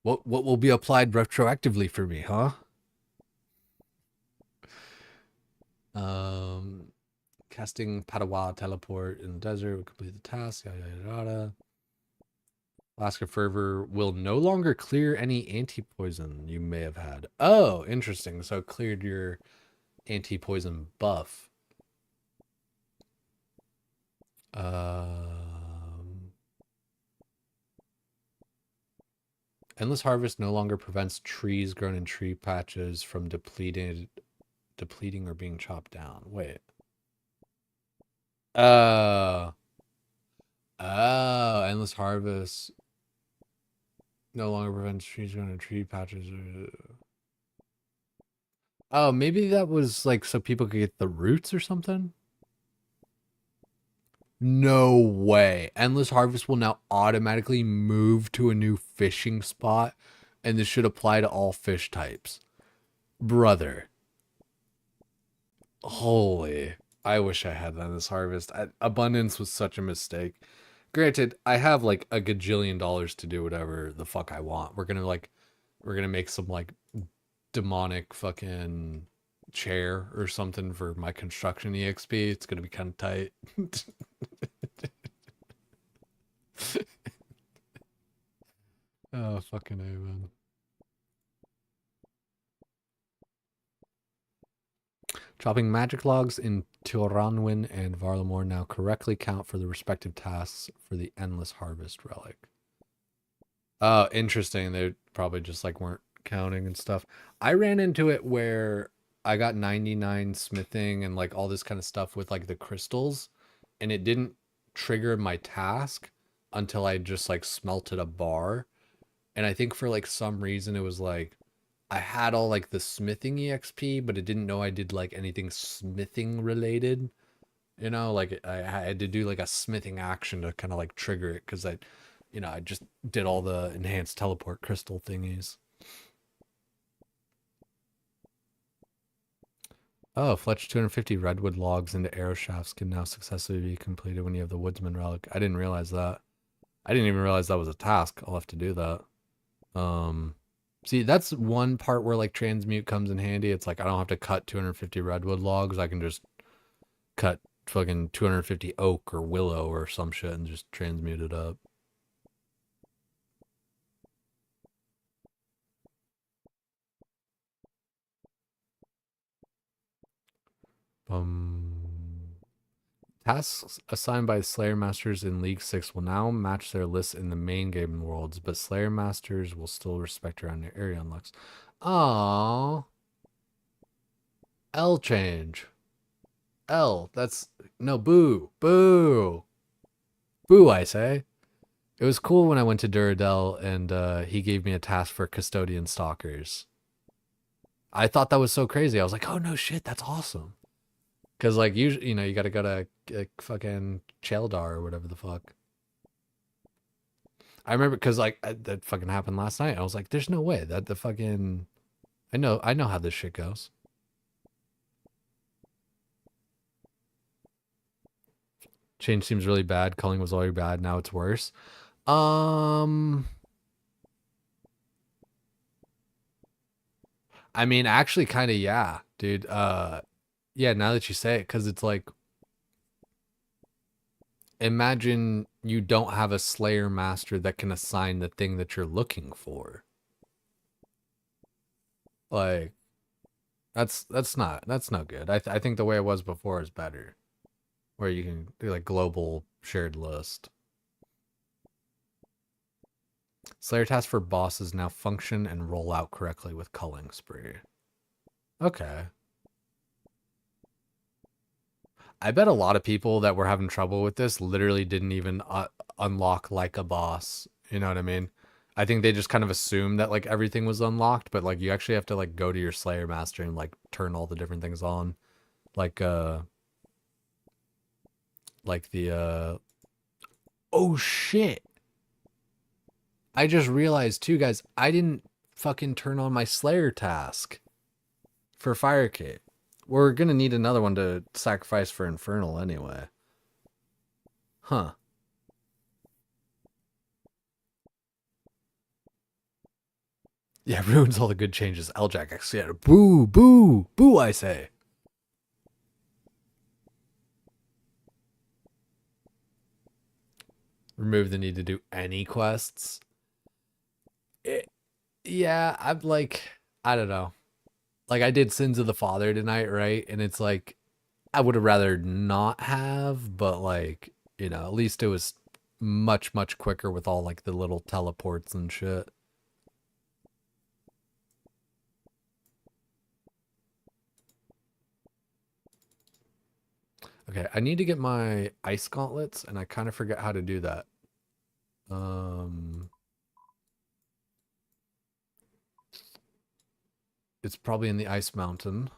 What will be applied retroactively for me, huh? Casting Padawa teleport in the desert will complete the task. Yada yada yada. Flask of Fervor will no longer clear any anti-poison you may have had. Oh, interesting. So it cleared your anti-poison buff. Endless Harvest no longer prevents trees grown in tree patches from depleting or being chopped down. Wait. Oh. Oh, endless harvest no longer prevents trees growing in tree patches. Oh, maybe that was like so people could get the roots or something? No way. Endless harvest will now automatically move to a new fishing spot, and this should apply to all fish types. Brother. Holy. I wish I had endless harvest. Abundance was such a mistake. Granted, I have like a gajillion dollars to do whatever the fuck I want. We're gonna make some like demonic fucking chair or something for my construction exp. It's gonna be kind of tight. Oh fucking A, man. Dropping magic logs in Turanwin and Varlamore now correctly count for the respective tasks for the endless harvest relic. Oh, interesting. They probably just like weren't counting and stuff. I ran into it where I got 99 smithing and like all this kind of stuff with like the crystals, and it didn't trigger my task until I just like smelted a bar. And I think for like some reason it was like I had all like the smithing EXP, but it didn't know I did like anything smithing related. You know, like I had to do like a smithing action to kind of like trigger it because I just did all the enhanced teleport crystal thingies. Oh, fletch 250 redwood logs into arrow shafts can now successfully be completed when you have the woodsman relic. I didn't realize that. I didn't even realize that was a task. I'll have to do that. See, that's one part where like transmute comes in handy. It's like I don't have to cut 250 redwood logs. I can just cut fucking 250 oak or willow or some shit and just transmute it up. Tasks assigned by Slayer Masters in League 6 will now match their lists in the main game worlds, but Slayer Masters will still respect around their area unlocks. Aww. L change. L. That's... No, boo. Boo. Boo, I say. It was cool when I went to Duradel and he gave me a task for Custodian Stalkers. I thought that was so crazy. I was like, oh no shit, that's awesome. Because, like, usually, you gotta go to fucking Cheldar or whatever the fuck. I remember because, like, that fucking happened last night. I was like, there's no way that the fucking... I know how this shit goes. Change seems really bad. Culling was already bad. Now it's worse. I mean, actually, kind of, yeah, dude. Yeah, now that you say it, because it's like... Imagine you don't have a Slayer Master that can assign the thing that you're looking for. Like, that's not good. I think the way it was before is better, where you can do like global shared list. Slayer tasks for bosses now function and roll out correctly with culling spree. Okay. I bet a lot of people that were having trouble with this literally didn't even unlock like a boss. You know what I mean? I think they just kind of assumed that like everything was unlocked, but like you actually have to like go to your Slayer Master and like turn all the different things on. Like the oh shit. I just realized too, guys, I didn't fucking turn on my Slayer task for FIRECAPE. We're gonna need another one to sacrifice for Infernal anyway. Huh. Yeah, ruins all the good changes. L-Jack X. Yeah, boo, boo, boo, I say. Remove the need to do any quests. Yeah, I'm like, I don't know. Like, I did Sins of the Father tonight, right? And it's like, I would have rather not have, but like, at least it was much, much quicker with all like the little teleports and shit. Okay, I need to get my ice gauntlets, and I kind of forget how to do that. It's probably in the ice mountain.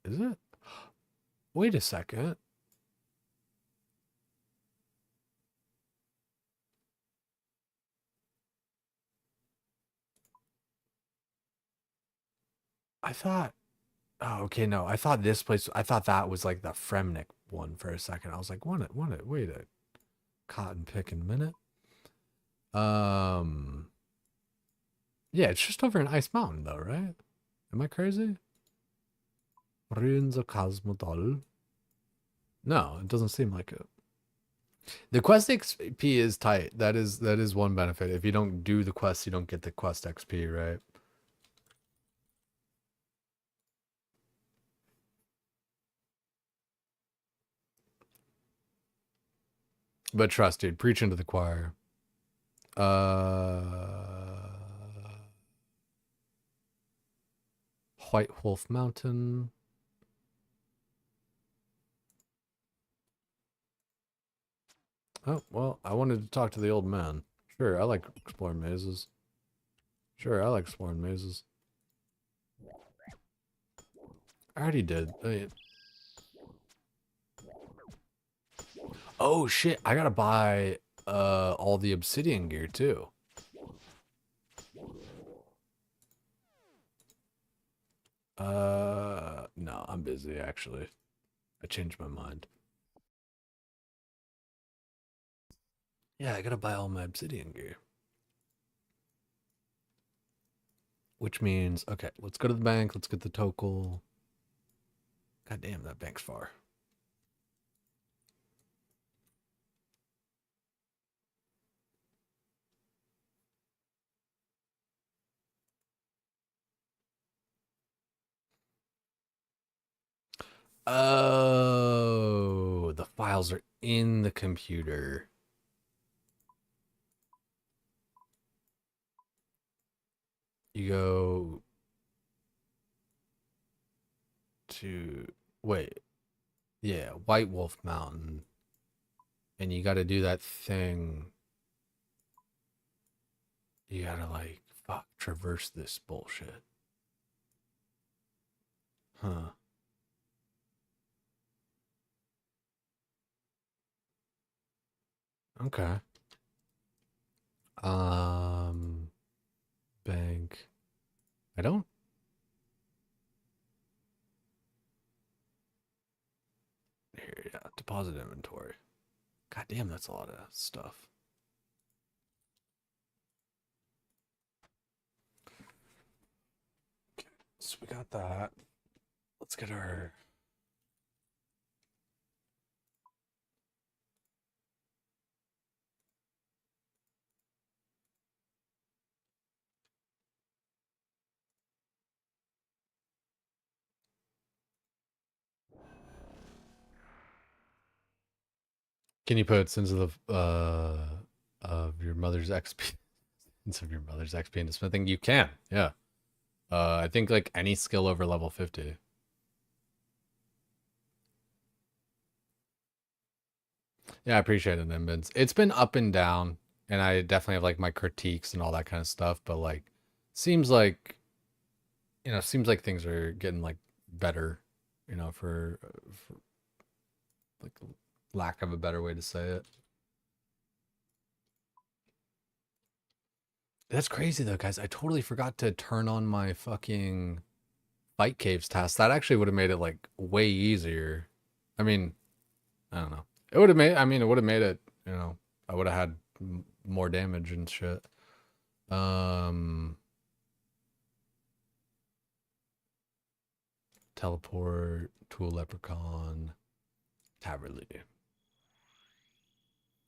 Is it? Wait a second. I thought, oh, okay, no. I thought this place, I thought that was like the Fremnik one for a second. I was like, wait a cotton picking minute. Yeah, it's just over in Ice Mountain though, right? Am I crazy? Ruins of Cosmodol. No, it doesn't seem like it. The quest XP is tight. That is one benefit. If you don't do the quest, you don't get the quest XP, right? But trust, dude, preach into the choir. White Wolf Mountain. Oh, well, I wanted to talk to the old man. Sure, I like exploring mazes. Sure, I like exploring mazes. I already did. Oh shit, I gotta buy all the obsidian gear too. No, I'm busy actually. I changed my mind. Yeah, I gotta buy all my obsidian gear. Which means, okay, let's go to the bank. Let's get the tokel. God damn, that bank's far. Oh, the files are in the computer. You go to, wait, yeah, White Wolf Mountain. And you gotta do that thing. You gotta, like, fuck, traverse this bullshit. Huh. Okay. Bank. I don't. Here, yeah, deposit inventory. God damn, that's a lot of stuff. Okay, so we got that. Let's get our. Can you put sins of your mother's XP sins of your mother's XP into smithing? You can, yeah. I think like any skill over level 50. Yeah, I appreciate it, Nimbins. It's been up and down, and I definitely have like my critiques and all that kind of stuff, but like seems like seems like things are getting like better, for like lack of a better way to say it. That's crazy though, guys. I totally forgot to turn on my fucking fight caves task. That actually would have made it like way easier. I mean, I don't know. It would have made. I mean, it would have made it. I would have had more damage and shit. Teleport, tool leprechaun, Taverly.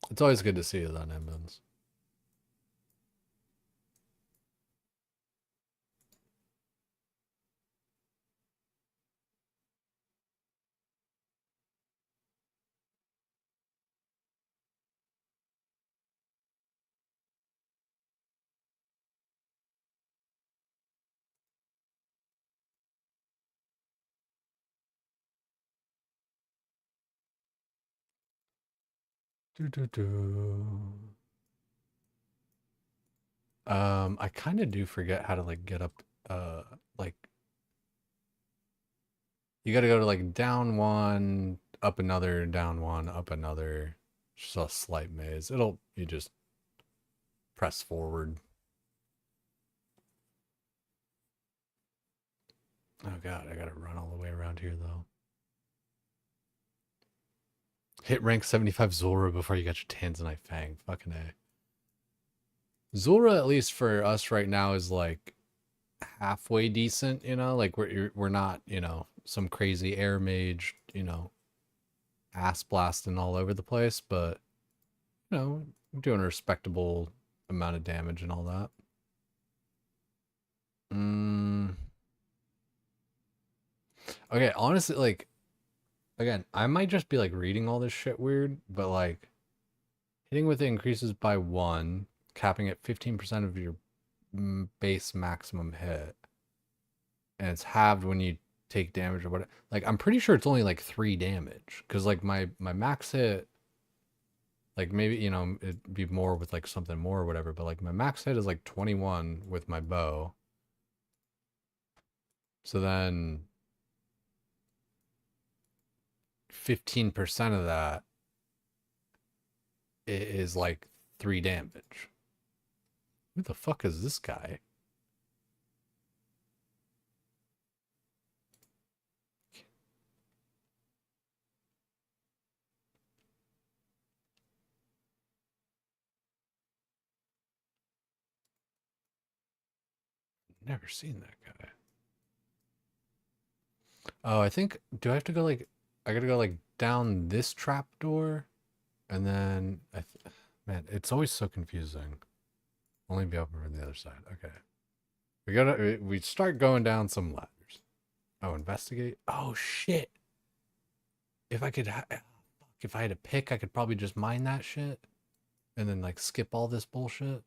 It's always good to see it on Embons. I kind of do forget how to like get up. Like you got to go to like down one, up another, down one, up another. Just a slight maze. You just press forward. Oh god, I gotta run all the way around here though. Hit rank 75 Zora before you got your Tanzanite Fang. Fucking A. Zora, at least for us right now, is like halfway decent, you know? Like we're not, you know, some crazy air mage, you know, ass blasting all over the place, but you know, doing a respectable amount of damage and all that. Okay, honestly, like again, I might just be like reading all this shit weird, but like hitting with it increases by 1, capping at 15% of your base maximum hit. And it's halved when you take damage or whatever. Like I'm pretty sure it's only like 3 damage cuz like my max hit, like maybe, you know, it'd be more with like something more or whatever, but like my max hit is like 21 with my bow. So then 15% of that is like 3 damage. Who the fuck is this guy? Never seen that guy. Oh, I think, do I have to go like, I gotta go like down this trap door and then, man, it's always so confusing. Only be open from the other side. Okay. We start going down some ladders. Oh, investigate. Oh, shit. If I could, if I had a pick, I could probably just mine that shit and then like skip all this bullshit.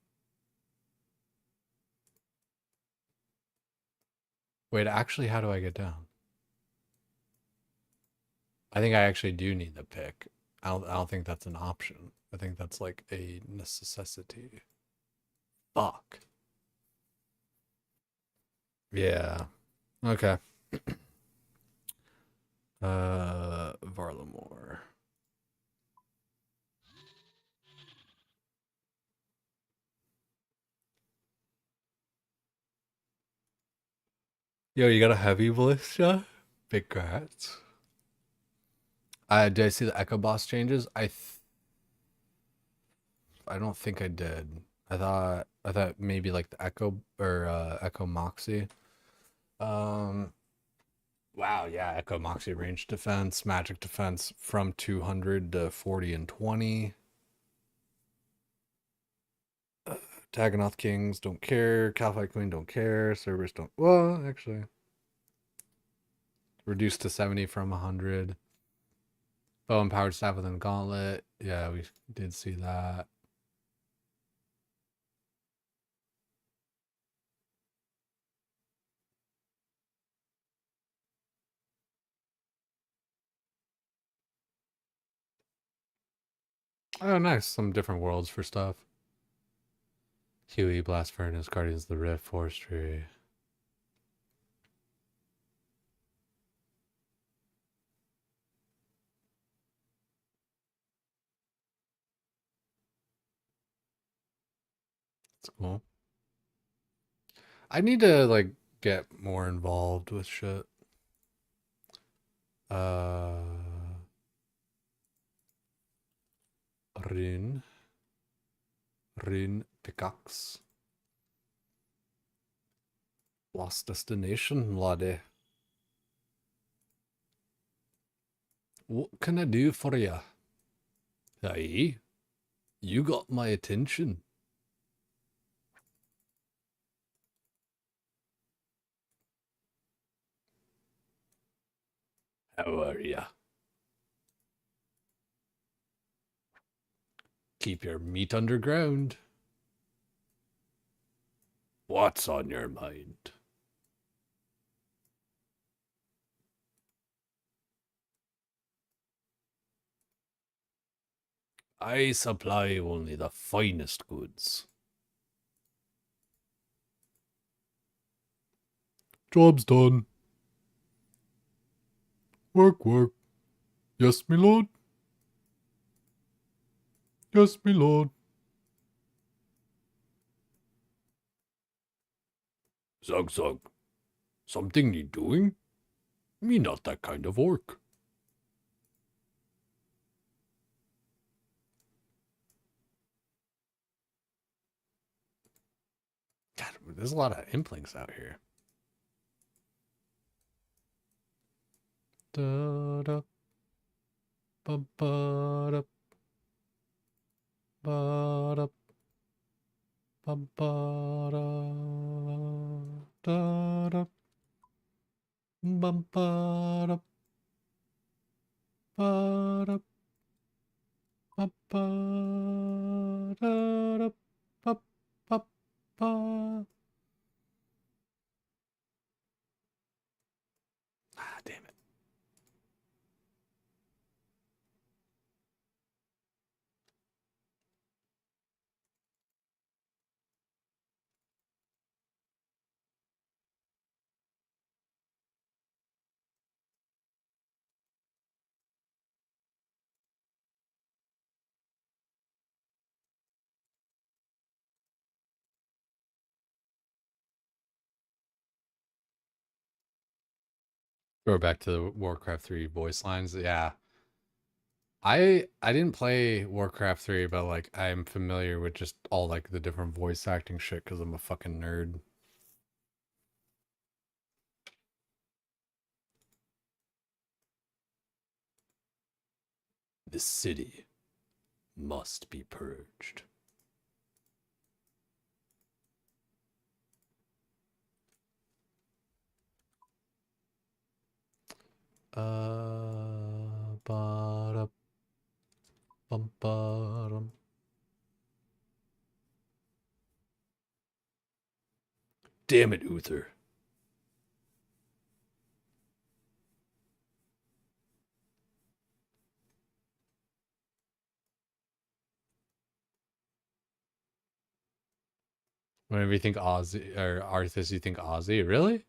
Wait, actually, how do I get down? I think I actually do need the pick. I don't think that's an option. I think that's like a necessity. Fuck. Yeah. Okay. Varlamore. Yo, you got a heavy voice, yeah? Big congrats. Did I see the Echo Boss changes? I don't think I did. I thought maybe like the Echo or Echo Moxie. Wow, yeah, Echo Moxie range defense, magic defense from 200 to 40 and 20. Dagonoth Kings don't care. Calphite Queen don't care. Cerberus don't. Well, actually, reduced to 70 from 100. Bow and powered staff within gauntlet. Yeah, we did see that. Oh, nice. Some different worlds for stuff. Huey, Blast Furnace, Guardians of the Rift, Forestry. That's cool. I need to like get more involved with shit. Rune. Rune pickaxe. Lost destination, laddie. What can I do for ya? Hey, you got my attention. How are ya? Keep your meat underground. What's on your mind? I supply only the finest goods. Job's done. Work, work. Yes, me lord. Yes, me lord. Zug, zug. Something need doing? Me not that kind of work. God, there's a lot of implinks out here. Da da ba ba da ba da ba ba da da da ba ba da ba da ba ba da da ba ba ba. Ah, damn it. Go back to the Warcraft 3 voice lines. Yeah. I didn't play Warcraft 3, but like I'm familiar with just all like the different voice acting shit because I'm a fucking nerd. The city must be purged. Ba-da, bum-ba-dum. Damn it, Uther. Whenever you think Ozzy or Arthas, you think Ozzy. Really?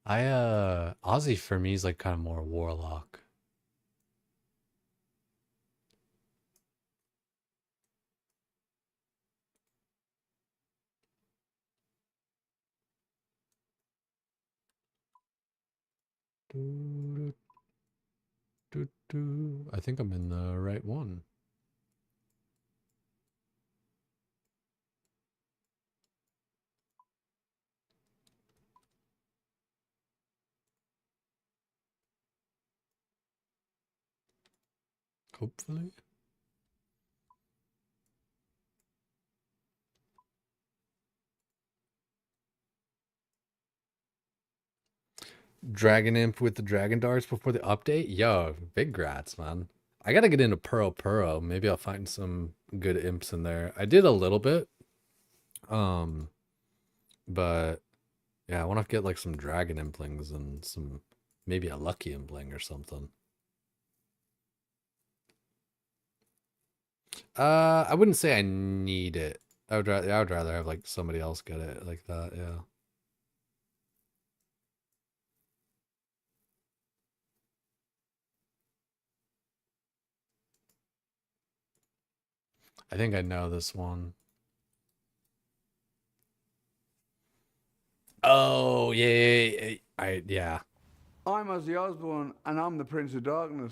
Ozzy for me is like kind of more warlock. Doo, doo, doo. I think I'm in the right one. Hopefully. Dragon Imp with the Dragon Darts before the update? Yo, big grats, man. I gotta get into Puro Puro. Maybe I'll find some good imps in there. I did a little bit. But yeah, I want to get like some Dragon Implings and some maybe a Lucky Impling or something. I wouldn't say I need it. I would rather have like somebody else get it like that, yeah. I think I know this one. Oh, yeah. Yeah. I'm Ozzy Osbourne, and I'm the Prince of Darkness.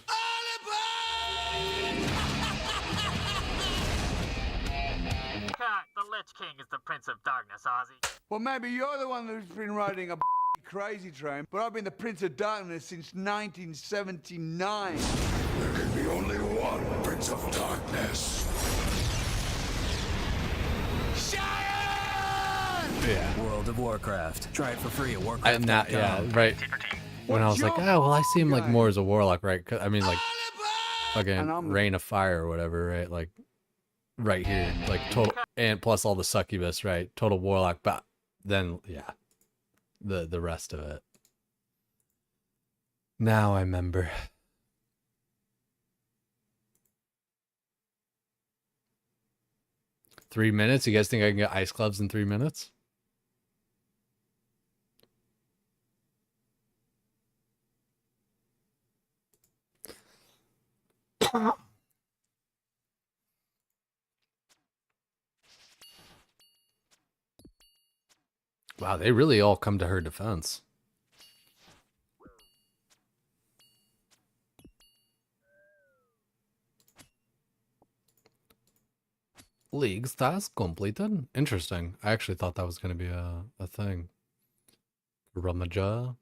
The Lich King is the Prince of Darkness, Ozzy. Well, maybe you're the one who's been riding a crazy train, but I've been the Prince of Darkness since 1979. There can be only one Prince of Darkness. Yeah. World of Warcraft. Try it for free at Warcraft. Yeah, right. When I was like, oh, well, I see him like more as a warlock, right? I mean, like, fucking Rain of Fire or whatever, right? Like, right here, like total, and plus all the succubus, right? Total warlock, but then yeah, the rest of it. Now I remember. 3 minutes? You guys think I can get ice gloves in 3 minutes? Wow, they really all come to her defense. League's task completed. Interesting. I actually thought that was going to be a thing. Ramaja.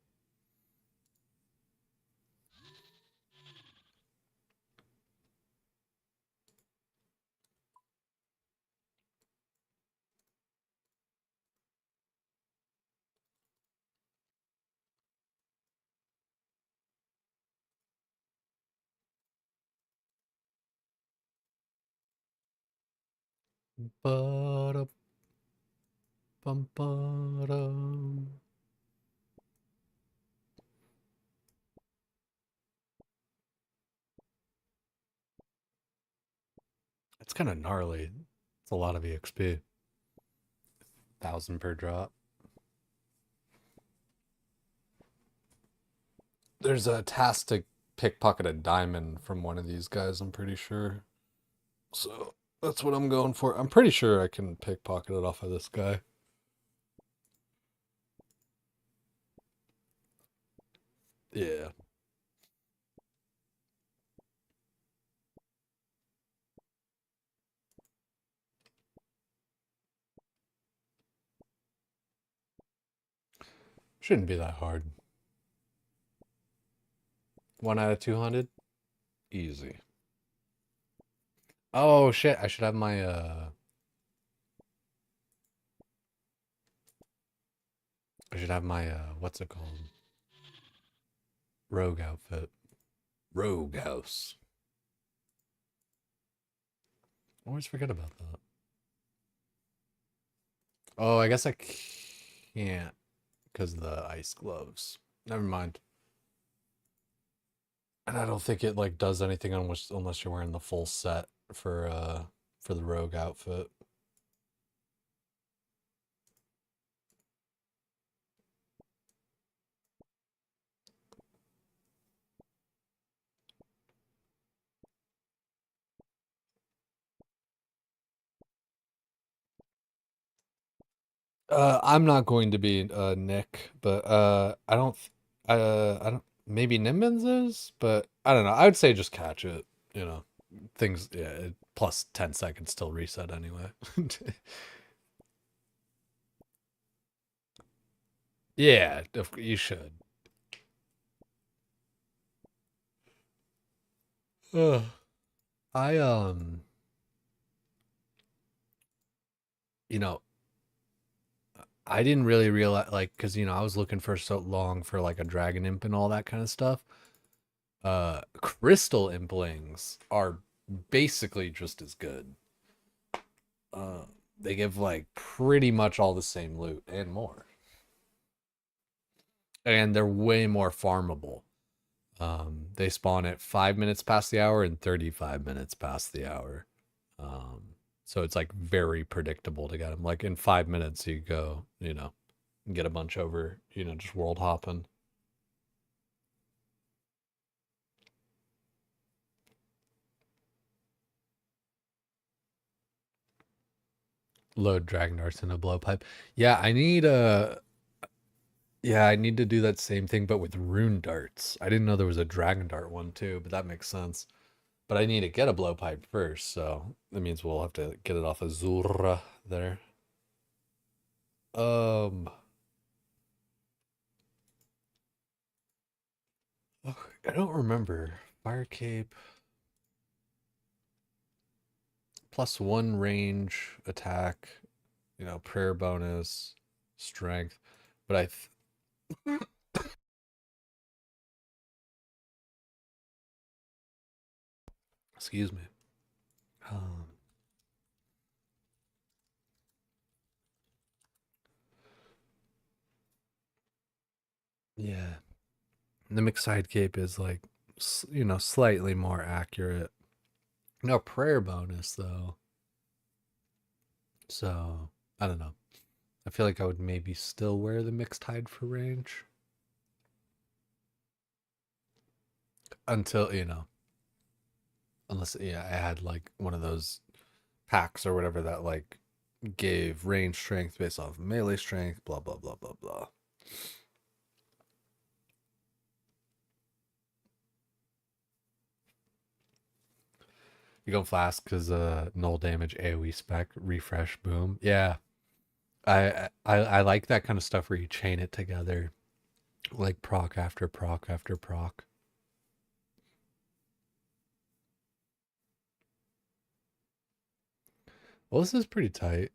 Ba-da, bum, ba-dum. It's kind of gnarly. It's a lot of EXP. 1,000 per drop. There's a task to pickpocket a diamond from one of these guys, I'm pretty sure. So that's what I'm going for. I'm pretty sure I can pickpocket it off of this guy. Yeah. Shouldn't be that hard. 1 out of 200? Easy. Oh shit, I should have my what's it called? Rogue outfit. Rogue house. I always forget about that. Oh, I guess I can't because of the ice gloves. Never mind. And I don't think it like does anything unless you're wearing the full set for the rogue outfit. I'm not going to be Nick, but I don't maybe Nimbins is, but I don't know. I would say just catch it, you know. Things plus 10 seconds till reset anyway. Yeah, you should. Ugh. I you know, I didn't really realize like because I was looking for so long for like a dragon imp and all that kind of stuff. Crystal implings are basically just as good. They give like pretty much all the same loot and more. And they're way more farmable. They spawn at 5 minutes past the hour and 35 minutes past the hour. So it's like very predictable to get them. Like in 5 minutes, you go, get a bunch over, just world hopping. Load dragon darts in a blowpipe. Yeah, I need I need to do that same thing, but with rune darts. I didn't know there was a dragon dart one too, but that makes sense. But I need to get a blowpipe first, so that means we'll have to get it off of Zura there. I don't remember. FIRECAPE. +1 range attack, prayer bonus, strength. But excuse me. Yeah. The mixed side cape is like, slightly more accurate. No prayer bonus though. So, I don't know. I feel like I would maybe still wear the mixed hide for range. Until, unless, yeah, I had like one of those packs or whatever that like gave range strength based off melee strength, blah, blah, blah, blah, blah. You go flask because null damage AoE spec, refresh, boom. Yeah. I like that kind of stuff where you chain it together. Like proc after proc after proc. Well, this is pretty tight.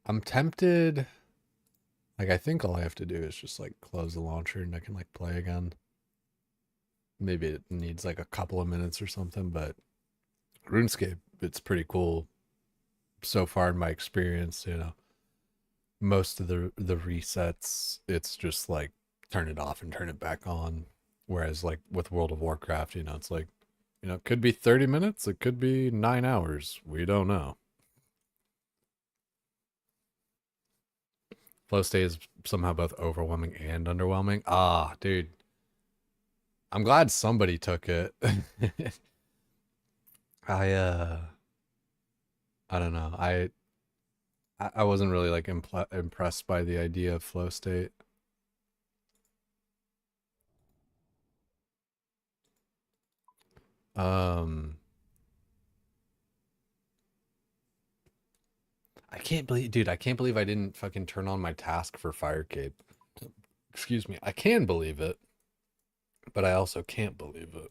I'm tempted. Like, I think all I have to do is just like close the launcher and I can like play again. Maybe it needs like a couple of minutes or something, but RuneScape, it's pretty cool so far in my experience, Most of the resets, it's just like turn it off and turn it back on. Whereas like with World of Warcraft, it's like, it could be 30 minutes, it could be 9 hours. We don't know. Flow state is somehow both overwhelming and underwhelming. Ah, dude. I'm glad somebody took it. I don't know. I wasn't really like impressed by the idea of flow state. I can't believe, dude, I can't believe I didn't fucking turn on my task for FIRECAPE. Excuse me. I can believe it, but I also can't believe it.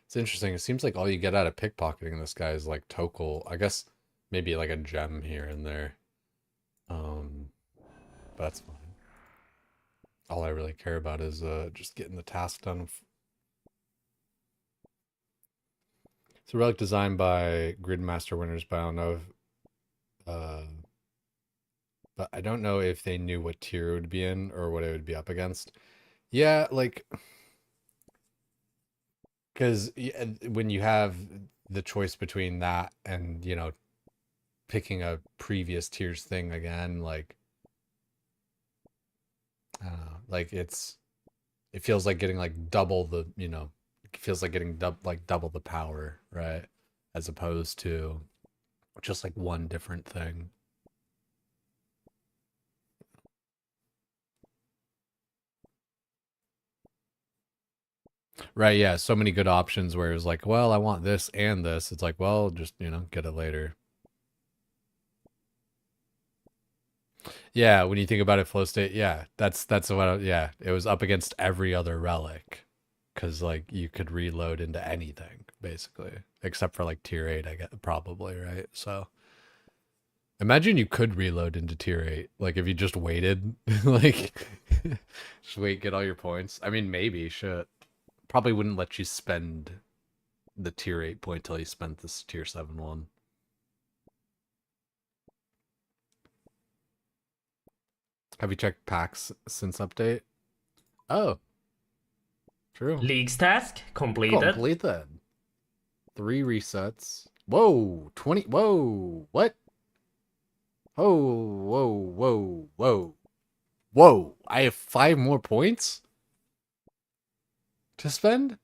It's interesting. It seems like all you get out of pickpocketing this guy is like Tokal. I guess maybe like a gem here and there. But that's fine. All I really care about is just getting the task done. It's a relic designed by Gridmaster winners, but I don't know if but I don't know if they knew what tier it would be in or what it would be up against. Yeah, like because when you have the choice between that and picking a previous tier's thing again, like I don't know, like it feels like getting like double the it feels like getting double the power, right, as opposed to just like one different thing. Right, yeah, so many good options where it's like, well, I want this and this. It's like, well, just, get it later. Yeah, when you think about it, flow state, yeah, that's what, yeah, it was up against every other relic. Because, like, you could reload into anything, basically. Except for, like, tier 8, I guess, probably, right? So, imagine you could reload into tier 8. Like, if you just waited, like, just wait, get all your points. I mean, maybe, shit. Probably wouldn't let you spend the tier 8 point till you spent this tier 7 one. Have you checked packs since update? Oh. True. League's task completed. Completed. 3 resets. Whoa, 20. Whoa, what? Oh, whoa, whoa, whoa. Whoa, I have 5 more points to spend?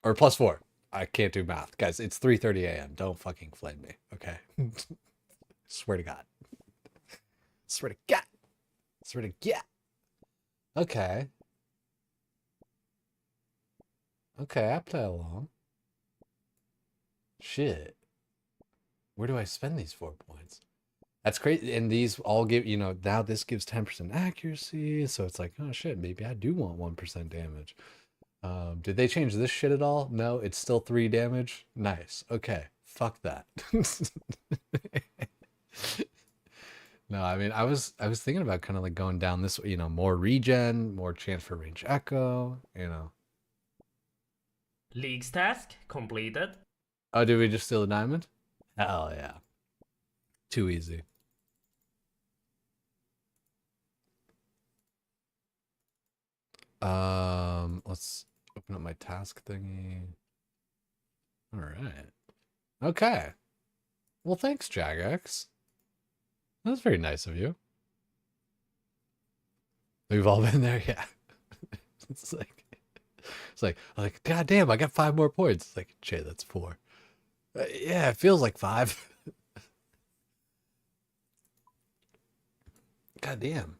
Or plus 4. I can't do math. Guys, it's 3:30 a.m. Don't fucking flame me, okay? Swear to God. Swear to God. Swear to God. Okay. Okay, I play along. Shit. Where do I spend these 4 points? That's crazy. And these all give, now this gives 10% accuracy. So it's like, oh shit, maybe I do want 1% damage. Did they change this shit at all? No, it's still 3 damage. Nice. Okay. Fuck that. No, I mean, I was thinking about kind of like going down this, more regen, more chance for range echo, League's task completed. Oh, did we just steal the diamond? Hell yeah. too easy. Let's open up my task thingy. All right. Okay. Well, thanks, Jagex. That's very nice of you. We've all been there, yeah. It's like, God damn, I got 5 more points. It's like, Jay, that's 4. Yeah, it feels like 5. God damn.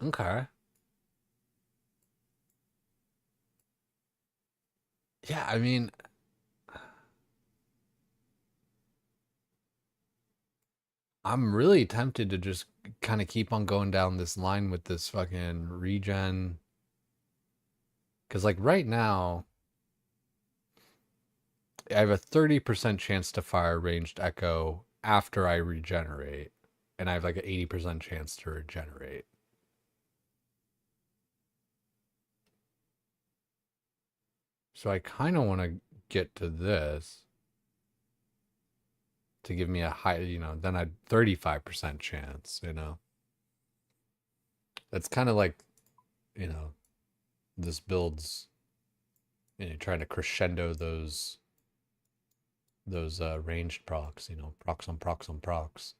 Okay. Yeah, I mean, I'm really tempted to just kind of keep on going down this line with this fucking regen. Because, like, right now, I have a 30% chance to fire ranged echo after I regenerate. And I have like an 80% chance to regenerate. So I kind of want to get to this to give me a high, you know, then I'd 35% chance, you know. That's kind of like, you know, this builds, you know, trying to crescendo those ranged procs, you know, procs on procs on procs.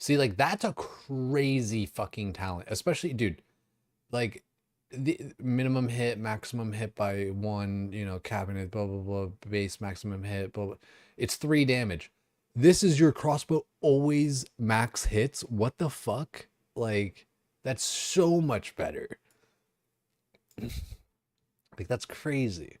See, like, that's a crazy fucking talent, especially, dude, like, the minimum hit, maximum hit by 1, you know, cabinet, blah, blah, blah, base maximum hit, blah, blah. It's 3 damage. This is your crossbow always max hits. What the fuck? Like, that's so much better. Like, that's crazy.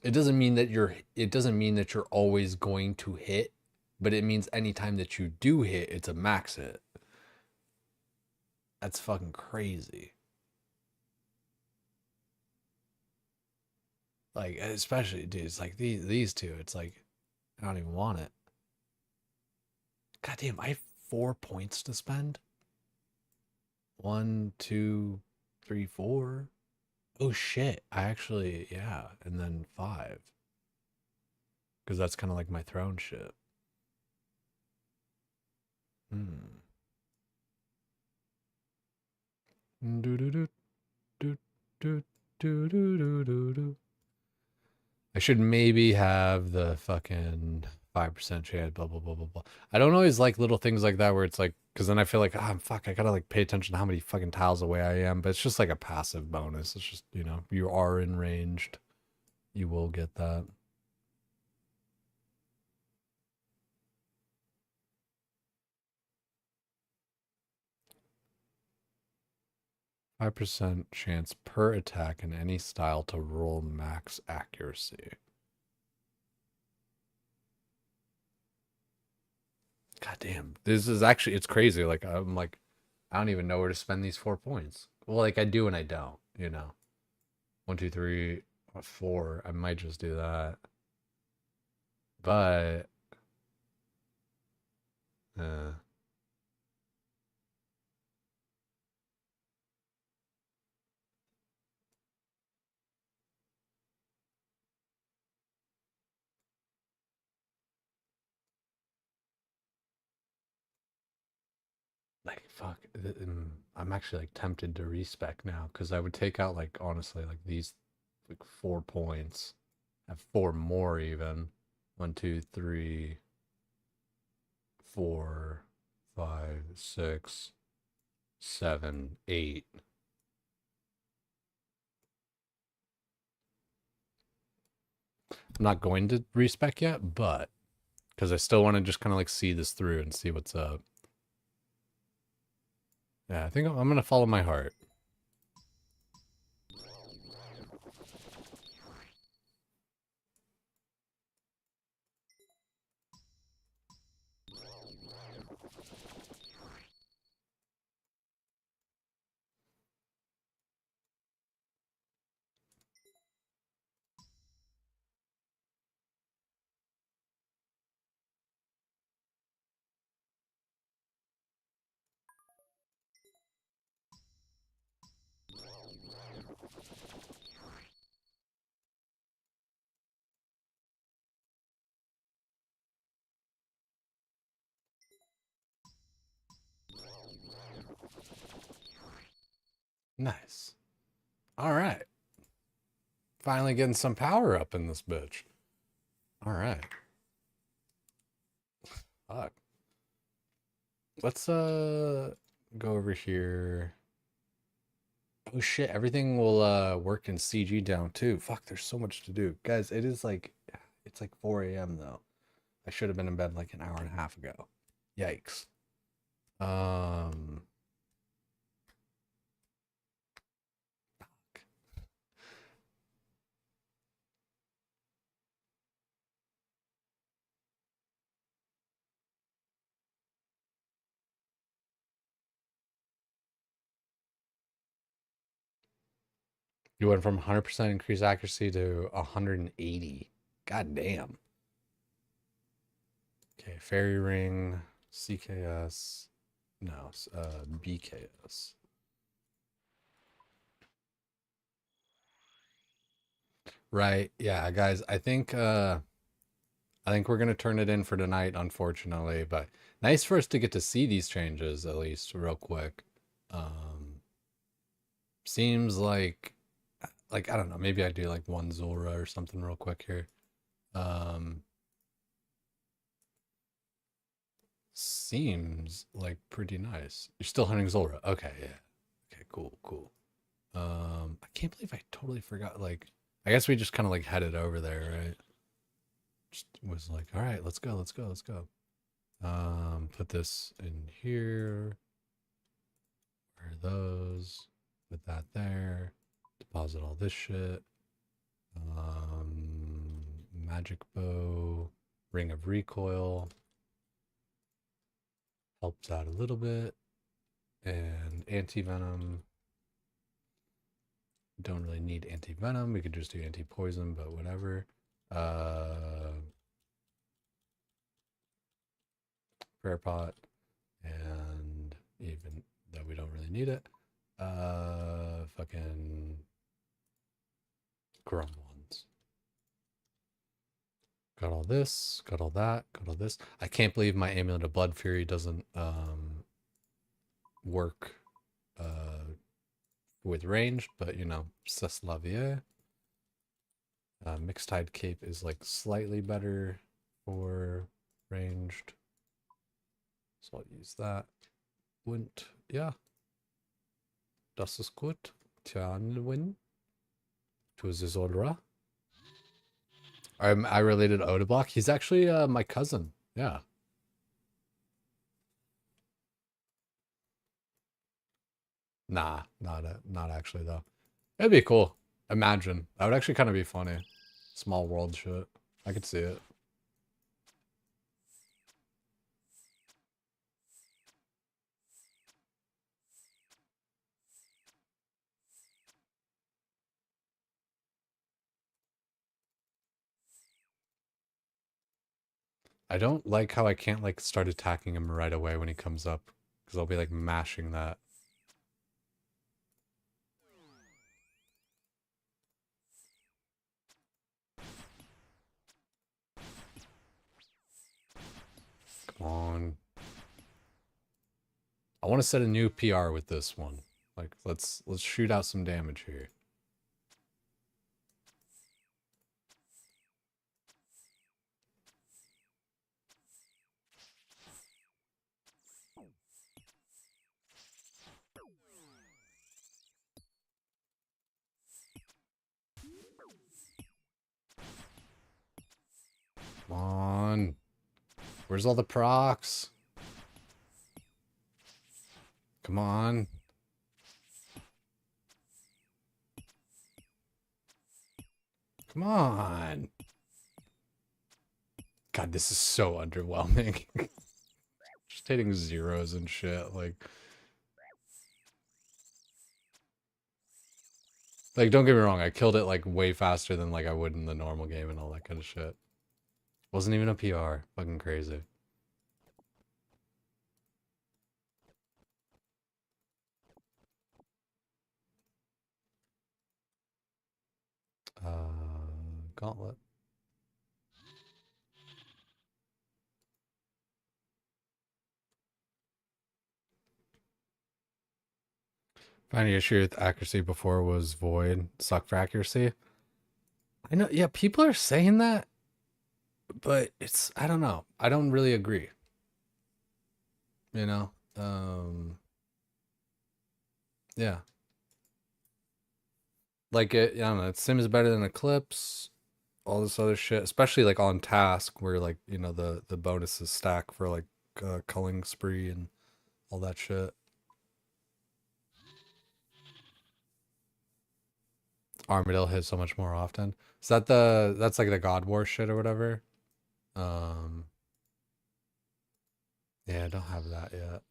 It doesn't mean that you're always going to hit, but it means anytime that you do hit, it's a max hit. That's fucking crazy. Like, especially, dude, it's like these two, it's like, I don't even want it. God damn, I have 4 points to spend. 1, 2, 3, 4. Oh shit, I actually, yeah, and then 5. Because that's kind of like my throne shit. Do do do do do do do do do do. I should maybe have the fucking 5% chance, blah, blah, blah, blah, blah. I don't always like little things like that where it's like, because then I feel like, fuck, I gotta like pay attention to how many fucking tiles away I am. But it's just like a passive bonus. It's just, you know, you are in ranged. You will get that. %5 chance per attack in any style to roll max accuracy. God damn. This is actually, it's crazy. Like, I'm like, I don't even know where to spend these 4 points. Well, like, I do and I don't, you know. 1, 2, 3, 4. I might just do that. But, like, fuck. I'm actually like tempted to respec now because I would take out, like, honestly, like these like 4 points, have 4 more even. 1, 2, 3, 4, 5, 6, 7, 8. I'm not going to respec yet, but because I still want to just kind of like see this through and see what's up. Yeah, I think I'm going to follow my heart. Nice. All right. Finally getting some power up in this bitch. All right. Fuck. Let's go over here. Oh shit, everything will work in CG down too. Fuck, there's so much to do. Guys, it's like 4 a.m. though. I should have been in bed like an hour and a half ago. Yikes. Fuck. You went from 100% increased accuracy to 180. God damn. Okay, fairy ring, CKS, no, BKS. Right, yeah, guys, I think we're gonna turn it in for tonight, unfortunately, but nice for us to get to see these changes at least real quick. Seems like I don't know, maybe I do like one Zora or something real quick here. Seems like pretty nice. You're still hunting Zora. Okay, yeah. Okay, cool. I can't believe I totally forgot. Like, I guess we just kind of like headed over there, right? Just was like, all right, let's go. Put this in here. Where are those? Put that there. Deposit all this shit. Magic bow, ring of recoil. Helps out a little bit. And anti-venom. Don't really need anti-venom. We could just do anti-poison, but whatever. Prayer pot. And even though we don't really need it. Fucking Grum ones. Got all this, got all that, got all this. I can't believe my Amulet of Blood Fury doesn't work with ranged, but you know, c'est la vie. Mixed Tide Cape is like slightly better for ranged. So I'll use that. Und ja, das ist gut. Tianwen. To Zizodra. I related Odeblock. He's actually my cousin. Yeah. Nah, not actually though. It'd be cool. Imagine. That would actually kind of be funny. Small world shit. I could see it. I don't like how I can't like start attacking him right away when he comes up. Because I'll be like mashing that. Come on. I want to set a new PR with this one. Like let's shoot out some damage here. Come on. Where's all the procs? Come on. Come on. God, this is so underwhelming. Just hitting zeros and shit. Like, don't get me wrong. I killed it like way faster than like I would in the normal game and all that kind of shit. Wasn't even a PR. Fucking crazy. Gauntlet. Finding issue with accuracy before was void. Suck for accuracy. I know, yeah, people are saying that, but it's, I don't know. I don't really agree. You know? Yeah. Like it, I don't know, it seems better than Eclipse, all this other shit, especially like on task where like, you know, the bonuses stack for like culling spree and all that shit. Armadillo hits so much more often. Is that that's like the God War shit or whatever? Yeah, I don't have that yet.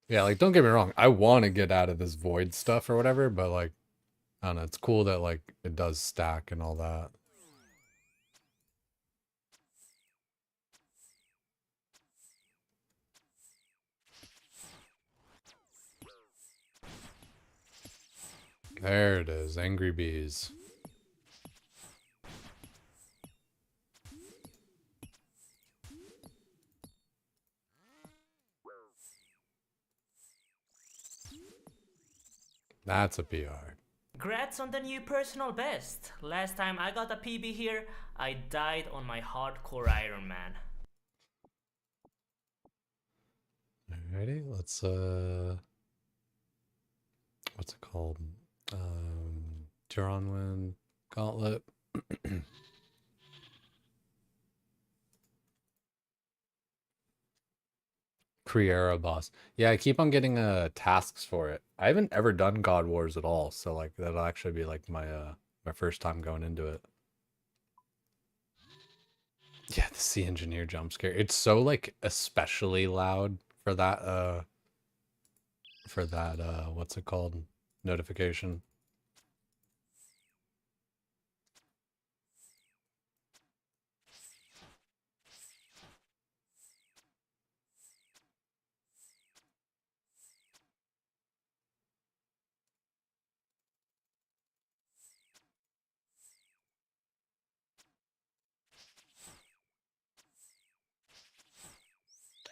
Yeah, like don't get me wrong, I want to get out of this void stuff or whatever, but like I don't know, it's cool that like it does stack and all that. There it is, Angry Bees. That's a PR. Congrats on the new personal best. Last time I got a PB here, I died on my hardcore Iron Man. Alrighty, let's what's it called? Turonwin Gauntlet. Kriera boss. Yeah, I keep on getting tasks for it. I haven't ever done God Wars at all, so like that'll actually be like my my first time going into it. Yeah, the Sea Engineer jump scare. It's so like especially loud for that what's it called? Notification.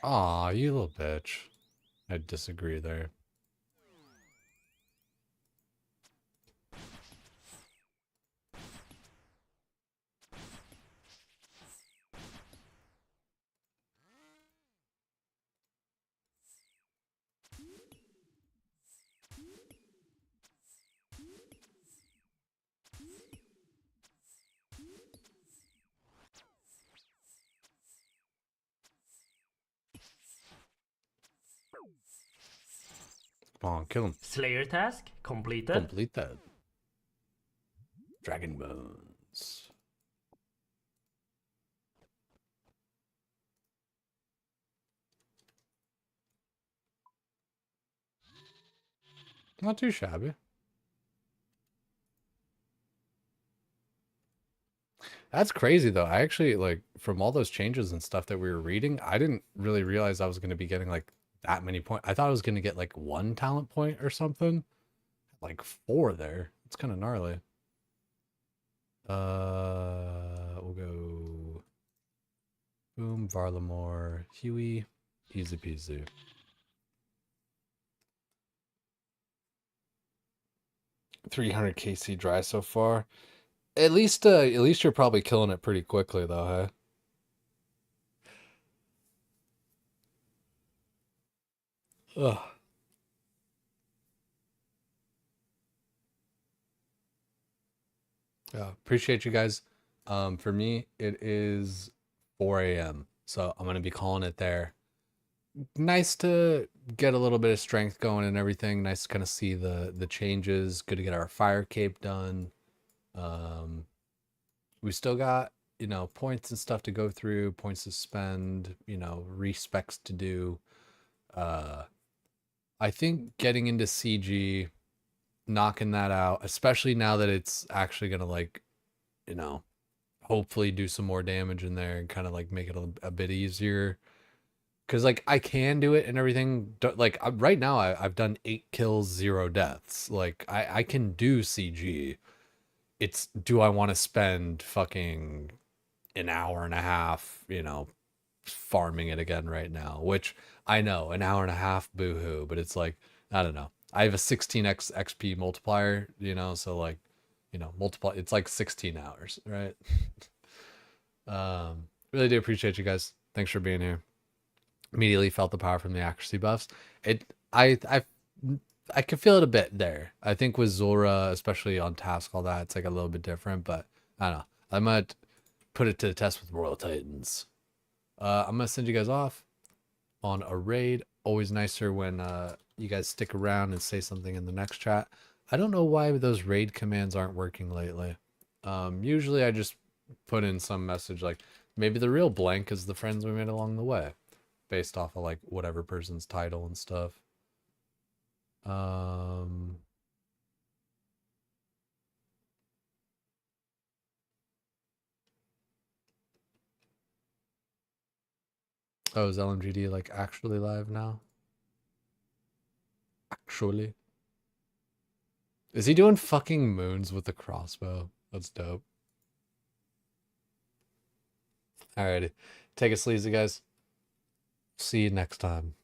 Aw, you little bitch. I disagree there. Come on, kill him. Slayer task completed. Complete that. Dragon Bones. Not too shabby. That's crazy though. I actually like from all those changes and stuff that we were reading, I didn't really realize I was going to be getting like that many points. I thought I was going to get like 1 talent point or something. Like 4 there. It's kind of gnarly. We'll go boom, Varlamore, Huey, easy peasy. $300 KC dry so far. At least you're probably killing it pretty quickly though, huh? Ugh. Yeah, appreciate you guys. For me, it is 4 a.m. So I'm gonna be calling it there. Nice to get a little bit of strength going and everything. Nice to kind of see the changes. Good to get our fire cape done. We still got, you know, points and stuff to go through, points to spend, you know, respecs to do. I think getting into CG, knocking that out, especially now that it's actually gonna like, you know, hopefully do some more damage in there and kind of like make it a bit easier. Cause like I can do it and everything. Like right now, I've done 8 kills, 0 deaths. Like I can do CG. it's, do I want to spend fucking an hour and a half, you know, farming it again right now? Which I know, an hour and a half, boohoo, but it's like, I don't know. I have a 16x XP multiplier, you know, so like, you know, multiply, it's like 16 hours, right? Really do appreciate you guys. Thanks for being here. Immediately felt the power from the accuracy buffs. I can feel it a bit there. I think with Zora, especially on task, all that, it's like a little bit different, but I don't know. I might put it to the test with Royal Titans. I'm gonna send you guys off on a raid. Always nicer when you guys stick around and say something in the next chat. I don't know why those raid commands aren't working lately. Usually I just put in some message like, maybe the real blank is the friends we made along the way, based off of like whatever person's title and stuff. Oh, is LMGD like actually live now? Actually? Is he doing fucking moons with the crossbow? That's dope. Alrighty. Take it sleazy, guys. See you next time.